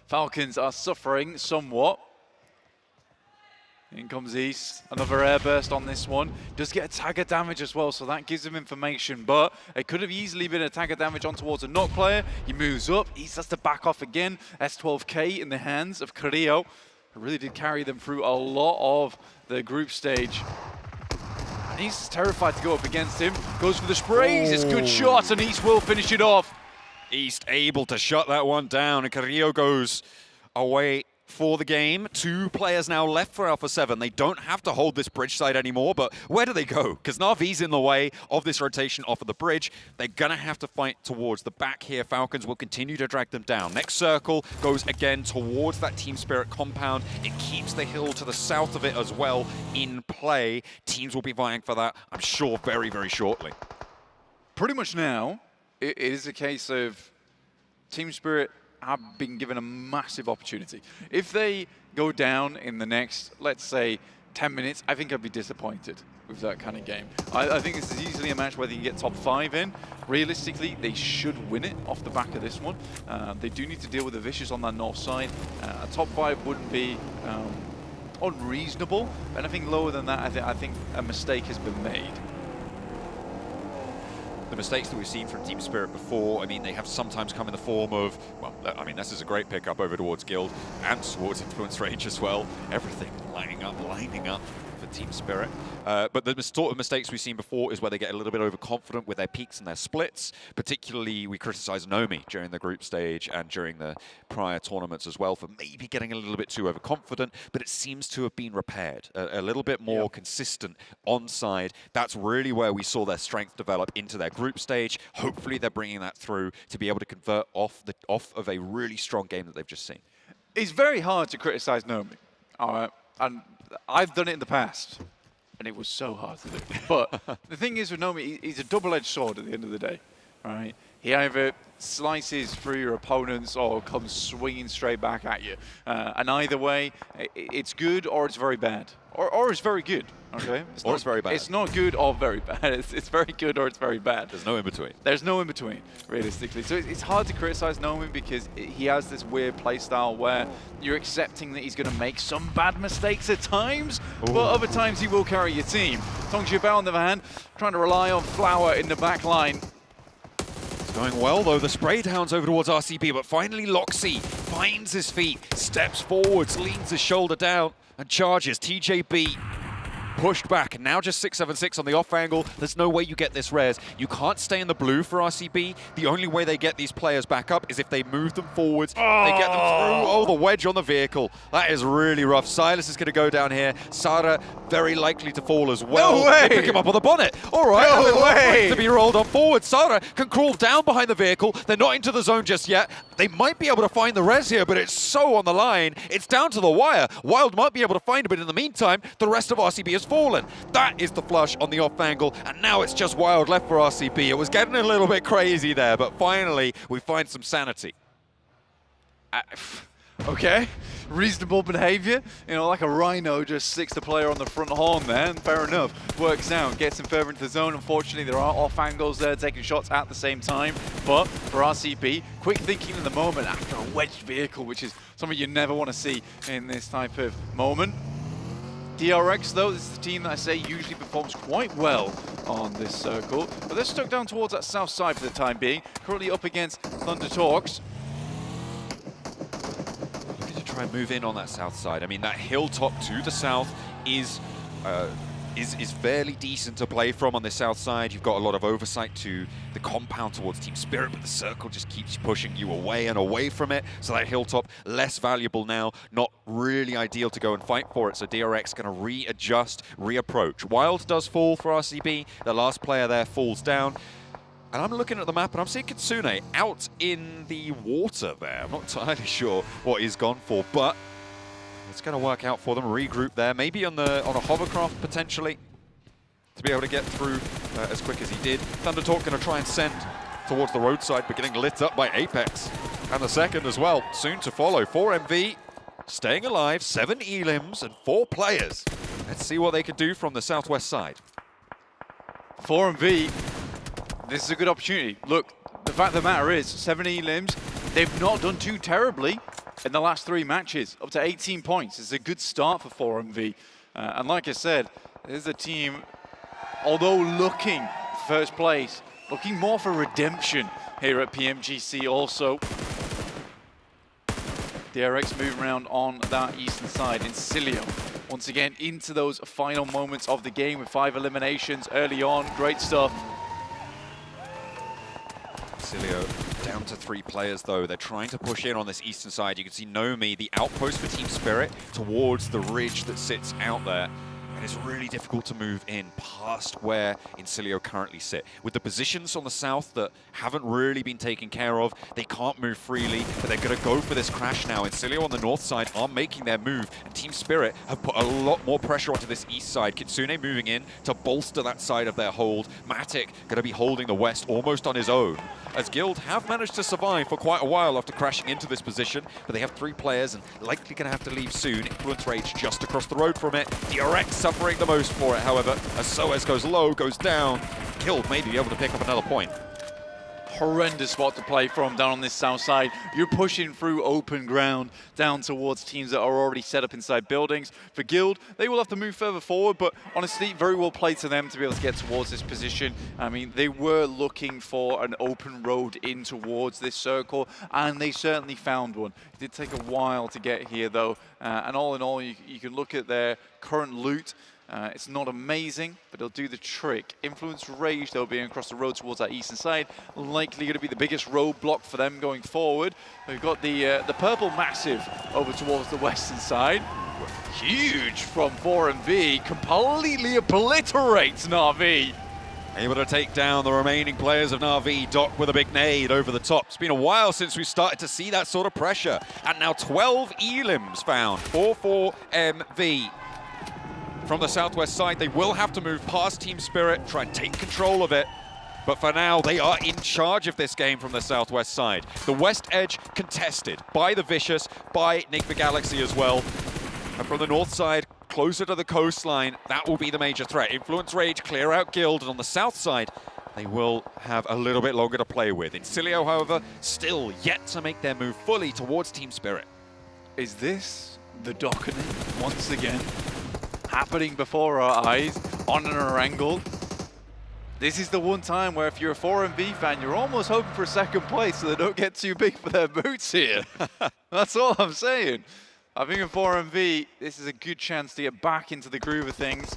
Falcons are suffering somewhat. In comes East, another airburst on this one. Does get a tag of damage as well, so that gives him information, but it could have easily been a tag of damage on towards a knock player. He moves up, East has to back off again. S12K in the hands of Carrillo, who really did carry them through a lot of the group stage. And East is terrified to go up against him. Goes for the sprays, it's a good shot, and East will finish it off. East able to shut that one down, and Carrillo goes away for the game. 2 players now left for Alpha 7. They don't have to hold this bridge side anymore, but where do they go? Because Na'Vi's in the way of this rotation off of the bridge. They're going to have to fight towards the back here. Falcons will continue to drag them down. Next circle goes again towards that Team Spirit compound. It keeps the hill to the south of it as well in play. Teams will be vying for that, I'm sure, very, very shortly. Pretty much now, it is a case of Team Spirit have been given a massive opportunity. If they go down in the next, let's say, 10 minutes, I think I'd be disappointed with that kind of game. I think this is easily a match where they can get top 5 in. Realistically, they should win it off the back of this one. They do need to deal with the Vicious on that north side. A top 5 wouldn't be unreasonable, but anything lower than that, I think a mistake has been made. The mistakes that we've seen from Team Spirit before, I mean, they have sometimes come in the form of, well, I mean, this is a great pickup over towards Guild and towards Influence Range as well. Everything lining up for Team Spirit. But the sort of mistakes we've seen before is where they get a little bit overconfident with their peaks and their splits. Particularly, we criticized Nomi during the group stage and during the prior tournaments as well for maybe getting a little bit too overconfident, but it seems to have been repaired. A little bit more consistent onside. That's really where we saw their strength develop into their group stage. Hopefully they're bringing that through to be able to convert off of a really strong game that they've just seen. It's very hard to criticize Nomi. And I've done it in the past, and it was so hard to do. But the thing is with Nomi, he's a double-edged sword at the end of the day, right? He either slices through your opponents or comes swinging straight back at you. And either way, it's good or it's very bad. Or it's very good, okay? It's very bad. It's not good or very bad. It's very good or it's very bad. There's no in-between. There's no in-between, realistically. So it's hard to criticize Nomi because he has this weird playstyle where you're accepting that he's going to make some bad mistakes at times, but other times he will carry your team. Tong Jiabao, on the other hand, trying to rely on Flower in the back line. Going well, though. The spray downs over towards RCB, but finally Loxy finds his feet, steps forwards, leans his shoulder down, and charges. TJB pushed back, and now just 676 on the off angle. There's no way you get this res. You can't stay in the blue for RCB. The only way they get these players back up is if they move them forwards. They get them through. Oh, the wedge on the vehicle. That is really rough. Silas is going to go down here. Sara very likely to fall as well. No way! Pick him up on the bonnet. All right, No way! to be rolled on forward. Sara can crawl down behind the vehicle. They're not into the zone just yet. They might be able to find the res here, but it's so on the line. It's down to the wire. Wild might be able to find it, but in the meantime, the rest of RCB has fallen. That is the flush on the off angle, and now it's just Wild left for RCB. It was getting a little bit crazy there, but finally we find some sanity. Okay, reasonable behavior. You know, like a rhino just sticks the player on the front horn there, and fair enough. Works out, gets him further into the zone. Unfortunately, there are off angles there taking shots at the same time. But for RCB, quick thinking in the moment after a wedged vehicle, which is something you never want to see in this type of moment. DRX, though, this is the team that I say usually performs quite well on this circle. But they're stuck down towards that south side for the time being. Currently up against Thunder Talks. Try and move in on that south side. I mean, that hilltop to the south is fairly decent to play from on the south side. You've got a lot of oversight to the compound towards Team Spirit, but the circle just keeps pushing you away and away from it. So that hilltop, less valuable now, not really ideal to go and fight for it. So DRX going to readjust, reapproach. Wild does fall for RCB. The last player there falls down. And I'm looking at the map and I'm seeing Kitsune out in the water there. I'm not entirely sure what he's gone for, but it's going to work out for them. Regroup there, maybe on a hovercraft potentially, to be able to get through as quick as he did. Thundertalk going to try and send towards the roadside, but getting lit up by Apex. And the second as well, soon to follow. 4MV staying alive, 7 elims and 4 players. Let's see what they can do from the southwest side. 4MV. This is a good opportunity. Look, the fact of the matter is, 7 elims, they've not done too terribly in the last 3 matches. Up to 18 points. It's a good start for 4MV. And like I said, this is a team, although looking first place, looking more for redemption here at PMGC also. DRX moving around on that eastern side. Incilio once again into those final moments of the game with 5 eliminations early on. Great stuff. Incilio down to 3 players though. They're trying to push in on this eastern side. You can see Nomi, the outpost for Team Spirit, towards the ridge that sits out there. And it's really difficult to move in past where Incilio currently sit. With the positions on the south that haven't really been taken care of, they can't move freely, but they're going to go for this crash now. Incilio on the north side are making their move, and Team Spirit have put a lot more pressure onto this east side. Kitsune moving in to bolster that side of their hold. Matic going to be holding the west almost on his own, as Guild have managed to survive for quite a while after crashing into this position, but they have 3 players and likely going to have to leave soon. Influence Rage just across the road from it. DRX suffering the most for it, however, as Soez goes low, goes down. Guild may be able to pick up another point. Horrendous spot to play from down on this south side. You're pushing through open ground down towards teams that are already set up inside buildings. For Guild, they will have to move further forward, but honestly, very well played to them to be able to get towards this position. I mean, they were looking for an open road in towards this circle, and they certainly found one. It did take a while to get here, though, and all in all, you can look at their current loot. It's not amazing, but it'll do the trick. Influence Rage, they'll be across the road towards that eastern side. Likely going to be the biggest roadblock for them going forward. We've got the purple massive over towards the western side. Huge from 4MV, completely obliterates Na'Vi. Able to take down the remaining players of Na'Vi. Doc with a big nade over the top. It's been a while since we started to see that sort of pressure. And now 12 elims found for 4MV. From the southwest side, they will have to move past Team Spirit, try and take control of it. But for now, they are in charge of this game from the southwest side. The west edge contested by the Vicious, by Enigma Galaxy as well. And from the north side, closer to the coastline, that will be the major threat. Influence Rage, clear out Guild, and on the south side, they will have a little bit longer to play with. Incilio, however, still yet to make their move fully towards Team Spirit. Is this the docketing once again? Happening before our eyes, on an angle. This is the one time where if you're a 4MV fan, you're almost hoping for second place so they don't get too big for their boots here. That's all I'm saying. I think in 4MV, this is a good chance to get back into the groove of things.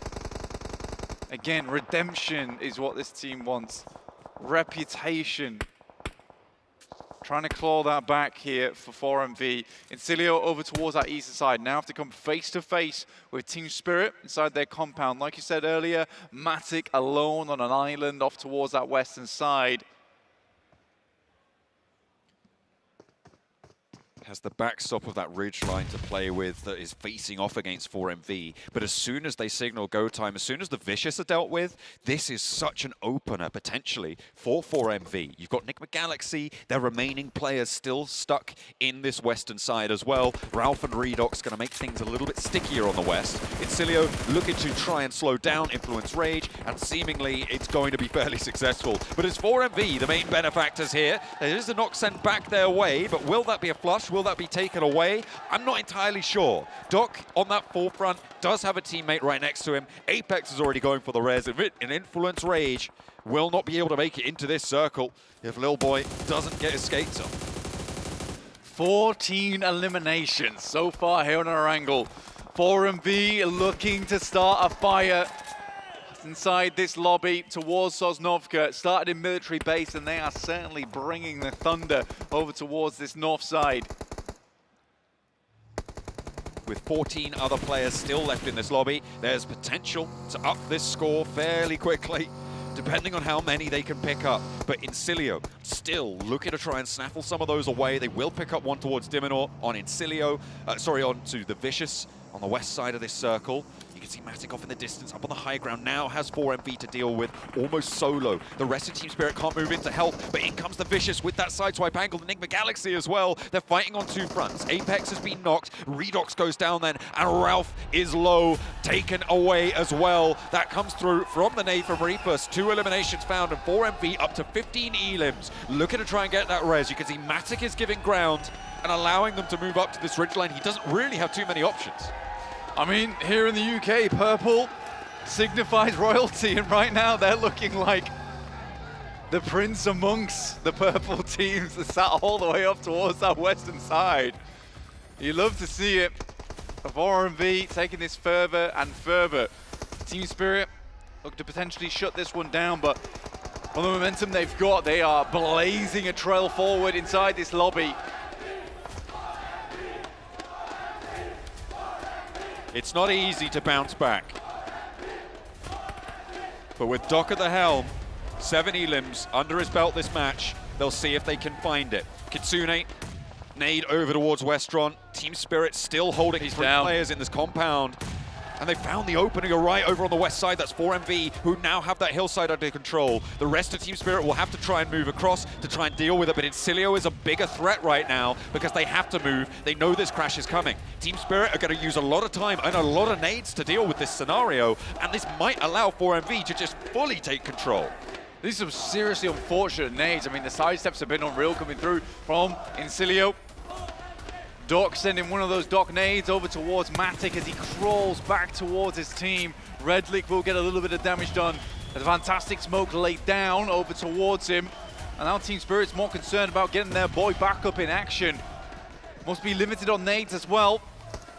Again, redemption is what this team wants. Reputation. Trying to claw that back here for 4MV. Incilio over towards that eastern side. Now have to come face to face with Team Spirit inside their compound. Like you said earlier, Matic alone on an island off towards that western side. Has the backstop of that ridge line to play with that is facing off against 4MV. But as soon as they signal go time, as soon as the Vicious are dealt with, this is such an opener potentially for 4MV. You've got Enigma Galaxy, their remaining players still stuck in this western side as well. Ralph and Redox going to make things a little bit stickier on the west. Incilio looking to try and slow down Influence Rage, and seemingly it's going to be fairly successful. But it's 4MV, the main benefactors here. There is a knock sent back their way, but will that be a flush? Will that be taken away? I'm not entirely sure. Doc on that forefront does have a teammate right next to him. Apex is already going for the res. An Influence Rage will not be able to make it into this circle if Lil Boy doesn't get his skates up. 14 eliminations so far here on our angle. 4MV looking to start a fire inside this lobby towards Sosnovka. Started in military base, and they are certainly bringing the thunder over towards this north side. With 14 other players still left in this lobby, there's potential to up this score fairly quickly, depending on how many they can pick up. But Incilio still looking to try and snaffle some of those away. They will pick up one towards Diminor on Incilio, onto the Vicious on the west side of this circle. You can see Matic off in the distance, up on the high ground, now has 4MV to deal with, almost solo. The rest of Team Spirit can't move in to help, but in comes the Vicious with that sideswipe angle. Enigma Galaxy as well. They're fighting on two fronts. Apex has been knocked, Redox goes down then, and Ralph is low, taken away as well. That comes through from the nade from Reapers. 2 eliminations found, and 4MV up to 15 elims. Looking to try and get that res. You can see Matic is giving ground and allowing them to move up to this ridgeline. He doesn't really have too many options. I mean, here in the UK, purple signifies royalty, and right now they're looking like the prince amongst the purple teams that sat all the way up towards that western side. You love to see it. 4MV taking this further and further. Team Spirit look to potentially shut this one down, but on the momentum they've got, they are blazing a trail forward inside this lobby. It's not easy to bounce back. But with Doc at the helm, 7 elims under his belt this match, they'll see if they can find it. Kitsune, nade over towards Westron. Team Spirit still holding 3 players in this compound. And they found the opening right over on the west side. That's 4MV, who now have that hillside under control. The rest of Team Spirit will have to try and move across to try and deal with it, but Incilio is a bigger threat right now because they have to move. They know this crash is coming. Team Spirit are going to use a lot of time and a lot of nades to deal with this scenario, and this might allow 4MV to just fully take control. These are some seriously unfortunate nades. I mean, the sidesteps have been unreal coming through from Incilio. Doc sending one of those Doc nades over towards Matic as he crawls back towards his team. Redlick will get a little bit of damage done. There's a fantastic smoke laid down over towards him. And now Team Spirit's more concerned about getting their boy back up in action. Must be limited on nades as well.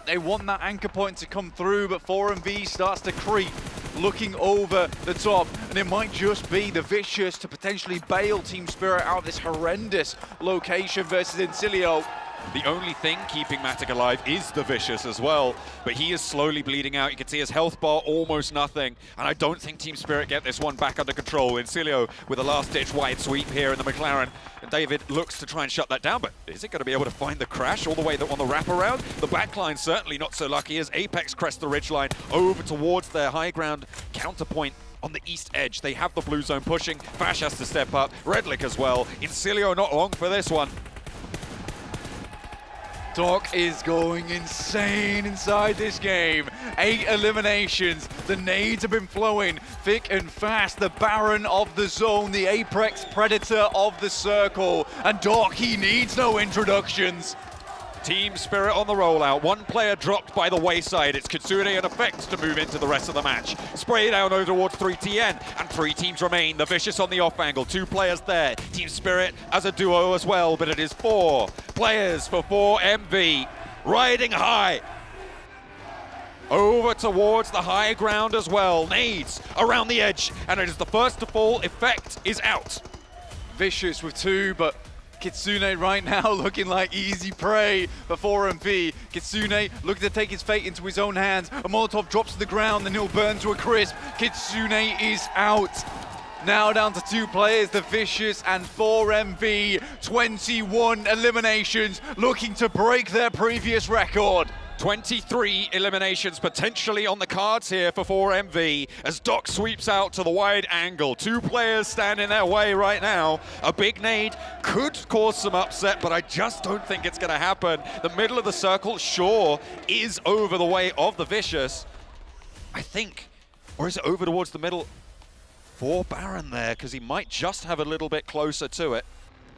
They want that anchor point to come through, but 4MV starts to creep, looking over the top, and it might just be the Vicious to potentially bail Team Spirit out of this horrendous location versus Incilio. The only thing keeping Matic alive is the Vicious as well, but he is slowly bleeding out. You can see his health bar almost nothing, and I don't think Team Spirit get this one back under control. Incilio with a last-ditch wide sweep here in the McLaren, and David looks to try and shut that down, but is it going to be able to find the crash all the way on the wraparound? The backline certainly not so lucky as Apex crest the ridgeline over towards their high ground counterpoint. On the east edge, they have the blue zone pushing. Fash has to step up, Redlick as well. Incilio not long for this one. Doc is going insane inside this game. 8 eliminations. The nades have been flowing thick and fast. The Baron of the zone, the Apex Predator of the circle. And Doc, he needs no introductions. Team Spirit on the rollout. One player dropped by the wayside. It's Kitsune and Effects to move into the rest of the match. Spray down over towards 3TN, and 3 teams remain. The Vicious on the off angle. 2 players there. Team Spirit as a duo as well, but it is 4 players for 4MV. Riding high. Over towards the high ground as well. Nades around the edge, and it is the first to fall. Effect is out. Vicious with 2, but Kitsune right now looking like easy prey for 4MV. Kitsune looking to take his fate into his own hands. A Molotov drops to the ground, then he'll burn to a crisp. Kitsune is out. Now down to 2 players, the Vicious and 4MV. 21 eliminations, looking to break their previous record. 23 eliminations potentially on the cards here for 4MV as Doc sweeps out to the wide angle. 2 players stand in their way right now. A big nade could cause some upset, but I just don't think it's going to happen. The middle of the circle, sure, is over the way of the Vicious, I think. Or is it over towards the middle for Baron there? Because he might just have a little bit closer to it.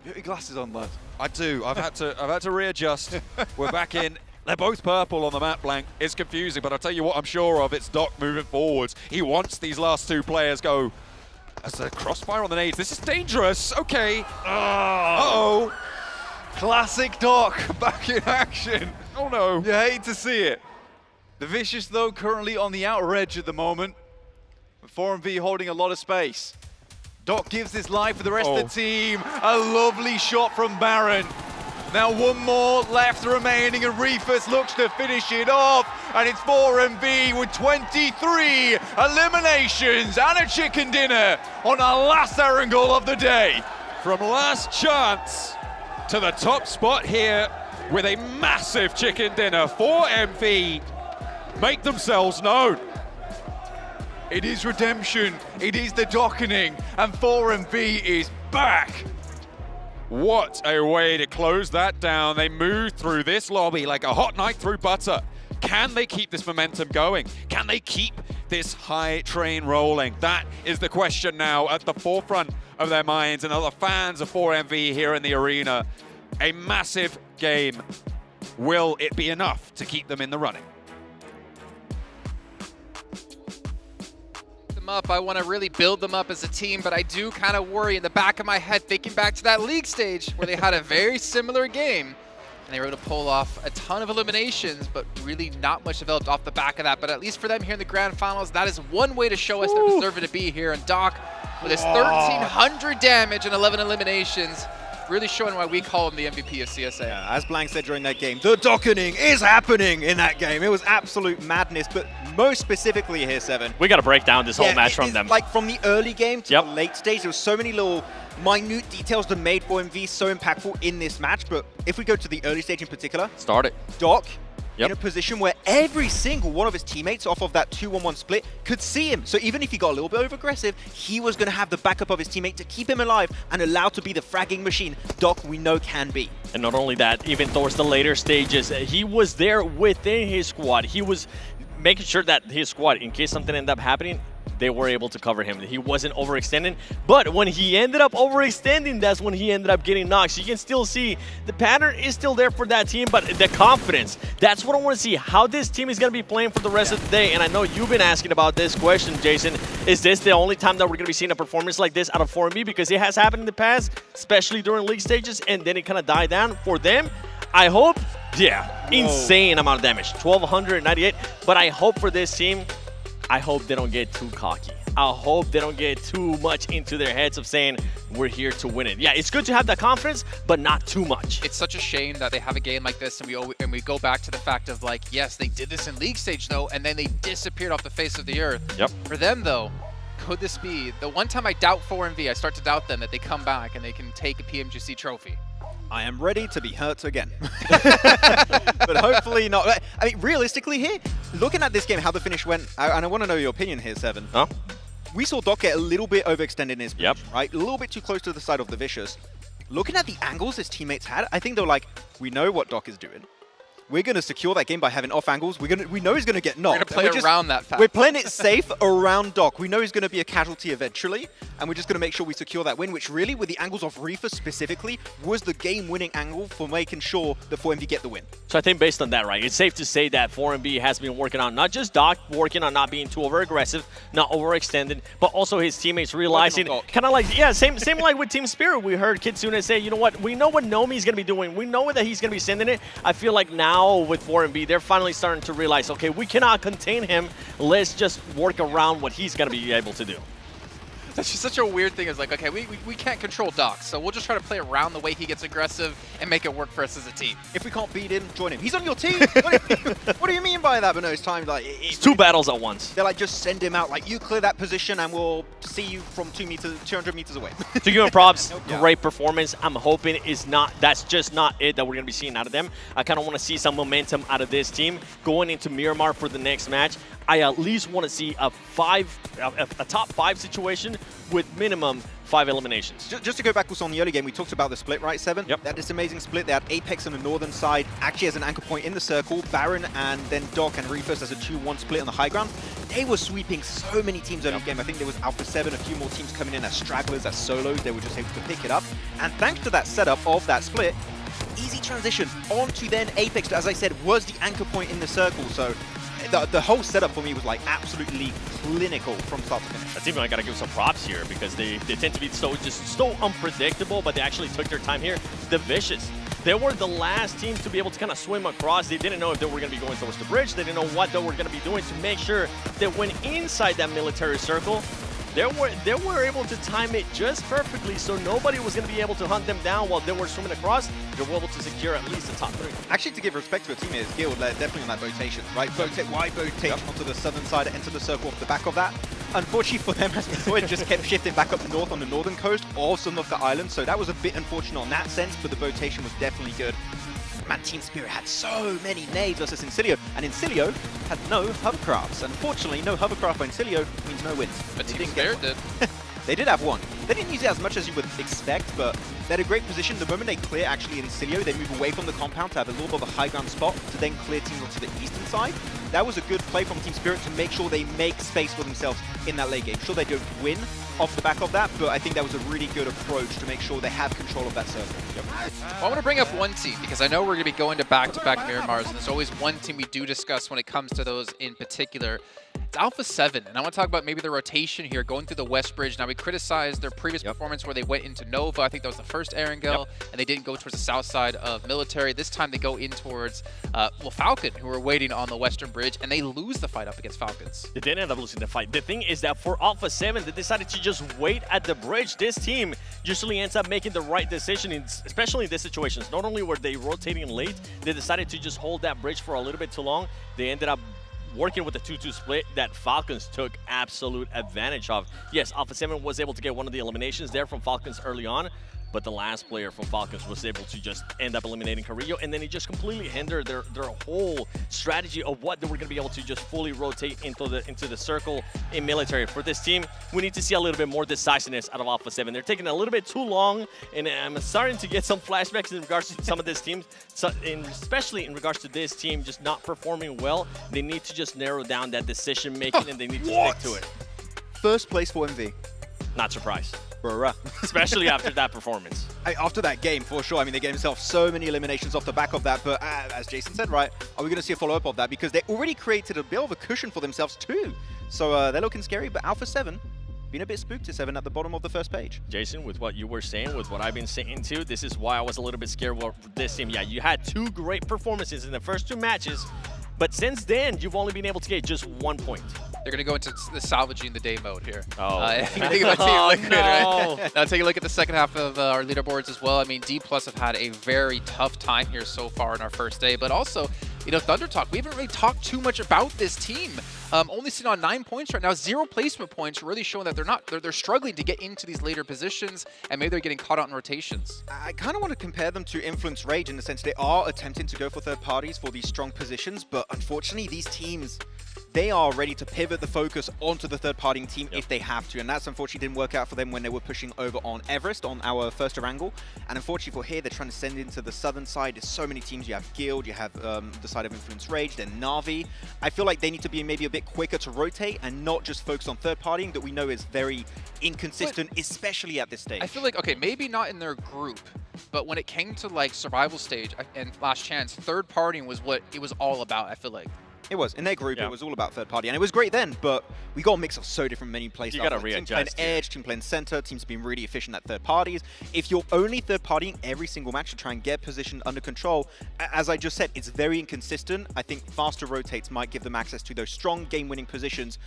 You got your glasses on, lad. I do. I've had to readjust. We're back in. They're both purple on the map blank. It's confusing, but I'll tell you what I'm sure of. It's Doc moving forwards. He wants these last 2 players go. As the crossfire on the nades. This is dangerous. Okay. Uh-oh. Classic Doc back in action. Oh no. You hate to see it. The Vicious, though, currently on the outer edge at the moment. 4MV holding a lot of space. Doc gives his life for the rest of the team. A lovely shot from Baron. Now 1 more left remaining, and Reefus looks to finish it off, and it's 4MV with 23 eliminations and a chicken dinner on our last Erangel of the day. From last chance to the top spot here with a massive chicken dinner. 4MV make themselves known. It is redemption, it is the dockening, and 4MV is back. What a way to close that down. They move through this lobby like a hot knife through butter. Can they keep this momentum going? Can they keep this high train rolling? That is the question now at the forefront of their minds and other fans of 4MV here in the arena. A massive game. Will it be enough to keep them in the running? Up. I want to really build them up as a team, but I do kind of worry in the back of my head, thinking back to that league stage where they had a very similar game and they were able to pull off a ton of eliminations, but really not much developed off the back of that. But at least for them here in the grand finals, that is one way to show us they're deserving to be here. And Doc, with his 1,300 damage and 11 eliminations, really showing why we call him the MVP of CSA. Yeah, as Blank said during that game, the dockening is happening in that game. It was absolute madness, but most specifically here, Seven. We got to break down this whole match from them. Like from the early game to the late stage, there was so many little minute details that made 4MV so impactful in this match. But if we go to the early stage in particular, start it. Doc in a position where every single one of his teammates off of that 2-1-1 split could see him. So even if he got a little bit over-aggressive, he was going to have the backup of his teammate to keep him alive and allowed to be the fragging machine Doc we know can be. And not only that, even towards the later stages, he was there within his squad. He was making sure that his squad, in case something ended up happening, they were able to cover him. He wasn't overextending, but when he ended up overextending, that's when he ended up getting knocked. So you can still see the pattern is still there for that team, but the confidence, that's what I want to see, how this team is going to be playing for the rest of the day. And I know you've been asking about this question, Jason. Is this the only time that we're going to be seeing a performance like this out of 4MV? Because it has happened in the past, especially during league stages, and then it kind of died down for them. I hope Yeah, insane amount of damage, 1,298. But I hope for this team, I hope they don't get too cocky. I hope they don't get too much into their heads of saying, we're here to win it. Yeah, it's good to have that confidence, but not too much. It's such a shame that they have a game like this, and we go back to the fact of like, yes, they did this in league stage though, and then they disappeared off the face of the earth. Yep. For them though, could this be the one time I doubt 4MV, I start to doubt them that they come back and they can take a PMGC trophy? I am ready to be hurt again. But hopefully not. I mean, realistically here, looking at this game, how the finish went, and I want to know your opinion here, Seven. Huh? We saw Doc get a little bit overextended in his position, right? A little bit too close to the side of the Vicious. Looking at the angles his teammates had, I think they were like, we know what Doc is doing. We're going to secure that game by having off angles. We know he's going to get knocked. We're going to play around that fact. We're playing it safe around Doc. We know he's going to be a casualty eventually, and we're just going to make sure we secure that win, which really, with the angles of Reefer specifically, was the game-winning angle for making sure that 4MV get the win. So I think based on that, right, it's safe to say that 4MB has been working on not just Doc working on not being too over-aggressive, not overextended, but also his teammates realizing, kind of like, yeah, same like with Team Spirit. We heard Kitsune say, you know what, we know what Nomi's going to be doing. We know that he's going to be sending it. I feel like now with 4MB, they're finally starting to realize, okay, we cannot contain him. Let's just work around what he's going to be able to do. That's just such a weird thing. Is like, okay, we can't control Doc, so we'll just try to play around the way he gets aggressive and make it work for us as a team. If we can't beat him, join him. He's on your team. What do you mean by that? But no, it's time. Like it's two battles at once. They're like, just send him out. Like, you clear that position, and we'll see you from 200 meters away. To give him props, great performance. I'm hoping that's just not it that we're going to be seeing out of them. I kind of want to see some momentum out of this team going into Miramar for the next match. I at least want to see a top 5 situation with minimum 5 eliminations. Just to go back also on the early game, we talked about the split, right, Seven? Yep. They had this amazing split. They had Apex on the northern side, actually as an anchor point in the circle, Baron and then Doc and Reefers as a 2-1 split on the high ground. They were sweeping so many teams early game. I think there was Alpha 7, a few more teams coming in as stragglers, as solos. They were just able to pick it up. And thanks to that setup of that split, easy transition onto then Apex, as I said, was the anchor point in the circle. So the whole setup for me was like absolutely clinical from start to finish. I think I gotta give some props here because they tend to be so unpredictable, but they actually took their time here. The Vicious, they were the last team to be able to kind of swim across. They didn't know if they were going to be going towards the bridge. They didn't know what they were going to be doing to make sure that when inside that military circle, they were able to time it just perfectly so nobody was going to be able to hunt them down while they were swimming across. They were able to secure at least the top 3. Actually, to give respect to a team is Guild, they're definitely on that rotation, right? Wide rotation onto the southern side, enter the circle off the back of that. Unfortunately for them, as we saw, it just kept shifting back up north on the northern coast, or some of the island, so that was a bit unfortunate on that sense, but the rotation was definitely good. Man, Team Spirit had so many nades versus Incilio, and Incilio had no hovercrafts. Unfortunately, no hovercraft by Incilio means no wins. But Team Spirit did. They did have one. They didn't use it as much as you would expect, but they had a great position. The moment they clear actually Incilio, they move away from the compound to have a little bit of a high ground spot to then clear teams onto the eastern side. That was a good play from Team Spirit to make sure they make space for themselves in that late game. Sure, they don't win off the back of that, but I think that was a really good approach to make sure they have control of that circle. Yep. Well, I want to bring up one team because I know we're going to be going to back-to-back Miramars, and there's always one team we do discuss when it comes to those in particular. It's Alpha 7, and I want to talk about maybe the rotation here going through the West Bridge. Now, we criticized their previous performance where they went into Nova. I think that was the first Erangel, and they didn't go towards the south side of Military. This time they go in towards, Falcon, who were waiting on the Western Bridge, and they lose the fight up against Falcons. They did end up losing the fight. The thing is that for Alpha 7, they decided to just wait at the bridge. This team usually ends up making the right decision, especially in these situations. Not only were they rotating late, they decided to just hold that bridge for a little bit too long. They ended up working with the 2-2 split that Falcons took absolute advantage of. Yes, Alpha 7 was able to get one of the eliminations there from Falcons early on, but the last player from Falcons was able to just end up eliminating Carrillo, and then it just completely hindered their whole strategy of what they were going to be able to just fully rotate into the circle in Military. For this team, we need to see a little bit more decisiveness out of Alpha 7. They're taking a little bit too long, and I'm starting to get some flashbacks in regards to some of this teams, especially in regards to this team just not performing well. They need to just narrow down that decision making, and they need to stick to it. First place for MV. Not surprised. Bruh. Especially after that performance. After that game, for sure. I mean, they gave themselves so many eliminations off the back of that. But as Jason said, right, are we going to see a follow-up of that? Because they already created a bit of a cushion for themselves too. So they're looking scary. But Alpha 7, been a bit spooked to 7 at the bottom of the first page. Jason, with what you were saying, with what I've been saying too, this is why I was a little bit scared for this team. Yeah, you had 2 great performances in the first 2 matches, but since then, you've only been able to get just 1 point. They're going to go into the salvaging the day mode here. Oh. Take a look right? Now take a look at the second half of our leaderboards as well. I mean, D+ have had a very tough time here so far in our first day, but also, you know, Thunder Talk, we haven't really talked too much about this team. Only sitting on 9 points right now, 0 placement points, really showing that they're struggling to get into these later positions, and maybe they're getting caught out in rotations. I kind of want to compare them to Influence Rage in the sense they are attempting to go for third parties for these strong positions, but unfortunately these teams, they are ready to pivot the focus onto the third-party team if they have to, and that's unfortunately didn't work out for them when they were pushing over on Everest on our first Erangel. And unfortunately for here, they're trying to send into the southern side. There's so many teams. You have Guild, you have the side of Influence Rage, then Na'Vi. I feel like they need to be maybe a bit quicker to rotate and not just focus on third-partying that we know is very inconsistent, especially at this stage. I feel like, okay, maybe not in their group, but when it came to like survival stage and last chance, third partying was what it was all about, I feel like. It was. In their group, it was all about third party. And it was great then, but we got a mix of so different many plays. You got to like readjust. Team playing edge, team playing center, teams being really efficient at third parties. If you're only third partying every single match to try and get position under control, as I just said, it's very inconsistent. I think faster rotates might give them access to those strong game-winning positions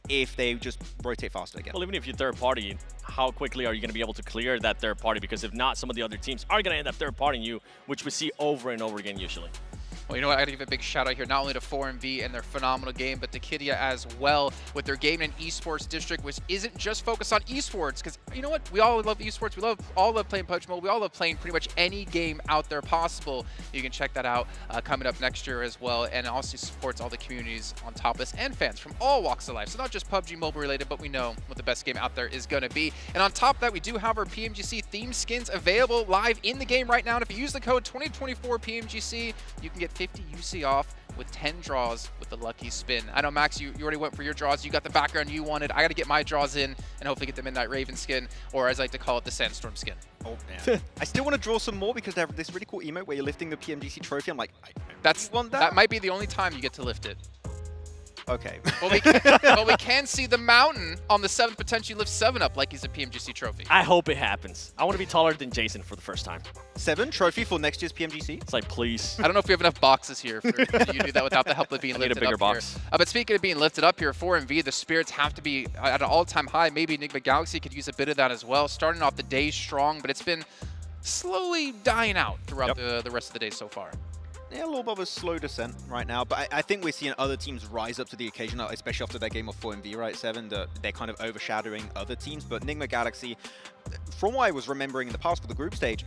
if they just rotate faster again. Well, even if you're third party, how quickly are you going to be able to clear that third party? Because if not, some of the other teams are going to end up third partying you, which we see over and over again usually. Well, you know what? I got to give a big shout out here, not only to 4MV and their phenomenal game, but to Kidia as well with their game and esports district, which isn't just focused on esports. Because you know what? We all love esports. We all love playing PUBG Mobile. We all love playing pretty much any game out there possible. You can check that out coming up next year as well. And it also supports all the communities on top of us and fans from all walks of life. So not just PUBG Mobile related, but we know what the best game out there is going to be. And on top of that, we do have our PMGC theme skins available live in the game right now. And if you use the code 2024 PMGC, you can get 50 UC off with 10 draws with the lucky spin. I know, Max, you already went for your draws. You got the background you wanted. I got to get my draws in and hopefully get the Midnight Raven skin, or as I like to call it, the Sandstorm skin. Oh, man. I still want to draw some more because they have this really cool emote where you're lifting the PMGC trophy. I'm like, that might be the only time you get to lift it. Okay. Well, we can see the mountain on the 7th potentially lift 7 up like he's a PMGC trophy. I hope it happens. I want to be taller than Jason for the first time. 7 trophy for next year's PMGC? It's like, please. I don't know if we have enough boxes here for you to do that without the help of being lifted up. I need a bigger box. Here. But speaking of being lifted up here, 4MV, the spirits have to be at an all-time high. Maybe Enigma Galaxy could use a bit of that as well. Starting off the day strong, but it's been slowly dying out throughout the rest of the day so far. Yeah, a little bit of a slow descent right now, but I think we're seeing other teams rise up to the occasion, especially after that game of 4MV, right, 7, they're kind of overshadowing other teams. But Enigma Galaxy, from what I was remembering in the past for the group stage,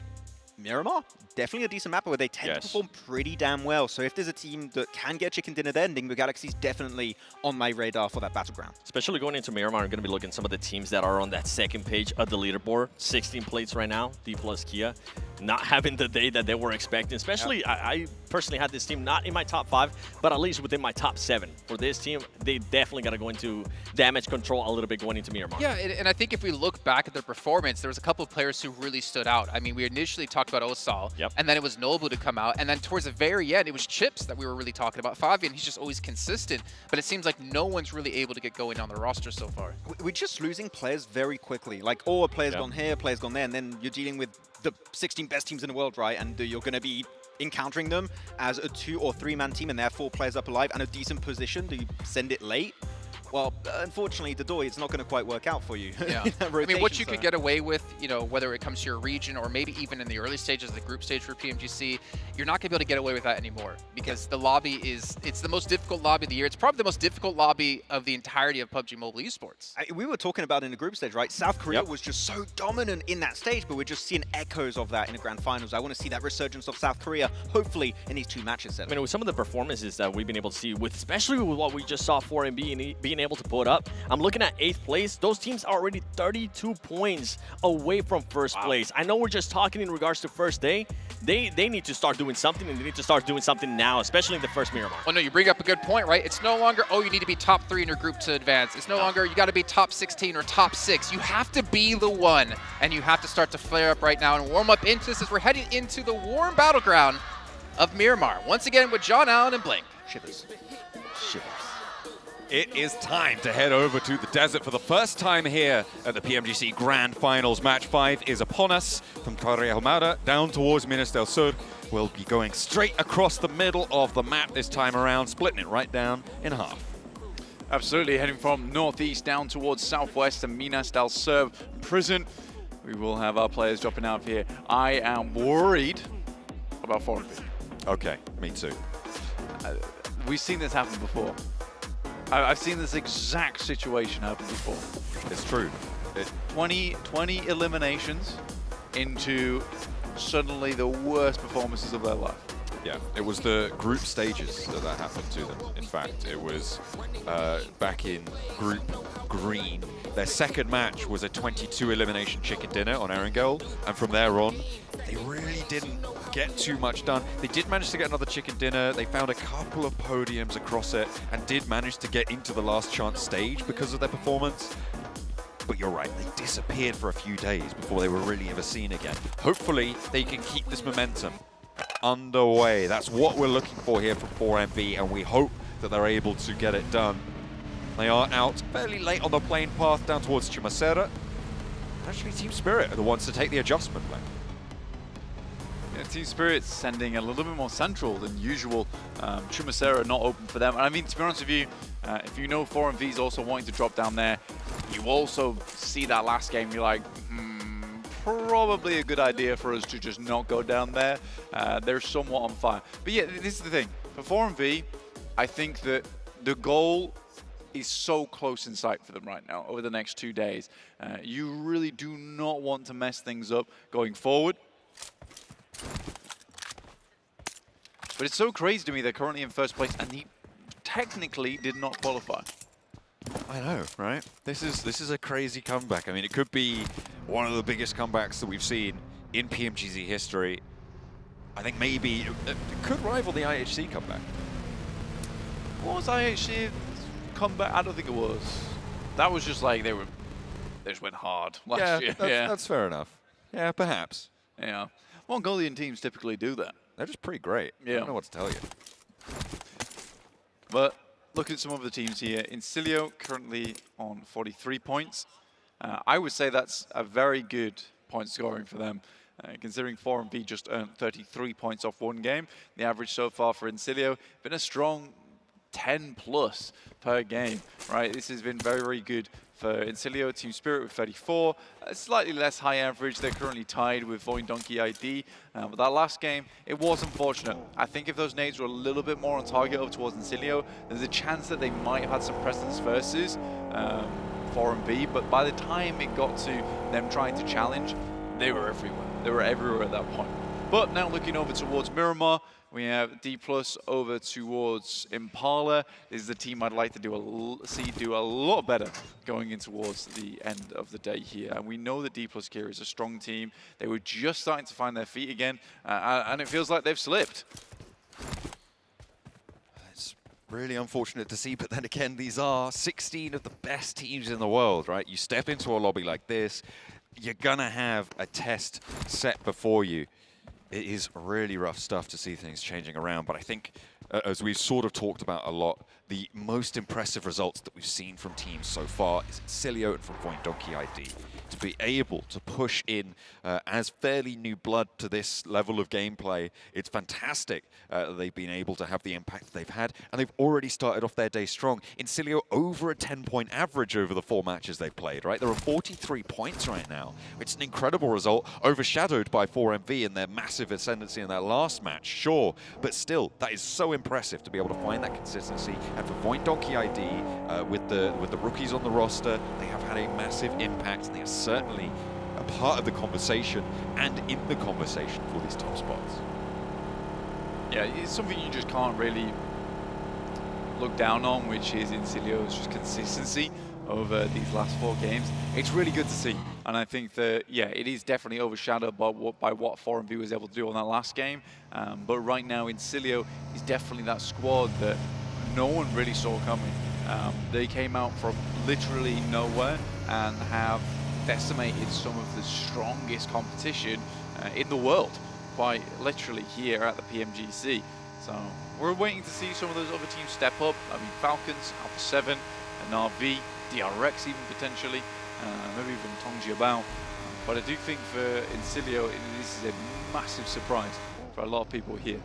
Miramar, definitely a decent map where they tend to perform pretty damn well. So if there's a team that can get chicken dinner there, Enigma Galaxy's definitely on my radar for that battleground. Especially going into Miramar, I'm going to be looking at some of the teams that are on that second page of the leaderboard. 16 plates right now, D plus Kia. Not having the day that they were expecting. Especially, I personally had this team not in my top 5, but at least within my top 7. For this team, they definitely got to go into damage control a little bit going into Miramar. Yeah, and I think if we look back at their performance, there was a couple of players who really stood out. I mean, we initially talked about Osal, and then it was Nobu to come out, and then towards the very end, it was Chips that we were really talking about. Fabian, he's just always consistent, but it seems like no one's really able to get going on the roster so far. We're just losing players very quickly. Like, a player's gone here, a player's gone there, and then you're dealing with the 16 best teams in the world, right? And you're going to be encountering them as a 2 or 3-man team, and they have 4 players up alive and a decent position. Do you send it late? Well, unfortunately, Dodoy, it's not going to quite work out for you. Yeah. I mean, what you could get away with, you know, whether it comes to your region or maybe even in the early stages of the group stage for PMGC, you're not going to be able to get away with that anymore because the lobby it's the most difficult lobby of the year. It's probably the most difficult lobby of the entirety of PUBG Mobile esports. We were talking about in the group stage, right? South Korea was just so dominant in that stage, but we're just seeing echoes of that in the grand finals. I want to see that resurgence of South Korea, hopefully, in these 2 matches. I mean, with some of the performances that we've been able to see, especially with what we just saw 4MB being able to put up, I'm looking at 8th place. Those teams are already 32 points away from first place. I know we're just talking in regards to first day. They need to start doing something, and they need to start doing something now, especially in the first Miramar. Oh, no, you bring up a good point, right? It's no longer, you need to be top 3 in your group to advance. It's no longer, you got to be top 16 or top 6. You have to be the one, and you have to start to flare up right now and warm up into this as we're heading into the warm battleground of Miramar. Once again with John Allen and Blink. Shivers. It is time to head over to the desert for the first time here at the PMGC Grand Finals. Match 5 is upon us. From Torrejomada down towards Minas del Sur. We'll be going straight across the middle of the map this time around, splitting it right down in half. Absolutely, heading from northeast down towards southwest and Minas del Sur prison. We will have our players dropping out of here. I am worried about 4v. Okay, me too. We've seen this happen before. I've seen this exact situation happen before. It's true. 20 eliminations into suddenly the worst performances of their life. Yeah, it was the group stages that happened to them. In fact, it was back in Group Green. Their second match was a 22 elimination chicken dinner on Erangel, and from there on, they really didn't get too much done. They did manage to get another chicken dinner. They found a couple of podiums across it and did manage to get into the last chance stage because of their performance. But you're right, they disappeared for a few days before they were really ever seen again. Hopefully, they can keep this momentum underway. That's what we're looking for here from 4MV, and we hope that they're able to get it done. They are out fairly late on the plane path down towards Chumacera. Actually, Team Spirit are the ones to take the adjustment lane. Yeah, Team Spirit's sending a little bit more central than usual. Chumacera not open for them. And I mean, to be honest with you, if you know 4MV's also wanting to drop down there, you also see that last game, you're like, probably a good idea for us to just not go down there. They're somewhat on fire. But yeah, this is the thing. For 4MV, I think that the goal is so close in sight for them right now over the next 2 days. You really do not want to mess things up going forward. But it's so crazy to me they're currently in first place and he technically did not qualify. I know, right? This is a crazy comeback. I mean, it could be one of the biggest comebacks that we've seen in PMGC history. I think maybe it could rival the IHC comeback. What was IHC comeback? I don't think it was. That was just like they just went hard last year. That's fair enough. Yeah, perhaps. Yeah. Mongolian teams typically do that. They're just pretty great. Yeah. I don't know what to tell you. But look at some of the teams here. Incilio currently on 43 points. I would say that's a very good point scoring for them. Considering 4MV just earned 33 points off one game. The average so far for Incilio been a strong 10 plus per game, right? This has been very, very good for Incilio. Team Spirit with 34, a slightly less high average. They're currently tied with Voin Donkey ID. But that last game, it was unfortunate. I think if those nades were a little bit more on target up towards Incilio, there's a chance that they might have had some precedence versus 4MV. But by the time it got to them trying to challenge, they were everywhere. They were everywhere at that point. But now looking over towards Miramar, we have D+ over towards Impala. This is the team I'd like to do a lot better going in towards the end of the day here. And we know that D+ here is a strong team. They were just starting to find their feet again, and it feels like they've slipped. It's really unfortunate to see, but then again, these are 16 of the best teams in the world, right? You step into a lobby like this, you're gonna have a test set before you. It is really rough stuff to see things changing around, but I think, as we've sort of talked about a lot, the most impressive results that we've seen from teams so far is Incilio and from Voin Donkey ID. To be able to push in as fairly new blood to this level of gameplay, it's fantastic that they've been able to have the impact they've had, and they've already started off their day strong. Incilio over a 10-point average over the 4 matches they've played, right? There are 43 points right now. It's an incredible result, overshadowed by 4MV and their massive ascendancy in that last match, sure, but still, that is so impressive to be able to find that consistency. And for Voin Donkey ID, with the rookies on the roster, they have had a massive impact, and they are certainly a part of the conversation and in the conversation for these top spots. Yeah, it's something you just can't really look down on, which is Incilio's just consistency over these last 4 games. It's really good to see, and I think that, yeah, it is definitely overshadowed by what 4MV was able to do on that last game, but right now Incilio is definitely that squad that no one really saw coming. They came out from literally nowhere and have decimated some of the strongest competition in the world, quite literally here at the PMGC. So we're waiting to see some of those other teams step up. I mean, Falcons, Alpha 7, and RV, DRX even potentially, maybe even Tongjiabao. But I do think for Incilio, this is a massive surprise for a lot of people here.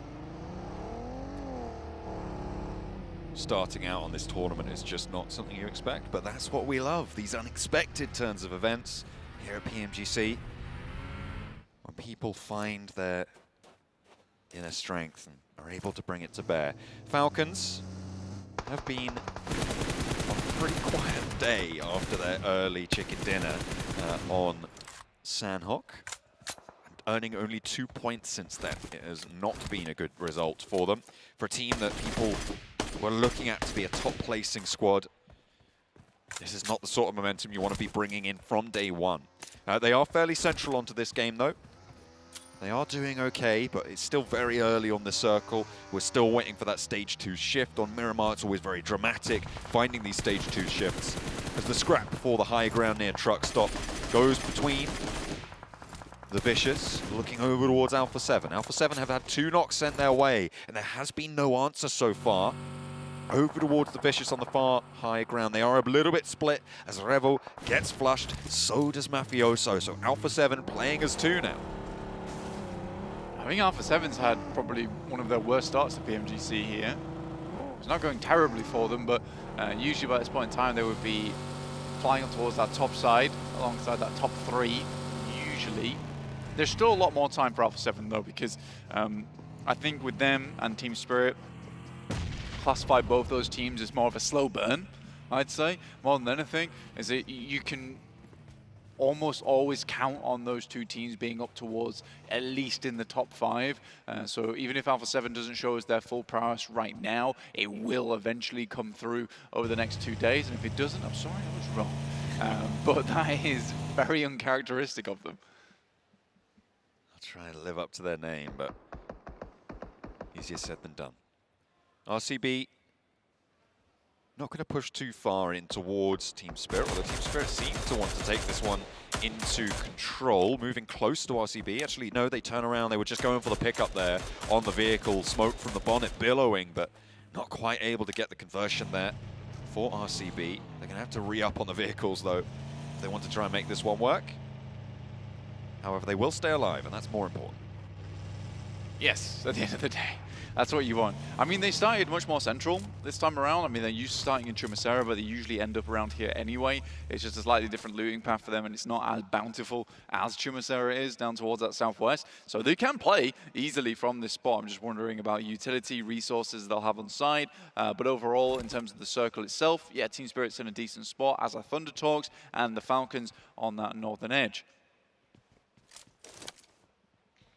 Starting out on this tournament is just not something you expect, but that's what we love, these unexpected turns of events here at PMGC. When people find their inner strength and are able to bring it to bear. Falcons have been on a pretty quiet day after their early chicken dinner on Sanhok, earning only 2 points since then. It has not been a good result for them. For a team that people were looking at to be a top placing squad, this is not the sort of momentum you want to be bringing in from day one. They are fairly central onto this game though. They are doing okay, but it's still very early on the circle. We're still waiting for that stage 2 shift. On Miramar, it's always very dramatic, finding these stage 2 shifts. As the scrap for the high ground near truck stop goes between the Vicious, looking over towards Alpha 7. Alpha 7 have had 2 knocks sent their way, and there has been no answer so far. Over towards the Vicious on the far high ground. They are a little bit split as Revo gets flushed, so does Mafioso. So Alpha 7 playing as 2 now. I think Alpha 7's had probably one of their worst starts to PMGC here. It's not going terribly for them, but usually by this point in time they would be flying up towards that top side alongside that top 3, usually. There's still a lot more time for Alpha 7 though, because I think with them and Team Spirit, classify both those teams as more of a slow burn, I'd say, more than anything, is that you can almost always count on those 2 teams being up towards at least in the top 5. So even if Alpha 7 doesn't show us their full prowess right now, it will eventually come through over the next 2 days. And if it doesn't, I'm sorry, I was wrong. But that is very uncharacteristic of them. I'll try to live up to their name, but easier said than done. RCB not going to push too far in towards Team Spirit, although Team Spirit seems to want to take this one into control, moving close to RCB. Actually, no, they turn around. They were just going for the pickup there on the vehicle. Smoke from the bonnet billowing, but not quite able to get the conversion there for RCB. They're going to have to re-up on the vehicles, though, if they want to try and make this one work. However, they will stay alive, and that's more important. Yes, at the end of the day. That's what you want. I mean, they started much more central this time around. I mean, they're used to starting in Chumacera, but they usually end up around here anyway. It's just a slightly different looting path for them, and it's not as bountiful as Chumacera is down towards that southwest. So they can play easily from this spot. I'm just wondering about utility resources they'll have on side. But overall, in terms of the circle itself, yeah, Team Spirit's in a decent spot, as are Thunder Talks and the Falcons on that northern edge.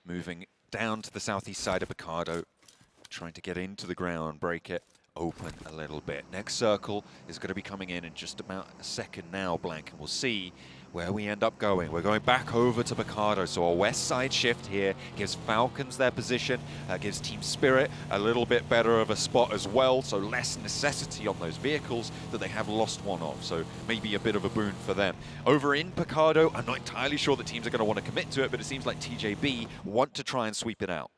Moving down to the southeast side of Picardo, trying to get into the ground, break it open a little bit. Next circle is going to be coming in just about a second now, Blank, and we'll see where we end up going. We're going back over to Picardo, so a west side shift here gives Falcons their position, gives Team Spirit a little bit better of a spot as well, so less necessity on those vehicles that they have lost one of, so maybe a bit of a boon for them. Over in Picardo, I'm not entirely sure that teams are going to want to commit to it, but it seems like TJB want to try and sweep it out.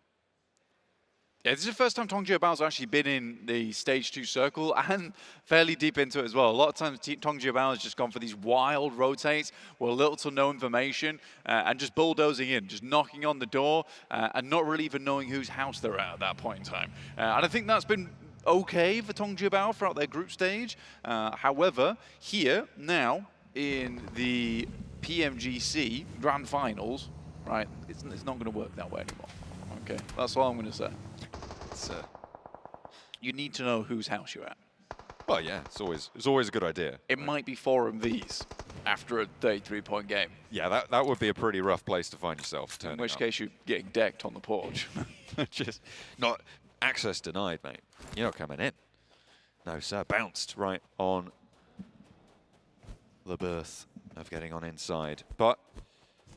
Yeah, this is the first time Tongjiabao's actually been in the stage 2 circle and fairly deep into it as well. A lot of times Tongjiabao has just gone for these wild rotates with little to no information and just bulldozing in, just knocking on the door and not really even knowing whose house they're at that point in time. And I think that's been okay for Tongjiabao throughout their group stage. However, here, now, in the PMGC Grand Finals, right, it's not going to work that way anymore. Okay, that's all I'm going to say. You need to know whose house you're at. Well, yeah, it's always a good idea. It might be 4 of these after a 33-point game. Yeah, that would be a pretty rough place to find yourself. In which case you're getting decked on the porch. Just not access denied, mate. You're not coming in. No, sir. Bounced right on the berth of getting on inside. But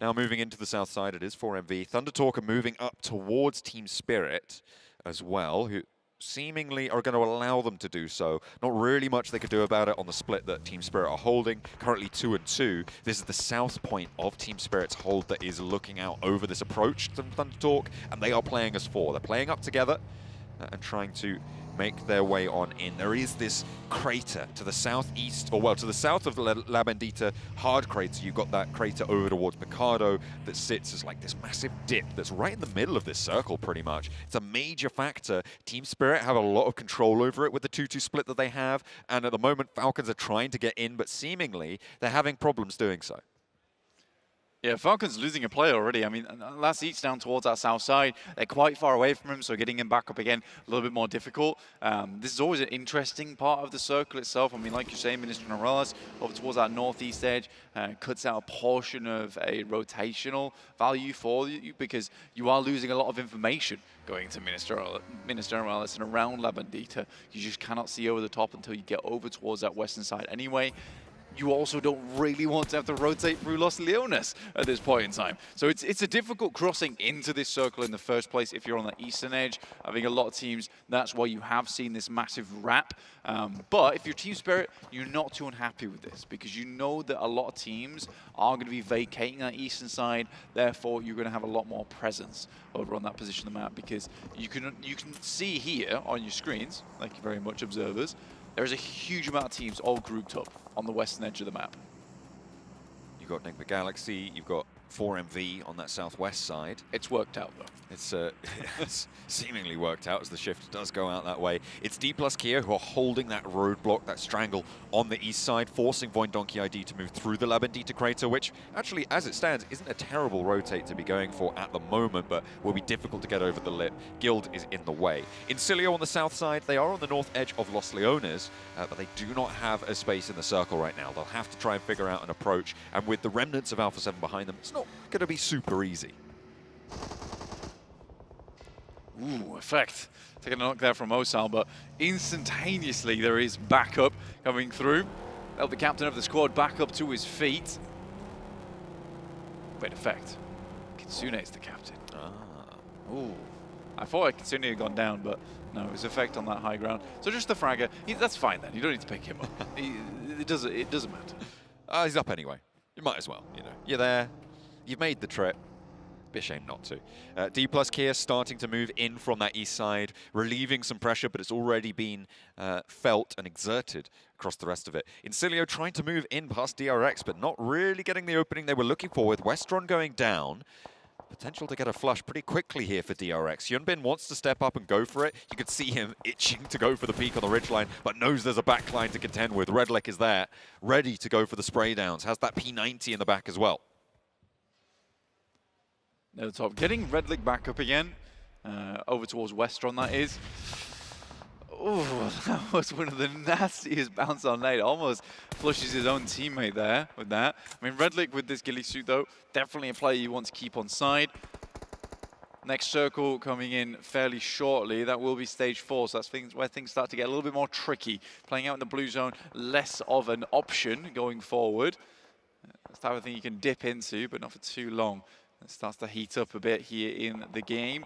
now moving into the south side, it is 4MV. Thunder Talk are moving up towards Team Spirit as well, who seemingly are going to allow them to do so. Not really much they could do about it on the split that Team Spirit are holding. Currently 2-2. This is the south point of Team Spirit's hold that is looking out over this approach to Thunder Talk, and they are playing as 4. They're playing up together. and trying to make their way on in. There is this crater to the southeast, or well, to the south of the La Bendita hard crater. You've got that crater over towards Picado that sits as like this massive dip that's right in the middle of this circle pretty much. It's a major factor. Team Spirit have a lot of control over it with the 2-2 split that they have, and at the moment Falcons are trying to get in, but seemingly they're having problems doing so. Yeah, Falcons losing a player already. I mean, last each down towards that south side. They're quite far away from him, so getting him back up again, a little bit more difficult. This is always an interesting part of the circle itself. I mean, like you say, Minister Morales over towards that northeast edge cuts out a portion of a rotational value for you because you are losing a lot of information going to Minister Morales and around La Bendita. You just cannot see over the top until you get over towards that western side anyway. You also don't really want to have to rotate through Los Leones at this point in time. So it's a difficult crossing into this circle in the first place if you're on the eastern edge. I think a lot of teams, that's why you have seen this massive wrap. But if you're Team Spirit, you're not too unhappy with this because you know that a lot of teams are going to be vacating that eastern side. Therefore, you're going to have a lot more presence over on that position of the map because you can see here on your screens, thank you very much, observers, there's a huge amount of teams all grouped up on the western edge of the map. You've got Nigma Galaxy, you've got 4MV on that southwest side. It's worked out, though. It's seemingly worked out as the shift does go out that way. It's D plus Kia who are holding that roadblock, that strangle on the east side, forcing Void Donkey ID to move through the La Bendita crater, which actually, as it stands, isn't a terrible rotate to be going for at the moment, but will be difficult to get over the lip. Guild is in the way. Incilio on the south side, they are on the north edge of Los Leones, but they do not have a space in the circle right now. They'll have to try and figure out an approach, and with the remnants of Alpha 7 behind them, it's not going to be super easy. Ooh, effect. Taking a knock there from Osal, but instantaneously there is backup coming through. Help the captain of the squad back up to his feet. Wait, effect. Kitsune is the captain. Ooh. I thought Kitsune had gone down, but no, it was effect on that high ground. So just the fragger. That's fine then. You don't need to pick him up. It doesn't matter. He's up anyway. You might as well, you know. You're there. You've made the trip. Be a shame not to. D plus Kia starting to move in from that east side, relieving some pressure, but it's already been felt and exerted across the rest of it. Incilio trying to move in past DRX, but not really getting the opening they were looking for with Westron going down. Potential to get a flush pretty quickly here for DRX. Yunbin wants to step up and go for it. You could see him itching to go for the peak on the ridgeline, but knows there's a backline to contend with. Redlick is there, ready to go for the spray downs. Has that P90 in the back as well. Near the top. Getting Redlick back up again, over towards Westron, that is. Oh, that was one of the nastiest bounce on nade. Almost flushes his own teammate there with that. I mean, Redlick with this ghillie suit, though, definitely a player you want to keep on side. Next circle coming in fairly shortly. That will be stage 4, so that's where things start to get a little bit more tricky. Playing out in the blue zone, less of an option going forward. That's the type of thing you can dip into, but not for too long. It starts to heat up a bit here in the game.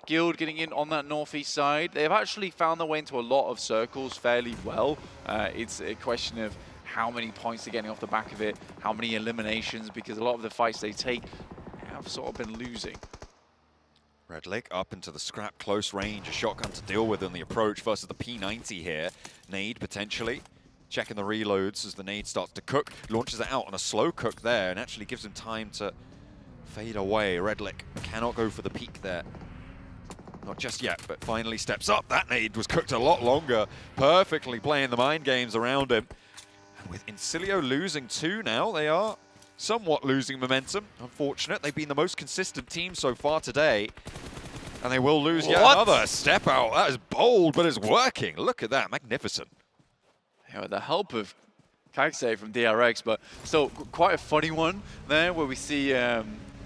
Guild getting in on that northeast side. They've actually found their way into a lot of circles fairly well. It's a question of how many points they're getting off the back of it, how many eliminations, because a lot of the fights they take have sort of been losing. Redlick up into the scrap, close range, a shotgun to deal with on the approach versus the P90 here. Nade potentially. Checking the reloads as the nade starts to cook. Launches it out on a slow cook there and actually gives him time to fade away. Redlick cannot go for the peak there. Not just yet, but finally steps up. That nade was cooked a lot longer. Perfectly playing the mind games around him. And with Incilio losing 2 now, they are somewhat losing momentum. Unfortunate. They've been the most consistent team so far today. And they will lose yet another step out. That is bold, but it's working. Look at that. Magnificent. Yeah, with the help of Kaixei from DRX, but still quite a funny one there where we see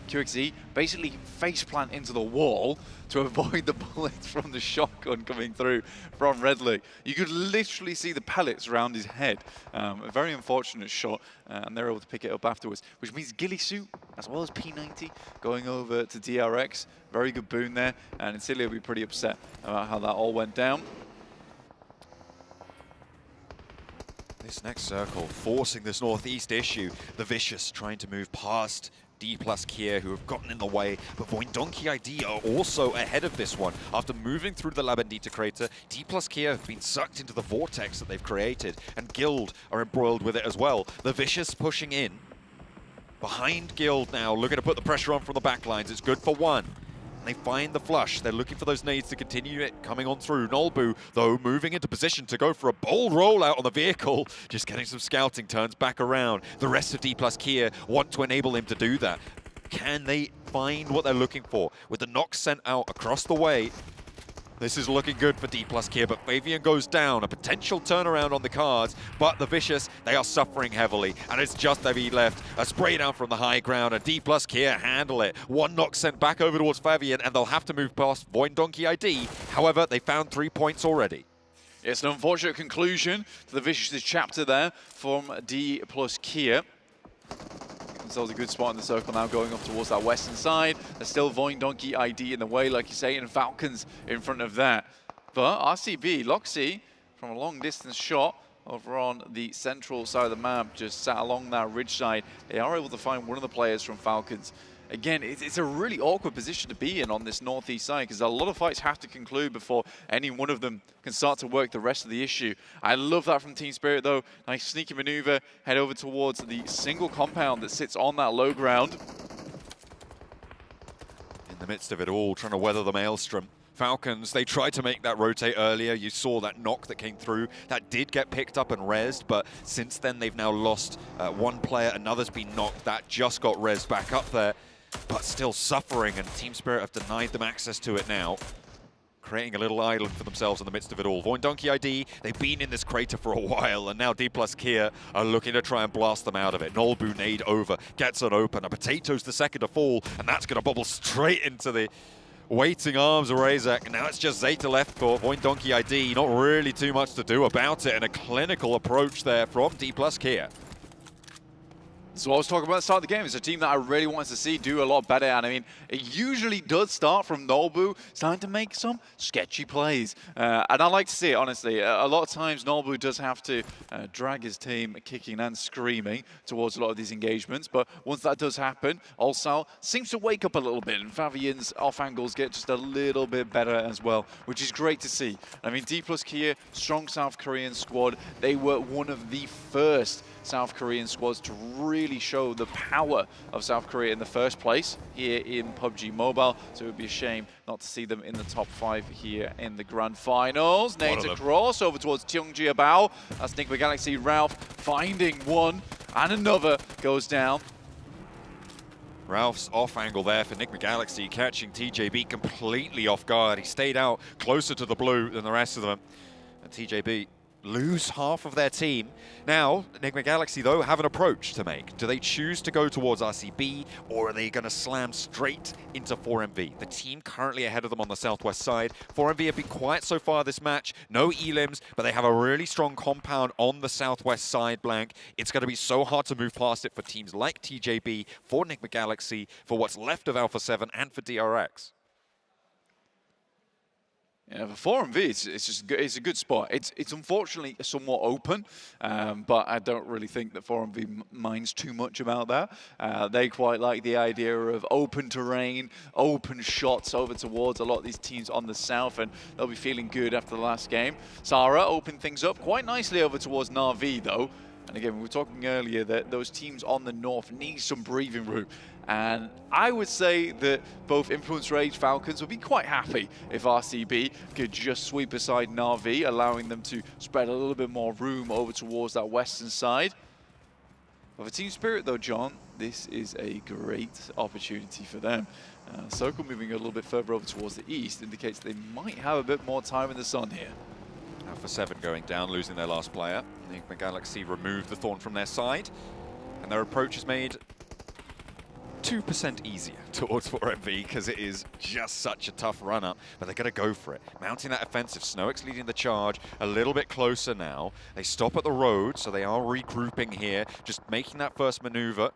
QXZ basically faceplant into the wall to avoid the bullets from the shotgun coming through from Redlick. You could literally see the pellets around his head. A very unfortunate shot, and they're able to pick it up afterwards, which means ghillie suit as well as P90 going over to DRX. Very good boon there, and Incilio will be pretty upset about how that all went down. This next circle forcing this northeast issue. The Vicious trying to move past D plus Kier who have gotten in the way, but Voindonki ID are also ahead of this one. After moving through the Labendita crater, D plus Kier have been sucked into the vortex that they've created, and Guild are embroiled with it as well. The Vicious pushing in. Behind Guild now, looking to put the pressure on from the backlines. It's good for one. And they find the flush. They're looking for those nades to continue it coming on through. Nolbu, though, moving into position to go for a bold rollout on the vehicle. Just getting some scouting, turns back around. The rest of D plus Kier want to enable him to do that. Can they find what they're looking for? With the knock sent out across the way, this is looking good for D plus Kier, but Fabian goes down. A potential turnaround on the cards, but the Vicious, they are suffering heavily, and it's just David left. A spray down from the high ground, and D plus Kier handle it. One knock sent back over towards Fabian, and they'll have to move past Voindonki ID. However, they found 3 points already. It's an unfortunate conclusion to the Vicious' chapter there from D plus Kier. Themselves a good spot in the circle now, going up towards that western side. There's still Voindonki ID in the way, like you say, and Falcons in front of that. But RCB, Loxy, from a long distance shot over on the central side of the map, just sat along that ridge side. They are able to find one of the players from Falcons. Again, it's a really awkward position to be in on this northeast side, because a lot of fights have to conclude before any one of them can start to work the rest of the issue. I love that from Team Spirit, though. Nice sneaky maneuver, head over towards the single compound that sits on that low ground. In the midst of it all, trying to weather the maelstrom. Falcons, they tried to make that rotate earlier. You saw that knock that came through. That did get picked up and rezzed, but since then they've now lost one player. Another's been knocked. That just got rezzed back up there, but still suffering, and Team Spirit have denied them access to it now, creating a little island for themselves in the midst of it all. Voindonki ID, they've been in this crater for a while, and now D plus Kier are looking to try and blast them out of it. Nolbu nade over, gets it open. A Potato's the second to fall, and that's going to bubble straight into the waiting arms of Razak. Now it's just Zeta left for Voindonki ID. Not really too much to do about it, and a clinical approach there from D plus Kier. So I was talking about at the start of the game. It's a team that I really wanted to see do a lot better. And I mean, it usually does start from Nolbu starting to make some sketchy plays. And I like to see it, honestly. A lot of times, Nolbu does have to drag his team kicking and screaming towards a lot of these engagements. But once that does happen, Ulsal seems to wake up a little bit. And Fabian's off angles get just a little bit better as well, which is great to see. I mean, D plus Kier, strong South Korean squad. They were one of the first South Korean squads to really show the power of South Korea in the first place here in PUBG Mobile. So it would be a shame not to see them in the top 5 here in the grand finals. Nades across over towards Cheongji Bao. That's Enigma Galaxy. Ralph finding one, and another goes down. Ralph's off angle there for Enigma Galaxy, catching TJB completely off guard. He stayed out closer to the blue than the rest of them. And TJB lose half of their team. Now, Enigma Galaxy, though, have an approach to make. Do they choose to go towards RCB, or are they going to slam straight into 4MV? The team currently ahead of them on the southwest side. 4MV have been quiet so far this match. No elims, but they have a really strong compound on the southwest side, Blank. It's going to be so hard to move past it for teams like TJB, for Enigma Galaxy, for what's left of Alpha 7, and for DRX. Yeah, for 4MV, it's a good spot. It's unfortunately somewhat open, but I don't really think that 4MV minds too much about that. They quite like the idea of open terrain, open shots over towards a lot of these teams on the south, and they'll be feeling good after the last game. Sarah opened things up quite nicely over towards Na'Vi, though. And again, we were talking earlier that those teams on the north need some breathing room. And I would say that both Influence Rage Falcons would be quite happy if RCB could just sweep aside Na'Vi, allowing them to spread a little bit more room over towards that western side. But for Team Spirit, though, John, this is a great opportunity for them. Circle moving a little bit further over towards the east indicates they might have a bit more time in the sun here. Alpha 7 going down, losing their last player. Enigma Galaxy removed the Thorn from their side, and their approach is made 2% easier towards 4MV because it is just such a tough run-up, but they're going to go for it. Mounting that offensive, Snowick's leading the charge a little bit closer now. They stop at the road, so they are regrouping here, just making that first maneuver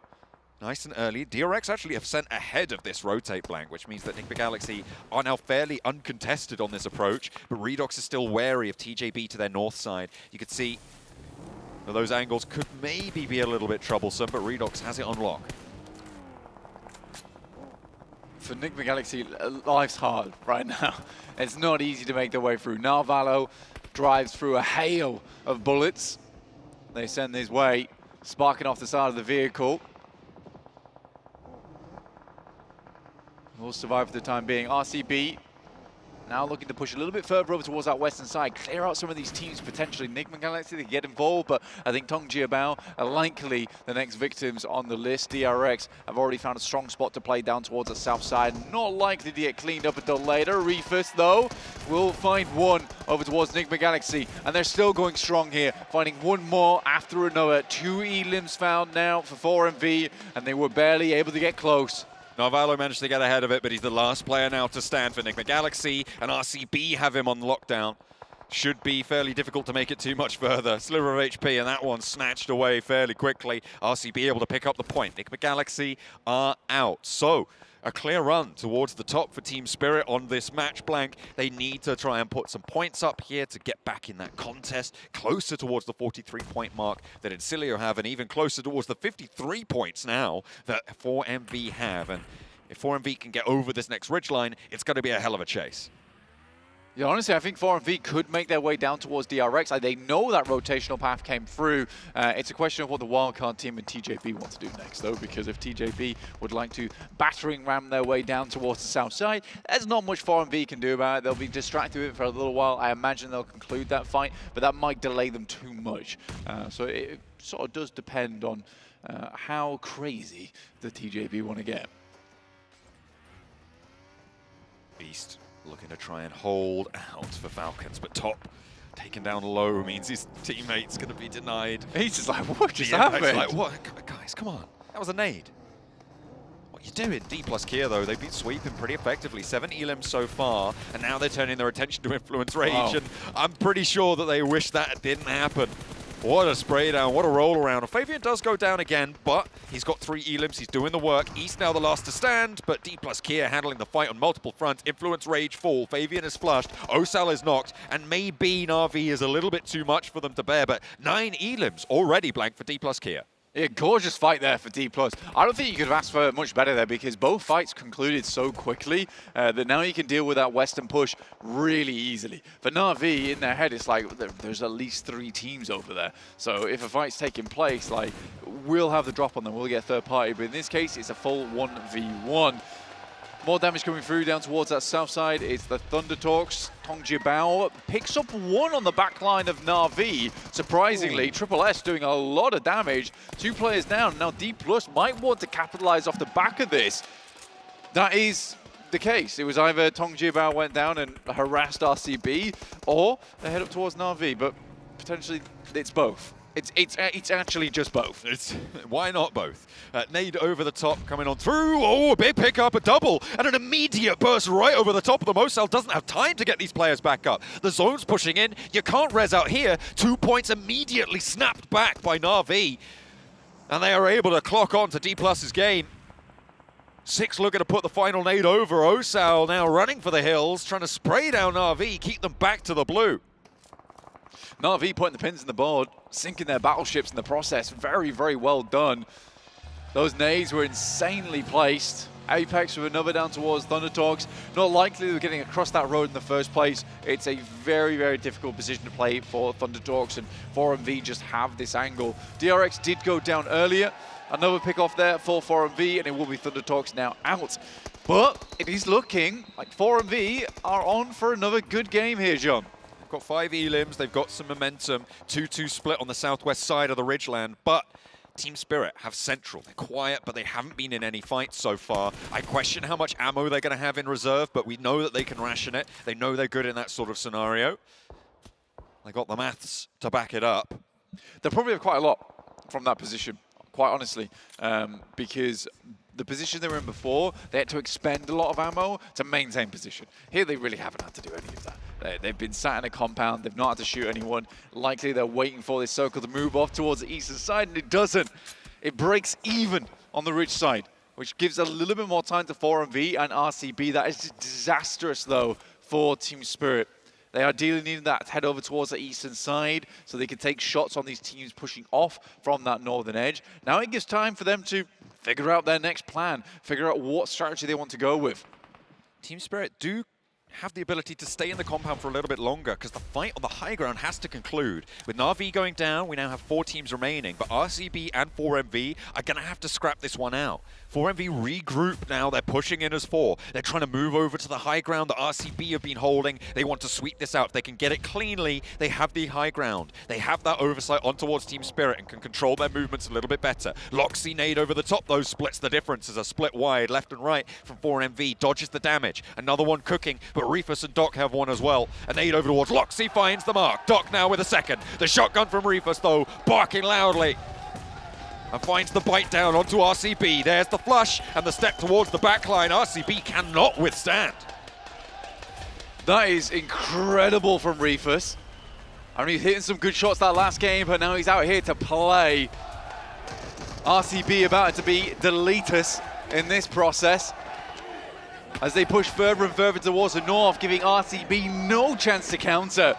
nice and early. DRX actually have sent ahead of this rotate, Blank, which means that Enigma Galaxy are now fairly uncontested on this approach, but Redox is still wary of TJB to their north side. You could see that those angles could maybe be a little bit troublesome, but Redox has it on lock. For Nick Galaxy, life's hard right now. It's not easy to make their way through. Narvalo drives through a hail of bullets. They send his way, sparking off the side of the vehicle. Will survive for the time being. RCB now looking to push a little bit further over towards that western side, clear out some of these teams potentially. Nigma Galaxy, they get involved, but I think Tong Jiabao are likely the next victims on the list. DRX have already found a strong spot to play down towards the south side. Not likely to get cleaned up until later. Refus, though, will find one over towards Nigma Galaxy, and they're still going strong here, finding one more after another. 2 elims found now for 4MV, and they were barely able to get close. Narvalo managed to get ahead of it, but he's the last player now to stand for Nigma Galaxy, and RCB have him on lockdown. Should be fairly difficult to make it too much further. Sliver of HP, and that one snatched away fairly quickly. RCB able to pick up the point. Nigma Galaxy are out. So, a clear run towards the top for Team Spirit on this match blank. They need to try and put some points up here to get back in that contest, closer towards the 43-point mark that Incilio have, and even closer towards the 53 points now that 4MV have. And if 4MV can get over this next ridgeline, it's going to be a hell of a chase. Yeah, honestly, I think 4MV could make their way down towards DRX. They know that rotational path came through. It's a question of what the wildcard team and TJB want to do next, though, because if TJB would like to battering ram their way down towards the south side, there's not much 4MV can do about it. They'll be distracted with it for a little while. I imagine they'll conclude that fight, but that might delay them too much. So it sort of does depend on how crazy the TJB want to get. Beast looking to try and hold out for Falcons, but Top taken down low means his teammate's going to be denied. He's just like, what just happened? He's like, what? Guys, come on. That was a nade. What you doing? D plus Kier, though, they've been sweeping pretty effectively. 7 elims so far, and now they're turning their attention to Influence Rage, and I'm pretty sure that they wish that didn't happen. What a spray down, what a roll around. Fabian does go down again, but he's got 3 elims, he's doing the work. East now the last to stand, but D plus Kier handling the fight on multiple fronts. Influence Rage fall, Fabian is flushed, Osal is knocked, and maybe Na'Vi is a little bit too much for them to bear, but 9 elims already blank for D plus Kier. Yeah, gorgeous fight there for D+. I don't think you could have asked for much better there because both fights concluded so quickly that now you can deal with that western push really easily. For Na'Vi, in their head, it's like there's at least 3 teams over there. So if a fight's taking place, like we'll have the drop on them, we'll get third party. But in this case, it's a full 1v1. More damage coming through down towards that south side. It's the Thunder Talks. Tong Jiabao picks up 1 on the back line of Na'Vi. Surprisingly, Triple S doing a lot of damage. 2 players down. Now D+ might want to capitalize off the back of this. That is the case. It was either Tong Jiabao went down and harassed RCB, or they head up towards Na'Vi, but potentially it's both. It's actually just both. Why not both? Nade over the top coming on through. Oh, a big pickup, a double, and an immediate burst right over the top of the Mosel. Doesn't have time to get these players back up. The zone's pushing in. You can't res out here. 2 points immediately snapped back by Na'Vi. And they are able to clock on to D+'s game. 6 looking to put the final nade over. Osal now running for the hills, trying to spray down Na'Vi, keep them back to the blue. Na'Vi putting the pins in the board, sinking their battleships in the process. Very, very well done. Those nades were insanely placed. Apex with another down towards Thunder Talks. Not likely they're getting across that road in the first place. It's a very, very difficult position to play for Thunder Talks, and 4MV just have this angle. DRX did go down earlier. Another pick off there for 4MV, and it will be Thunder Talks now out. But it is looking like 4MV are on for another good game here, John. They've got 5 elims, they've got some momentum, 2-2 split on the southwest side of the ridgeland, but Team Spirit have Central. They're quiet, but they haven't been in any fights so far. I question how much ammo they're going to have in reserve, but we know that they can ration it. They know they're good in that sort of scenario. They got the maths to back it up. They'll probably have quite a lot from that position, quite honestly, because the position they were in before, they had to expend a lot of ammo to maintain position. Here, they really haven't had to do any of that. They've been sat in a compound, they've not had to shoot anyone. Likely they're waiting for this circle to move off towards the eastern side, and it doesn't. It breaks even on the ridge side, which gives a little bit more time to 4MV and RCB. That is disastrous, though, for Team Spirit. They ideally need that to head over towards the eastern side so they can take shots on these teams pushing off from that northern edge. Now it gives time for them to figure out their next plan, figure out what strategy they want to go with. Team Spirit do have the ability to stay in the compound for a little bit longer because the fight on the high ground has to conclude. With Na'Vi going down, we now have 4 teams remaining, but RCB and 4MV are going to have to scrap this one out. 4MV regroup now, they're pushing in as 4. They're trying to move over to the high ground that RCB have been holding. They want to sweep this out. If they can get it cleanly, they have the high ground. They have that oversight on towards Team Spirit and can control their movements a little bit better. Loxy nade over the top, though, splits the difference as a split wide, left and right from 4MV, dodges the damage. Another one cooking, but Reefus and Doc have one as well. A nade over towards Loxy finds the mark. Doc now with a second. The shotgun from Reefus, though, barking loudly. And finds the bite down onto RCB. There's the flush and the step towards the backline. RCB cannot withstand. That is incredible from Reefus. I mean, he's hitting some good shots that last game, but now he's out here to play. RCB about to be deletus in this process as they push further and further towards the north, giving RCB no chance to counter.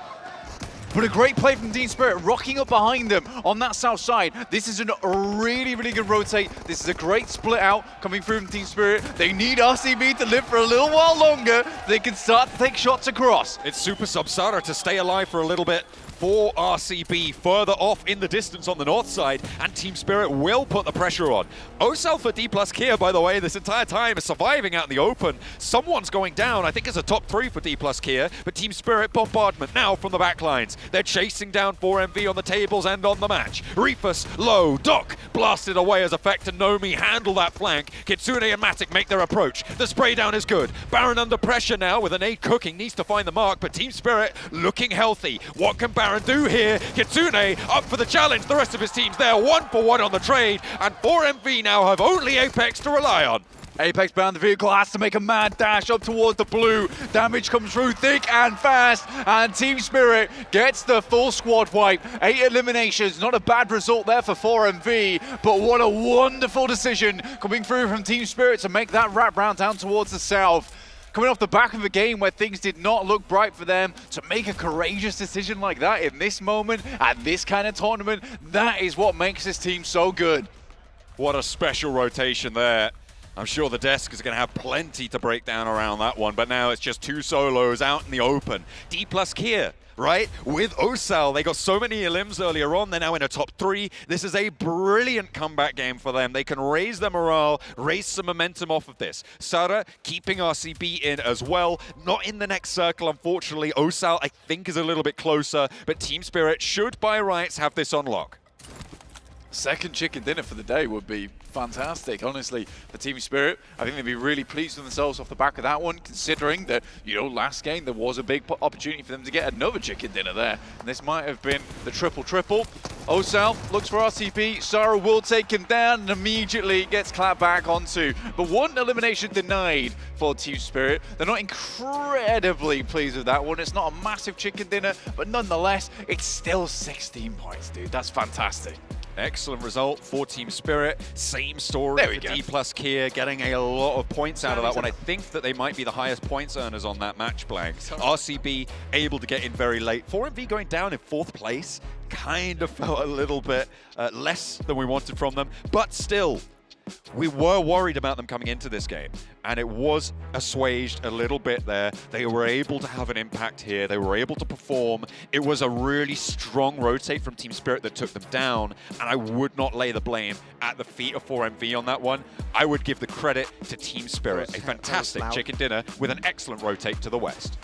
But a great play from Team Spirit, rocking up behind them on that south side. This is a really, really good rotate. This is a great split out coming through from Team Spirit. They need RCB to live for a little while longer. They can start to take shots across. It's Super Sub-Sara to stay alive for a little bit for RCB further off in the distance on the north side, and Team Spirit will put the pressure on. Osel for D+ Kia, by the way, this entire time is surviving out in the open. Someone's going down, I think it's a top 3 for D+ Kia, but Team Spirit bombardment now from the backlines. They're chasing down 4MV on the tables and on the match. Reefus low, Doc blasted away as effect, and Nomi handle that flank. Kitsune and Matic make their approach. The spray down is good. Baron under pressure now with an nade cooking, needs to find the mark, but Team Spirit looking healthy. What can Baron do here? Kitsune up for the challenge. The rest of his team's there 1-for-1 on the trade, and 4MV now have only Apex to rely on. Apex bound the vehicle, has to make a mad dash up towards the blue. Damage comes through thick and fast, and Team Spirit gets the full squad wipe. 8 eliminations, not a bad result there for 4MV, but what a wonderful decision coming through from Team Spirit to make that wrap round down towards the south. Coming off the back of a game where things did not look bright for them, to make a courageous decision like that in this moment, at this kind of tournament, that is what makes this team so good. What a special rotation there. I'm sure the desk is going to have plenty to break down around that one, but now it's just 2 solos out in the open. D+ Kia, right? With Osal, they got so many elims earlier on. They're now in a top 3. This is a brilliant comeback game for them. They can raise their morale, raise some momentum off of this. Sara keeping RCB in as well. Not in the next circle, unfortunately. Osal, I think, is a little bit closer, but Team Spirit should, by rights, have this on lock. Second chicken dinner for the day would be fantastic, honestly, for Team Spirit. I think they'd be really pleased with themselves off the back of that one, considering that, you know, last game there was a big opportunity for them to get another chicken dinner there. And this might have been the triple-triple. Osal looks for RCB. Sara will take him down and immediately gets clapped back onto. But one elimination denied for Team Spirit. They're not incredibly pleased with that one. It's not a massive chicken dinner, but nonetheless, it's still 16 points, dude. That's fantastic. Excellent result for Team Spirit. Same story for D+ Kia, getting a lot of points out of that one. I think that they might be the highest points earners on that match blank. RCB able to get in very late. 4MV going down in 4th place kind of felt a little bit less than we wanted from them, but still, we were worried about them coming into this game, and it was assuaged a little bit there. They were able to have an impact here. They were able to perform. It was a really strong rotate from Team Spirit that took them down, and I would not lay the blame at the feet of 4MV on that one. I would give the credit to Team Spirit. A fantastic chicken dinner with an excellent rotate to the west.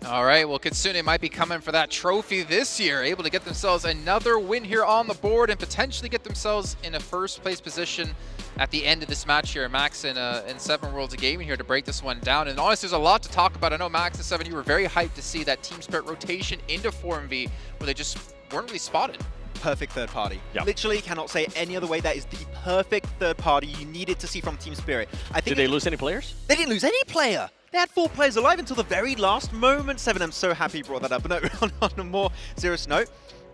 All right, well, Kitsune might be coming for that trophy this year, able to get themselves another win here on the board and potentially get themselves in a first-place position at the end of this match here. Max in 7 Worlds of Gaming here to break this one down. And honestly, there's a lot to talk about. I know, Max and 7, you were very hyped to see that Team Spirit rotation into 4MV where they just weren't really spotted. Perfect third party. Yep. Literally cannot say it any other way. That is the perfect third party you needed to see from Team Spirit. I think Did they lose any players? They didn't lose any player. They had 4 players alive until the very last moment. 7, I'm so happy you brought that up. But no, on a more serious note,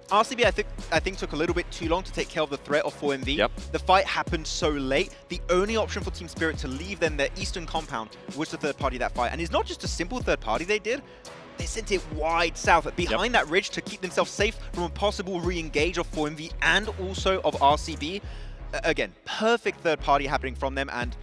RCB, I think took a little bit too long to take care of the threat of 4MV. Yep. The fight happened so late. The only option for Team Spirit to leave them their eastern compound was the third party that fight. And it's not just a simple third party they did. They sent it wide south behind that ridge to keep themselves safe from a possible re-engage of 4MV and also of RCB. again, perfect third party happening from them, and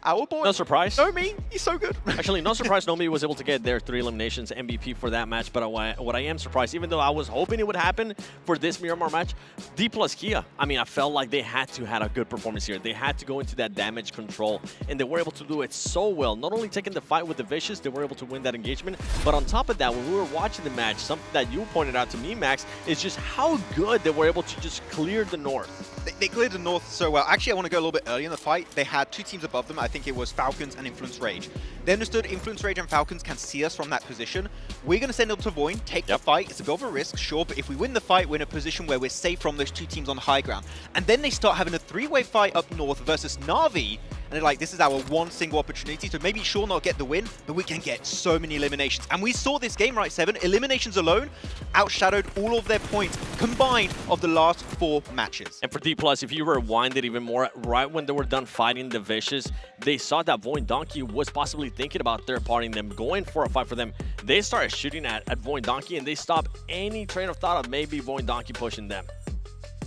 our boy, No surprise. Nomi, he's so good. Actually, no surprise, Nomi was able to get their 3 eliminations, MVP for that match. But what I am surprised, even though I was hoping it would happen for this Miramar match, D plus Kia, I mean, I felt like they had to have a good performance here. They had to go into that damage control, and they were able to do it so well. Not only taking the fight with the Vicious, they were able to win that engagement, but on top of that, when we were watching the match, something that you pointed out to me, Max, is just how good they were able to just clear the North. They cleared the North so well. Actually, I want to go a little bit early in the fight. They had 2 teams above them. I think it was Falcons and Influence Rage. They understood Influence Rage and Falcons can see us from that position. We're going to send them to Void, take the fight. It's a bit of a risk, sure, but if we win the fight, we're in a position where we're safe from those 2 teams on the high ground. And then they start having a 3-way fight up north versus Na'Vi. And they're like, this is our one single opportunity to maybe sure not get the win, but we can get so many eliminations. And we saw this game, right, 7? Eliminations alone outshadowed all of their points combined of the last 4 matches. And for D+, if you rewind it even more, right when they were done fighting the Vicious, they saw that Void Donkey was possibly thinking about third-partying them, going for a fight for them. They started shooting at Void Donkey, and they stopped any train of thought of maybe Void Donkey pushing them.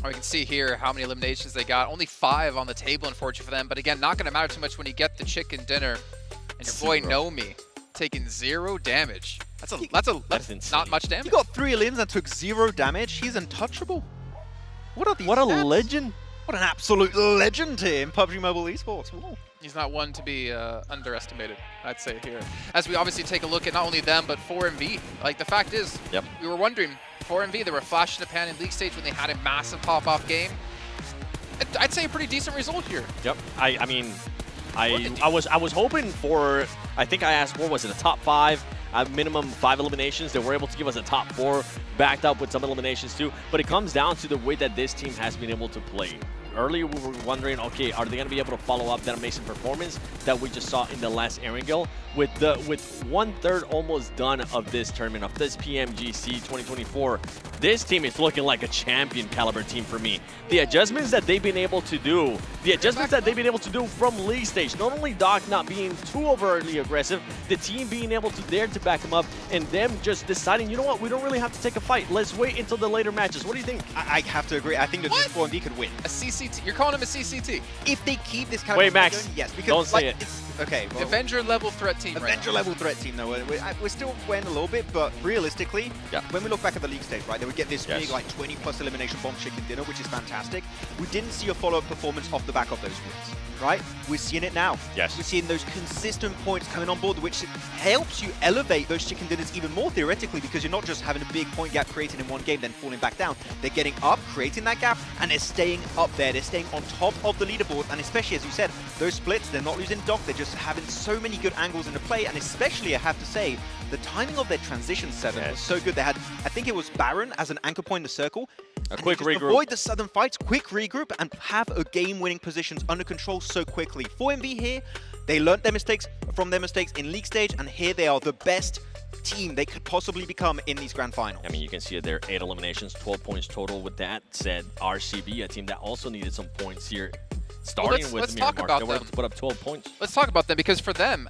We can see here how many eliminations they got. Only 5 on the table, unfortunately for them. But again, not going to matter too much when you get the chicken dinner. And your boy Nomi taking 0 damage. That's not much damage. He got 3 elims and took 0 damage. He's untouchable. What are these What a stats? legend. What an absolute legend here in PUBG Mobile Esports. Whoa. He's not one to be underestimated, I'd say here. As we obviously take a look at not only them, but 4MV. Like, the fact is, we were wondering, 4MV, they were a flash in the pan in league stage when they had a massive pop-off game. I'd say a pretty decent result here. Yep. I mean, I was hoping for, I think I asked, what was it, a top 5, minimum 5 eliminations. They were able to give us a top 4, backed up with some eliminations too. But it comes down to the way that this team has been able to play. Earlier, we were wondering, okay, are they going to be able to follow up that amazing performance that we just saw in the last Erangel? With 1/3 almost done of this tournament, of this PMGC 2024, this team is looking like a champion caliber team for me. The adjustments that they've been able to do, from league stage, not only Doc not being too overtly aggressive, the team being able to dare to back him up, and them just deciding, you know what, we don't really have to take a fight. Let's wait until the later matches. What do you think? I have to agree. I think that 4MV could win. A CCT. You're calling him a CCT. If they keep this kind Wait, of Max, going, yes, because don't say it. Okay, well, Avenger level threat team. Avenger level threat team, though. We're still weighing a little bit, but realistically, when we look back at the league stage, right, they would get this big, like 20+ elimination bomb chicken dinner, which is fantastic. We didn't see a follow-up performance off the back of those wins, right? We're seeing it now. Yes. We're seeing those consistent points coming on board, which helps you elevate those chicken dinners even more theoretically, because you're not just having a big point gap created in one game, then falling back down. They're getting up, creating that gap, and they're staying up there. They're staying on top of the leaderboard, and especially, as you said, those splits, they're not losing Doc. They're just having so many good angles in the play, and especially, I have to say, the timing of their transition 7 was so good. They had, I think it was Baron as an anchor point in the circle. A quick regroup. Avoid the sudden fights, quick regroup, and have a game-winning positions under control so quickly. 4MV here, they learned their mistakes from their mistakes in league stage, and here they are the best team they could possibly become in these grand finals. I mean, you can see there 8 eliminations, 12 points total. With that said, RCB, a team that also needed some points here, starting with let's talk Miramar. about They were able them. to put up 12 points. Let's talk about them, because for them,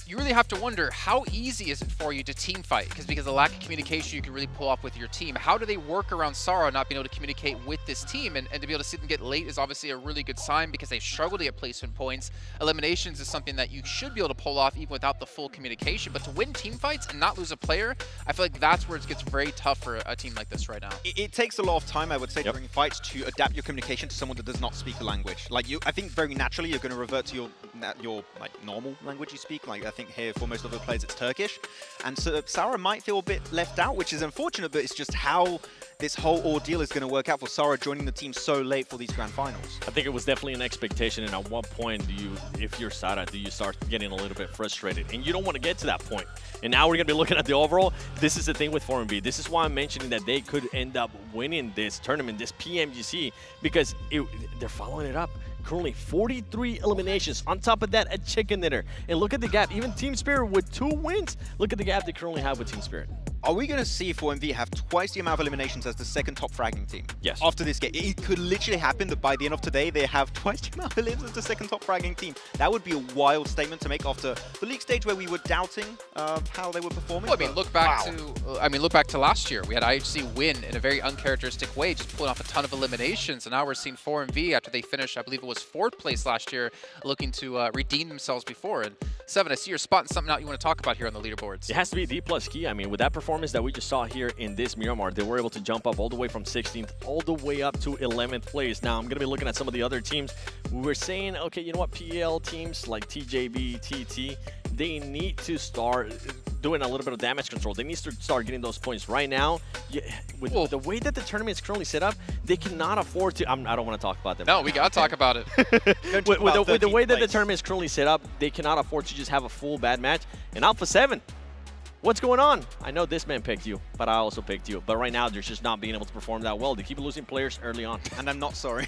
you really have to wonder, how easy is it for you to team fight? Because of the lack of communication you can really pull off with your team. How do they work around Sarah not being able to communicate with this team? And to be able to see them get late is obviously a really good sign, because they struggle to get placement points. Eliminations is something that you should be able to pull off even without the full communication. But to win team fights and not lose a player, I feel like that's where it gets very tough for a team like this right now. It takes a lot of time, I would say, during fights to adapt your communication to someone that does not speak the language. Like, I think very naturally you're going to revert to your like normal language you speak. Like, I think here for most of the players it's Turkish, and so Sarah might feel a bit left out, which is unfortunate, but it's just how this whole ordeal is going to work out for Sarah joining the team so late for these grand finals. I think it was definitely an expectation, and at what point do you, if you're Sarah, do you start getting a little bit frustrated? And you don't want to get to that point. And now we're going to be looking at the overall. This is the thing with 4MV. This is why I'm mentioning that they could end up winning this tournament, this PMGC, because they're following it up. Currently 43 eliminations. On top of that, a chicken dinner. And look at the gap. Even Team Spirit with 2 wins. Look at the gap they currently have with Team Spirit. Are we going to see 4MV have twice the amount of eliminations as the second top fragging team? Yes. After this game, it could literally happen that by the end of today, they have twice the amount of eliminations as the second top fragging team. That would be a wild statement to make after the league stage where we were doubting how they were performing. Well, I mean, look back to last year. We had IHC win in a very uncharacteristic way, just pulling off a ton of eliminations. And now we're seeing 4MV after they finished, I believe it was 4th place last year, looking to redeem themselves before. And Seven, I see you're spotting something out you want to talk about here on the leaderboards. It has to be D plus key. I mean, with that performance that we just saw here in this Miramar, they were able to jump up all the way from 16th all the way up to 11th place. Now, I'm going to be looking at some of the other teams. We were saying, okay, you know what, PL teams like TJB, TT, they need to start doing a little bit of damage control. They need to start getting those points right now. With the way that the tournament is currently set up, they cannot afford to. I don't want to talk about them. No, we got to talk about it. with the way that the tournament is currently set up, they cannot afford to just have a full bad match. And Alpha 7, what's going on? I know this man picked you, but I also picked you. But right now, they're just not being able to perform that well. They keep losing players early on. And I'm not sorry.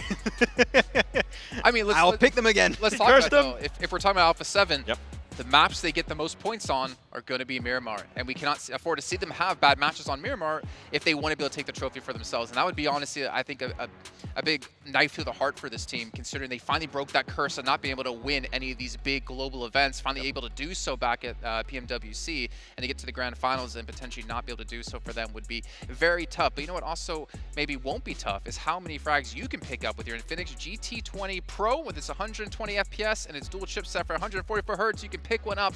I mean, I'll pick them again. Let's talk about it, though. If we're talking about Alpha 7, yep. The maps they get the most points on are going to be Miramar, and we cannot afford to see them have bad matches on Miramar if they want to be able to take the trophy for themselves. And that would be, honestly, I think, a big knife through the heart for this team, considering they finally broke that curse of not being able to win any of these big global events, finally able to do so back at PMWC, and to get to the grand finals and potentially not be able to do so for them would be very tough. But you know what also maybe won't be tough is how many frags you can pick up with your Infinix GT20 Pro with its 120 FPS and its dual chipset for 144 Hz. You can pick one up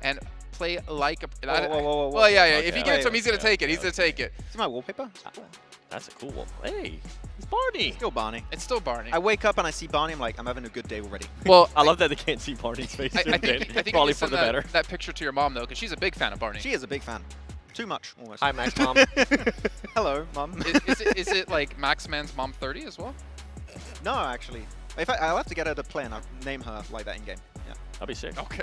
and play like a... Whoa. Well, yeah. Okay. If you give it to him, he's going to take it. He's going to take it. Is my wallpaper? That's a cool one. Hey, it's Barney. Still Barney. It's still Barney. I wake up and I see Barney. I'm like, I'm having a good day already. Well, I love that they can't see Barney's face. I think probably you for send the better. that picture to your mom, though, because she's a big fan of Barney. She is a big fan. Too much, almost. Hi, Max Mom. Hello, Mom. Is it like Max Man's Mom 30 as well? No, actually. In fact, I'll have to get her to play and I'll name her like that in game. Yeah. That'd be sick. Okay.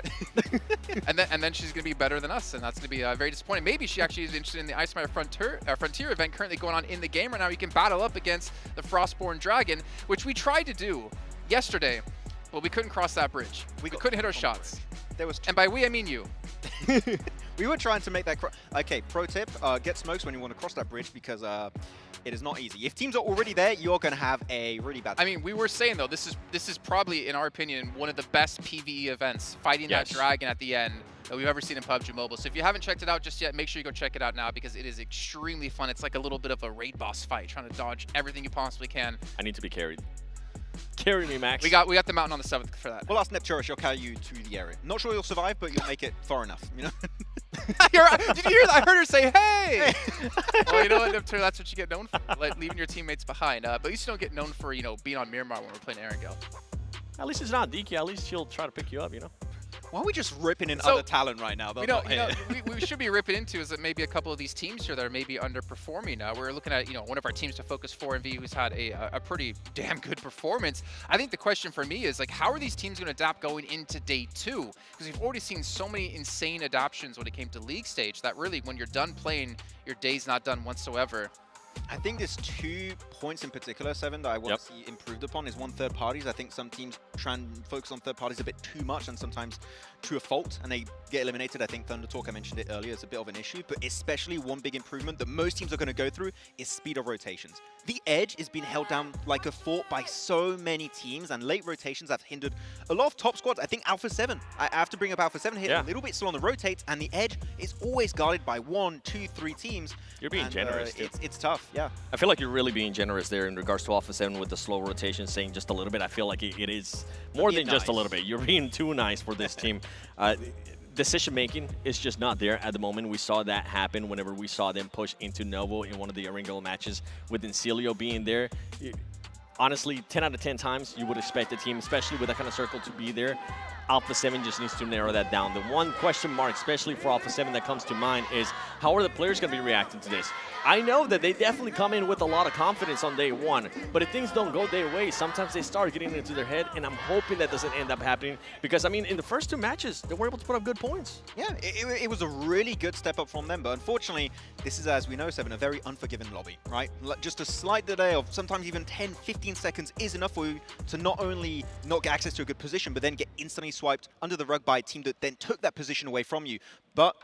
and then she's going to be better than us, and that's going to be very disappointing. Maybe she actually is interested in the Ice Matter Frontier event currently going on in the game right now. You can battle up against the Frostborn Dragon, which we tried to do yesterday, but we couldn't cross that bridge. We couldn't hit our shots. And by we, I mean you. We were trying to make that... Okay, pro tip, get smokes when you want to cross that bridge because it is not easy. If teams are already there, you're going to have a really bad time. I mean, we were saying, though, this is probably, in our opinion, one of the best PvE events, fighting that dragon at the end that we've ever seen in PUBG Mobile. So if you haven't checked it out just yet, make sure you go check it out now because it is extremely fun. It's like a little bit of a raid boss fight, trying to dodge everything you possibly can. I need to be carried. Carry me, Max. We got the mountain on the 7th for that. Well, ask Nepturus, she'll carry you to the area. Not sure you'll survive, but you'll make it far enough, you know? Did you hear that? I heard her say, hey! Well, you know what, Nepturus, that's what you get known for, like leaving your teammates behind. But at least you don't get known for, being on Miramar when we're playing Erangel. At least it's not DK. At least she'll try to pick you up, Why are we just ripping in other talent right now? We should be ripping into is that maybe a couple of these teams here that are maybe underperforming. We're looking at one of our teams to focus 4MV who's had a pretty damn good performance. I think the question for me is like, how are these teams going to adapt going into day 2? Because we've already seen so many insane adaptations when it came to league stage that really, when you're done playing, your day's not done whatsoever. I think there's 2 points in particular, Seven, that I want to see improved upon. Is one, third parties. I think some teams try and focus on third parties a bit too much and sometimes to a fault, and they get eliminated. I think Thunder Talk, I mentioned it earlier, is a bit of an issue, but especially one big improvement that most teams are going to go through is speed of rotations. The edge is being held down like a fort by so many teams, and late rotations have hindered a lot of top squads. I think Alpha 7, I have to bring up Alpha 7 here, a little bit slow on the rotates, and the edge is always guarded by 1, 2, 3 teams. You're being generous. It's tough, yeah. I feel like you're really being generous there in regards to Alpha 7 with the slow rotation, saying just a little bit. I feel like it is more than just a little bit. You're being too nice for this team. Decision making is just not there at the moment. We saw that happen whenever we saw them push into Novo in one of the Erangel matches with Incilio being there. Honestly, 10 out of 10 times you would expect a team, especially with that kind of circle, to be there. Alpha 7 just needs to narrow that down. The one question mark, especially for Alpha 7, that comes to mind is how are the players going to be reacting to this? I know that they definitely come in with a lot of confidence on day 1, but if things don't go their way, sometimes they start getting into their head, and I'm hoping that doesn't end up happening because, I mean, in the first 2 matches, they were able to put up good points. Yeah, it was a really good step up from them, but unfortunately, this is, as we know, Seven, a very unforgiving lobby, right? Just a slight delay of sometimes even 10, 15 seconds is enough for you to not only not get access to a good position, but then get instantly swiped under the rug by a team that then took that position away from you. But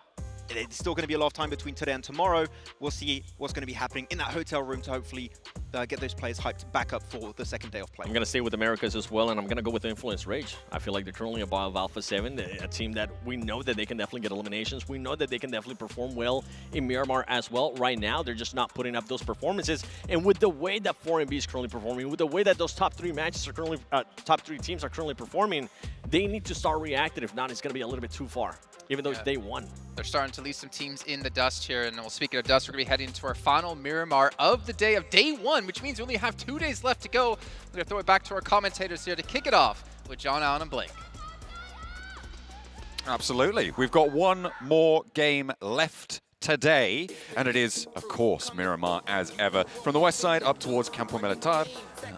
it's still going to be a lot of time between today and tomorrow. We'll see what's going to be happening in that hotel room to hopefully get those players hyped back up for the second day of play. I'm going to stay with Americas as well, and I'm going to go with Influence Rage. I feel like they're currently above Alpha 7, a team that we know that they can definitely get eliminations. We know that they can definitely perform well in Miramar as well. Right now, they're just not putting up those performances. And with the way that 4MB is currently performing, with the way that those top 3 matches are currently, top 3 teams are currently performing, they need to start reacting. If not, it's going to be a little bit too far, even though it's day 1. They're starting to leave some teams in the dust here, and well, speaking of dust, we're going to be heading into our final Miramar of the day of day 1, which means we only have 2 days left to go. We're going to throw it back to our commentators here to kick it off with John, Allen, and Blake. Absolutely. We've got one more game left today, and it is, of course, Miramar as ever. From the west side up towards Campo Militar,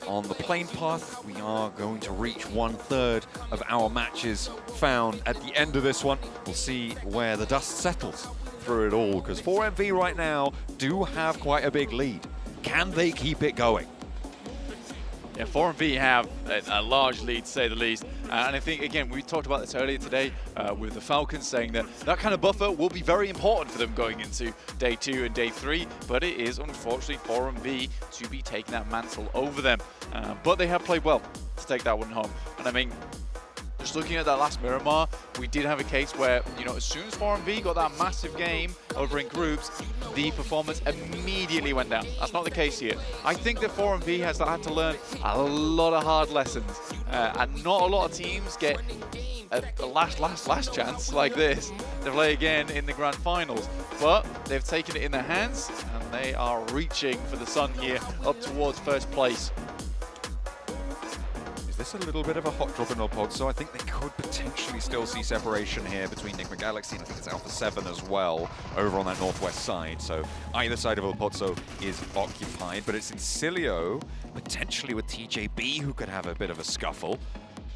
on the plane path, we are going to reach 1/3 of our matches found. At the end of this one, we'll see where the dust settles through it all, because 4MV right now do have quite a big lead. Can they keep it going? Yeah, 4MV have a large lead, to say the least. And I think, again, we talked about this earlier today with the Falcons saying that that kind of buffer will be very important for them going into day 2 and day 3. But it is, unfortunately, 4MV to be taking that mantle over them. But they have played well to take that one home. And I mean, just looking at that last Miramar, we did have a case where, you know, as soon as 4MV got that massive game over in groups, the performance immediately went down. That's not the case here. I think that 4MV has had to learn a lot of hard lessons, and not a lot of teams get a last chance like this to play again in the grand finals. But they've taken it in their hands, and they are reaching for the sun here up towards first place. This a little bit of a hot drop in El Pozo. I think they could potentially still see separation here between Nigma Galaxy and I think it's Alpha 7 as well over on that northwest side. So either side of El Pozo is occupied, but it's Incilio potentially with TJB who could have a bit of a scuffle.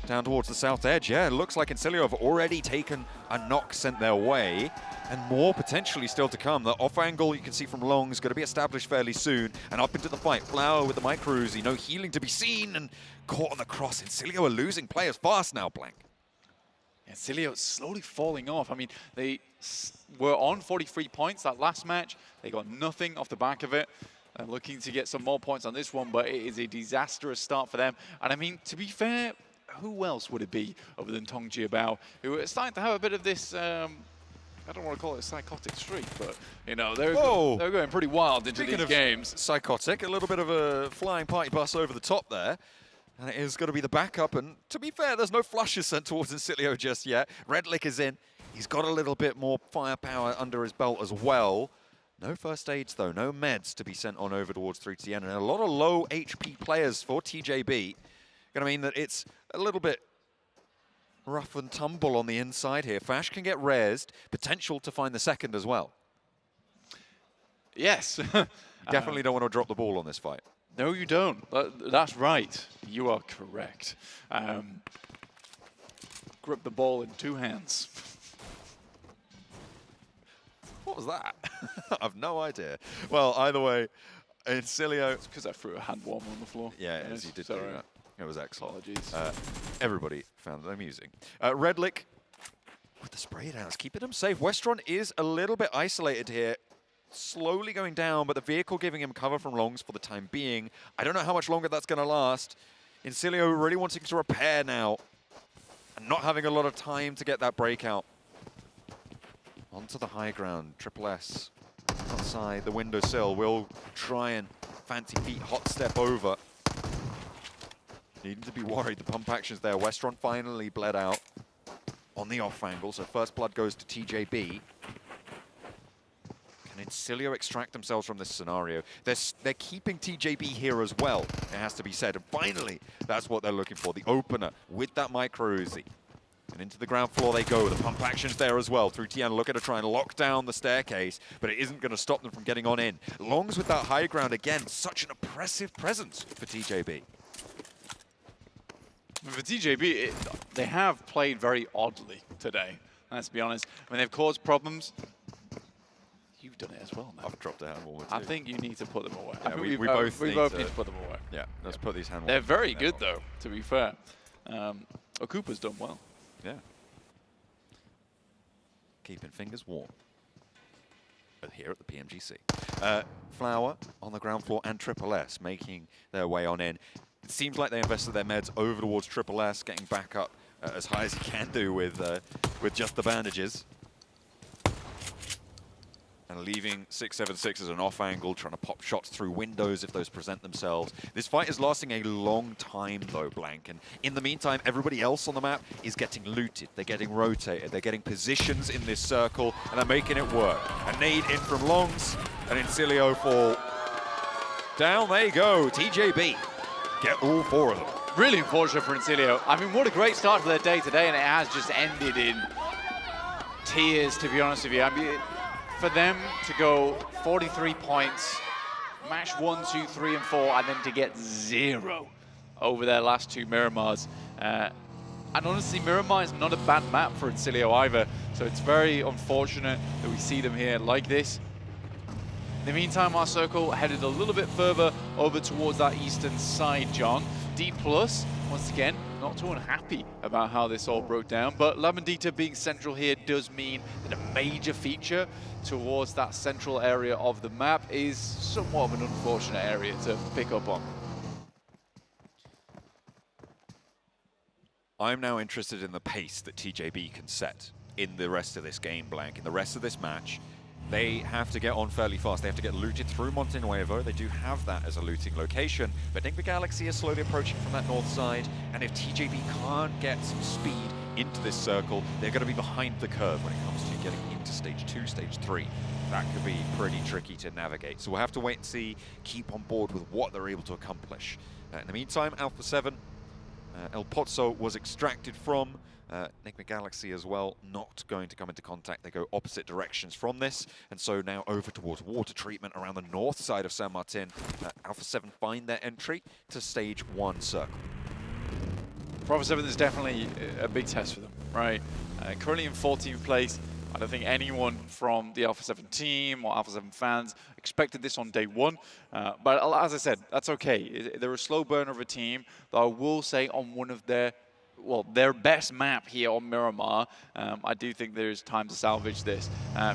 Down towards the south edge, yeah, it looks like Incilio have already taken a knock sent their way, and more potentially still to come. The off angle you can see from Long is going to be established fairly soon, and up into the fight. Flower with the micro Uzi, no healing to be seen, and caught on the cross. Incilio are losing players fast now, Blank. Incilio slowly falling off. I mean, they were on 43 points that last match. They got nothing off the back of it. They're looking to get some more points on this one, but it is a disastrous start for them. And I mean, to be fair, who else would it be other than Tong Jiabao, who are starting to have a bit of this, I don't want to call it a psychotic streak, but, you know, they're going pretty wild into these games. Psychotic, a little bit of a flying party bus over the top there. And it is going to be the backup, and to be fair, there's no flushes sent towards Incilio just yet. Redlick is in. He's got a little bit more firepower under his belt as well. No first aids, though. No meds to be sent on over towards 3TN. And a lot of low HP players for TJB. Going to mean that it's a little bit rough and tumble on the inside here. Fash can get rezzed. Potential to find the second as well. Yes. Definitely don't want to drop the ball on this fight. No, you don't. That's right. You are correct. Grip the ball in 2 hands. What was that? I have no idea. Well, either way, Incilio... It's because I threw a hand warmer on the floor. Yeah, as you did do that. It was excellent. Apologies. Everybody found it amusing. Redlick with the spray downs, keeping them safe. Westron is a little bit isolated here. Slowly going down, but the vehicle giving him cover from Longs for the time being. I don't know how much longer that's going to last. Incilio really wanting to repair now and not having a lot of time to get that breakout. Onto the high ground, Triple S outside the windowsill will try and fancy feet hot step over. Needing to be worried, the pump action's there. Westron finally bled out on the off angle, so first blood goes to TJB. Can Incilio extract themselves from this scenario? They're keeping TJB here as well, it has to be said. And finally, that's what they're looking for, the opener with that micro Uzi. And into the ground floor they go. The pump action's there as well. 3TN looking to try and lock down the staircase, but it isn't going to stop them from getting on in. Longs with that high ground again, such an oppressive presence for TJB. For TJB, they have played very oddly today, let's be honest. I mean, they've caused problems. You've done it as well, man. I've dropped a hand warmer too. I think you need to put them away. Yeah, we both need to put them away. Yeah, let's put these hand warmers. They're very good, though, to be fair. Okupa's done well. Yeah. Keeping fingers warm. here at the PMGC. Flower on the ground floor and Triple S making their way on in. It seems like they invested their meds over towards Triple S, getting back up as high as he can do with just the bandages. And leaving 676 as an off angle, trying to pop shots through windows if those present themselves. This fight is lasting a long time though, Blank, and in the meantime, everybody else on the map is getting looted, they're getting rotated, they're getting positions in this circle, and they're making it work. A nade in from Longs, and Incilio fall. Down they go, TJB. Get all 4 of them. Really unfortunate for Incilio. I mean, what a great start to their day today, and it has just ended in tears, to be honest with you. I mean, for them to go 43 points, match 1, 2, 3, and 4, and then to get 0 over their last 2 Miramars. And honestly, Miramar is not a bad map for Incilio either, so it's very unfortunate that we see them here like this. In the meantime, our circle headed a little bit further over towards that eastern side, John. D+, once again, not too unhappy about how this all broke down, but Lamandita being central here does mean that a major feature towards that central area of the map is somewhat of an unfortunate area to pick up on. I'm now interested in the pace that TJB can set in the rest of this game, Blank, in the rest of this match. They have to get on fairly fast. They have to get looted through Monte Nuevo. They do have that as a looting location, but Enigma Galaxy is slowly approaching from that north side, and if TJB can't get some speed into this circle, they're going to be behind the curve when it comes to getting into stage 2, stage 3. That could be pretty tricky to navigate. So we'll have to wait and see, keep on board with what they're able to accomplish. In the meantime, Alpha 7, El Pozzo was extracted from. Enigma Galaxy as well, not going to come into contact. They go opposite directions from this, and so now over towards water treatment around the north side of San Martin. Alpha 7 find their entry to stage 1 circle. For Alpha 7 is definitely a big test for them, right? Currently in 14th place. I don't think anyone from the Alpha 7 team or Alpha 7 fans expected this on day 1. But as I said, that's okay. They're a slow burner of a team, though I will say on one of their best map here on Miramar, I do think there is time to salvage this.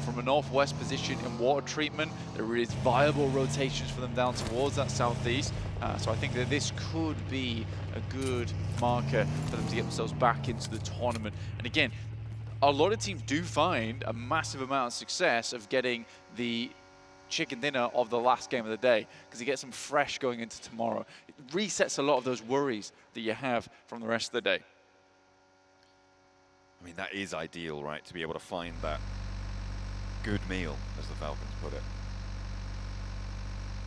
From a northwest position in water treatment, there is viable rotations for them down towards that southeast. So I think that this could be a good marker for them to get themselves back into the tournament. And again, a lot of teams do find a massive amount of success of getting the chicken dinner of the last game of the day, because you get some fresh going into tomorrow. It resets a lot of those worries that you have from the rest of the day. I mean, that is ideal, right? To be able to find that good meal, as the Falcons put it.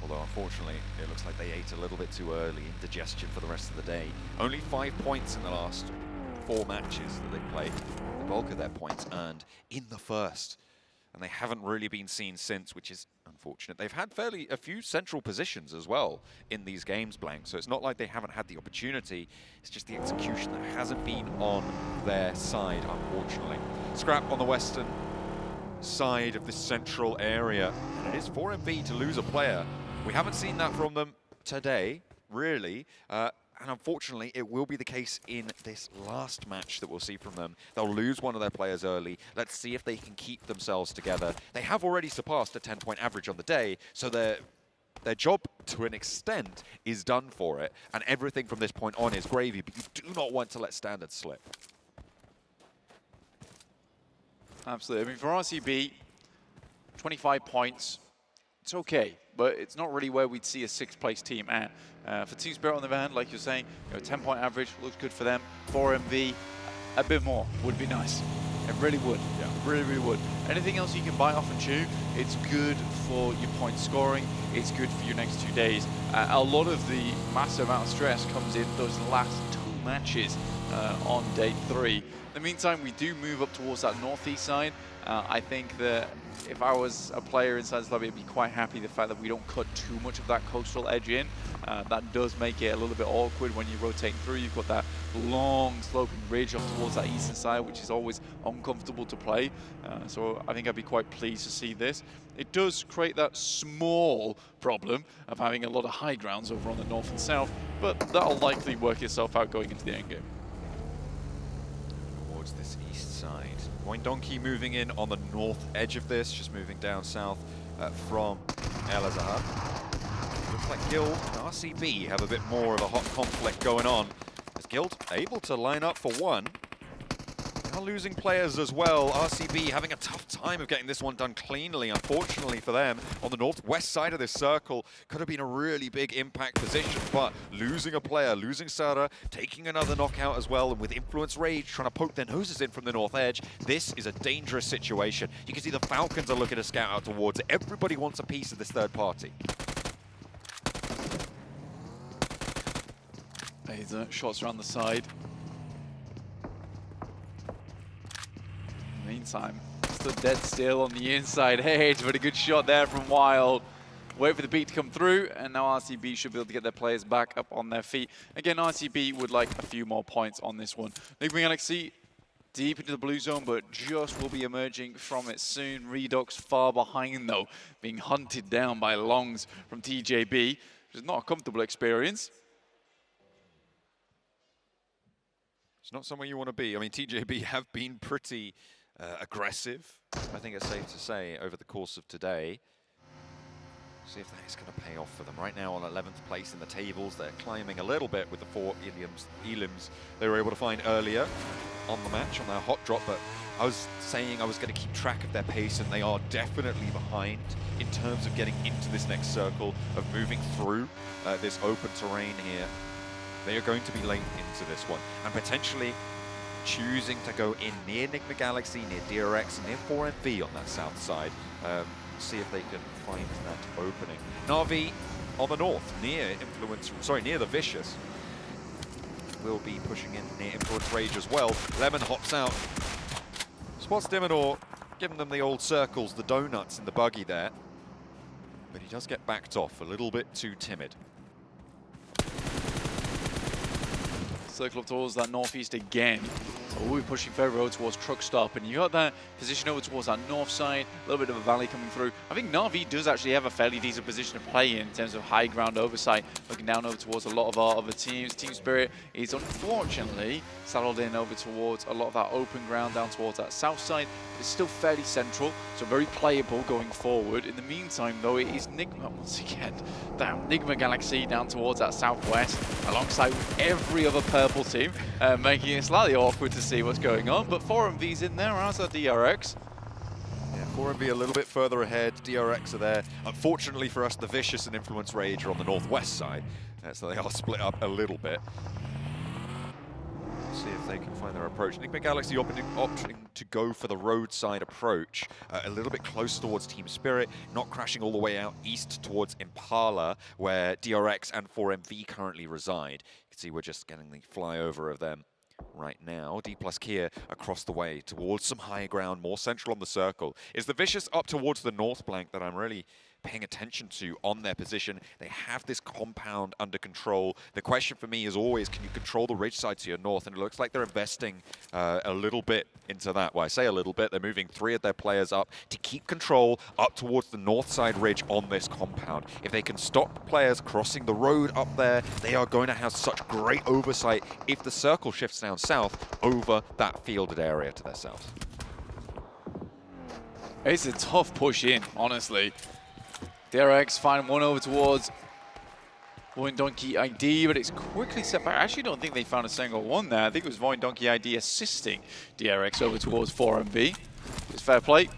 Although, unfortunately, it looks like they ate a little bit too early. Indigestion for the rest of the day. Only 5 points in the last 4 matches that they played. The bulk of their points earned in the first. And they haven't really been seen since, which is unfortunate. They've had a few central positions as well in these games, Blank, so it's not like they haven't had the opportunity. It's just the execution that hasn't been on their side, unfortunately. Scrap on the western side of this central area, and it is 4MV to lose a player. We haven't seen that from them today, really. And unfortunately, it will be the case in this last match that we'll see from them. They'll lose one of their players early. Let's see if they can keep themselves together. They have already surpassed a 10-point average on the day, so their job, to an extent, is done for it. And everything from this point on is gravy, but you do not want to let standards slip. Absolutely. I mean, for RCB, 25 points, it's okay, but it's not really where we'd see a 6th place team at. For Team Spirit, on the other hand, like you're saying, 10-point average looks good for them. 4MV, a bit more would be nice. It really would. Yeah, really, really would. Anything else you can bite off and chew, it's good for your point scoring. It's good for your next 2 days. A lot of the massive amount of stress comes in those last 2 matches on day 3. In the meantime, we do move up towards that northeast side. I think that if I was a player inside this lobby, I'd be quite happy the fact that we don't cut too much of that coastal edge in. That does make it a little bit awkward when you're rotating through. You've got that long sloping ridge up towards that eastern side, which is always uncomfortable to play. So I think I'd be quite pleased to see this. It does create that small problem of having a lot of high grounds over on the north and south, but that'll likely work itself out going into the endgame. Towards this east side. Donkey moving in on the north edge of this, just moving down south from El Azhar. Looks like Guild and RCB have a bit more of a hot conflict going on. Is Guild able to line up for one? They are losing players as well. RCB having a tough time of getting this one done cleanly, unfortunately for them. On the northwest side of this circle, could have been a really big impact position, but losing a player, losing Sara, taking another knockout as well, and with Influence Rage trying to poke their noses in from the north edge, this is a dangerous situation. You can see the Falcons are looking to scout out towards it. Everybody wants a piece of this third party. Shots around the side. Meantime, stood dead still on the inside edge, but a good shot there from Wild. Wait for the beat to come through, and now RCB should be able to get their players back up on their feet. Again, RCB would like a few more points on this one. Enigma Galaxy deep into the blue zone, but just will be emerging from it soon. Redux far behind, though, being hunted down by Longs from TJB, which is not a comfortable experience. It's not somewhere you want to be. I mean, TJB have been pretty aggressive, I think it's safe to say, over the course of today. See if that is going to pay off for them. Right now on 11th place in the tables, they're climbing a little bit with the 4 elims they were able to find earlier on the match, on their hot drop, but I was saying I was going to keep track of their pace, and they are definitely behind in terms of getting into this next circle, of moving through this open terrain here. They are going to be late into this one, and potentially choosing to go in near Enigma Galaxy, near DRX, and near 4MV on that south side. See if they can find that opening. Na'Vi on the north, near the Vicious. Will be pushing in near Influence Rage as well. Lemon hops out. Spots Diminor, giving them the old circles, the donuts in the buggy there. But he does get backed off, a little bit too timid. Circle up towards that northeast again. So we'll be pushing further over towards Truck Stop, and you got that position over towards that north side, a little bit of a valley coming through. I think Na'Vi does actually have a fairly decent position to play in terms of high ground oversight, looking down over towards a lot of our other teams. Team Spirit is unfortunately saddled in over towards a lot of that open ground down towards that south side, but it's still fairly central, so very playable going forward. In the meantime, though, it is Nigma once again. Down Enigma Galaxy down towards that southwest, alongside with every other purple team, making it slightly awkward to see what's going on, but 4MV's in there, as are DRX. Yeah, 4MV a little bit further ahead, DRX are there. Unfortunately for us, the Vicious and Influence Rage are on the northwest side, so they are split up a little bit. See if they can find their approach. Enigma Galaxy opting to go for the roadside approach, a little bit closer towards Team Spirit, not crashing all the way out east towards Impala, where DRX and 4MV currently reside. You can see we're just getting the flyover of them right now. D plus Kia across the way towards some high ground, more central on the circle. Is the Vicious up towards the north flank that I'm really paying attention to on their position? They have this compound under control. The question for me is always, can you control the ridge side to your north? And it looks like they're investing a little bit into that. Well, I say a little bit, they're moving 3 of their players up to keep control up towards the north side ridge on this compound. If they can stop players crossing the road up there, they are going to have such great oversight if the circle shifts down south over that fielded area to their south. It's a tough push in, honestly. DRX find one over towards Void Donkey ID, but it's quickly set back. I actually don't think they found a single one there. I think it was Void Donkey ID assisting DRX over towards 4MV. It's fair play.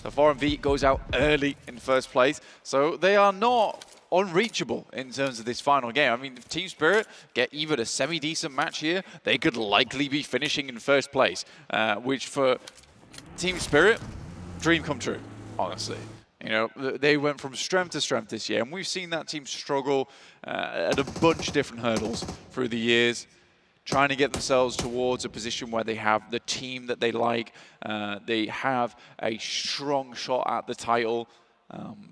So 4MV goes out early in first place. So they are not unreachable in terms of this final game. I mean, if Team Spirit get even a semi-decent match here, they could likely be finishing in first place, which for Team Spirit, dream come true, honestly. You know, they went from strength to strength this year, and we've seen that team struggle at a bunch of different hurdles through the years, trying to get themselves towards a position where they have the team that they like, they have a strong shot at the title,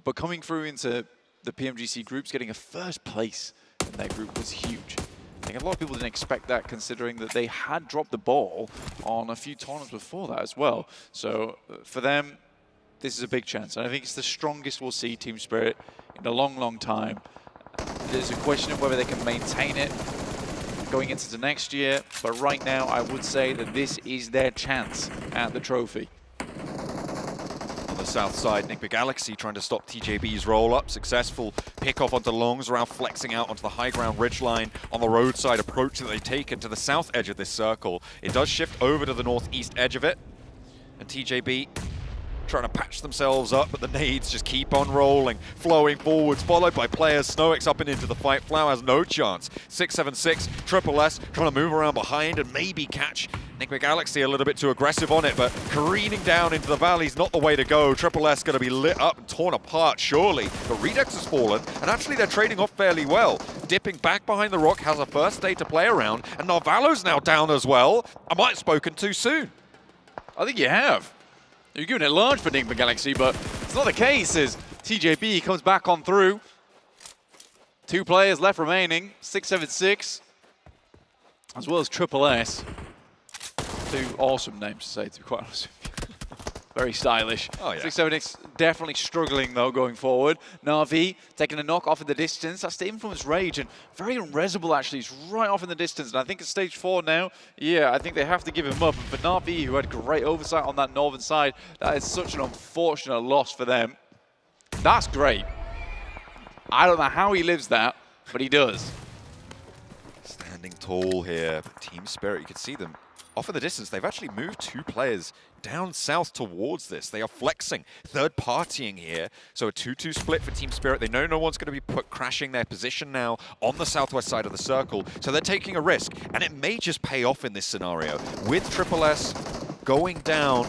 but coming through into the PMGC groups, getting a first place in their group was huge. I think a lot of people didn't expect that, considering that they had dropped the ball on a few tournaments before that as well. So for them, this is a big chance, and I think it's the strongest we'll see Team Spirit in a long, long time. There's a question of whether they can maintain it. going into the next year. But right now, I would say that this is their chance at the trophy. On the south side, Nick Galaxy trying to stop TJB's roll-up. Successful pick-off onto Longs, around flexing out onto the high ground ridgeline on the roadside approach that they take into the south edge of this circle. It does shift over to the northeast edge of it. And TJB trying to patch themselves up, but the nades just keep on rolling, flowing forwards, followed by players. Snowick's up and into the fight. Flower has no chance. 676, Triple S trying to move around behind and maybe catch Nick Galaxy a little bit too aggressive on it, but careening down into the valley's not the way to go. Triple S going to be lit up and torn apart, surely. But Redux has fallen, and actually they're trading off fairly well. Dipping back behind the rock, has a first day to play around, and Narvalo's now down as well. I might have spoken too soon. I think you have. You're giving it large for Nick Galaxy, but it's not the case as TJB comes back on through. 2 players left remaining, 676, as well as Triple S. 2 awesome names to say, to be quite honest with you. Very stylish. Oh, yeah. 676 definitely struggling, though, going forward. Na'Vi taking a knock off in the distance. That's the Influence Rage, and very unresable, actually. He's right off in the distance, and I think at stage 4 now, yeah, I think they have to give him up. And for Na'Vi, who had great oversight on that northern side, that is such an unfortunate loss for them. That's great. I don't know how he lives that, but he does. Standing tall here, but Team Spirit, you can see them off in the distance. They've actually moved 2 players down south towards this. They are flexing, third partying here. So a 2-2 split for Team Spirit. They know no one's going to be crashing their position now on the southwest side of the circle. So they're taking a risk, and it may just pay off in this scenario. With Triple S going down,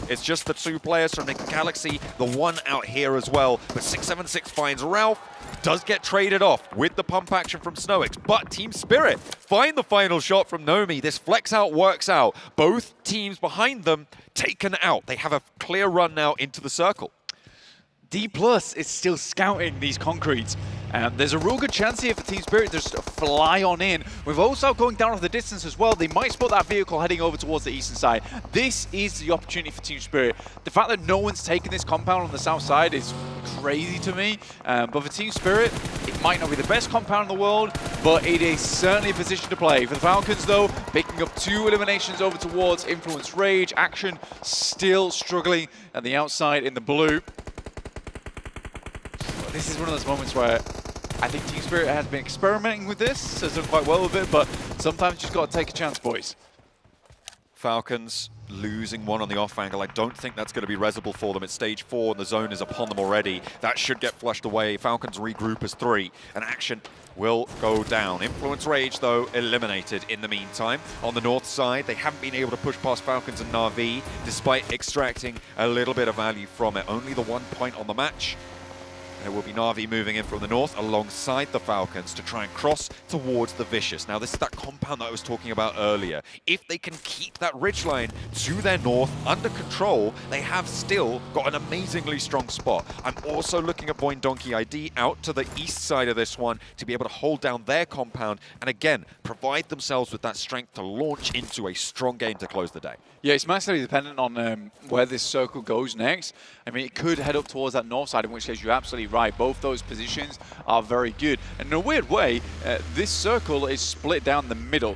it's just the 2 players from Nick Galaxy, the 1 out here as well. But 676 finds Ralph, does get traded off with the pump action from Snowix, but Team Spirit find the final shot from Nomi. This flex out works out. Both teams behind them taken out. They have a clear run now into the circle. D+ is still scouting these concretes. There's a real good chance here for Team Spirit to just fly on in. With also going down off the distance as well, they might spot that vehicle heading over towards the eastern side. This is the opportunity for Team Spirit. The fact that no one's taken this compound on the south side is crazy to me. But for Team Spirit, it might not be the best compound in the world, but it is certainly a position to play. For the Falcons, though, picking up 2 eliminations over towards Influence Rage. Action still struggling at the outside in the blue. This is one of those moments where I think Team Spirit has been experimenting with this, has done quite well with it, but sometimes you just got to take a chance, boys. Falcons losing 1 on the off angle. I don't think that's going to be resible for them. It's stage 4 and the zone is upon them already. That should get flushed away. Falcons regroup as 3, and Action will go down. Influence Rage, though, eliminated in the meantime. On the north side, they haven't been able to push past Falcons and Na'Vi, despite extracting a little bit of value from it. Only the 1 point on the match. There will be Na'Vi moving in from the north alongside the Falcons to try and cross towards the Vicious. Now, this is that compound that I was talking about earlier. If they can keep that ridgeline to their north under control, they have still got an amazingly strong spot. I'm also looking at Voin Donkey ID out to the east side of this one to be able to hold down their compound and, again, provide themselves with that strength to launch into a strong game to close the day. Yeah, it's massively dependent on where this circle goes next. I mean, it could head up towards that north side, in which case you're absolutely right. Both those positions are very good. And in a weird way, this circle is split down the middle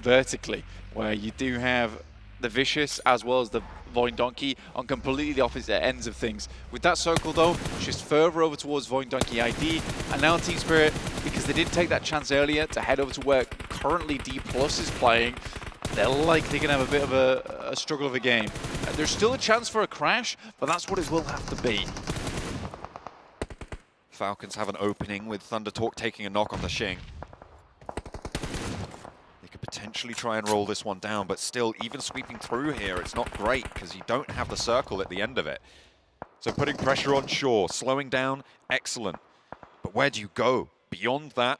vertically, where you do have the Vicious as well as the Voin Donkey on completely the opposite ends of things. With that circle, though, just further over towards Voin Donkey ID. And now Team Spirit, because they did take that chance earlier to head over to where currently D+ is playing, they're likely going to have a bit of a struggle of a game. There's still a chance for a crash, but that's what it will have to be. Falcons have an opening with Thunder Talk taking a knock on the Xing. They could potentially try and roll this one down, but still, even sweeping through here, it's not great because you don't have the circle at the end of it. So putting pressure on, sure. Slowing down, excellent. But where do you go? Beyond that,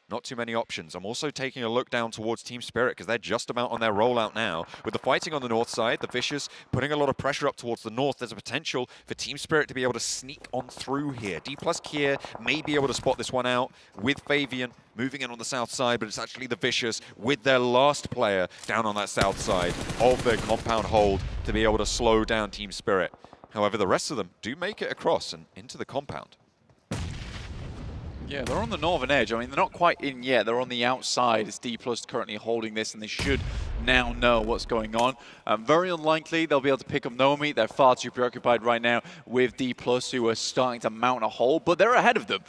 not too many options. I'm also taking a look down towards Team Spirit because they're just about on their rollout now. With the fighting on the north side, the Vicious putting a lot of pressure up towards the north. There's a potential for Team Spirit to be able to sneak on through here. D+ Kier may be able to spot this one out with Fabian moving in on the south side, but it's actually the Vicious with their last player down on that south side of their compound hold to be able to slow down Team Spirit. However, the rest of them do make it across and into the compound. Yeah, they're on the northern edge. I mean, they're not quite in yet. They're on the outside. It's D+ currently holding this, and they should now know what's going on. Very unlikely they'll be able to pick up Nomi. They're far too preoccupied right now with D+, who are starting to mount a hole, but they're ahead of them.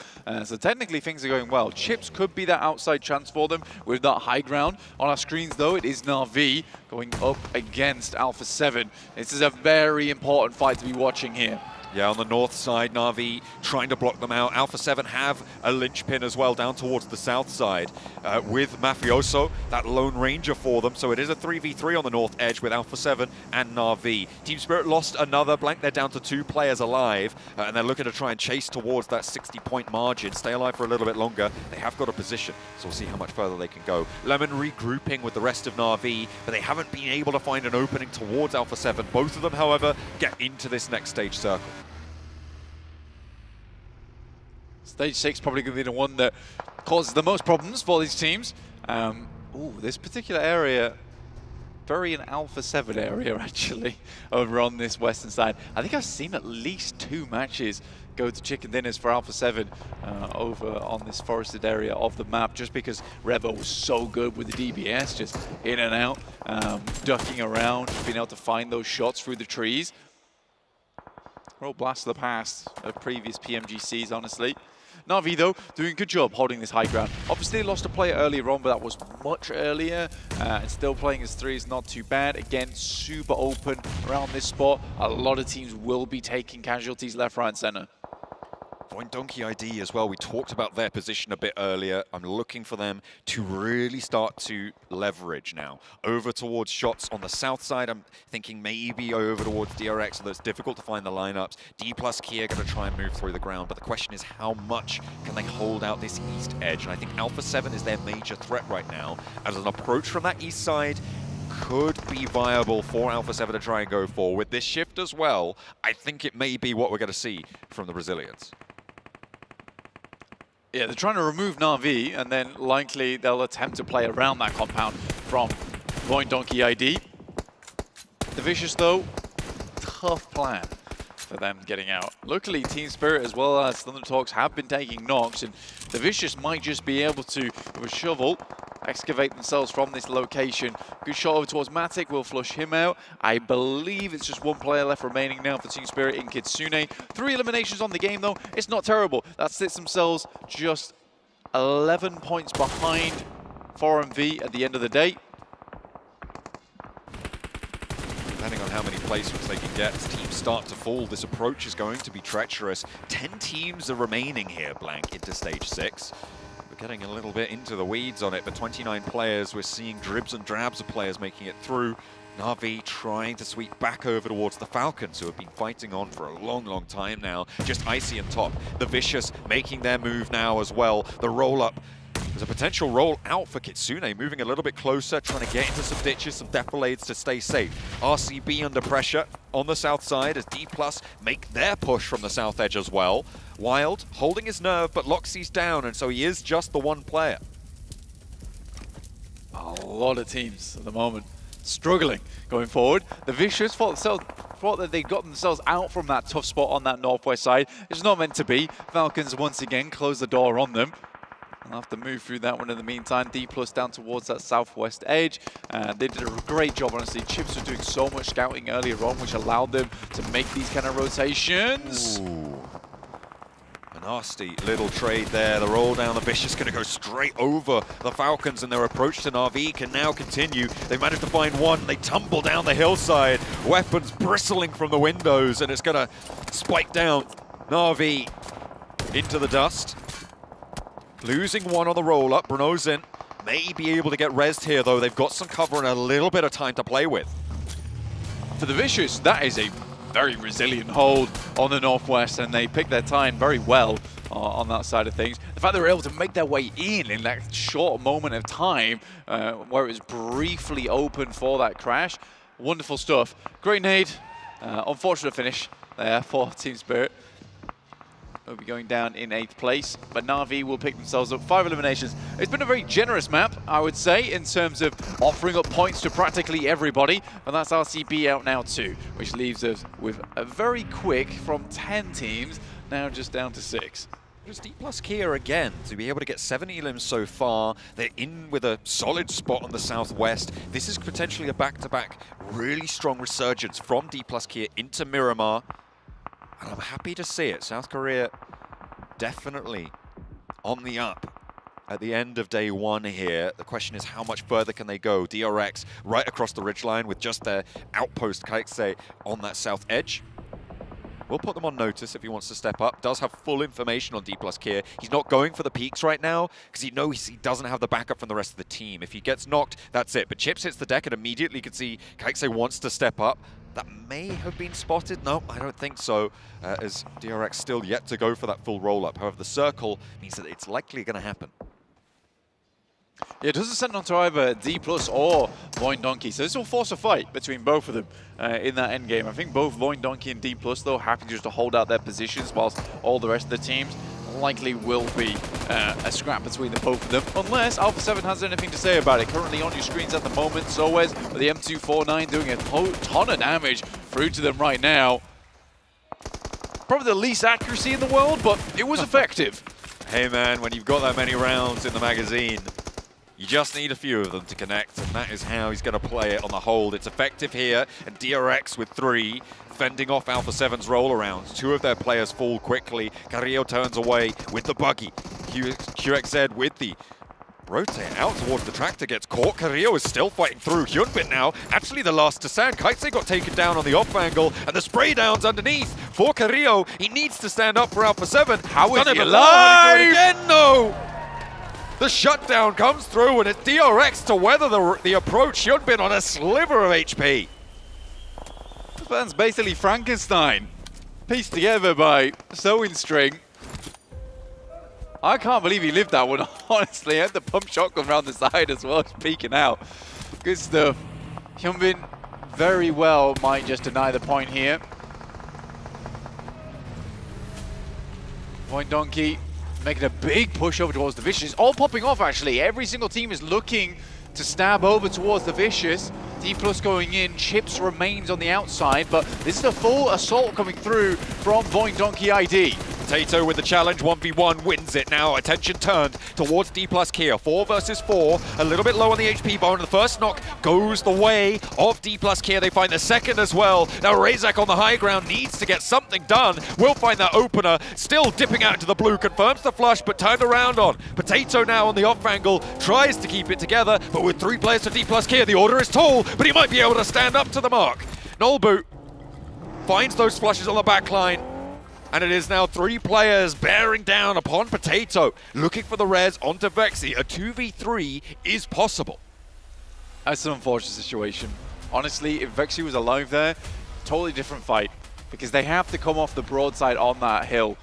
So technically, things are going well. Chips could be that outside chance for them with that high ground. On our screens, though, it is Na'Vi going up against Alpha 7. This is a very important fight to be watching here. Yeah, on the north side, Na'Vi trying to block them out. Alpha 7 have a linchpin as well down towards the south side with Mafioso, that lone ranger for them. So it is a 3v3 on the north edge with Alpha 7 and Na'Vi. Team Spirit lost another blank. They're down to 2 players alive, and they're looking to try and chase towards that 60-point margin. Stay alive for a little bit longer. They have got a position, so we'll see how much further they can go. Lemon regrouping with the rest of Na'Vi, but they haven't been able to find an opening towards Alpha 7. Both of them, however, get into this next stage circle. Stage 6 probably going to be the one that causes the most problems for these teams. Ooh, this particular area, very an Alpha 7 area actually, over on this western side. I think I've seen at least 2 matches go to chicken dinners for Alpha 7 over on this forested area of the map, just because Revo was so good with the DBS, just in and out, ducking around, just being able to find those shots through the trees. Real blast of the past of previous PMGCs, honestly. Na'Vi, though, doing a good job holding this high ground. Obviously, they lost a player earlier on, but that was much earlier. And still playing as 3 is not too bad. Again, super open around this spot. A lot of teams will be taking casualties left, right, and center. Point Donkey ID as well. We talked about their position a bit earlier. I'm looking for them to really start to leverage now. Over towards shots on the south side. I'm thinking maybe over towards DRX, although it's difficult to find the lineups. D+ Kia going to try and move through the ground, but the question is how much can they hold out this east edge? And I think Alpha 7 is their major threat right now. As an approach from that east side could be viable for Alpha 7 to try and go for. With this shift as well, I think it may be what we're going to see from the Brazilians. Yeah, they're trying to remove Na'Vi, and then likely they'll attempt to play around that compound from Point Donkey ID. The Vicious, though, tough plan for them getting out. Luckily, Team Spirit as well as Thunder Talks have been taking knocks, and the Vicious might just be able to, with a shovel, excavate themselves from this location. Good shot over towards Matic, will flush him out. I believe it's just 1 player left remaining now for Team Spirit in Kitsune. 3 eliminations on the game, though. It's not terrible. That sits themselves just 11 points behind 4MV at the end of the day. Depending on how many placements they can get as teams start to fall, this approach is going to be treacherous. 10 teams are remaining here, Blank, into stage 6. Getting a little bit into the weeds on it, but 29 players, we're seeing dribs and drabs of players making it through. Na'Vi trying to sweep back over towards the Falcons, who have been fighting on for a long, long time now. Just Icy and top. The Vicious making their move now as well. The roll-up. There's a potential roll out for Kitsune, moving a little bit closer, trying to get into some ditches, some defilades to stay safe. RCB under pressure on the south side as D+ make their push from the south edge as well. Wild holding his nerve, but Loxy's down, and so he is just the 1 player. A lot of teams at the moment struggling going forward. The Vicious thought that they got themselves out from that tough spot on that northwest side. It's not meant to be. Falcons once again close the door on them. I'll have to move through that one in the meantime. D+ down towards that southwest edge. They did a great job, honestly. Chips were doing so much scouting earlier on, which allowed them to make these kind of rotations. Ooh. A nasty little trade there. The roll down, the Vicious going to go straight over the Falcons, and their approach to Na'Vi can now continue. They managed to find 1. They tumble down the hillside. Weapons bristling from the windows, and it's going to spike down Na'Vi into the dust. Losing 1 on the roll-up. Brunozin may be able to get rezzed here, though. They've got some cover and a little bit of time to play with. For the Vicious, that is a very resilient hold on the northwest, and they picked their time very well on that side of things. The fact they were able to make their way in that short moment of time where it was briefly open for that crash, wonderful stuff. Great nade, unfortunate finish there for Team Spirit. Will be going down in 8th place, but Na'Vi will pick themselves up 5 eliminations. It's been a very generous map, I would say, in terms of offering up points to practically everybody, and that's RCB out now too, which leaves us with a very quick from 10 teams, now just down to 6. Just D plus Kia again to be able to get 7 elims so far. They're in with a solid spot on the southwest. This is potentially a back-to-back really strong resurgence from D plus Kia into Miramar. And I'm happy to see it. South Korea definitely on the up at the end of day one here. The question is, how much further can they go? DRX right across the ridgeline with just their outpost, Kaikse, on that south edge. We'll put them on notice if he wants to step up. Does have full information on D plus Kia. He's not going for the peaks right now because he knows he doesn't have the backup from the rest of the team. If he gets knocked, that's it. But Chips hits the deck and immediately can see Kaikse wants to step up. That may have been spotted. No, I don't think so, as DRX still yet to go for that full roll-up. However, the circle means that it's likely going to happen. Yeah, it doesn't send on to either D+ or Void Donkey, so this will force a fight between both of them in that end game. I think both Void Donkey and D+, though, happy just to hold out their positions, whilst all the rest of the teams likely will be a scrap between the both of them, unless Alpha 7 has anything to say about it. Currently on your screens at the moment, Soez with the M249 doing a ton of damage through to them right now. Probably the least accuracy in the world, but it was effective. Hey man, when you've got that many rounds in the magazine, you just need a few of them to connect, and that is how he's going to play it on the hold. It's effective here, and DRX with 3, fending off Alpha 7's roll-arounds. 2 of their players fall quickly. Carrillo turns away with the buggy. QXZ with the rotate out towards the tractor, gets caught. Carrillo is still fighting through. Hyunbin now, actually the last to stand. Kaitse got taken down on the off angle, and the spray downs underneath for Carrillo. He needs to stand up for Alpha 7. How is he alive? Again, no! The shutdown comes through, and it's DRX to weather the approach. Hyunbin on a sliver of HP. That's basically Frankenstein, pieced together by sewing string. I can't believe he lived that one, honestly. He had the pump shotgun around the side as well, just peeking out. Good stuff. Hyunbin very well might just deny the point here. Void Donkey making a big push over towards the Vicious. All popping off, actually. Every single team is looking to stab over towards the Vicious. D+ going in, Chips remains on the outside, but this is a full assault coming through from Void Donkey ID. Potato with the challenge, 1v1, wins it now. Attention turned towards D+ Kia. 4 versus 4, a little bit low on the HP bar. The first knock goes the way of D+ Kia. They find the second as well. Now Razak on the high ground needs to get something done. Will find that opener, still dipping out into the blue, confirms the flush, but turned around on. Potato now on the off angle, tries to keep it together, but with 3 players to D+ Kia, the order is tall, but he might be able to stand up to the mark. Nolbu finds those flushes on the back line. And it is now 3 players bearing down upon Potato, looking for the res onto Vexy. A 2v3 is possible. That's an unfortunate situation. Honestly, if Vexy was alive there, totally different fight, because they have to come off the broadside on that hill.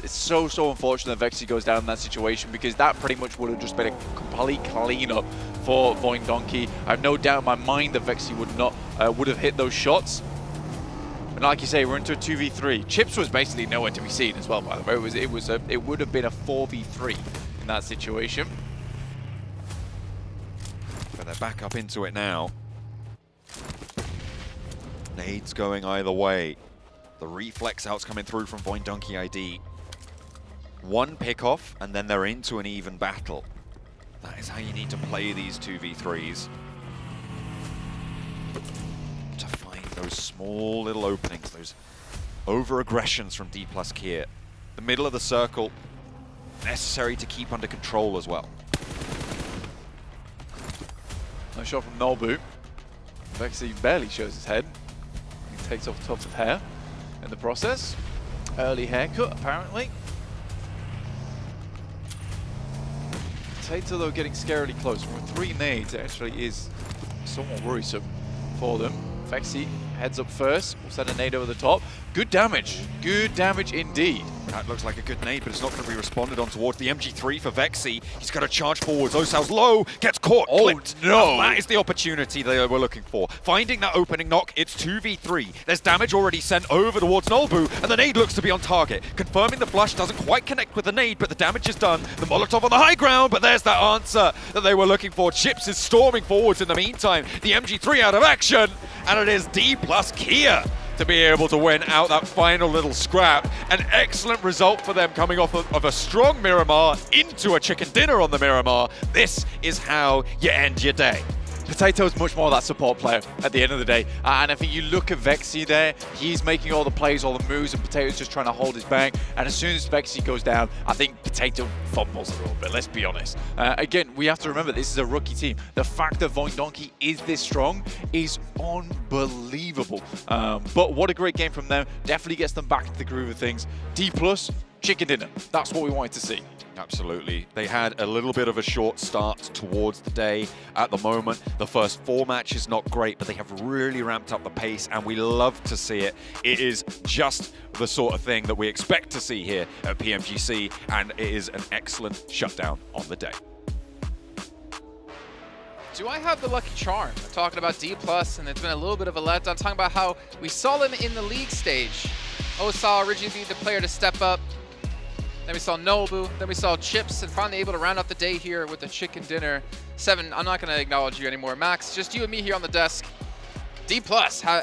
It's so unfortunate that Vexy goes down in that situation, because that pretty much would have just been a complete cleanup for Void Donkey. I have no doubt in my mind that Vexy would have hit those shots. And like you say, we're into a 2v3. Chips was basically nowhere to be seen as well, by the way. It would have been a 4v3 in that situation. But they're back up into it now. Nades going either way. The reflex outs coming through from Void Donkey ID. 1 pick-off, and then they're into an even battle. That is how you need to play these 2v3s. Those small little openings, those over-aggressions from D+ Kia. The middle of the circle, necessary to keep under control as well. Nice shot from Nolbu. Vexy barely shows his head. He takes off tufts of hair in the process. Early haircut, apparently. Potato, though, getting scarily close. With 3 nades, it actually is somewhat worrisome for them. Vexy heads up first, will send a nade over the top. Good damage indeed. That looks like a good nade, but it's not going to be responded on towards the MG3 for Vexy. He's got to charge forwards. Osal's low, gets caught, clipped. No! And that is the opportunity they were looking for. Finding that opening knock, it's 2v3. There's damage already sent over towards Nolbu, and the nade looks to be on target. Confirming the flush doesn't quite connect with the nade, but the damage is done. The Molotov on the high ground, but there's that answer that they were looking for. Chips is storming forwards in the meantime. The MG3 out of action, and it is D+ Kia to be able to win out that final little scrap. An excellent result for them coming off of a strong Miramar into a chicken dinner on the Miramar. This is how you end your day. Potato's much more that support player at the end of the day. And I think you look at Vexy there, he's making all the plays, all the moves, and Potato's just trying to hold his bank. And as soon as Vexy goes down, I think Potato fumbles a little bit, let's be honest. Again, we have to remember this is a rookie team. The fact that Voin Donkey is this strong is unbelievable. But what a great game from them. Definitely gets them back into the groove of things. D+, chicken dinner. That's what we wanted to see. Absolutely. They had a little bit of a short start towards the day at the moment. The first 4 matches not great, but they have really ramped up the pace, and we love to see it. It is just the sort of thing that we expect to see here at PMGC, and it is an excellent shutdown on the day. Do I have the lucky charm? I'm talking about D+, and it's been a little bit of a letdown. Talking about how we saw them in the league stage. Osaw originally be the player to step up. Then we saw Nobu, then we saw Chips, and finally able to round out the day here with the chicken dinner. 7, I'm not going to acknowledge you anymore. Max, just you and me here on the desk. D+,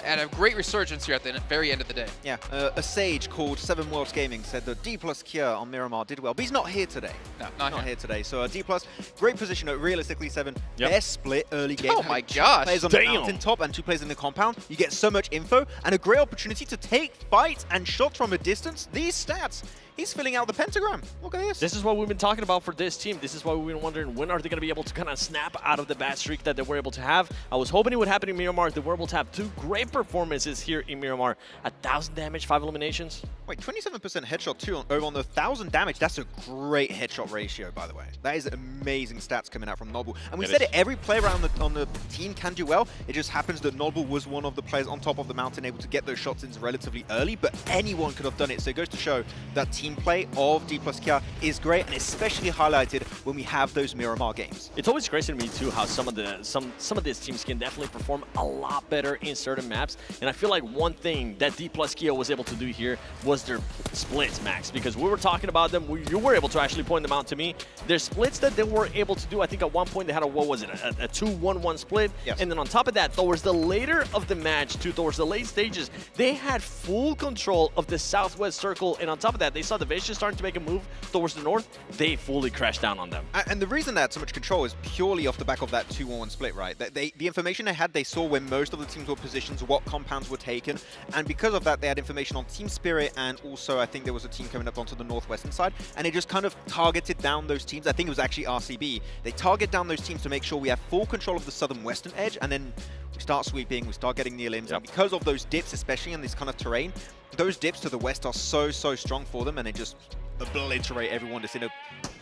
and a great resurgence here at the very end of the day. Yeah, a sage called 7 Worlds Gaming said that D+ Kia on Miramar did well, but he's not here today. No, not here today. So D+, great position at realistically 7. Best split early game. Oh my gosh. 2 players on the mountain top and 2 players in the compound. You get so much info and a great opportunity to take fights and shots from a distance. These stats. He's filling out the pentagram. Look at this. This is what we've been talking about for this team. This is why we've been wondering when are they going to be able to kind of snap out of the bad streak that they were able to have. I was hoping it would happen in Miramar. They were able to have 2 great performances here in Miramar. 1,000 damage, 5 eliminations. Wait, 27% headshot too on the 1,000 damage. That's a great headshot ratio, by the way. That is amazing stats coming out from Noble. And we said it, every player on the team can do well. It just happens that Noble was one of the players on top of the mountain able to get those shots in relatively early, but anyone could have done it. So it goes to show that team play of D+ Kia is great, and especially highlighted when we have those Miramar games. It's always crazy to me too how some of these teams can definitely perform a lot better in certain maps, and I feel like one thing that D+ Kia was able to do here was their splits, Max, because we were talking about them. You were able to actually point them out to me. Their splits that they were able to do, I think at one point they had a 2-1-1 split, yes. And then on top of that, towards the later of the match, towards the late stages, they had full control of the southwest circle, and on top of that, they saw the Vicious starting to make a move towards the north. They fully crashed down on them. And the reason they had so much control is purely off the back of that 2-1-1 split, right? The information they had, they saw where most of the teams were positioned, what compounds were taken, and because of that, they had information on Team Spirit, and also I think there was a team coming up onto the northwestern side, and it just kind of targeted down those teams. I think it was actually RCB. They target down those teams to make sure we have full control of the southern western edge, and then we start sweeping, we start getting the elims, and because of those dips, especially in this kind of terrain, those dips to the west are so strong for them, and they just obliterate everyone that's in a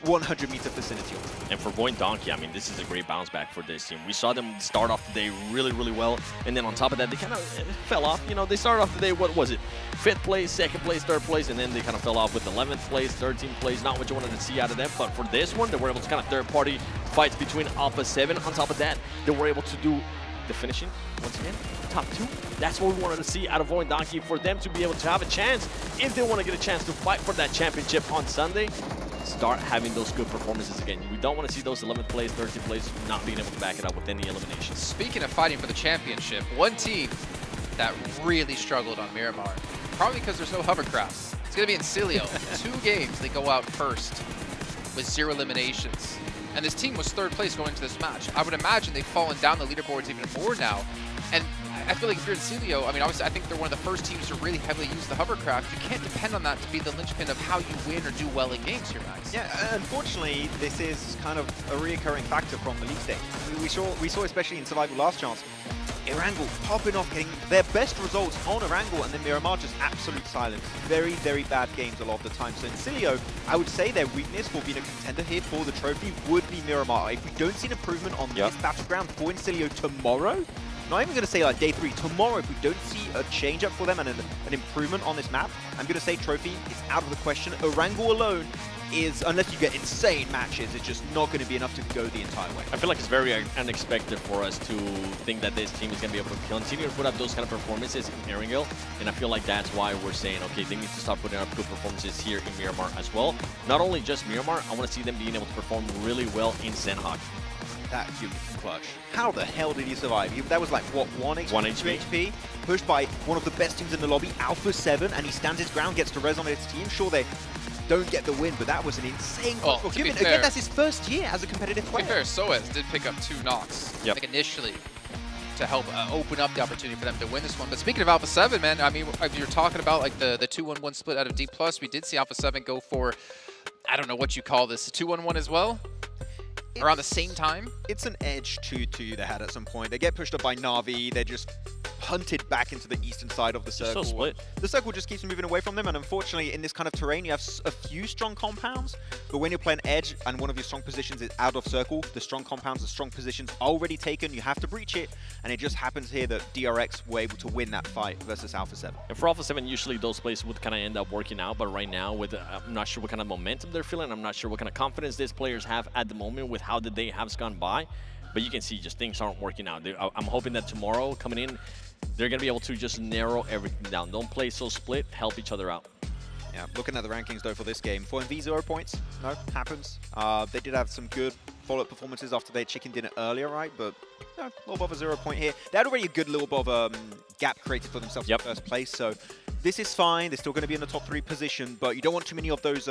100-meter vicinity. And for Voin Donkey, I mean, this is a great bounce back for this team. We saw them start off the day really well, and then on top of that, they kind of fell off. You know, they started off the day, what was it? 5th place, 2nd place, 3rd place, and then they kind of fell off with 11th place, 13th place. Not what you wanted to see out of them, but for this one, they were able to kind of third-party fights between Alpha 7. On top of that, they were able to do the finishing, once again, top 2. That's what we wanted to see out of Voin Donkey, for them to be able to have a chance, if they want to get a chance to fight for that championship on Sunday, start having those good performances again. We don't want to see those 11th place, 13th place not being able to back it up with any eliminations. Speaking of fighting for the championship, one team that really struggled on Miramar, probably because there's no hovercrafts. It's going to be Incilio. 2 games, they go out first with 0 eliminations. And this team was 3rd place going into this match. I would imagine they've fallen down the leaderboards even more now. And I feel like if you're Incilio, I mean, obviously, I think they're one of the first teams to really heavily use the hovercraft. You can't depend on that to be the linchpin of how you win or do well in games here, Max. Yeah, unfortunately, this is kind of a reoccurring factor from the league stage. We saw especially in Survival Last Chance, Erangel popping off, getting their best results on Erangel, and then Miramar just absolute silence. Very bad games a lot of the time. So Incilio, I would say their weakness for being a contender here for the trophy would be Miramar. If we don't see an improvement on this battleground for Incilio tomorrow, not even going to say like day 3, tomorrow, if we don't see a change up for them and an improvement on this map, I'm going to say trophy is out of the question. Erangel alone is, unless you get insane matches, it's just not going to be enough to go the entire way. I feel like it's very unexpected for us to think that this team is going to be able to continue to put up those kind of performances in Erangel, and I feel like that's why we're saying, okay, they need to start putting up good performances here in Miramar as well. Not only just Miramar, I want to see them being able to perform really well in Senhak. that human clutch. How the hell did he survive? That was like, what, 1 HP? 1 2 HP? Pushed by one of the best teams in the lobby, Alpha 7, and he stands his ground, gets to res on his team. Sure, they don't get the win, but that was an insane clutch for Human. Again, that's his first year as a competitive player. To be fair, Soez did pick up 2 knocks, like initially, to help open up the opportunity for them to win this one. But speaking of Alpha 7, man, I mean, if you're talking about like the 2-1-1 split out of D+, we did see Alpha 7 go for, I don't know what you call this, a 2-1-1 as well? Around the same time? It's an edge 2-2 they had at some point. They get pushed up by Na'Vi. They're just hunted back into the eastern side of the circle. So split. The circle just keeps moving away from them, and unfortunately, in this kind of terrain, you have a few strong compounds, but when you're playing edge and one of your strong positions is out of circle, the strong compounds, the strong positions are already taken, you have to breach it, and it just happens here that DRX were able to win that fight versus Alpha 7. And for Alpha 7, usually those plays would kind of end up working out, but right now, with I'm not sure what kind of momentum they're feeling, I'm not sure what kind of confidence these players have at the moment with how the day has gone by, but you can see just things aren't working out. I'm hoping that tomorrow, coming in, they're going to be able to just narrow everything down. Don't play so split, help each other out. Yeah, looking at the rankings though for this game, 4MV 0 points, no, happens. They did have some good follow-up performances after their chicken dinner earlier, right? But no, a little bit of a 0 point here. They had already a good little bit of gap created for themselves in first place, so this is fine. They're still going to be in the top 3 position, but you don't want too many of those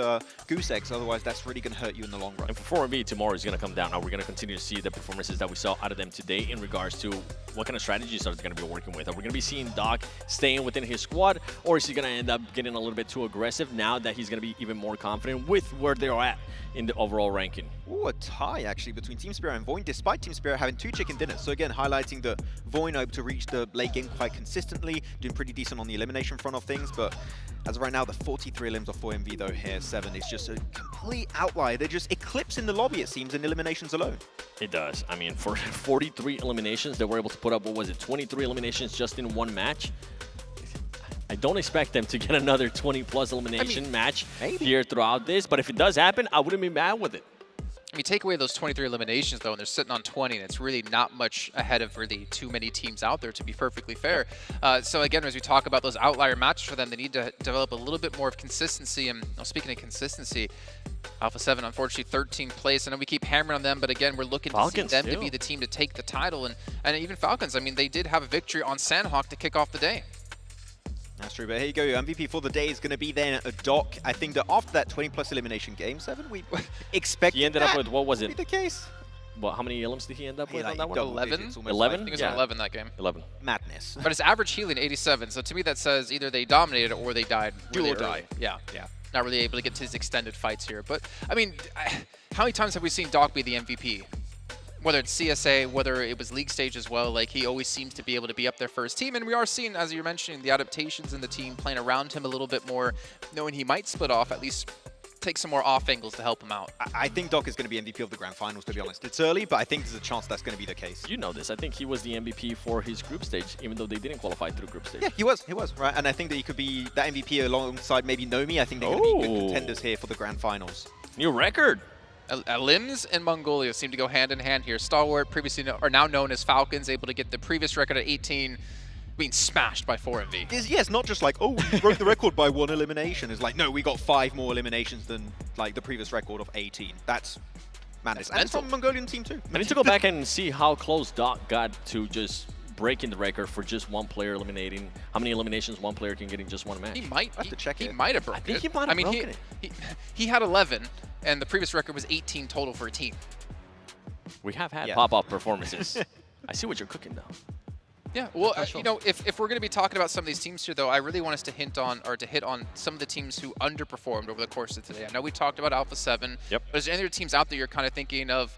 goose eggs, otherwise that's really going to hurt you in the long run. And for 4MV, tomorrow is going to come down. Now we're going to continue to see the performances that we saw out of them today in regards to what kind of strategies are they going to be working with. Are we going to be seeing Doc staying within his squad, or is he going to end up getting a little bit too aggressive now that he's going to be even more confident with where they're at in the overall ranking? Ooh, a tie actually between Team Spirit and Voin, despite Team Spirit having 2 chicken dinners. So again, highlighting that Voin able to reach the late game quite consistently, doing pretty decent on the elimination front of things, but as of right now, the 43 elims of 4MV though here, 7 is just a complete outlier. They're just eclipsing the lobby, it seems, in eliminations alone. It does. I mean, for 43 eliminations, they were able to put up, what was it, 23 eliminations just in one match? I don't expect them to get another 20-plus elimination match here throughout this, but if it does happen, I wouldn't be mad with it. I mean, take away those 23 eliminations, though, and they're sitting on 20, and it's really not much ahead of really too many teams out there, to be perfectly fair. So again, as we talk about those outlier matches for them, they need to develop a little bit more of consistency. And speaking of consistency, Alpha 7, unfortunately, 13th place. I know we keep hammering on them, but again, we're looking to see them to be the team to take the title. And even Falcons, I mean, they did have a victory on Sandhawk to kick off the day. That's true, but here you go. Your MVP for the day is going to be then a Doc. I think that after that 20-plus elimination game, 7, we expect he ended up with, what was it? Be the case. Well, how many elims did he end up with on that one? 11? 11? I think it was 11 that game. 11. Madness. But his average healing, 87. So to me, that says either they dominated or they died. Do really or die. Early. Yeah. Not really able to get to his extended fights here. But, I mean, how many times have we seen Doc be the MVP? Whether it's CSA, whether it was league stage as well, like he always seems to be able to be up there for his team. And we are seeing, as you're mentioning, the adaptations in the team playing around him a little bit more, knowing he might split off, at least take some more off angles to help him out. I think Doc is going to be MVP of the Grand Finals, to be honest. It's early, but I think there's a chance that's going to be the case. You know this. I think he was the MVP for his group stage, even though they didn't qualify through group stage. Yeah, he was, right? And I think that he could be that MVP alongside maybe Nomi. I think they're going to be good contenders here for the Grand Finals. New record. Limbs and Mongolia seem to go hand in hand here. Stalwart, previously are now known as Falcons, able to get the previous record at 18, being smashed by 4MV. Yeah, it's not just like, oh, we broke the record by 1 elimination. It's like, no, we got 5 more eliminations than like the previous record of 18. That's madness. And it's from a Mongolian team too. I need to go back and see how close Doc got to just breaking the record for just one player eliminating. How many eliminations one player can get in just one match? He might have to check it. He might have broken it. I think he might have broken it. He had 11, and the previous record was 18 total for a team. We have had pop-up performances. I see what you're cooking, though. Yeah, well, you know, if we're going to be talking about some of these teams here, though, I really want us to hit on some of the teams who underperformed over the course of today. I know we talked about Alpha 7, but is there any other teams out there you're kind of thinking of,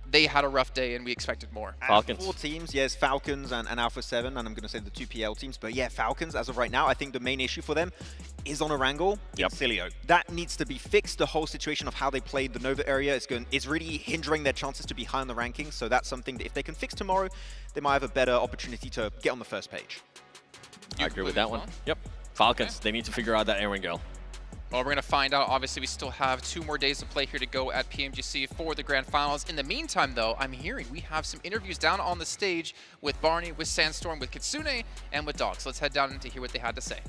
they had a rough day and we expected more? Falcons. 4 teams, yes, Falcons and Alpha 7, and I'm going to say the 2 PL teams. But yeah, Falcons, as of right now, I think the main issue for them is on Erangel and Cilio. That needs to be fixed. The whole situation of how they played the Nova area is really hindering their chances to be high on the rankings. So that's something that if they can fix tomorrow, they might have a better opportunity to get on the first page. I agree with that one. Yep. Falcons, they need to figure out that Erangel. Well, we're going to find out. Obviously, we still have 2 more days to play here to go at PMGC for the Grand Finals. In the meantime, though, I'm hearing we have some interviews down on the stage with Barney, with Sandstorm, with Kitsune, and with Dog. So let's head down to hear what they had to say.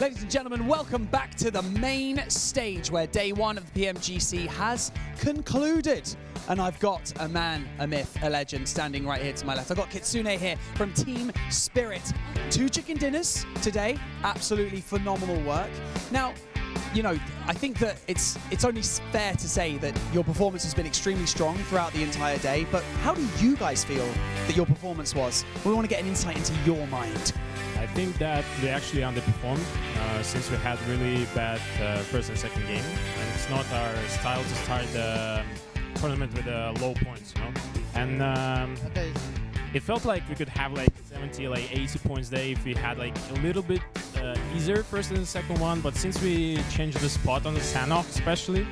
Ladies and gentlemen, welcome back to the main stage where day one of the PMGC has concluded. And I've got a man, a myth, a legend standing right here to my left. I've got Kitsune here from Team Spirit. 2 chicken dinners today, absolutely phenomenal work. Now, you know, I think that it's only fair to say that your performance has been extremely strong throughout the entire day, but how do you guys feel that your performance was? We want to get an insight into your mind. I think that we actually underperformed since we had really bad first and second game, and it's not our style to start the tournament with low points, you know. And it felt like we could have like 70, like 80 points day if we had like a little bit easier first and second one. But since we changed the spot on the Sanhok, especially,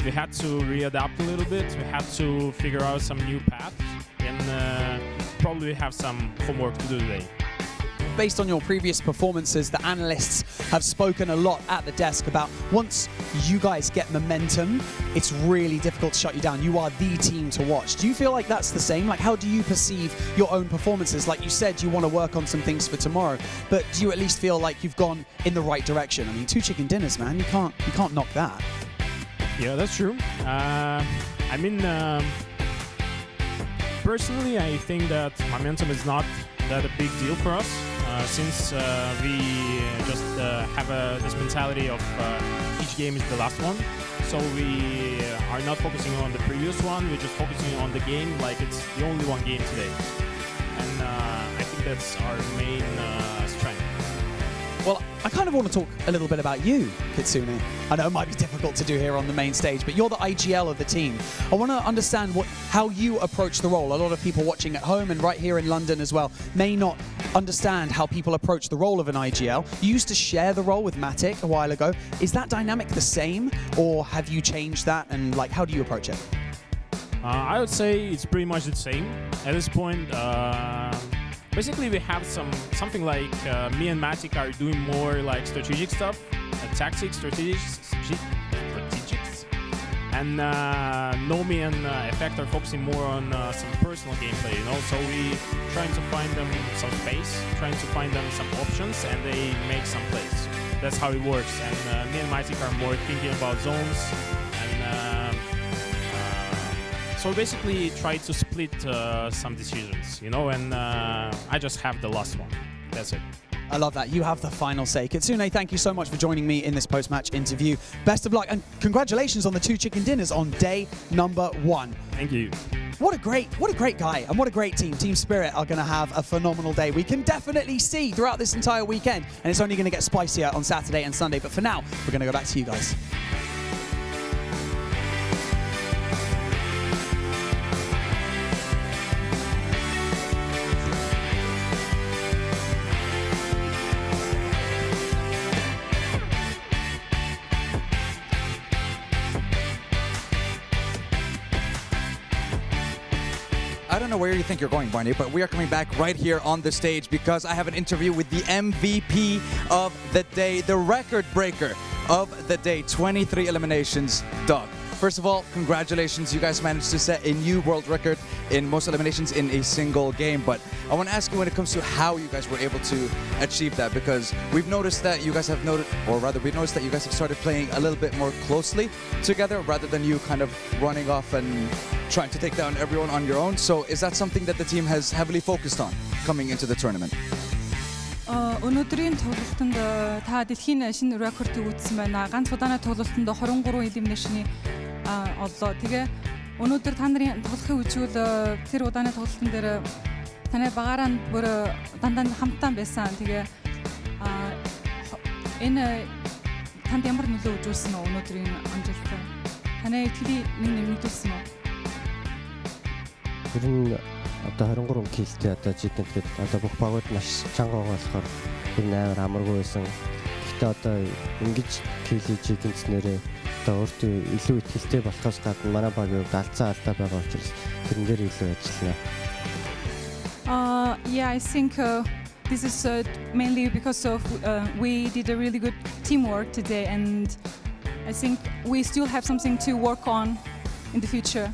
we had to readapt a little bit. We had to figure out some new paths, and probably have some homework to do today. Based on your previous performances, the analysts have spoken a lot at the desk about once you guys get momentum, it's really difficult to shut you down. You are the team to watch. Do you feel like that's the same? Like, how do you perceive your own performances? Like you said, you want to work on some things for tomorrow, but do you at least feel like you've gone in the right direction? I mean, 2 chicken dinners, man. You can't knock that. Yeah, that's true. I mean, personally, I think that momentum is not that a big deal for us. Since we just have this mentality of each game is the last one, so we are not focusing on the previous one, we're just focusing on the game like it's the only one game today. And I think that's our main strength. Well, I kind of want to talk a little bit about you, Kitsune. I know it might be difficult to do here on the main stage, but you're the IGL of the team. I want to understand how you approach the role. A lot of people watching at home and right here in London as well may not understand how people approach the role of an IGL. You used to share the role with Matic a while ago. Is that dynamic the same, or have you changed that, and like, how do you approach it? I would say it's pretty much the same. At this point, basically we have something like me and Matic are doing more like strategic stuff, tactics, strategics, and Nomi and Effect are focusing more on some personal gameplay, you know. So we trying to find them some space, trying to find them some options, and they make some plays. That's how it works. And me and Matic are more thinking about zones, and so basically try to split some decisions, you know. And I just have the last one. That's it. I love that. You have the final say. Kitsune, thank you so much for joining me in this post-match interview. Best of luck and congratulations on the 2 chicken dinners on day number 1. Thank you. What a great guy and what a great team. Team Spirit are going to have a phenomenal day. We can definitely see throughout this entire weekend, and it's only going to get spicier on Saturday and Sunday. But for now, we're going to go back to you guys. I don't know where you think you're going, Barney, but we are coming back right here on the stage because I have an interview with the MVP of the day, the record breaker of the day, 23 eliminations, Doug. First of all, congratulations. You guys managed to set a new world record in most eliminations in a single game. But I want to ask you when it comes to how you guys were able to achieve that, because we've noticed that you guys have we've noticed that you guys have started playing a little bit more closely together rather than you kind of running off and trying to take down everyone on your own. So is that something that the team has heavily focused on coming into the tournament? Өнөөдрийн тоглолтод та дэлхийн шинэ рекордыг үүссэн байна. Ганц удааны тоглолтод 23 элиминашны оллоо. Тэгээ өнөөдөр та нарын тоглохын үжигэл тэр удааны тоглолтын дээр таны багаараа бүр дандаа хамтдаа байсан. Тэгээ энэ танд ямар нөлөө үзүүлсэн нь өнөөдрийн амжилт? Таны итгэлийн нэмэгдүүлсэн үү? Тэр нь одоо 23 киллтэй одоо жидэнт гээд одоо бүх багууд маш чанга байгаа болохоор тэр амар амаргүй байсан. Гэхдээ одоо ингэж килл хийж гинцнэрээ одоо өөртөө илүү ихтэй болохоос гадна манай багийн алдсан алдаа байгаа учраас тэрэн дээр илүү ажиллана. Yeah, I think this is mainly because of we did a really good teamwork today, and I think we still have something to work on in the future.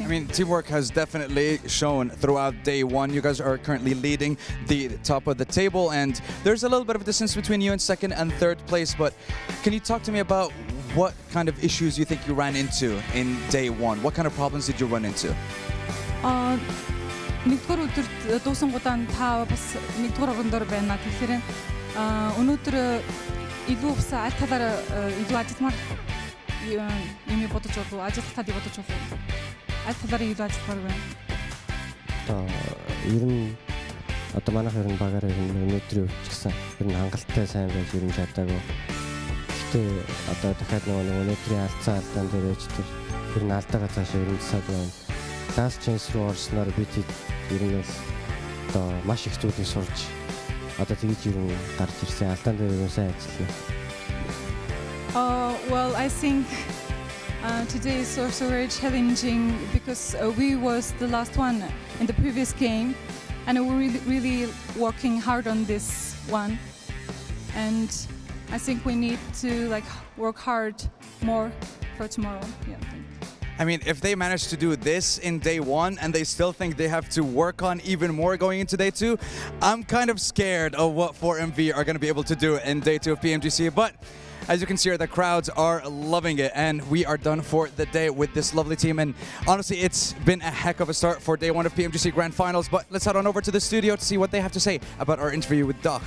think. I mean, teamwork has definitely shown throughout day one. You guys are currently leading the top of the table, and there's a little bit of a distance between you in second and third place. But can you talk to me about what kind of issues you think you ran into in day one? What kind of problems did you run into? Нэгдүгээр өдөрт дуусангуудаа та бас нэгдүгээр орондоор байна. Тэгэхээр өнөөдөр илүү бас аль талаар илүү ажилламаар юм бодож болов уу? Ажиллах талыг бодож болов уу? Аль талаар илүү ажиллахаар байна? Ер нь одоо манайх ер нь багаар ер нь өнөөдрийн өвч гэсэн ер нь хангалттай сайн байж ер нь чадаагүй. Гэхдээ одоо дахиад нөгөө өнөөдрийн алдаан дээр ээж тэр ер нь алдаагаа цаашаа ер нь засаад байна. Last chance руу орсноор бид ер нь одоо маш их зүйлийг сурч одоо тэгж ер нь гарч ирсэн алдаан дээр ер нь сайн ажиллана. Well, I think today is also very challenging because we was the last one in the previous game, and we're really working hard on this one. And I think we need to work hard more for tomorrow. Yeah. I mean, if they manage to do this in day one and they still think they have to work on even more going into day two, I'm kind of scared of what 4MV are going to be able to do in day two of PMGC. But as you can see, the crowds are loving it, and we are done for the day with this lovely team. And honestly, it's been a heck of a start for day one of PMGC Grand Finals. But let's head on over to the studio to see what they have to say about our interview with Doc.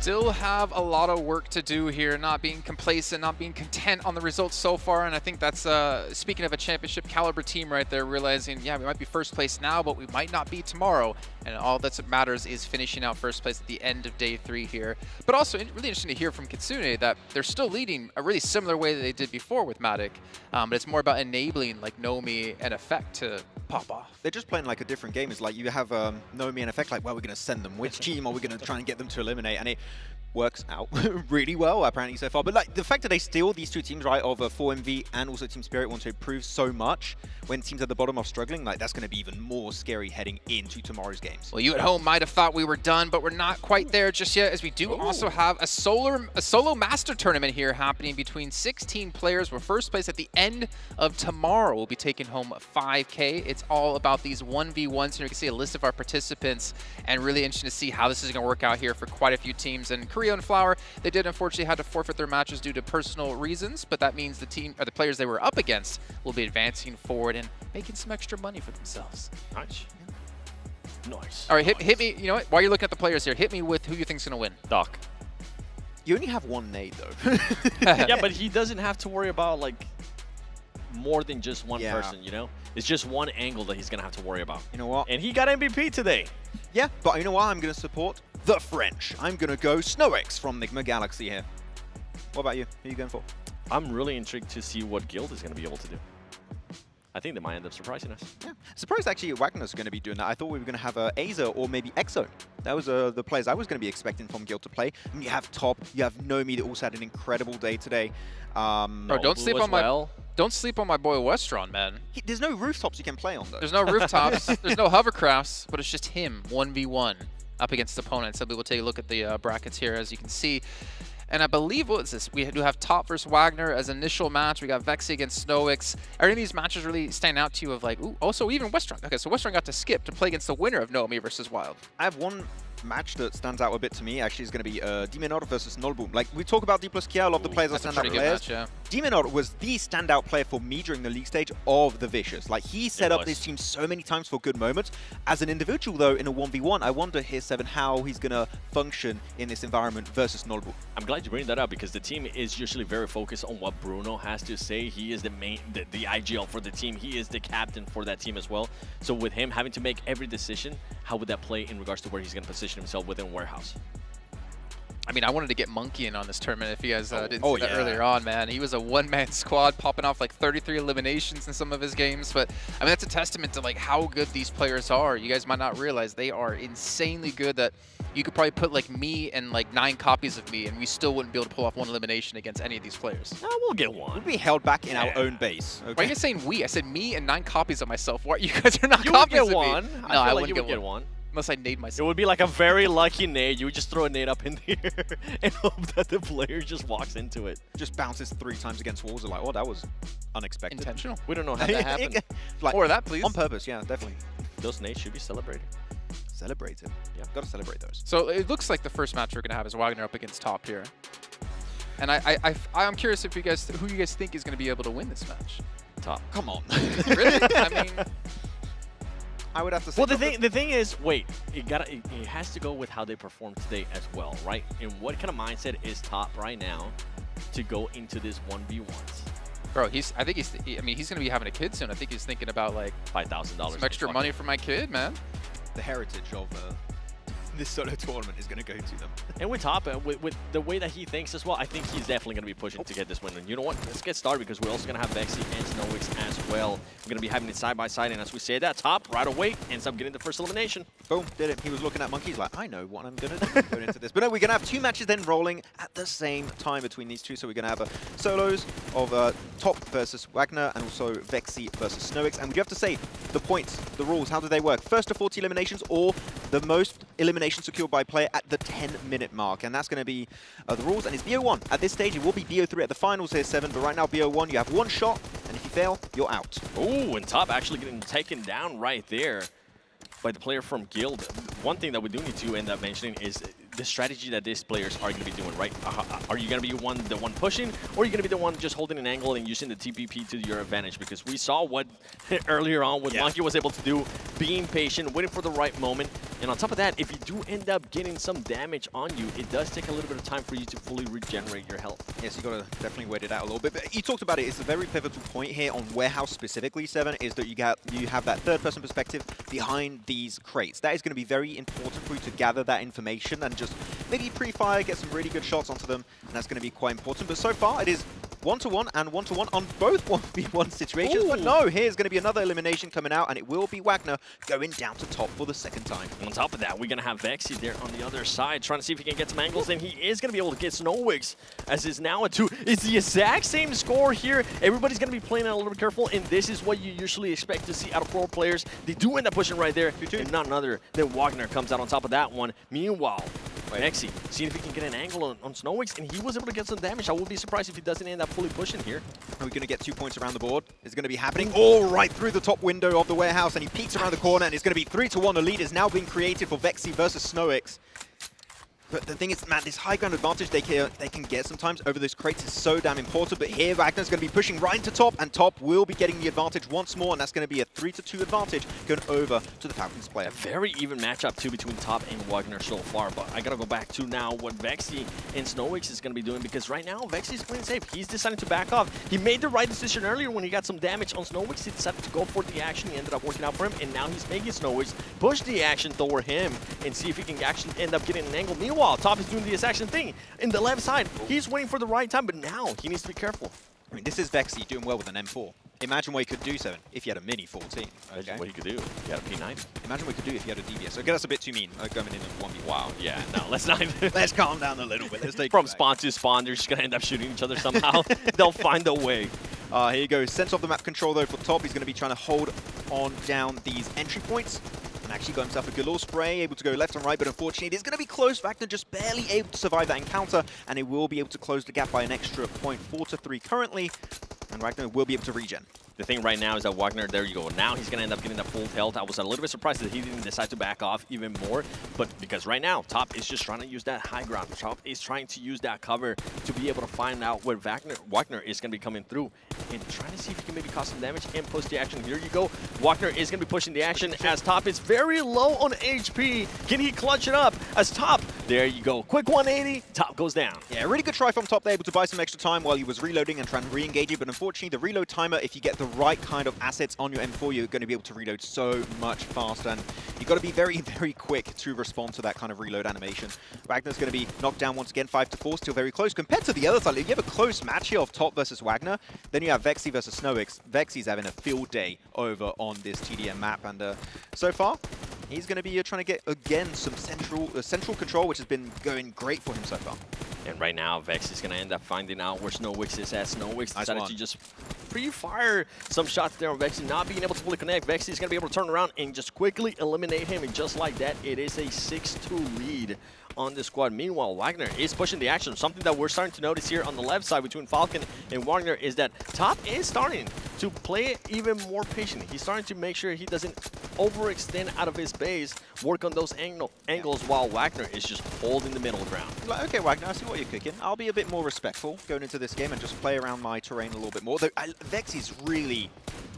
Still have a lot of work to do here, not being complacent, not being content on the results so far. And I think that's, speaking of a championship caliber team right there, realizing, yeah, we might be first place now, but we might not be tomorrow. And all that matters is finishing out first place at the end of day 3 here. But also really interesting to hear from Kitsune that they're still leading a really similar way that they did before with Matic. But it's more about enabling Nomi and Effect to pop off. They're just playing like a different game. It's like you have Nomi and Effect, like, well, we're going to send them which team are we going to try and get them to eliminate? And it works out really well, apparently, so far. But like the fact that they steal these two teams, right, of 4MV and also Team Spirit want to improve so much when teams at the bottom are struggling, like that's going to be even more scary heading into tomorrow's games. Well, you at home might have thought we were done, but we're not quite there just yet, as we do also have a solo master tournament here happening between 16 players. We're first place at the end of tomorrow. We'll be taking home 5K. It's all about these 1v1s. Here you can see a list of our participants, and really interesting to see how this is going to work out here for quite a few teams. And Korea and Flower, they did unfortunately have to forfeit their matches due to personal reasons, but that means the team or the players they were up against will be advancing forward and making some extra money for themselves. Nice. Nice. All right, hit me. You know what? While you're looking at the players here, hit me with who you think's gonna win. Doc. You only have one nade though. Yeah, but he doesn't have to worry about like more than just one person, you know? It's just one angle that he's gonna have to worry about. You know what? And he got MVP today. Yeah, but you know what? I'm gonna support the French. I'm gonna go SnowX from Nigma Galaxy here. What about you? Who are you going for? I'm really intrigued to see what Guild is gonna be able to do. I think they might end up surprising us. Yeah, surprised actually Wagner's going to be doing that. I thought we were going to have Aza or maybe Exo. That was the players I was going to be expecting from Guild to play. I mean, you have Top, you have Nomi that also had an incredible day today. Don't sleep on my boy Westron, man. There's no rooftops you can play on though. There's no rooftops. There's no hovercrafts, but it's just him 1v1 up against opponents. So we will take a look at the brackets here, as you can see. And I believe, what is this? We do have Top versus Wagner as initial match. We got Vexy against Snowix. Are any of these matches really stand out to you of like, ooh, also even Westron? Okay, so Westron got to skip to play against the winner of Nomi versus Wild. I have one match that stands out a bit to me, actually, is going to be Dimenor versus Nolboom. Like, we talk about D plus Kia, a lot of the players are standout players. Match, yeah. Dimenor was the standout player for me during the league stage of the Vicious. Like, he set up this team so many times for good moments. As an individual, though, in a 1v1, I wonder here, Seven, how he's going to function in this environment versus Nolboom. I'm glad you bring that up, because the team is usually very focused on what Bruno has to say. He is the main, the IGL for the team. He is the captain for that team as well. So with him having to make every decision, how would that play in regards to where he's going to position himself within Warehouse? I mean, I wanted to get Monkey in on this tournament if you guys didn't see that earlier on, man. He was a one-man squad popping off like 33 eliminations in some of his games. But, I mean, that's a testament to like how good these players are. You guys might not realize they are insanely good that you could probably put like me and like 9 copies of me and we still wouldn't be able to pull off one elimination against any of these players. No, we'll get one. We'd be held back in our own base. Okay? Why are you saying we? I said me and 9 copies of myself. What? You guys are not you copies would get of one. me. No, I wouldn't get one. Unless I nade myself. It would be like a very lucky nade. You would just throw a nade up in the air and hope that the player just walks into it. Just bounces 3 times against walls. Like, oh, that was unexpected. Intentional. We don't know how that happened. Like, More of that, please. On purpose, yeah, definitely. Those nades should be celebrated. Celebrated. Yeah, got to celebrate those. So it looks like the first match we're going to have is Wagner up against Top here. And I'm curious if who you guys think is going to be able to win this match. Top. Come on. Really? I mean, I would have to say. Well, the thing is, wait, it has to go with how they perform today as well, right? And what kind of mindset is Top right now to go into this 1v1s? Bro, he's going to be having a kid soon. I think he's thinking about like $5,000. Some extra money for my kid, man. The heritage of this solo tournament is going to go to them. And with Top, with the way that he thinks as well, I think he's definitely going to be pushing to get this win. And you know what? Let's get started because we're also going to have Vexy and Snowix as well. We're going to be having it side by side. And as we say that, Top right away ends up getting the first elimination. Boom, did it. He was looking at Monkeys like, I know what I'm going to do going into this. But no, we're going to have 2 matches then rolling at the same time between these two. So we're going to have solos of Top versus Wagner and also Vexy versus Snowix. And we do have to say, the points, the rules, how do they work? First to 40 eliminations or the most eliminations secured by player at the 10-minute mark. And that's going to be the rules. And it's BO1. At this stage, it will be BO3 at the finals here, 7. But right now, BO1, you have 1 shot. And if you fail, you're out. Oh, and Top actually getting taken down right there by the player from Guild. One thing that we do need to end up mentioning is the strategy that these players are going to be doing, right? Are you going to be the one pushing, or are you going to be the one just holding an angle and using the TPP to your advantage? Because we saw what earlier on what Monkey was able to do, being patient, waiting for the right moment. And on top of that, if you do end up getting some damage on you, it does take a little bit of time for you to fully regenerate your health. Yes, you got to definitely wait it out a little bit. But you talked about it. It's a very pivotal point here on Warehouse specifically, 7, is that you have that third-person perspective behind these crates. That is going to be very important for you to gather that information and just maybe pre-fire, get some really good shots onto them, and that's going to be quite important. But so far, it is 1-to-1 and 1-to-1 on both 1v1 situations. Ooh. But no, here's going to be another elimination coming out, and it will be Wagner going down to Top for the 2nd time. On top of that, we're going to have Vexy there on the other side, trying to see if he can get some angles, and he is going to be able to get Snowix, as is now a 2. It's the exact same score here. Everybody's going to be playing it a little bit careful, and this is what you usually expect to see out of pro players. They do end up pushing right there, and none other than Wagner comes out on top of that one. Meanwhile, Vexy, seeing if he can get an angle on Snowix, and he was able to get some damage. I would be surprised if he doesn't end up fully pushing here. Are we going to get 2 points around the board? It's going to be happening all right through the top window of the warehouse, and he peeks around the corner, and it's going to be 3-to-1. A lead is now being created for Vexy versus Snowix. But the thing is, man, this high ground advantage they can get sometimes over those crates is so damn important. But here, Wagner's going to be pushing right into Top, and Top will be getting the advantage once more, and that's going to be a 3-to-2 advantage going over to the Falcons player. A very even matchup, too, between Top and Wagner so far. But I got to go back to now what Vexy and Snowix is going to be doing, because right now, Vexy's playing safe. He's deciding to back off. He made the right decision earlier when he got some damage on Snowix. He decided to go for the action. He ended up working out for him, and now he's making Snowix push the action toward him and see if he can actually end up getting an angle. Meanwhile, Top is doing the action thing in the left side. He's waiting for the right time, but now he needs to be careful. I mean, this is Vexy doing well with an M4. Imagine what he could do, 7, if he had a Mini 14. Imagine what he could do if he had a P90. Imagine what he could do if he had a DBS. Okay, that's a bit too mean, going in a 1v1. Wow, yeah, no, let's not. Let's calm down a little bit. Let's take From spawn to spawn, they're just going to end up shooting each other somehow. They'll find a way. Here you go. Center of the map control, though, for Top. He's going to be trying to hold on down these entry points. And actually got himself a galore spray, able to go left and right, but unfortunately it is going to be close. Wagner just barely able to survive that encounter, and it will be able to close the gap by an extra point, 4-3 currently, and Wagner will be able to regen. The thing right now is that Wagner, there you go. Now he's going to end up getting that full health. I was a little bit surprised that he didn't decide to back off even more. But because right now, Top is just trying to use that high ground. Top is trying to use that cover to be able to find out where Wagner is going to be coming through. And trying to see if he can maybe cause some damage and post the action. Here you go. Wagner is going to be pushing the action as Top is very low on HP. Can he clutch it up as Top? There you go. Quick 180. Top goes down. Yeah, really good try from Top there, able to buy some extra time while he was reloading and trying to re-engage it. But unfortunately, the reload timer, if you get the right kind of assets on your M4, you're going to be able to reload so much faster. And you've got to be very, very quick to respond to that kind of reload animation. Wagner's going to be knocked down once again, 5-4, still very close. Compared to the other side, if you have a close match here of Top versus Wagner, then you have Vexy versus Snowix. Vexy's having a field day over on this TDM map. And so far, he's going to be trying to get, again, some central control, which has been going great for him so far. And right now, Vex is going to end up finding out where Snowix is at. Snowix Nice decided one. to just pre-fire some shots there on Vexy, not being able to fully connect. Vexy is going to be able to turn around and just quickly eliminate him. And just like that, it is a 6-2 lead on the squad. Meanwhile, Wagner is pushing the action. Something that we're starting to notice here on the left side between Falcon and Wagner is that Top is starting to play even more patient. He's starting to make sure he doesn't overextend out of his base, work on those angles while Wagner is just holding the middle ground. Like, okay, Wagner, I see what you're cooking. I'll be a bit more respectful going into this game and just play around my terrain a little bit more. Though Vex is really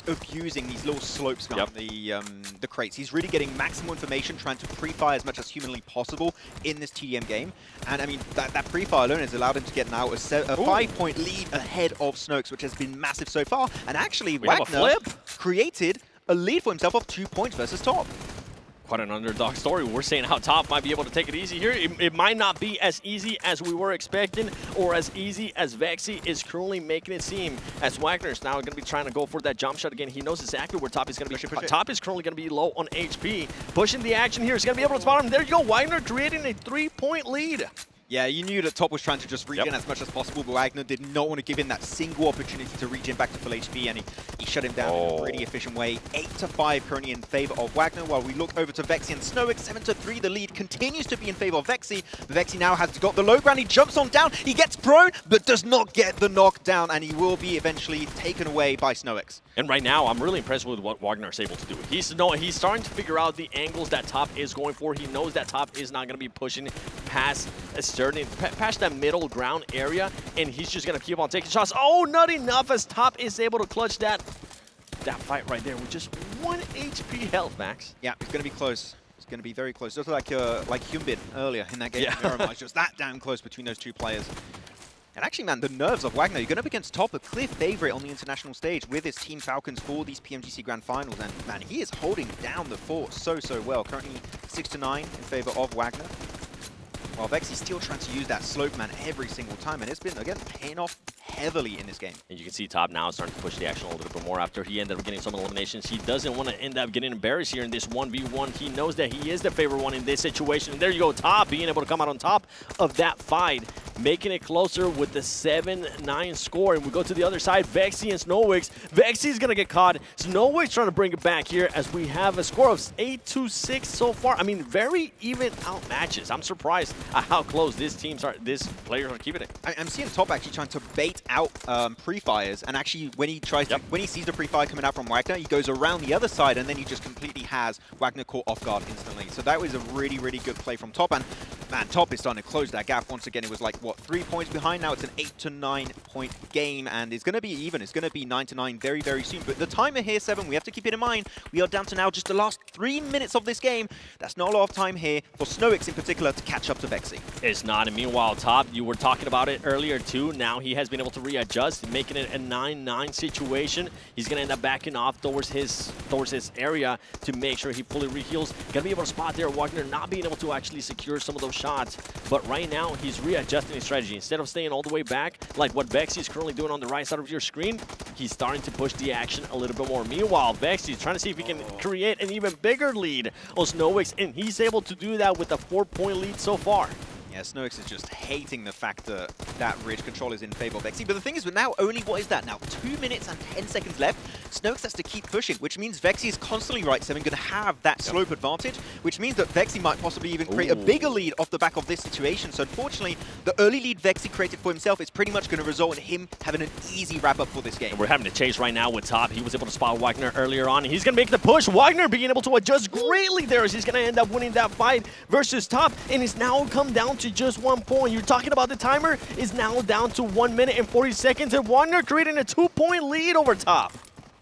abusing these little slopes behind the crates. He's really getting maximum information, trying to pre-fire as much as humanly possible in this TDM game. And I mean, that pre-fire alone has allowed him to get now a 5-point lead ahead of Snokes, which has been massive so far. And actually, Wagner created a lead for himself of 2 points versus Top. Quite an underdog story. We're saying how Top might be able to take it easy here. It might not be as easy as we were expecting or as easy as Vexy is currently making it seem, as Wagner is now going to be trying to go for that jump shot again. He knows exactly where Top is going to be. Top is currently going to be low on HP. Pushing the action here. He's going to be able to spot him. There you go. Wagner creating a 3-point lead. Yeah, you knew that Top was trying to just regen as much as possible, but Wagner did not want to give him that single opportunity to regen back to full HP, and he shut him down in a pretty efficient way. 8-5 currently in favor of Wagner, while we look over to Vexy and Snowix. 7-3, the lead continues to be in favor of Vexy. Vexy now has got the low ground. He jumps on down. He gets prone, but does not get the knockdown, and he will be eventually taken away by Snowix. And right now, I'm really impressed with what Wagner is able to do. He's starting to figure out the angles that Top is going for. He knows that Top is not going to be pushing past a certain, past that middle ground area, and he's just going to keep on taking shots. Oh, not enough as Top is able to clutch that fight right there with just 1 HP health, Max. Yeah, it's going to be close. It's going to be very close. Just like Hyunbin earlier in that game. Yeah. It's just that damn close between those two players. And actually, man, the nerves of Wagner, you're going up against Top, a clear favorite on the international stage with his Team Falcons for these PMGC Grand Finals. And, man, he is holding down the fort so well. Currently 6-9 in favor of Wagner. While Vexy's still trying to use that slope, man, every single time. And it's been, again, paying off heavily in this game. And you can see Top now starting to push the action a little bit more after he ended up getting some eliminations. He doesn't want to end up getting embarrassed here in this 1v1. He knows that he is the favorite one in this situation. And there you go, Top being able to come out on top of that fight, making it closer with the 7-9 score. And we go to the other side, Vexy and Snowix. Vexy's going to get caught. Snowix trying to bring it back here as we have a score of 8-6 so far. I mean, very even out matches. I'm surprised at how close these players are keeping it. I'm seeing Top actually trying to bait out pre-fires, and actually when he tries to, when he sees the pre-fire coming out from Wagner, he goes around the other side, and then he just completely has Wagner caught off guard instantly. So that was a really good play from Top, and man, Top is starting to close that gap once again. It was like, what, 3 points behind? Now it's an 8-9 point game, and it's going to be even. It's going to be 9-9 very soon. But the timer here, 7, we have to keep it in mind. We are down to now just the last 3 minutes of this game. That's not a lot of time here for Snowix in particular to catch up to Vexy. It's not, and meanwhile, Top, you were talking about it earlier too. Now he has been able to readjust, making it a 9-9 situation. He's going to end up backing off towards his area to make sure he fully reheals. Going to be able to spot there Wagner not being able to actually secure some of those shots. But right now, he's readjusting his strategy. Instead of staying all the way back, like what Vexy is currently doing on the right side of your screen, he's starting to push the action a little bit more. Meanwhile, Vexy is trying to see if he can create an even bigger lead on Snowix, and he's able to do that with a 4-point lead so far. Yeah, Snowix is just hating the fact that that ridge control is in favor of Vexy. But the thing is, now only, what is that now? 2 minutes and 10 seconds left. Snowix has to keep pushing, which means Vexy is constantly right 7 going to have that slope advantage, which means that Vexy might possibly even create a bigger lead off the back of this situation. So unfortunately, the early lead Vexy created for himself is pretty much going to result in him having an easy wrap-up for this game. And we're having to chase right now with Top. He was able to spot Wagner earlier on, and he's going to make the push. Wagner being able to adjust greatly there as he's going to end up winning that fight versus Top, and it's now come down to just 1 point. You're talking about the timer is now down to 1 minute and 40 seconds, and Wagner creating a 2-point lead over Top.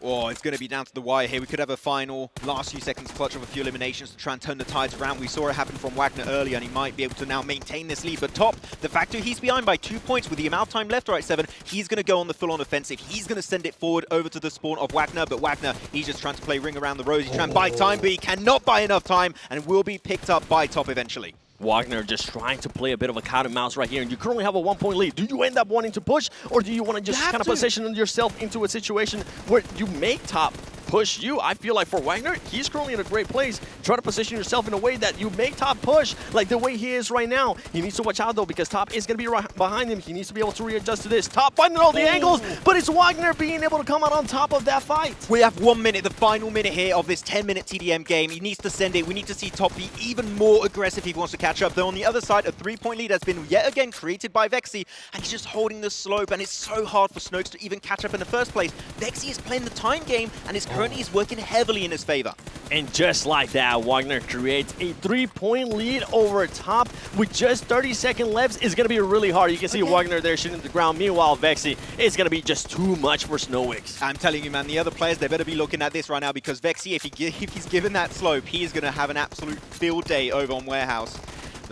Oh, it's going to be down to the wire here. We could have a final last few seconds clutch of a few eliminations to try and turn the tides around. We saw it happen from Wagner earlier, and he might be able to now maintain this lead. But Top, the fact that he's behind by 2 points with the amount of time left, right 7, he's going to go on the full-on offensive. He's going to send it forward over to the spawn of Wagner. But Wagner, he's just trying to play ring around the rosy, trying to buy time, but he cannot buy enough time, and will be picked up by Top eventually. Wagner just trying to play a bit of a cat and mouse right here, and you currently have a 1-point lead. Do you end up wanting to push, or do you want to just kind of position yourself into a situation where you make Top push you. I feel like for Wagner, he's currently in a great place. Try to position yourself in a way that you make Top push like the way he is right now. He needs to watch out though because Top is going to be right behind him. He needs to be able to readjust to this. Top finding all the angles, but it's Wagner being able to come out on top of that fight. We have 1 minute, the final minute here of this 10-minute TDM game. He needs to send it. We need to see Top be even more aggressive if he wants to catch up. Though on the other side, a 3-point lead has been yet again created by Vexy, and he's just holding the slope, and it's so hard for Snokes to even catch up in the first place. Vexy is playing the time game, and is currently working heavily in his favor. And just like that, Wagner creates a 3-point lead over Top with just 30 seconds left. It's going to be really hard. You can see Wagner there shooting the ground. Meanwhile, Vexy, it's going to be just too much for Snowix. I'm telling you, man, the other players, they better be looking at this right now because Vexy, if he's given that slope, he is going to have an absolute field day over on Warehouse.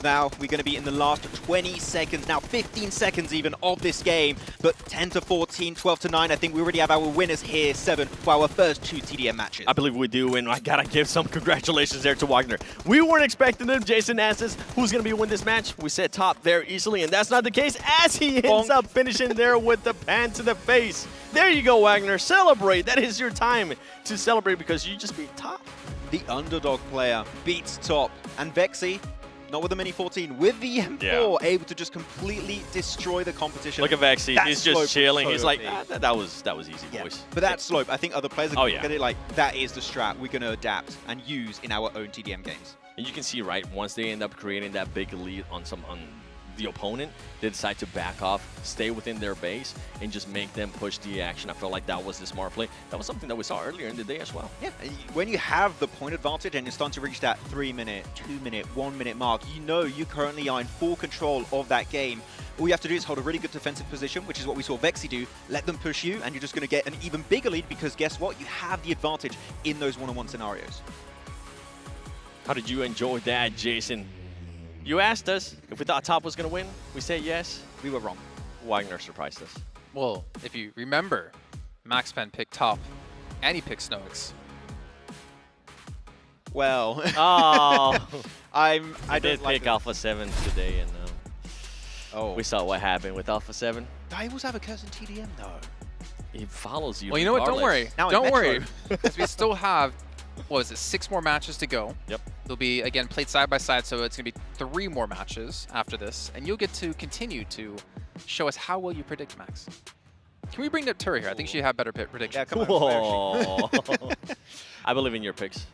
Now we're going to be in the last 20 seconds, now 15 seconds even of this game, but 10 to 14, 12 to 9, I think we already have our winners here, 7 for our first 2 TDM matches. I believe we do, and I gotta give some congratulations there to Wagner. We weren't expecting him. Jason asked us who's gonna be win this match. We said Top there easily, and that's not the case as he ends up finishing there with the pan to the face. There you go, Wagner. Celebrate. That is your time to celebrate because you just beat Top. The underdog player beats Top, and Vexy, not with the Mini 14, with the M4, able to just completely destroy the competition. Look at Vexy, That he's just chilling. so He's like, OP. that was easy, boys. But that slope, I think other players are going to yeah. get it like, that is the strat we're going to adapt and use in our own TDM games. And you can see, right, once they end up creating that big lead on the opponent, they decide to back off, stay within their base, and just make them push the action. I felt like that was the smart play. That was something that we saw earlier in the day as well. Yeah, when you have the point advantage and you're starting to reach that 3-minute, 2-minute, 1-minute mark, you know you currently are in full control of that game. All you have to do is hold a really good defensive position, which is what we saw Vexy do. Let them push you, and you're just going to get an even bigger lead because guess what? You have the advantage in those one-on-one scenarios. How did you enjoy that, Jason? You asked us if we thought Top was going to win. We said yes. We were wrong. Wagner surprised us. Well, if you remember, MaxPen picked Top, and he picked Snowix. Well, I don't did like pick Alpha 7 today, and we saw what happened with Alpha 7. I always have a curse in TDM, though. He follows you. Well, you know what? Don't worry. Now Don't worry. Because we still have, what is it, 6 more matches to go. Yep. They'll be, again, played side by side, so it's going to be 3 more matches after this. And you'll get to continue to show us how well you predict, Max. Can we bring Nepturi here? I think she had better predictions. Yeah, come Whoa. I believe in your picks.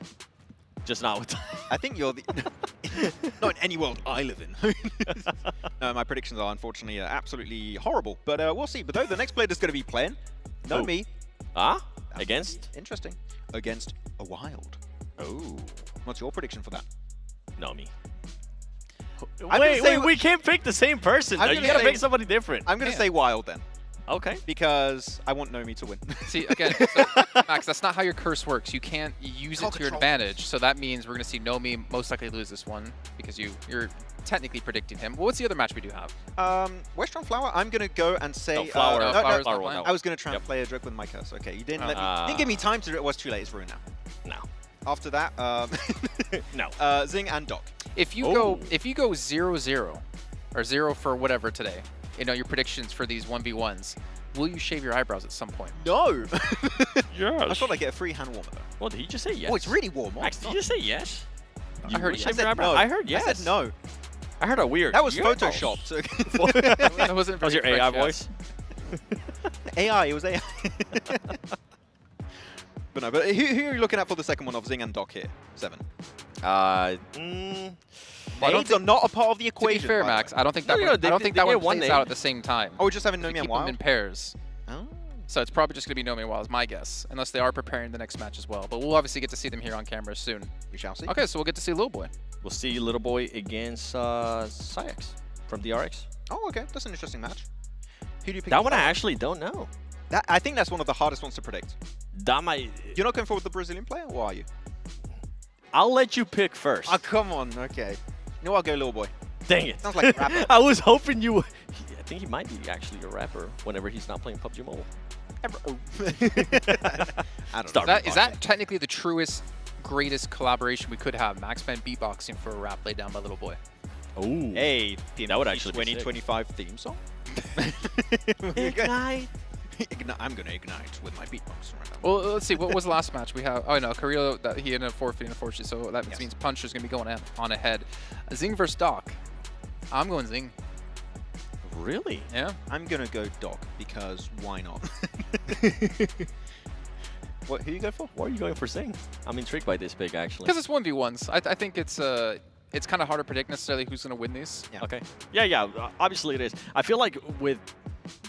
Just not with I think you're the... not in any world I live in. No, my predictions are unfortunately absolutely horrible. But we'll see. But though the next player that's going to be playing, Nomi. Against? Interesting. Against a Wild. Oh. What's your prediction for that? Nomi. Wait, we can't pick the same person. You gotta pick somebody different. I'm going to say Wild then. Okay. Because I want Nomi to win. See, again, so, Max, that's not how your curse works. You can't use it to your advantage. So that means we're going to see Nomi most likely lose this one because you're technically predicting him. Well, what's the other match we do have? Western Flower, I'm going to go and say... No, Flower. No, I was going to try and play a joke with my curse. Okay, you didn't let me... didn't give me time to do it. It was too late. It's ruined now. No. After that, no. Zing and Doc. If you go 0-0 or 0 for whatever today, you know, your predictions for these 1v1s, will you shave your eyebrows at some point? No! Yes. I thought I'd get a free hand warmer though. Well, did you just say yes? Oh, it's really warm. Max, did you just say yes? I heard yes. No. I heard yes. I said no. I heard a weird. That was yes. photoshopped. That wasn't was your AI voice? AI, it was AI. But no, but who are you looking at for the second one of Zing and Doc here? 7. Nades are not a part of the equation. To be fair, Max, I don't think that one plays out at the same time. Oh, we're just having Nomi and keep Wild? them in pairs. Oh. So it's probably just going to be Nomi and Wild is my guess, unless they are preparing the next match as well. But we'll obviously get to see them here on camera soon. We shall see. Okay, so we'll get to see Little Boy. We'll see Little Boy against Syx from DRX. Oh, okay. That's an interesting match. Who do you pick? That one I actually don't know. I think that's one of the hardest ones to predict. That might... You're not going forward with the Brazilian player, or are you? I'll let you pick first. Oh, come on. Okay. No, I'll go Little Boy. Dang it. Sounds like a rapper. I was hoping you... I think he might be actually a rapper whenever he's not playing PUBG Mobile. I don't know. Is that technically the truest, greatest collaboration we could have? MaxPen beatboxing for a rap laid down by Little Boy. Ooh. Hey, that would actually be 2025 theme song. Ignite. I'm going to ignite with my beatbox right now. Well, let's see. What was the last match we have? Oh no, Carrillo, that he ended up forfeiting, unfortunately. So that means Puncher's going to be going on ahead. Zing versus Doc. I'm going Zing. Really? Yeah. I'm going to go Doc because why not? What? Who you go for? Why are you going for Zing? I'm intrigued by this pick actually. Because it's 1v1s. I think it's kind of hard to predict necessarily who's going to win these. Yeah. Okay. Yeah. Obviously it is. I feel like with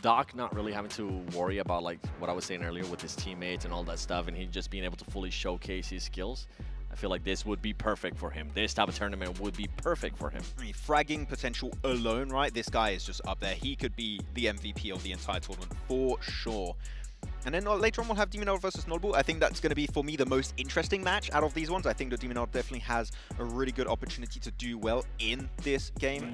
Doc not really having to worry about like what I was saying earlier with his teammates and all that stuff, and he just being able to fully showcase his skills, I feel like this would be perfect for him. This type of tournament would be perfect for him. I mean, fragging potential alone, right? This guy is just up there. He could be the MVP of the entire tournament for sure. And then later on, we'll have Demonor versus Nodbull. I think that's going to be, for me, the most interesting match out of these ones. I think that Demonor definitely has a really good opportunity to do well in this game.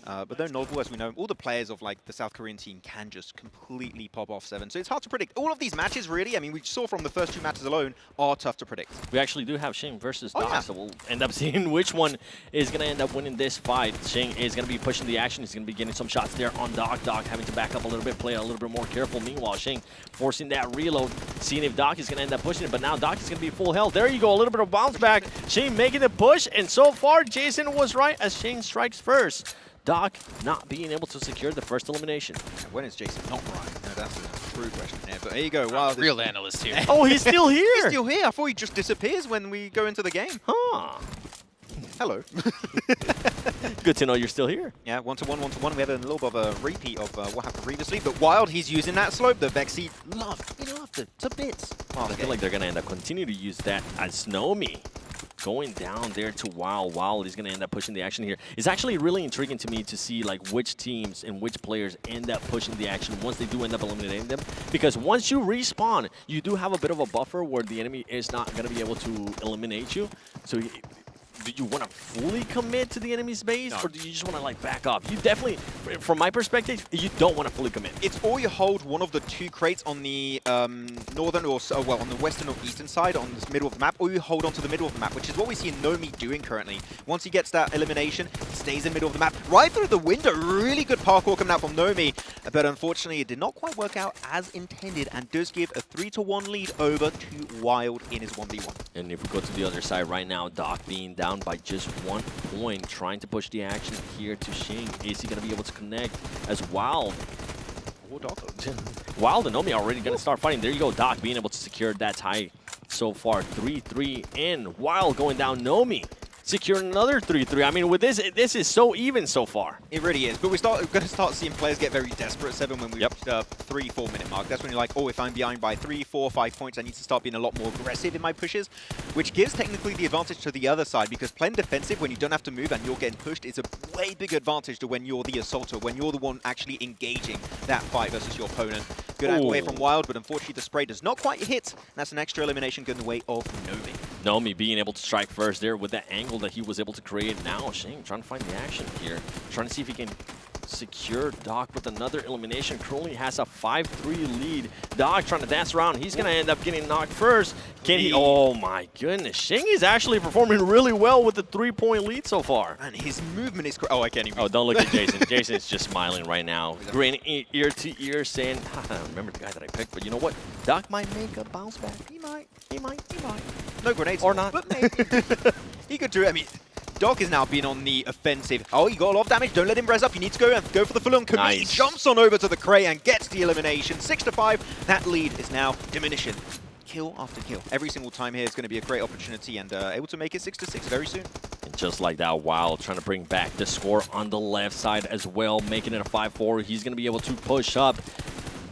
But then Nodbull, as we know, all the players of like the South Korean team can just completely pop off 7. So it's hard to predict. All of these matches, really, I mean, we saw from the first 2 matches alone, are tough to predict. We actually do have Shing versus Doc, so we'll end up seeing which one is going to end up winning this fight. Shing is going to be pushing the action. He's going to be getting some shots there on Doc. Doc having to back up a little bit, play a little bit more careful. Meanwhile, Shing forcing that reload, seeing if Doc is going to end up pushing it, but now Doc is going to be full health. There you go, a little bit of bounce back. Shing making the push, and so far, Jason was right as Shing strikes first. Doc not being able to secure the first elimination. When is Jason not right? No, that's a true question there. But there you go. Wow, real analyst here. Oh, he's still here. He's still here. I thought he just disappears when we go into the game. Huh. Hello. Good to know you're still here. Yeah, 1-to-1, 1-to-1. We have a little bit of a repeat of what happened previously. But Wild, he's using that slope. The Vexy loved. He loved it to bits. I feel like they're going to end up continue to use that as Nomi. Going down there to Wild. Wild is going to end up pushing the action here. It's actually really intriguing to me to see like which teams and which players end up pushing the action once they do end up eliminating them. Because once you respawn, you do have a bit of a buffer where the enemy is not going to be able to eliminate you. So do you want to fully commit to the enemy's base, or do you just want to like back off? You definitely, from my perspective, you don't want to fully commit. It's or you hold one of the 2 crates on the northern or well on the western or eastern side on the middle of the map, or you hold on to the middle of the map, which is what we see Nomi doing currently. Once he gets that elimination, he stays in the middle of the map, right through the window. Really good parkour coming out from Nomi, but unfortunately it did not quite work out as intended and does give a 3-to-1 lead over to Wild in his 1v1. And if we go to the other side right now, Doc being down by just 1 point, trying to push the action here to Shing. Is he going to be able to connect as Wild? Wild and Nomi already going to start fighting. There you go, Doc being able to secure that tie so far. 3-3 in. Wild going down. Nomi securing another 3-3. I mean, with this is so even so far. It really is. But we're going to start seeing players get very desperate at 7 when we reach the 3-4 minute mark. That's when you're like, oh, if I'm behind by 3, 4, 5 points, I need to start being a lot more aggressive in my pushes, which gives technically the advantage to the other side, because playing defensive when you don't have to move and you're getting pushed is a way bigger advantage to when you're the assaulter, when you're the one actually engaging that fight versus your opponent. Good angle away from Wild, but unfortunately the spray does not quite hit. That's an extra elimination going the way of Nomi. Nomi being able to strike first there with that angle that he was able to create. Now Shing trying to find the action here, trying to see if he can secure Doc with another elimination. Currently has a 5-3 lead. Doc trying to dance around. He's going to end up getting knocked first. Can he? Oh my goodness. Shing is actually performing really well with the 3-point lead so far. And his movement is... Oh, I can't even... Oh, don't look at Jason. Jason is just smiling right now. Grinning ear to ear saying, I remember the guy that I picked, but you know what? Doc might make a bounce back. He might. No grenades. Or not. But maybe. He could do it. I mean... Doc is now being on the offensive. Oh, he got a lot of damage. Don't let him res up. You need to go for the full-on commit. Nice. He jumps on over to the crate and gets the elimination. 6-5. That lead is now diminishing. Kill after kill. Every single time here is going to be a great opportunity, and able to make it 6-6 very soon. And just like that, Wild trying to bring back the score on the left side as well, making it a 5-4. He's going to be able to push up.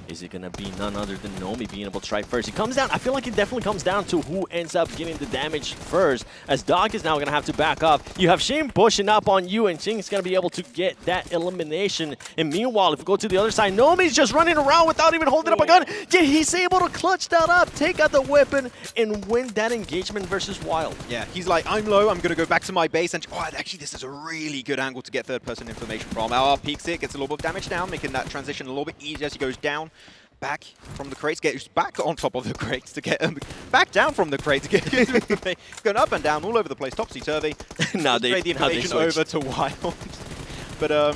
Is it going to be none other than Nomi being able to strike first? He comes down. I feel like it definitely comes down to who ends up getting the damage first, as Doc is now going to have to back up. You have Shing pushing up on you, and Shing is going to be able to get that elimination. And meanwhile, if we go to the other side, Nomi's just running around without even holding up a gun. Yet he's able to clutch that up, take out the weapon, and win that engagement versus Wild. Yeah, he's like, I'm low, I'm going to go back to my base. And actually, this is a really good angle to get third-person information from. Peeks it, gets a little bit of damage down, making that transition a little bit easier as he goes down. Back from the crates, gets back on top of the crates to get back down from the crate to get going up and down all over the place, topsy-turvy. Now they the information over to Wild. But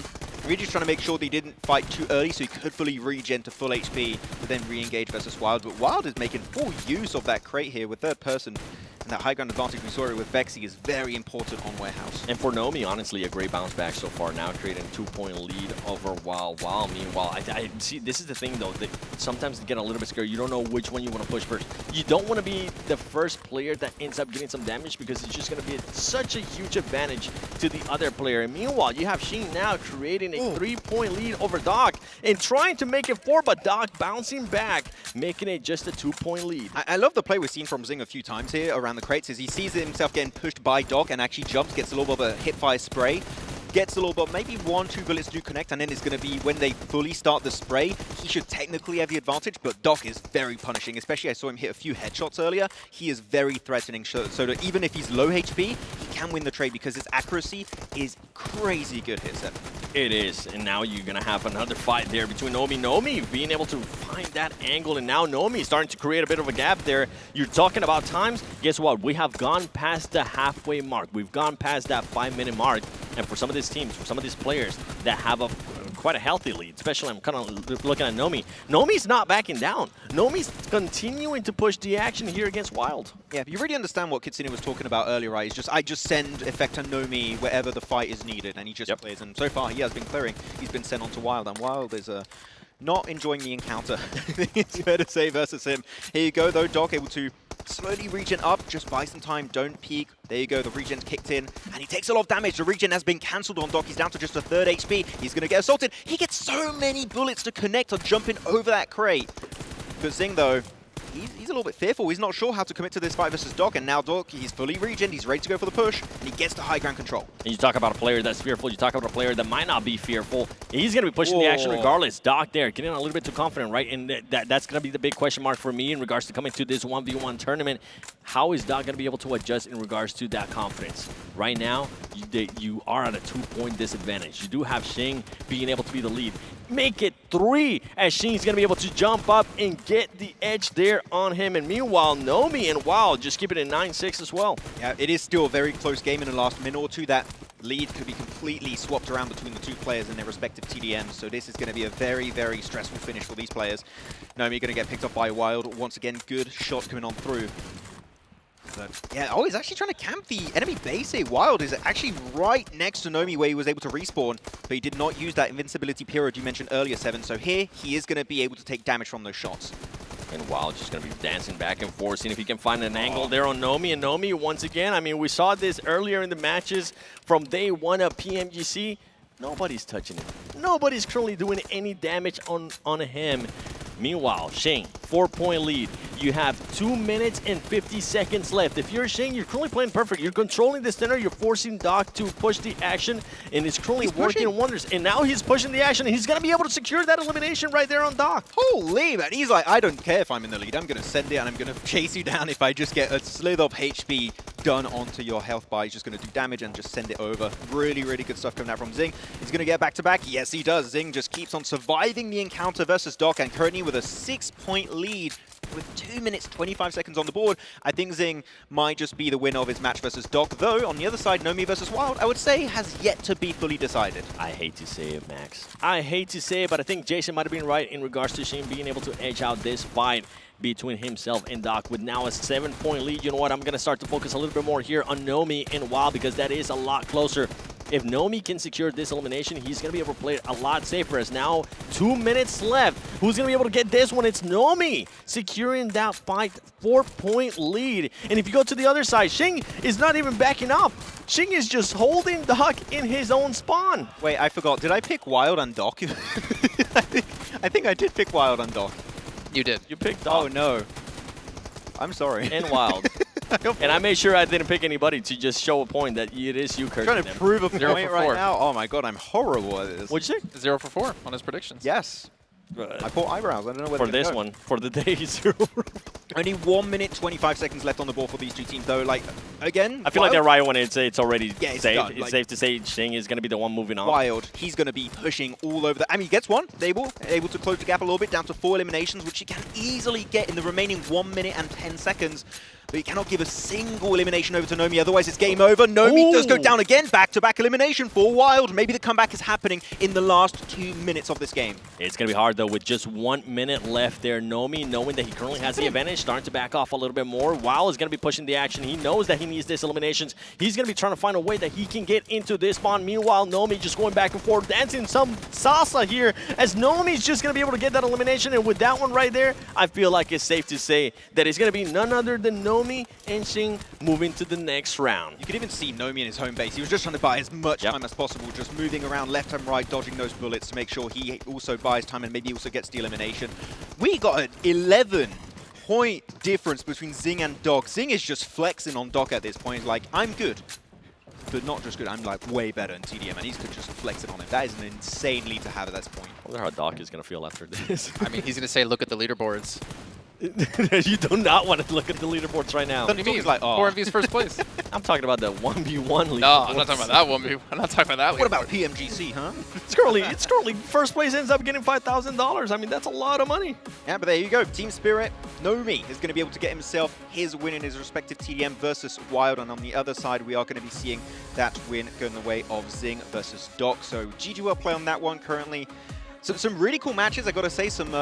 Really just trying to make sure that he didn't fight too early so he could fully regen to full HP, but then re-engage versus Wild. But Wild is making full use of that crate here with third person. And that high ground advantage we saw it with Vexy is very important on Warehouse. And for Nomi, honestly, a great bounce back so far now, creating a 2-point lead over Wild. Meanwhile, I see, this is the thing though, that sometimes you get a little bit scared. You don't know which one you want to push first. You don't want to be the first player that ends up getting some damage because it's just going to be such a huge advantage to the other player. And meanwhile, you have Sheen now creating a 3-point lead over Doc and trying to make it 4, but Doc bouncing back, making it just a 2-point lead. I love the play we've seen from Zing a few times here around the crates is he sees himself getting pushed by Doc and actually jumps, gets a little bit of a hip fire spray, gets a little bit, maybe 1-2 bullets do connect, and then it's going to be when they fully start the spray, he should technically have the advantage, but Doc is very punishing, especially I saw him hit a few headshots earlier. He is very threatening, so that even if he's low HP, he can win the trade because his accuracy is crazy good here, Seb. It is, and now you're going to have another fight there between Nomi. Nomi being able to find that angle, and now Nomi starting to create a bit of a gap there. You're talking about times. Guess what? We have gone past the halfway mark. We've gone past that 5-minute mark, and for some of these teams, for some of these players that have quite a healthy lead, especially I'm kind of looking at Nomi. Nomi's not backing down. Nomi's continuing to push the action here against Wild. Yeah, you really understand what Kitsune was talking about earlier, right? It's just, I just send Effector Nomi wherever the fight is needed, and he just plays. And so far, he has been clearing. He's been sent on to Wild, and Wild is not enjoying the encounter. It's fair to say versus him. Here you go, though. Doc able to slowly regen up, just buy some time, don't peek. There you go, the regen's kicked in, and he takes a lot of damage. The regen has been cancelled on Doc. He's down to just a 3rd HP. He's going to get assaulted. He gets so many bullets to connect on jumping over that crate. But Zing, though, he's a little bit fearful. He's not sure how to commit to this fight versus Doc, and now Doc, he's fully regened, he's ready to go for the push, and he gets the high ground control. And you talk about a player that's fearful, you talk about a player that might not be fearful. He's going to be pushing the action regardless. Doc there, getting a little bit too confident, right? And that's going to be the big question mark for me in regards to coming to this 1v1 tournament. How is Doc going to be able to adjust in regards to that confidence? Right now, you are at a 2-point disadvantage. You do have Shing being able to be the lead. Make it 3 as Shing's going to be able to jump up and get the edge there on him. And meanwhile, Nomi and Wild just keep it in 9-6 as well. Yeah, it is still a very close game in the last minute or two. That lead could be completely swapped around between the two players and their respective TDMs. So this is going to be a very, very stressful finish for these players. Nomi going to get picked up by Wild. Once again, good shot coming on through. But yeah, he's actually trying to camp the enemy base here. Wild is actually right next to Nomi where he was able to respawn, but he did not use that invincibility period you mentioned earlier, Seven. So here, he is going to be able to take damage from those shots. And Wild just going to be dancing back and forth, seeing if he can find an angle there on Nomi. And Nomi, once again, I mean, we saw this earlier in the matches from day 1 of PMGC. Nobody's touching him. Nobody's currently doing any damage on him. Meanwhile, Shing, 4-point lead. You have 2 minutes and 50 seconds left. If you're Shing, you're currently playing perfect. You're controlling the center. You're forcing Doc to push the action, and it's currently working wonders. And now he's pushing the action, and he's going to be able to secure that elimination right there on Doc. Holy, man. He's like, I don't care if I'm in the lead. I'm going to send it, and I'm going to chase you down if I just get a slither of HP done onto your health bar. He's just going to do damage and just send it over. Really, really good stuff coming out from Zing. He's going to get back-to-back. Yes, he does. Zing just keeps on surviving the encounter versus Doc, and currently with a 6-point lead with 2 minutes, 25 seconds on the board. I think Zing might just be the winner of his match versus Doc, though on the other side, Nomi versus Wild, I would say has yet to be fully decided. I hate to say it, Max. I hate to say it, but I think Jason might have been right in regards to Shane being able to edge out this fight between himself and Doc with now a 7-point lead. You know what? I'm going to start to focus a little bit more here on Nomi and Wild because that is a lot closer. If Nomi can secure this elimination, he's going to be able to play it a lot safer as now 2 minutes left. Who's going to be able to get this one? It's Nomi securing that fight 4-point lead. And if you go to the other side, Shing is not even backing up. Shing is just holding Doc in his own spawn. Wait, I forgot. Did I pick Wild on Doc? I think I did pick Wild on Doc. You did. You picked Doc. Oh, no. I'm sorry. And Wild. And I made sure I didn't pick anybody to just show a point that it is you, Kurt. Trying to prove a point right now. Oh my god, I'm horrible at this. What'd you say? 0 for 4 on his predictions. Yes. I pulled eyebrows. I don't know where for this one. For the day 0. Only 1 minute, 25 seconds left on the board for these two teams, though. Like, again, I feel like they're right when it's already Yeah, it's safe. done. It's Like, safe to say Shing is going to be the one moving on. Wild, he's going to be pushing all over the... I mean, he gets one, able to close the gap a little bit, down to 4 eliminations, which he can easily get in the remaining 1 minute and 10 seconds. But he cannot give a single elimination over to Nomi, otherwise it's game over. Nomi does go down again, back-to-back elimination for Wild. Maybe the comeback is happening in the last 2 minutes of this game. It's going to be hard, though, with just 1 minute left there. Nomi, knowing that he currently has the advantage, starting to back off a little bit more. Wild is going to be pushing the action. He knows that he needs this eliminations. He's going to be trying to find a way that he can get into this spawn. Meanwhile, Nomi just going back and forth, dancing some salsa here, as Nomi's just going to be able to get that elimination. And with that one right there, I feel like it's safe to say that it's going to be none other than Nomi and Shing moving to the next round. You could even see Nomi in his home base. He was just trying to buy as much time as possible, just moving around left and right, dodging those bullets to make sure he also buys time and maybe also gets the elimination. We got an 11-point difference between Zing and Doc. Zing is just flexing on Doc at this point. Like, I'm good, but not just good. I'm like way better in TDM, and he's just flexing on him. That is an insane lead to have at that point. I wonder how Doc is going to feel after this. I mean, he's going to say, look at the leaderboards. You do not want to look at the leaderboards right now. What do you mean? Like, 4 MV's first place. I'm talking about the 1v1 leaderboards. No, I'm not talking about that 1v1. I'm not talking about that. What about PMGC, huh? It's currently first place ends up getting $5,000. I mean, that's a lot of money. Yeah, but there you go. Team Spirit, Nomi is going to be able to get himself his win in his respective TDM versus Wild. And on the other side, we are going to be seeing that win going the way of Zing versus Doc. So GG well play on that one currently. So some really cool matches, I got to say. Some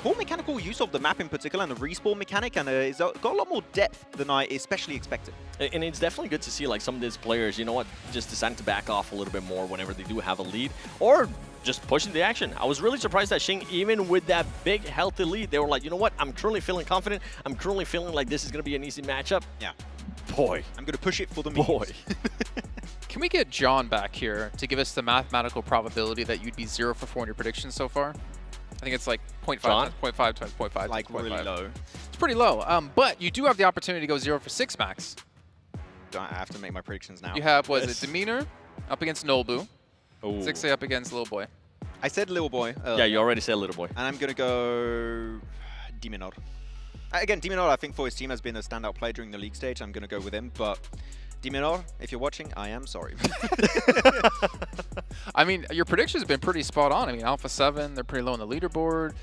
cool mechanical use of the map in particular and the respawn mechanic. And it's got a lot more depth than I especially expected. And it's definitely good to see like some of these players, you know what, just deciding to back off a little bit more whenever they do have a lead. Or just pushing the action. I was really surprised that Shing, even with that big healthy lead, they were like, you know what, I'm currently feeling confident. I'm currently feeling like this is going to be an easy matchup. Yeah. Boy. I'm going to push it for the memes. Boy. Can we get John back here to give us the mathematical probability that you'd be 0 for 4 in your predictions so far? I think it's like 0.5 times 0.5 times 0.5. Like really low. It's pretty low. But you do have the opportunity to go 0 for 6, Max. Do I have to make my predictions now? You have, was it Demeanor up against Nolbu, 6A up against Lil Boy. I said Lil Boy. Yeah, you already said Little Boy. And I'm going to go Demeanor. Again, Demeanor, I think for his team has been a standout player during the league stage. I'm going to go with him, but Demeanor, if you're watching, I am sorry. I mean, your predictions have been pretty spot on. I mean, Alpha 7, they're pretty low on the leaderboard.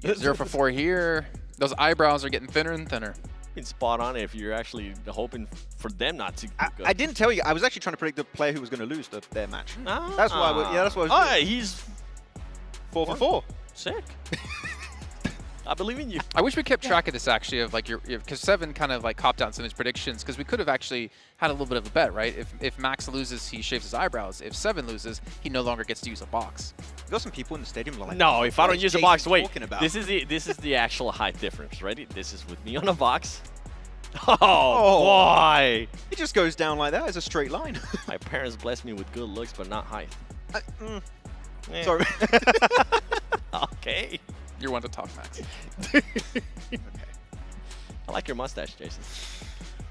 0 for 4 here. Those eyebrows are getting thinner and thinner. It's spot on if you're actually hoping for them not to. I didn't tell you. I was actually trying to predict the player who was going to lose their match. That's why. That's why. Oh, he's 4 for 4. Sick. I believe in you. I wish we kept track of this actually, of like because 7 kind of like copped out some of his predictions, because we could have actually had a little bit of a bet, right? If Max loses, he shaves his eyebrows. If 7 loses, he no longer gets to use a box. You got some people in the stadium like, no, if I don't use a box, wait. This is the actual height difference. Ready? This is with me on a box. Oh boy! It just goes down like that. It's a straight line. My parents blessed me with good looks, but not height. Sorry. Okay. You're one to talk, Max. Okay. I like your mustache, Jason.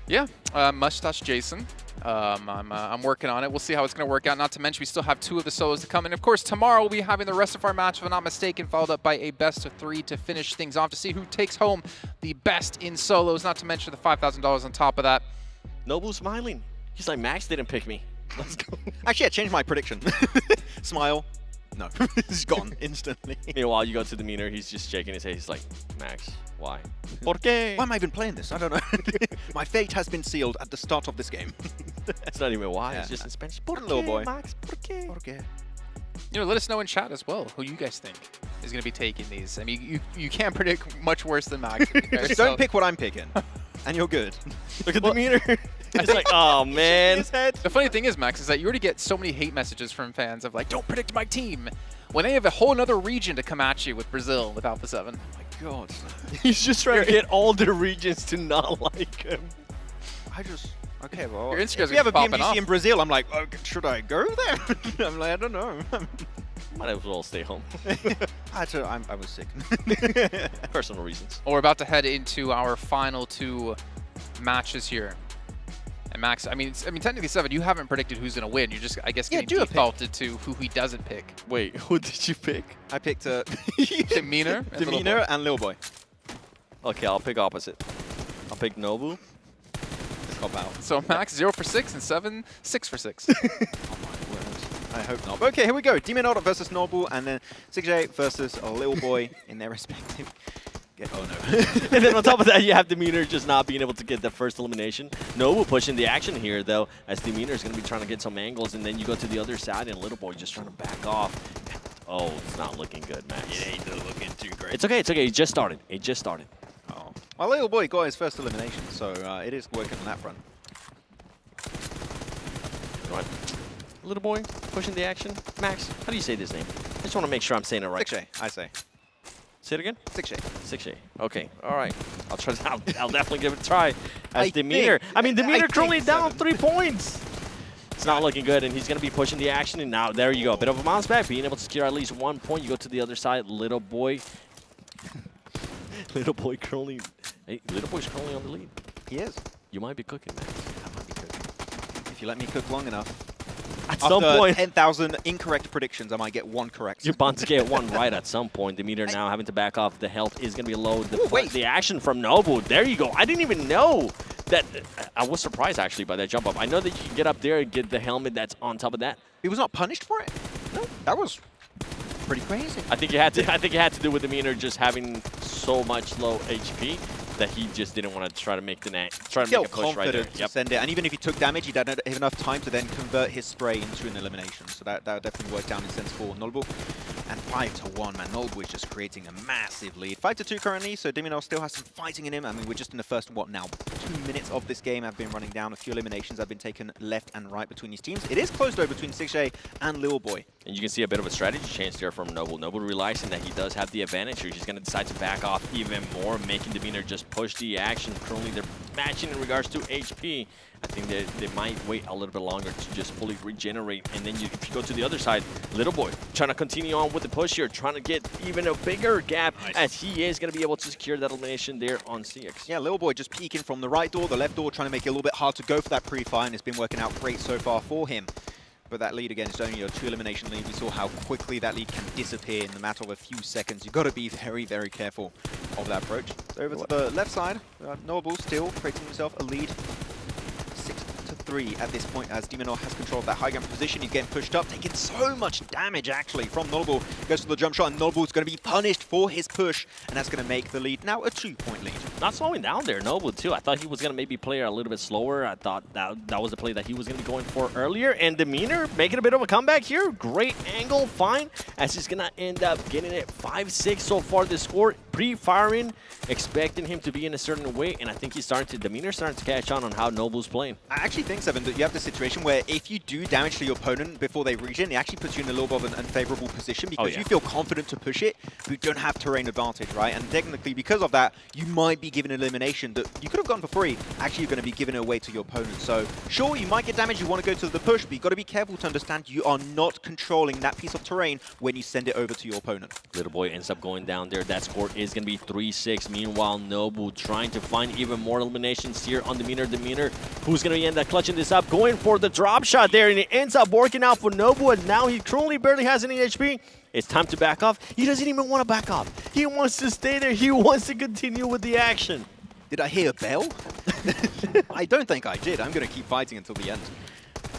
Yeah, mustache Jason. I'm working on it. We'll see how it's going to work out. Not to mention, we still have 2 of the solos to come. And of course, tomorrow we'll be having the rest of our match, if I'm not mistaken, followed up by a best of 3 to finish things off to see who takes home the best in solos. Not to mention the $5,000 on top of that. Nobu smiling. He's like, Max didn't pick me. Let's go. Actually, I changed my prediction. Smile. No, it's gone instantly. Meanwhile, you go to the meter, he's just shaking his head. He's like, Max, why? ¿Por qué? Why am I even playing this? I don't know. My fate has been sealed at the start of this game. It's not even why, it's just in Spanish. ¿Por Little boy. Max, ¿por qué? ¿Por qué? You know, let us know in chat as well who you guys think is going to be taking these. I mean, you can't predict much worse than Max. Just don't pick what I'm picking, and you're good. Look at the meter. It's like, oh, man. The funny thing is, Max, is that you already get so many hate messages from fans of like, don't predict my team, when they have a whole other region to come at you with Brazil, with Alpha 7. Oh my God. He's just trying to get all the regions to not like him. Okay, well, Your Instagram's if you have a popping PMGC off. in Brazil, I'm like, oh, should I go there? I'm like, I don't know. Might as well stay home. I was sick. Personal reasons. Well, we're about to head into our final 2 matches here. And Max, I mean, technically 7, you haven't predicted who's going to win. You're just, I guess, getting defaulted to who he doesn't pick. Wait, who did you pick? I picked Demeanor and Lil Boy. Okay, I'll pick opposite. I'll pick Nobu. Cop out. So Max 0 for 6 and 7, 6 for 6. I hope not. But okay, here we go. Demonod versus Nobu, and then 6J versus a little boy in their respective. Oh no. And then on top of that, you have Demeanor just not being able to get the first elimination. Nobu pushing the action here, though, as Demeanor is going to be trying to get some angles, and then you go to the other side, and Little Boy just trying to back off. Oh, it's not looking good, Max. It ain't looking too great. It's okay, it's okay. It just started. It just started. Oh. Well, Little Boy got his first elimination, so it is working on that front. Right. Little Boy pushing the action. Max, how do you say this name? I just want to make sure I'm saying it right. 6J, I say. Say it again? 6J. 6J. Okay, all right. I'll try. I'll definitely give it a try. As Demeanor. I mean, Demeanor currently down 3 points. It's not looking good, and he's going to be pushing the action. And now, there you go. A bit of a bounce back, being able to secure at least 1 point. You go to the other side. Little Boy. Little Boy currently. Hey, Little Boy's currently on the lead. He is. You might be cooking, Max. I might be cooking. If you let me cook long enough. At some point. 10,000 incorrect predictions, I might get 1 correct. You're bound to get 1 right at some point. Demeanor now having to back off. The health is going to be low. The action from Nobu. There you go. I didn't even know that. I was surprised, actually, by that jump up. I know that you can get up there and get the helmet that's on top of that. He was not punished for it? No. That was pretty crazy. I think it had to do with Demeanor just having so much low HP that he just didn't want to try to make a push right there. To send it, and even if he took damage, he didn't have enough time to then convert his spray into an elimination. So that definitely worked down in sense for Nolbu. And 5-1, man. Nolbu is just creating a massive lead. 5-2 currently, so Demonod still has some fighting in him. I mean, we're just in the first, 2 minutes of this game. Have been running down. A few eliminations have been taken left and right between these teams. It is close though between 6J and Lil Boy. And you can see a bit of a strategy change there from Noble. Noble realizing that he does have the advantage here. He's going to decide to back off even more, making Demeanor just push the action. Currently, they're matching in regards to HP. I think they might wait a little bit longer to just fully regenerate. And then if you go to the other side, Little Boy trying to continue on with the push here, trying to get even a bigger gap as he is going to be able to secure that elimination there on CX. Yeah, Little Boy just peeking from the right door, the left door, trying to make it a little bit hard to go for that pre-fire, and it's been working out great so far for him. But that lead, again, is only a 2 elimination lead. We saw how quickly that lead can disappear in the matter of a few seconds. You've got to be very, very careful of that approach. So over to the left side, Noble still creating himself a lead. 6-3 at this point as Demonod has control of that high ground position. He's getting pushed up, taking so much damage actually from Noble. Goes to the jump shot, and Noble's going to be punished for his push, and that's going to make the lead now a 2-point lead. Not slowing down there, Noble too. I thought he was going to maybe play a little bit slower. I thought that was the play that he was going to be going for earlier. And Demeanor making a bit of a comeback here. Great angle, fine, as he's going to end up getting it 5-6 so far this score. Pre-firing, expecting him to be in a certain way, and I think Demeanor starting to catch on how Noble's playing. I actually think, Seven, that you have the situation where if you do damage to your opponent before they regen, it actually puts you in a little bit of an unfavorable position because you feel confident to push it, but you don't have terrain advantage, right? And technically, because of that, you might be given an elimination that you could have gone for free. Actually, you're going to be giving it away to your opponent. So, sure, you might get damage, you want to go to the push, but you've got to be careful to understand you are not controlling that piece of terrain when you send it over to your opponent. Little Boy ends up going down there. That score is going to be 3-6. Meanwhile, Nobu trying to find even more eliminations here on Demeanor, who's going to end up clutching this up, going for the drop shot there, and it ends up working out for Nobu, and now he currently barely has any HP. It's time to back off. He doesn't even want to back off. He wants to stay there. He wants to continue with the action. Did I hear a bell? I don't think I did. I'm going to keep fighting until the end.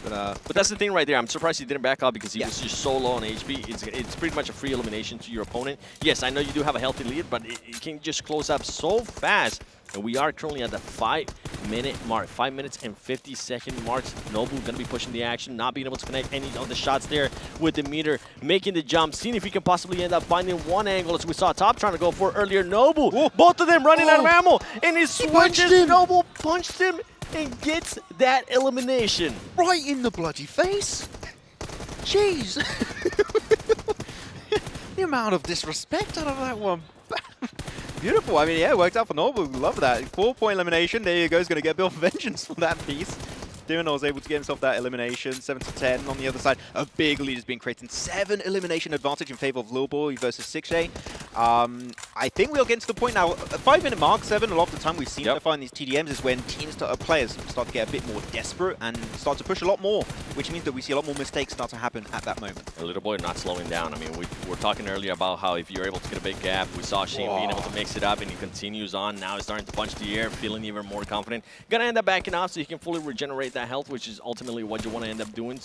But that's the thing right there. I'm surprised he didn't back off because he was just so low on HP. It's pretty much a free elimination to your opponent. Yes, I know you do have a healthy lead, but it can just close up so fast. And we are currently at the 5-minute mark, 5 minutes and 50-second marks. Nobu going to be pushing the action, not being able to connect any of the shots there with Demeanor, making the jump, seeing if he can possibly end up finding one angle as we saw Top trying to go for earlier. Nobu, both of them running out of ammo, and he switches. Nobu punched him and gets that elimination. Right in the bloody face. Jeez. The amount of disrespect out of that one. Beautiful. I mean, yeah, it worked out for Noble. Love that. 4-point elimination. There you go. He's going to get a bit of vengeance for that piece. Diminor is able to get himself that elimination, 7-10 on the other side. A big lead is being created, 7 elimination advantage in favor of Lil Boy versus 6J. I think we'll get to the point now, 5-minute mark, 7, a lot of the time we've seen so far in these TDMs is when players start to get a bit more desperate and start to push a lot more, which means that we see a lot more mistakes start to happen at that moment. A Little Boy not slowing down. I mean, we were talking earlier about how if you're able to get a big gap, we saw Shane being able to mix it up, and he continues on. Now he's starting to punch the air, feeling even more confident. Gonna end up backing off so he can fully regenerate that health, which is ultimately what you want to end up doing.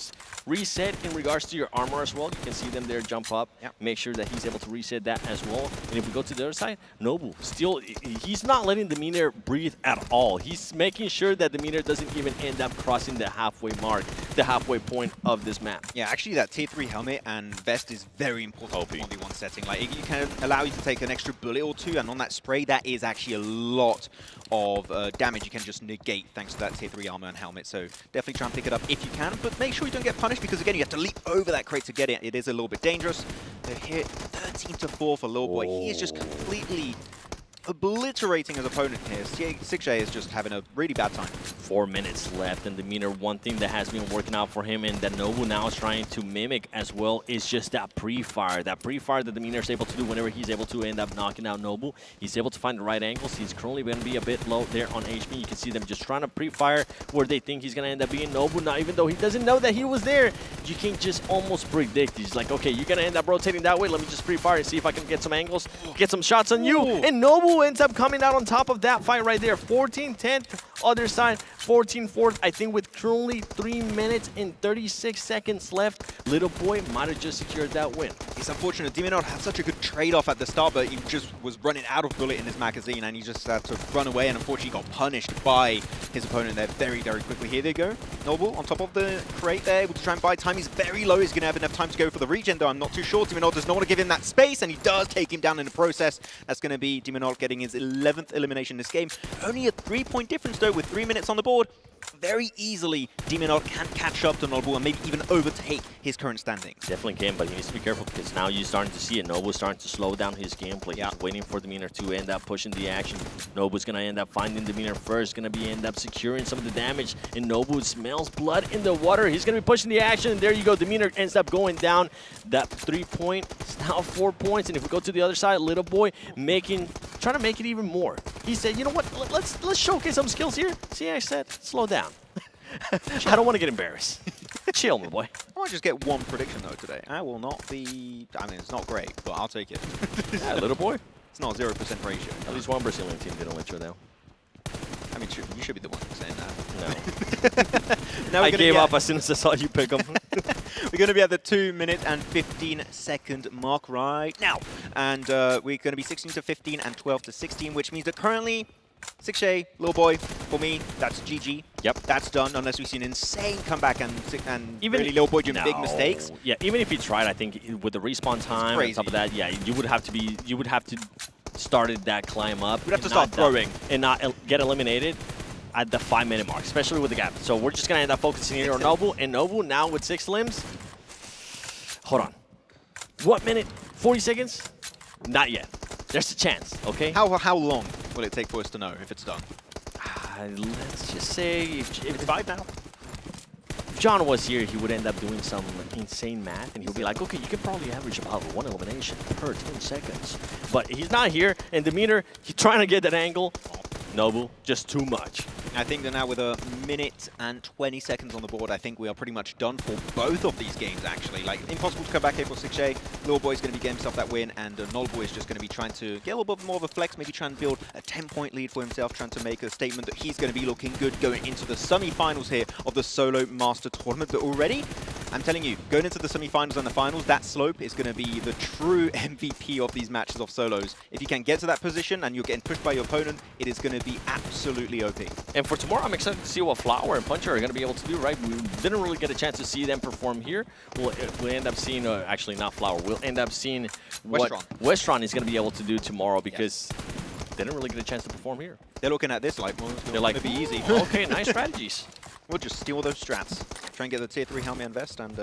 Reset in regards to your armor as well. You can see them there jump up. Make sure that he's able to reset that as well. And if we go to the other side, Nobu still, he's not letting the Demeanor breathe at all. He's making sure that the Demeanor doesn't even end up crossing the halfway mark, the halfway point of this map. Yeah, actually that tier 3 helmet and vest is very important in 1v1 setting. Like, it can allow you to take an extra bullet or two, and on that spray, that is actually a lot of damage you can just negate thanks to that tier 3 armor and helmet. So definitely try and pick it up if you can, but make sure you don't get punished because, again, you have to leap over that crate to get it. It is a little bit dangerous. They hit 13-4 for Lil Boy. He is just completely obliterating his opponent here. 6J is just having a really bad time. 4 minutes left, and Demeanor, one thing that has been working out for him and that Nobu now is trying to mimic as well is just that pre-fire. That pre-fire that Demeanor is able to do whenever he's able to end up knocking out Nobu. He's able to find the right angles. He's currently going to be a bit low there on HP. You can see them just trying to pre-fire where they think he's going to end up being. Nobu, now even though he doesn't know that he was there, you can just almost predict. He's like, okay, you're going to end up rotating that way. Let me just pre-fire and see if I can get some angles, get some shots on you. And Nobu ends up coming out on top of that fight right there. 14-10th, other side, 14-4th. I think with currently 3 minutes and 36 seconds left, Little Boy might have just secured that win. It's unfortunate. Diminor had such a good trade-off at the start, but he just was running out of bullet in his magazine, and he just had to run away, and unfortunately got punished by his opponent there very, very quickly. Here they go. Noble on top of the crate there, able to try and buy time. He's very low. He's going to have enough time to go for the regen, though. I'm not too sure. Diminor does not want to give him that space, and he does take him down in the process. That's going to be Diminor getting his 11th elimination in this game. Only a 3-point difference, though, with 3 minutes on the board. Very easily, Diminor can catch up to Noble and maybe even overtake his current standing. Definitely can, but he needs to be careful because now you're starting to see it. Noble's starting to slow down his gameplay. He's waiting for Demeanor to end up pushing the action. Noble's going to end up finding Demeanor first, going to be end up securing some of the damage, and Noble smells blood in the water. He's going to be pushing the action, and there you go. Demeanor ends up going down. That 3-point is now 4 points, and if we go to the other side, Little Boy trying to make it even more. He said, you know what, let's showcase some skills here. See, I said, slow down. I don't want to get embarrassed. Chill, my boy. I might just get one prediction, though, today. I will not be... I mean, it's not great, but I'll take it. Yeah, Little Boy. It's not 0% ratio. At least one Brazilian team didn't let you down. I mean, you should be the one saying No. that. Now I gave up as soon as I saw you pick them. We're going to be at the 2 minute and 15-second mark right now. And we're going to be 16-15 and 12-16, which means that currently 6J, Lil Boy, for me, that's GG. Yep. That's done, unless we see an insane comeback and even really Lil Boy doing big mistakes. Yeah, even if he tried, I think with the respawn time on top of that, yeah, you would have to started that climb up. You'd have to start throwing. And not get eliminated at the 5-minute mark, especially with the gap. So we're just going to end up focusing here on Nobu. And Nobu now with 6 limbs. Hold on. 1 minute, 40 seconds? Not yet. There's a chance, okay? How long will it take for us to know if it's done? Let's just say if 5 now. If John was here, he would end up doing some insane math, and he'll be like, okay, you can probably average about 1 elimination per 10 seconds. But he's not here, and Demeanor, he's trying to get that angle. Noble, just too much. I think that now with 1 minute and 20 seconds on the board, I think we are pretty much done for both of these games, actually. Like, impossible to come back here for 6J. Lil Boy's going to be getting himself that win, and Null Boy is just going to be trying to get a little bit more of a flex, maybe try and build a 10-point lead for himself, trying to make a statement that he's going to be looking good going into the semi-finals here of the Solo Master Tournament. But already, I'm telling you, going into the semi-finals and the finals, that Slope is going to be the true MVP of these matches of solos. If you can get to that position and you're getting pushed by your opponent, it is going to be absolutely OP. And for tomorrow, I'm excited to see what Flower and Puncher are going to be able to do, right? We didn't really get a chance to see them perform here. We'll end up seeing, actually not Flower, we'll end up seeing what Westron is going to be able to do tomorrow because they didn't really get a chance to perform here. They're looking at this like, well, they're like, be easy. Okay, nice strategies. We'll just steal those strats, try and get the tier 3 helmet and vest, and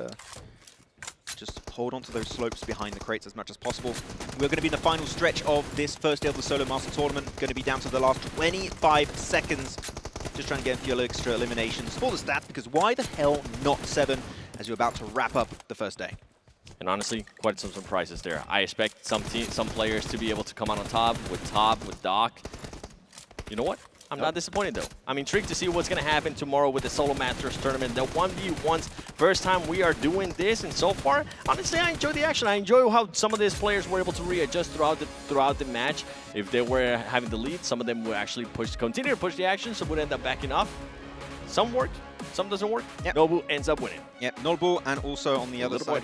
just hold on to those slopes behind the crates as much as possible. We're going to be in the final stretch of this first day of the Solo Master Tournament. Going to be down to the last 25 seconds Just trying to get a few extra eliminations for the stats, because why the hell not 7 as you're about to wrap up the first day? And honestly, quite some surprises there. I expect some players to be able to come out on top, with Doc. You know what? I'm not disappointed though. I'm intrigued to see what's going to happen tomorrow with the Solo Masters tournament. The 1v1s, first time we are doing this, and so far, honestly, I enjoy the action. I enjoy how some of these players were able to readjust throughout the match. If they were having the lead, some of them would actually continue to push the action, so would end up backing off. Some worked, some doesn't work. Yep. Nobu ends up winning. Yep, Nobu, and also on the other side,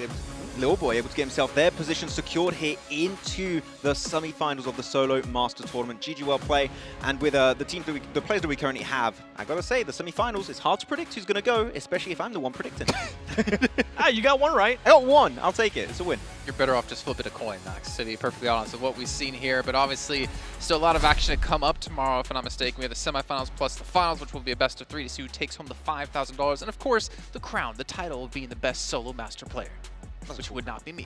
Little Boy able to get himself their position secured here into the semi-finals of the Solo Master Tournament. GG well play, and with the players that we currently have, I gotta say, the semi-finals, it's hard to predict who's gonna go, especially if I'm the one predicting. You got one right. I got one. I'll take it. It's a win. You're better off just flipping a coin, Max, to be perfectly honest with what we've seen here. But obviously, still a lot of action to come up tomorrow, if I'm not mistaken. We have the semifinals plus the finals, which will be a best of 3 to see who takes home the $5,000. And of course, the crown, the title of being the best solo master player, which would not be me.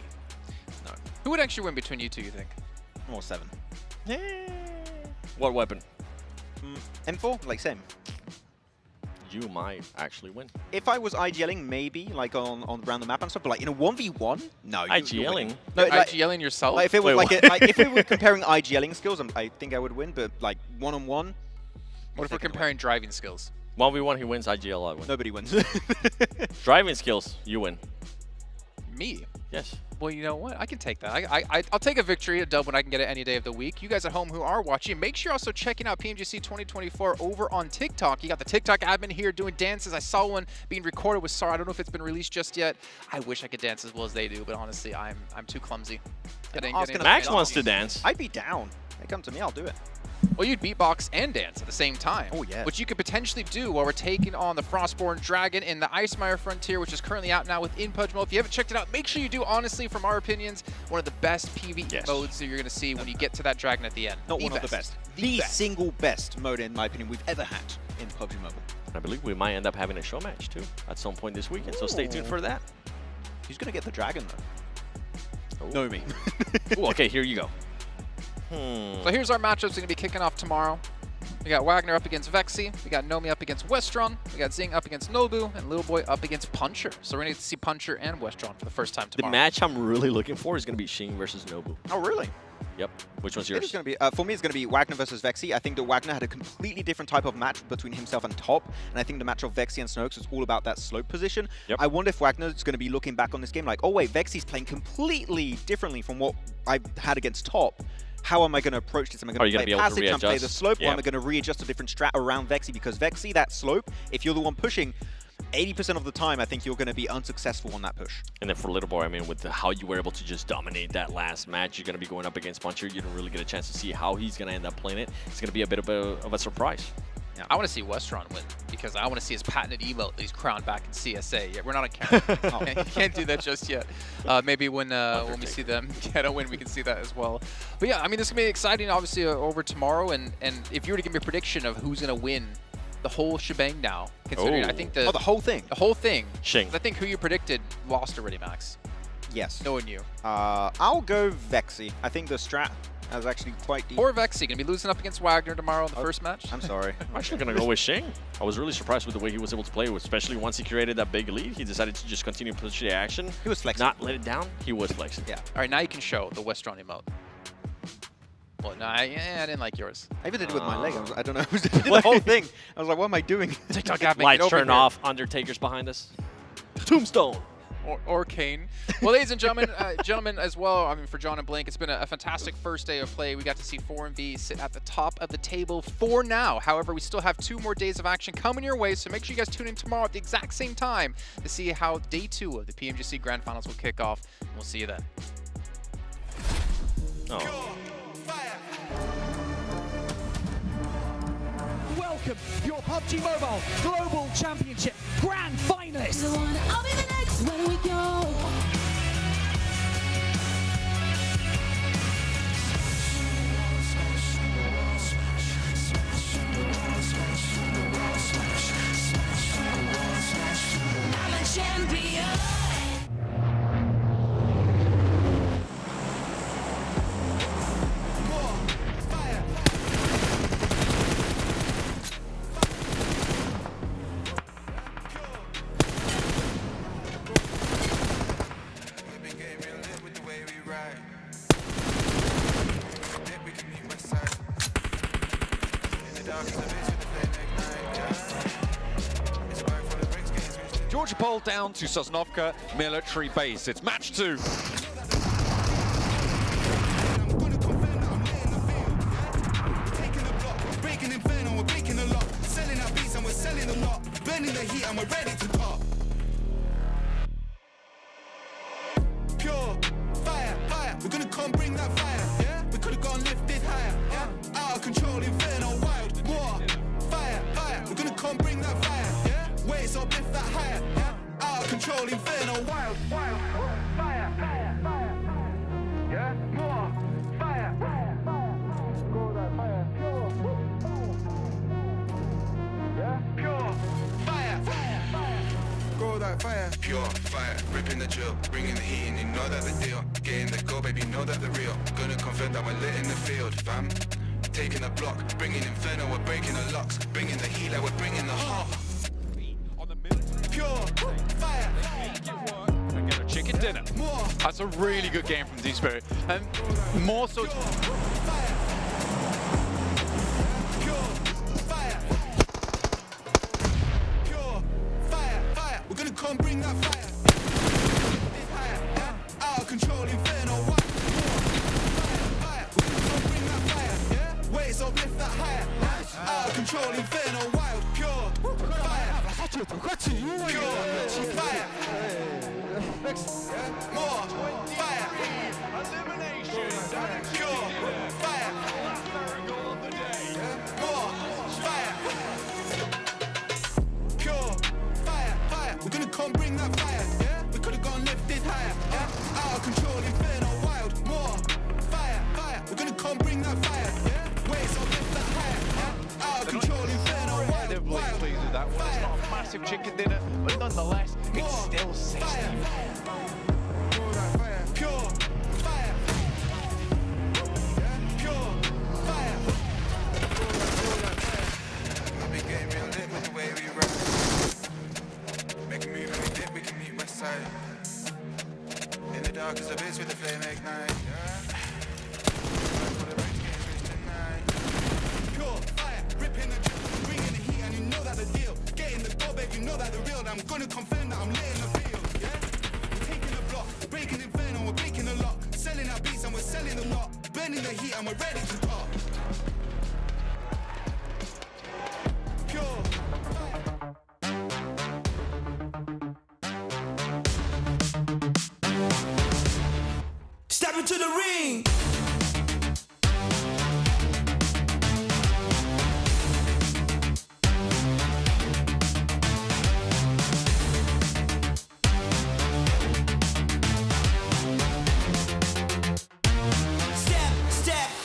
No. Who would actually win between you two, you think? Or 7. What weapon? M4, like same. You might actually win. If I was IGLing, maybe, like on around the map and stuff, but like in a 1v1, no. IGLing? No, like, IGLing yourself? Like if it was if we were comparing IGLing skills, I think I would win, but like one-on-one. What if we're comparing driving skills? 1v1, he wins. IGL, I win. Nobody wins. Driving skills, you win. Me? Yes. Well, you know what? I can take that. I'll take a victory, a dub when I can get it any day of the week. You guys at home who are watching, make sure you're also checking out PMGC 2024 over on TikTok. You got the TikTok admin here doing dances. I saw one being recorded with Sar. I don't know if it's been released just yet. I wish I could dance as well as they do, but honestly, I'm too clumsy. Max wants to dance. I'd be down. They come to me, I'll do it. Well, you'd beatbox and dance at the same time. Oh, yeah. Which you could potentially do while we're taking on the Frostborn Dragon in the Icemire Frontier, which is currently out now within PUBG Mobile. If you haven't checked it out, make sure you do. Honestly, from our opinions, one of the best PvE modes that you're going to see when you get to that dragon at the end. Not one of the best. The single best mode, in my opinion, we've ever had in PUBG Mobile. I believe we might end up having a show match, too, at some point this weekend, so stay tuned for that. Who's going to get the dragon, though? Ooh. No, me. Ooh, okay, here you go. So here's our matchups going to be kicking off tomorrow. We got Wagner up against Vexy. We got Nomi up against Westron. We got Zing up against Nobu. And Little Boy up against Puncher. So we're going to get to see Puncher and Westron for the first time tomorrow. The match I'm really looking for is going to be Xing versus Nobu. Oh, really? Yep. Which one's yours? It's going to be, for me, it's going to be Wagner versus Vexy. I think that Wagner had a completely different type of match between himself and Top. And I think the match of Vexy and Snokes was all about that slope position. Yep. I wonder if Wagner's going to be looking back on this game like, oh, wait, Vexy's playing completely differently from what I had against Top. How am I going to approach this? Am I going to play passage and play the slope, or am I going to readjust a different strat around Vexy? Because Vexy, that slope, if you're the one pushing, 80% of the time, I think you're going to be unsuccessful on that push. And then for Little Boy, I mean, with how you were able to just dominate that last match, you're going to be going up against Puncher. You don't really get a chance to see how he's going to end up playing it. It's going to be a bit of a surprise. Yeah, I want to see Westron win because I want to see his patented emote that he's crowned back in CSA. Yeah, we're not on camera. You can't do that just yet. Maybe when we see them get a win, we can see that as well. But yeah, I mean, this is going to be exciting, obviously, over tomorrow. And if you were to give me a prediction of who's going to win the whole shebang now, considering I think the whole thing. The whole thing. Xing. I think who you predicted lost already, Max. Yes. Knowing you. I'll go Vexy. I think the strat is actually quite deep. Or Vexy. Going to be losing up against Wagner tomorrow in the first match. I'm sorry. I'm actually going to go with Xing. I was really surprised with the way he was able to play, especially once he created that big lead. He decided to just continue to push the action. He was flexing. Not let it down. He was flexing. Yeah. All right, now you can show the Westron emote. Well, no, I didn't like yours. I even did it with my leg. I don't know. I did the whole thing. I was like, what am I doing? TikTok app, lights turn off. Undertaker's behind us. Tombstone. Or Kane. Well, ladies and gentlemen as well, I mean, for John and Blink, it's been a fantastic first day of play. We got to see 4MV sit at the top of the table for now. However, we still have 2 more days of action coming your way, so make sure you guys tune in tomorrow at the exact same time to see how day 2 of the PMGC Grand Finals will kick off. We'll see you then. Oh. Welcome, your PUBG Mobile Global Championship Grand Finalists. I'll be the next when we go. I'm a champion. Georgia Pole down to Sosnovka military base. It's match 2. Burning the heat and we're ready to pop. Pure fire, fire. We're gonna come bring that fire. Yeah, we could've gone lifted higher. Yeah, out of control, inferno, wild. More fire, fire. We're gonna come bring that fire. Yeah, waves up, lift that higher. Yeah, out of control, inferno, wild, wild. Fire, fire, fire. Yeah, more fire, fire, fire. Go that fire, pure. Yeah, pure. Grow that fire. Pure fire, ripping the drill, bringing the heat, and you know that the deal. Getting the go, baby, know that the real. Gonna confirm that we're lit in the field, fam. Taking the block, bringing inferno, we're breaking the locks, bringing the heat, like we're bringing the heart. Pure fire. And get a chicken dinner. More. That's a really good game from D-Spirit. And more so... We're gonna come bring that fire. Out of control, inferno, what? Fire. We're gonna come bring that fire. Yeah? Waves up, lift that higher. Out of control, inferno, wild, pure fire. Pure fire. More fire. Elimination. Pure fire. More fire. Pure fire, fire. We're gonna come bring that fire. Yeah, we could've gone lifted higher. Yeah, out of control, inferno, wild. More fire, fire. We're gonna come bring that fire. Yeah, waves up, lift that higher. Yeah, out of control, inferno, wild. Incredibly pleased with that one. It's not a massive chicken dinner, but nonetheless, it's still 60. Fire. Pure fire. Yeah, pure fire. I'll be getting real lit with the way we ride. Make a move and we dip, we can meet west side. In the dark as a bitch with the flame ignite. Pure fire, ripping the drill, bringing the heat, and you know that the deal. Getting the go, babe, you know that the real. I'm gonna confirm that I'm lit in the field. Yeah, we're taking the block, breaking inferno, we're breaking the lock, selling our beats and we're selling the lot, burning the heat and we're ready to pop. Pure. Step into the ring.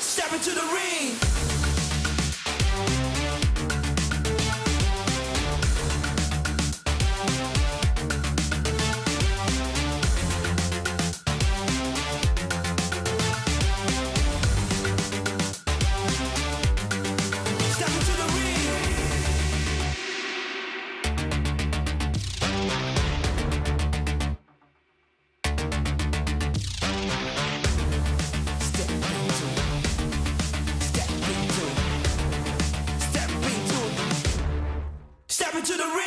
Step into the ring. Step into the ring.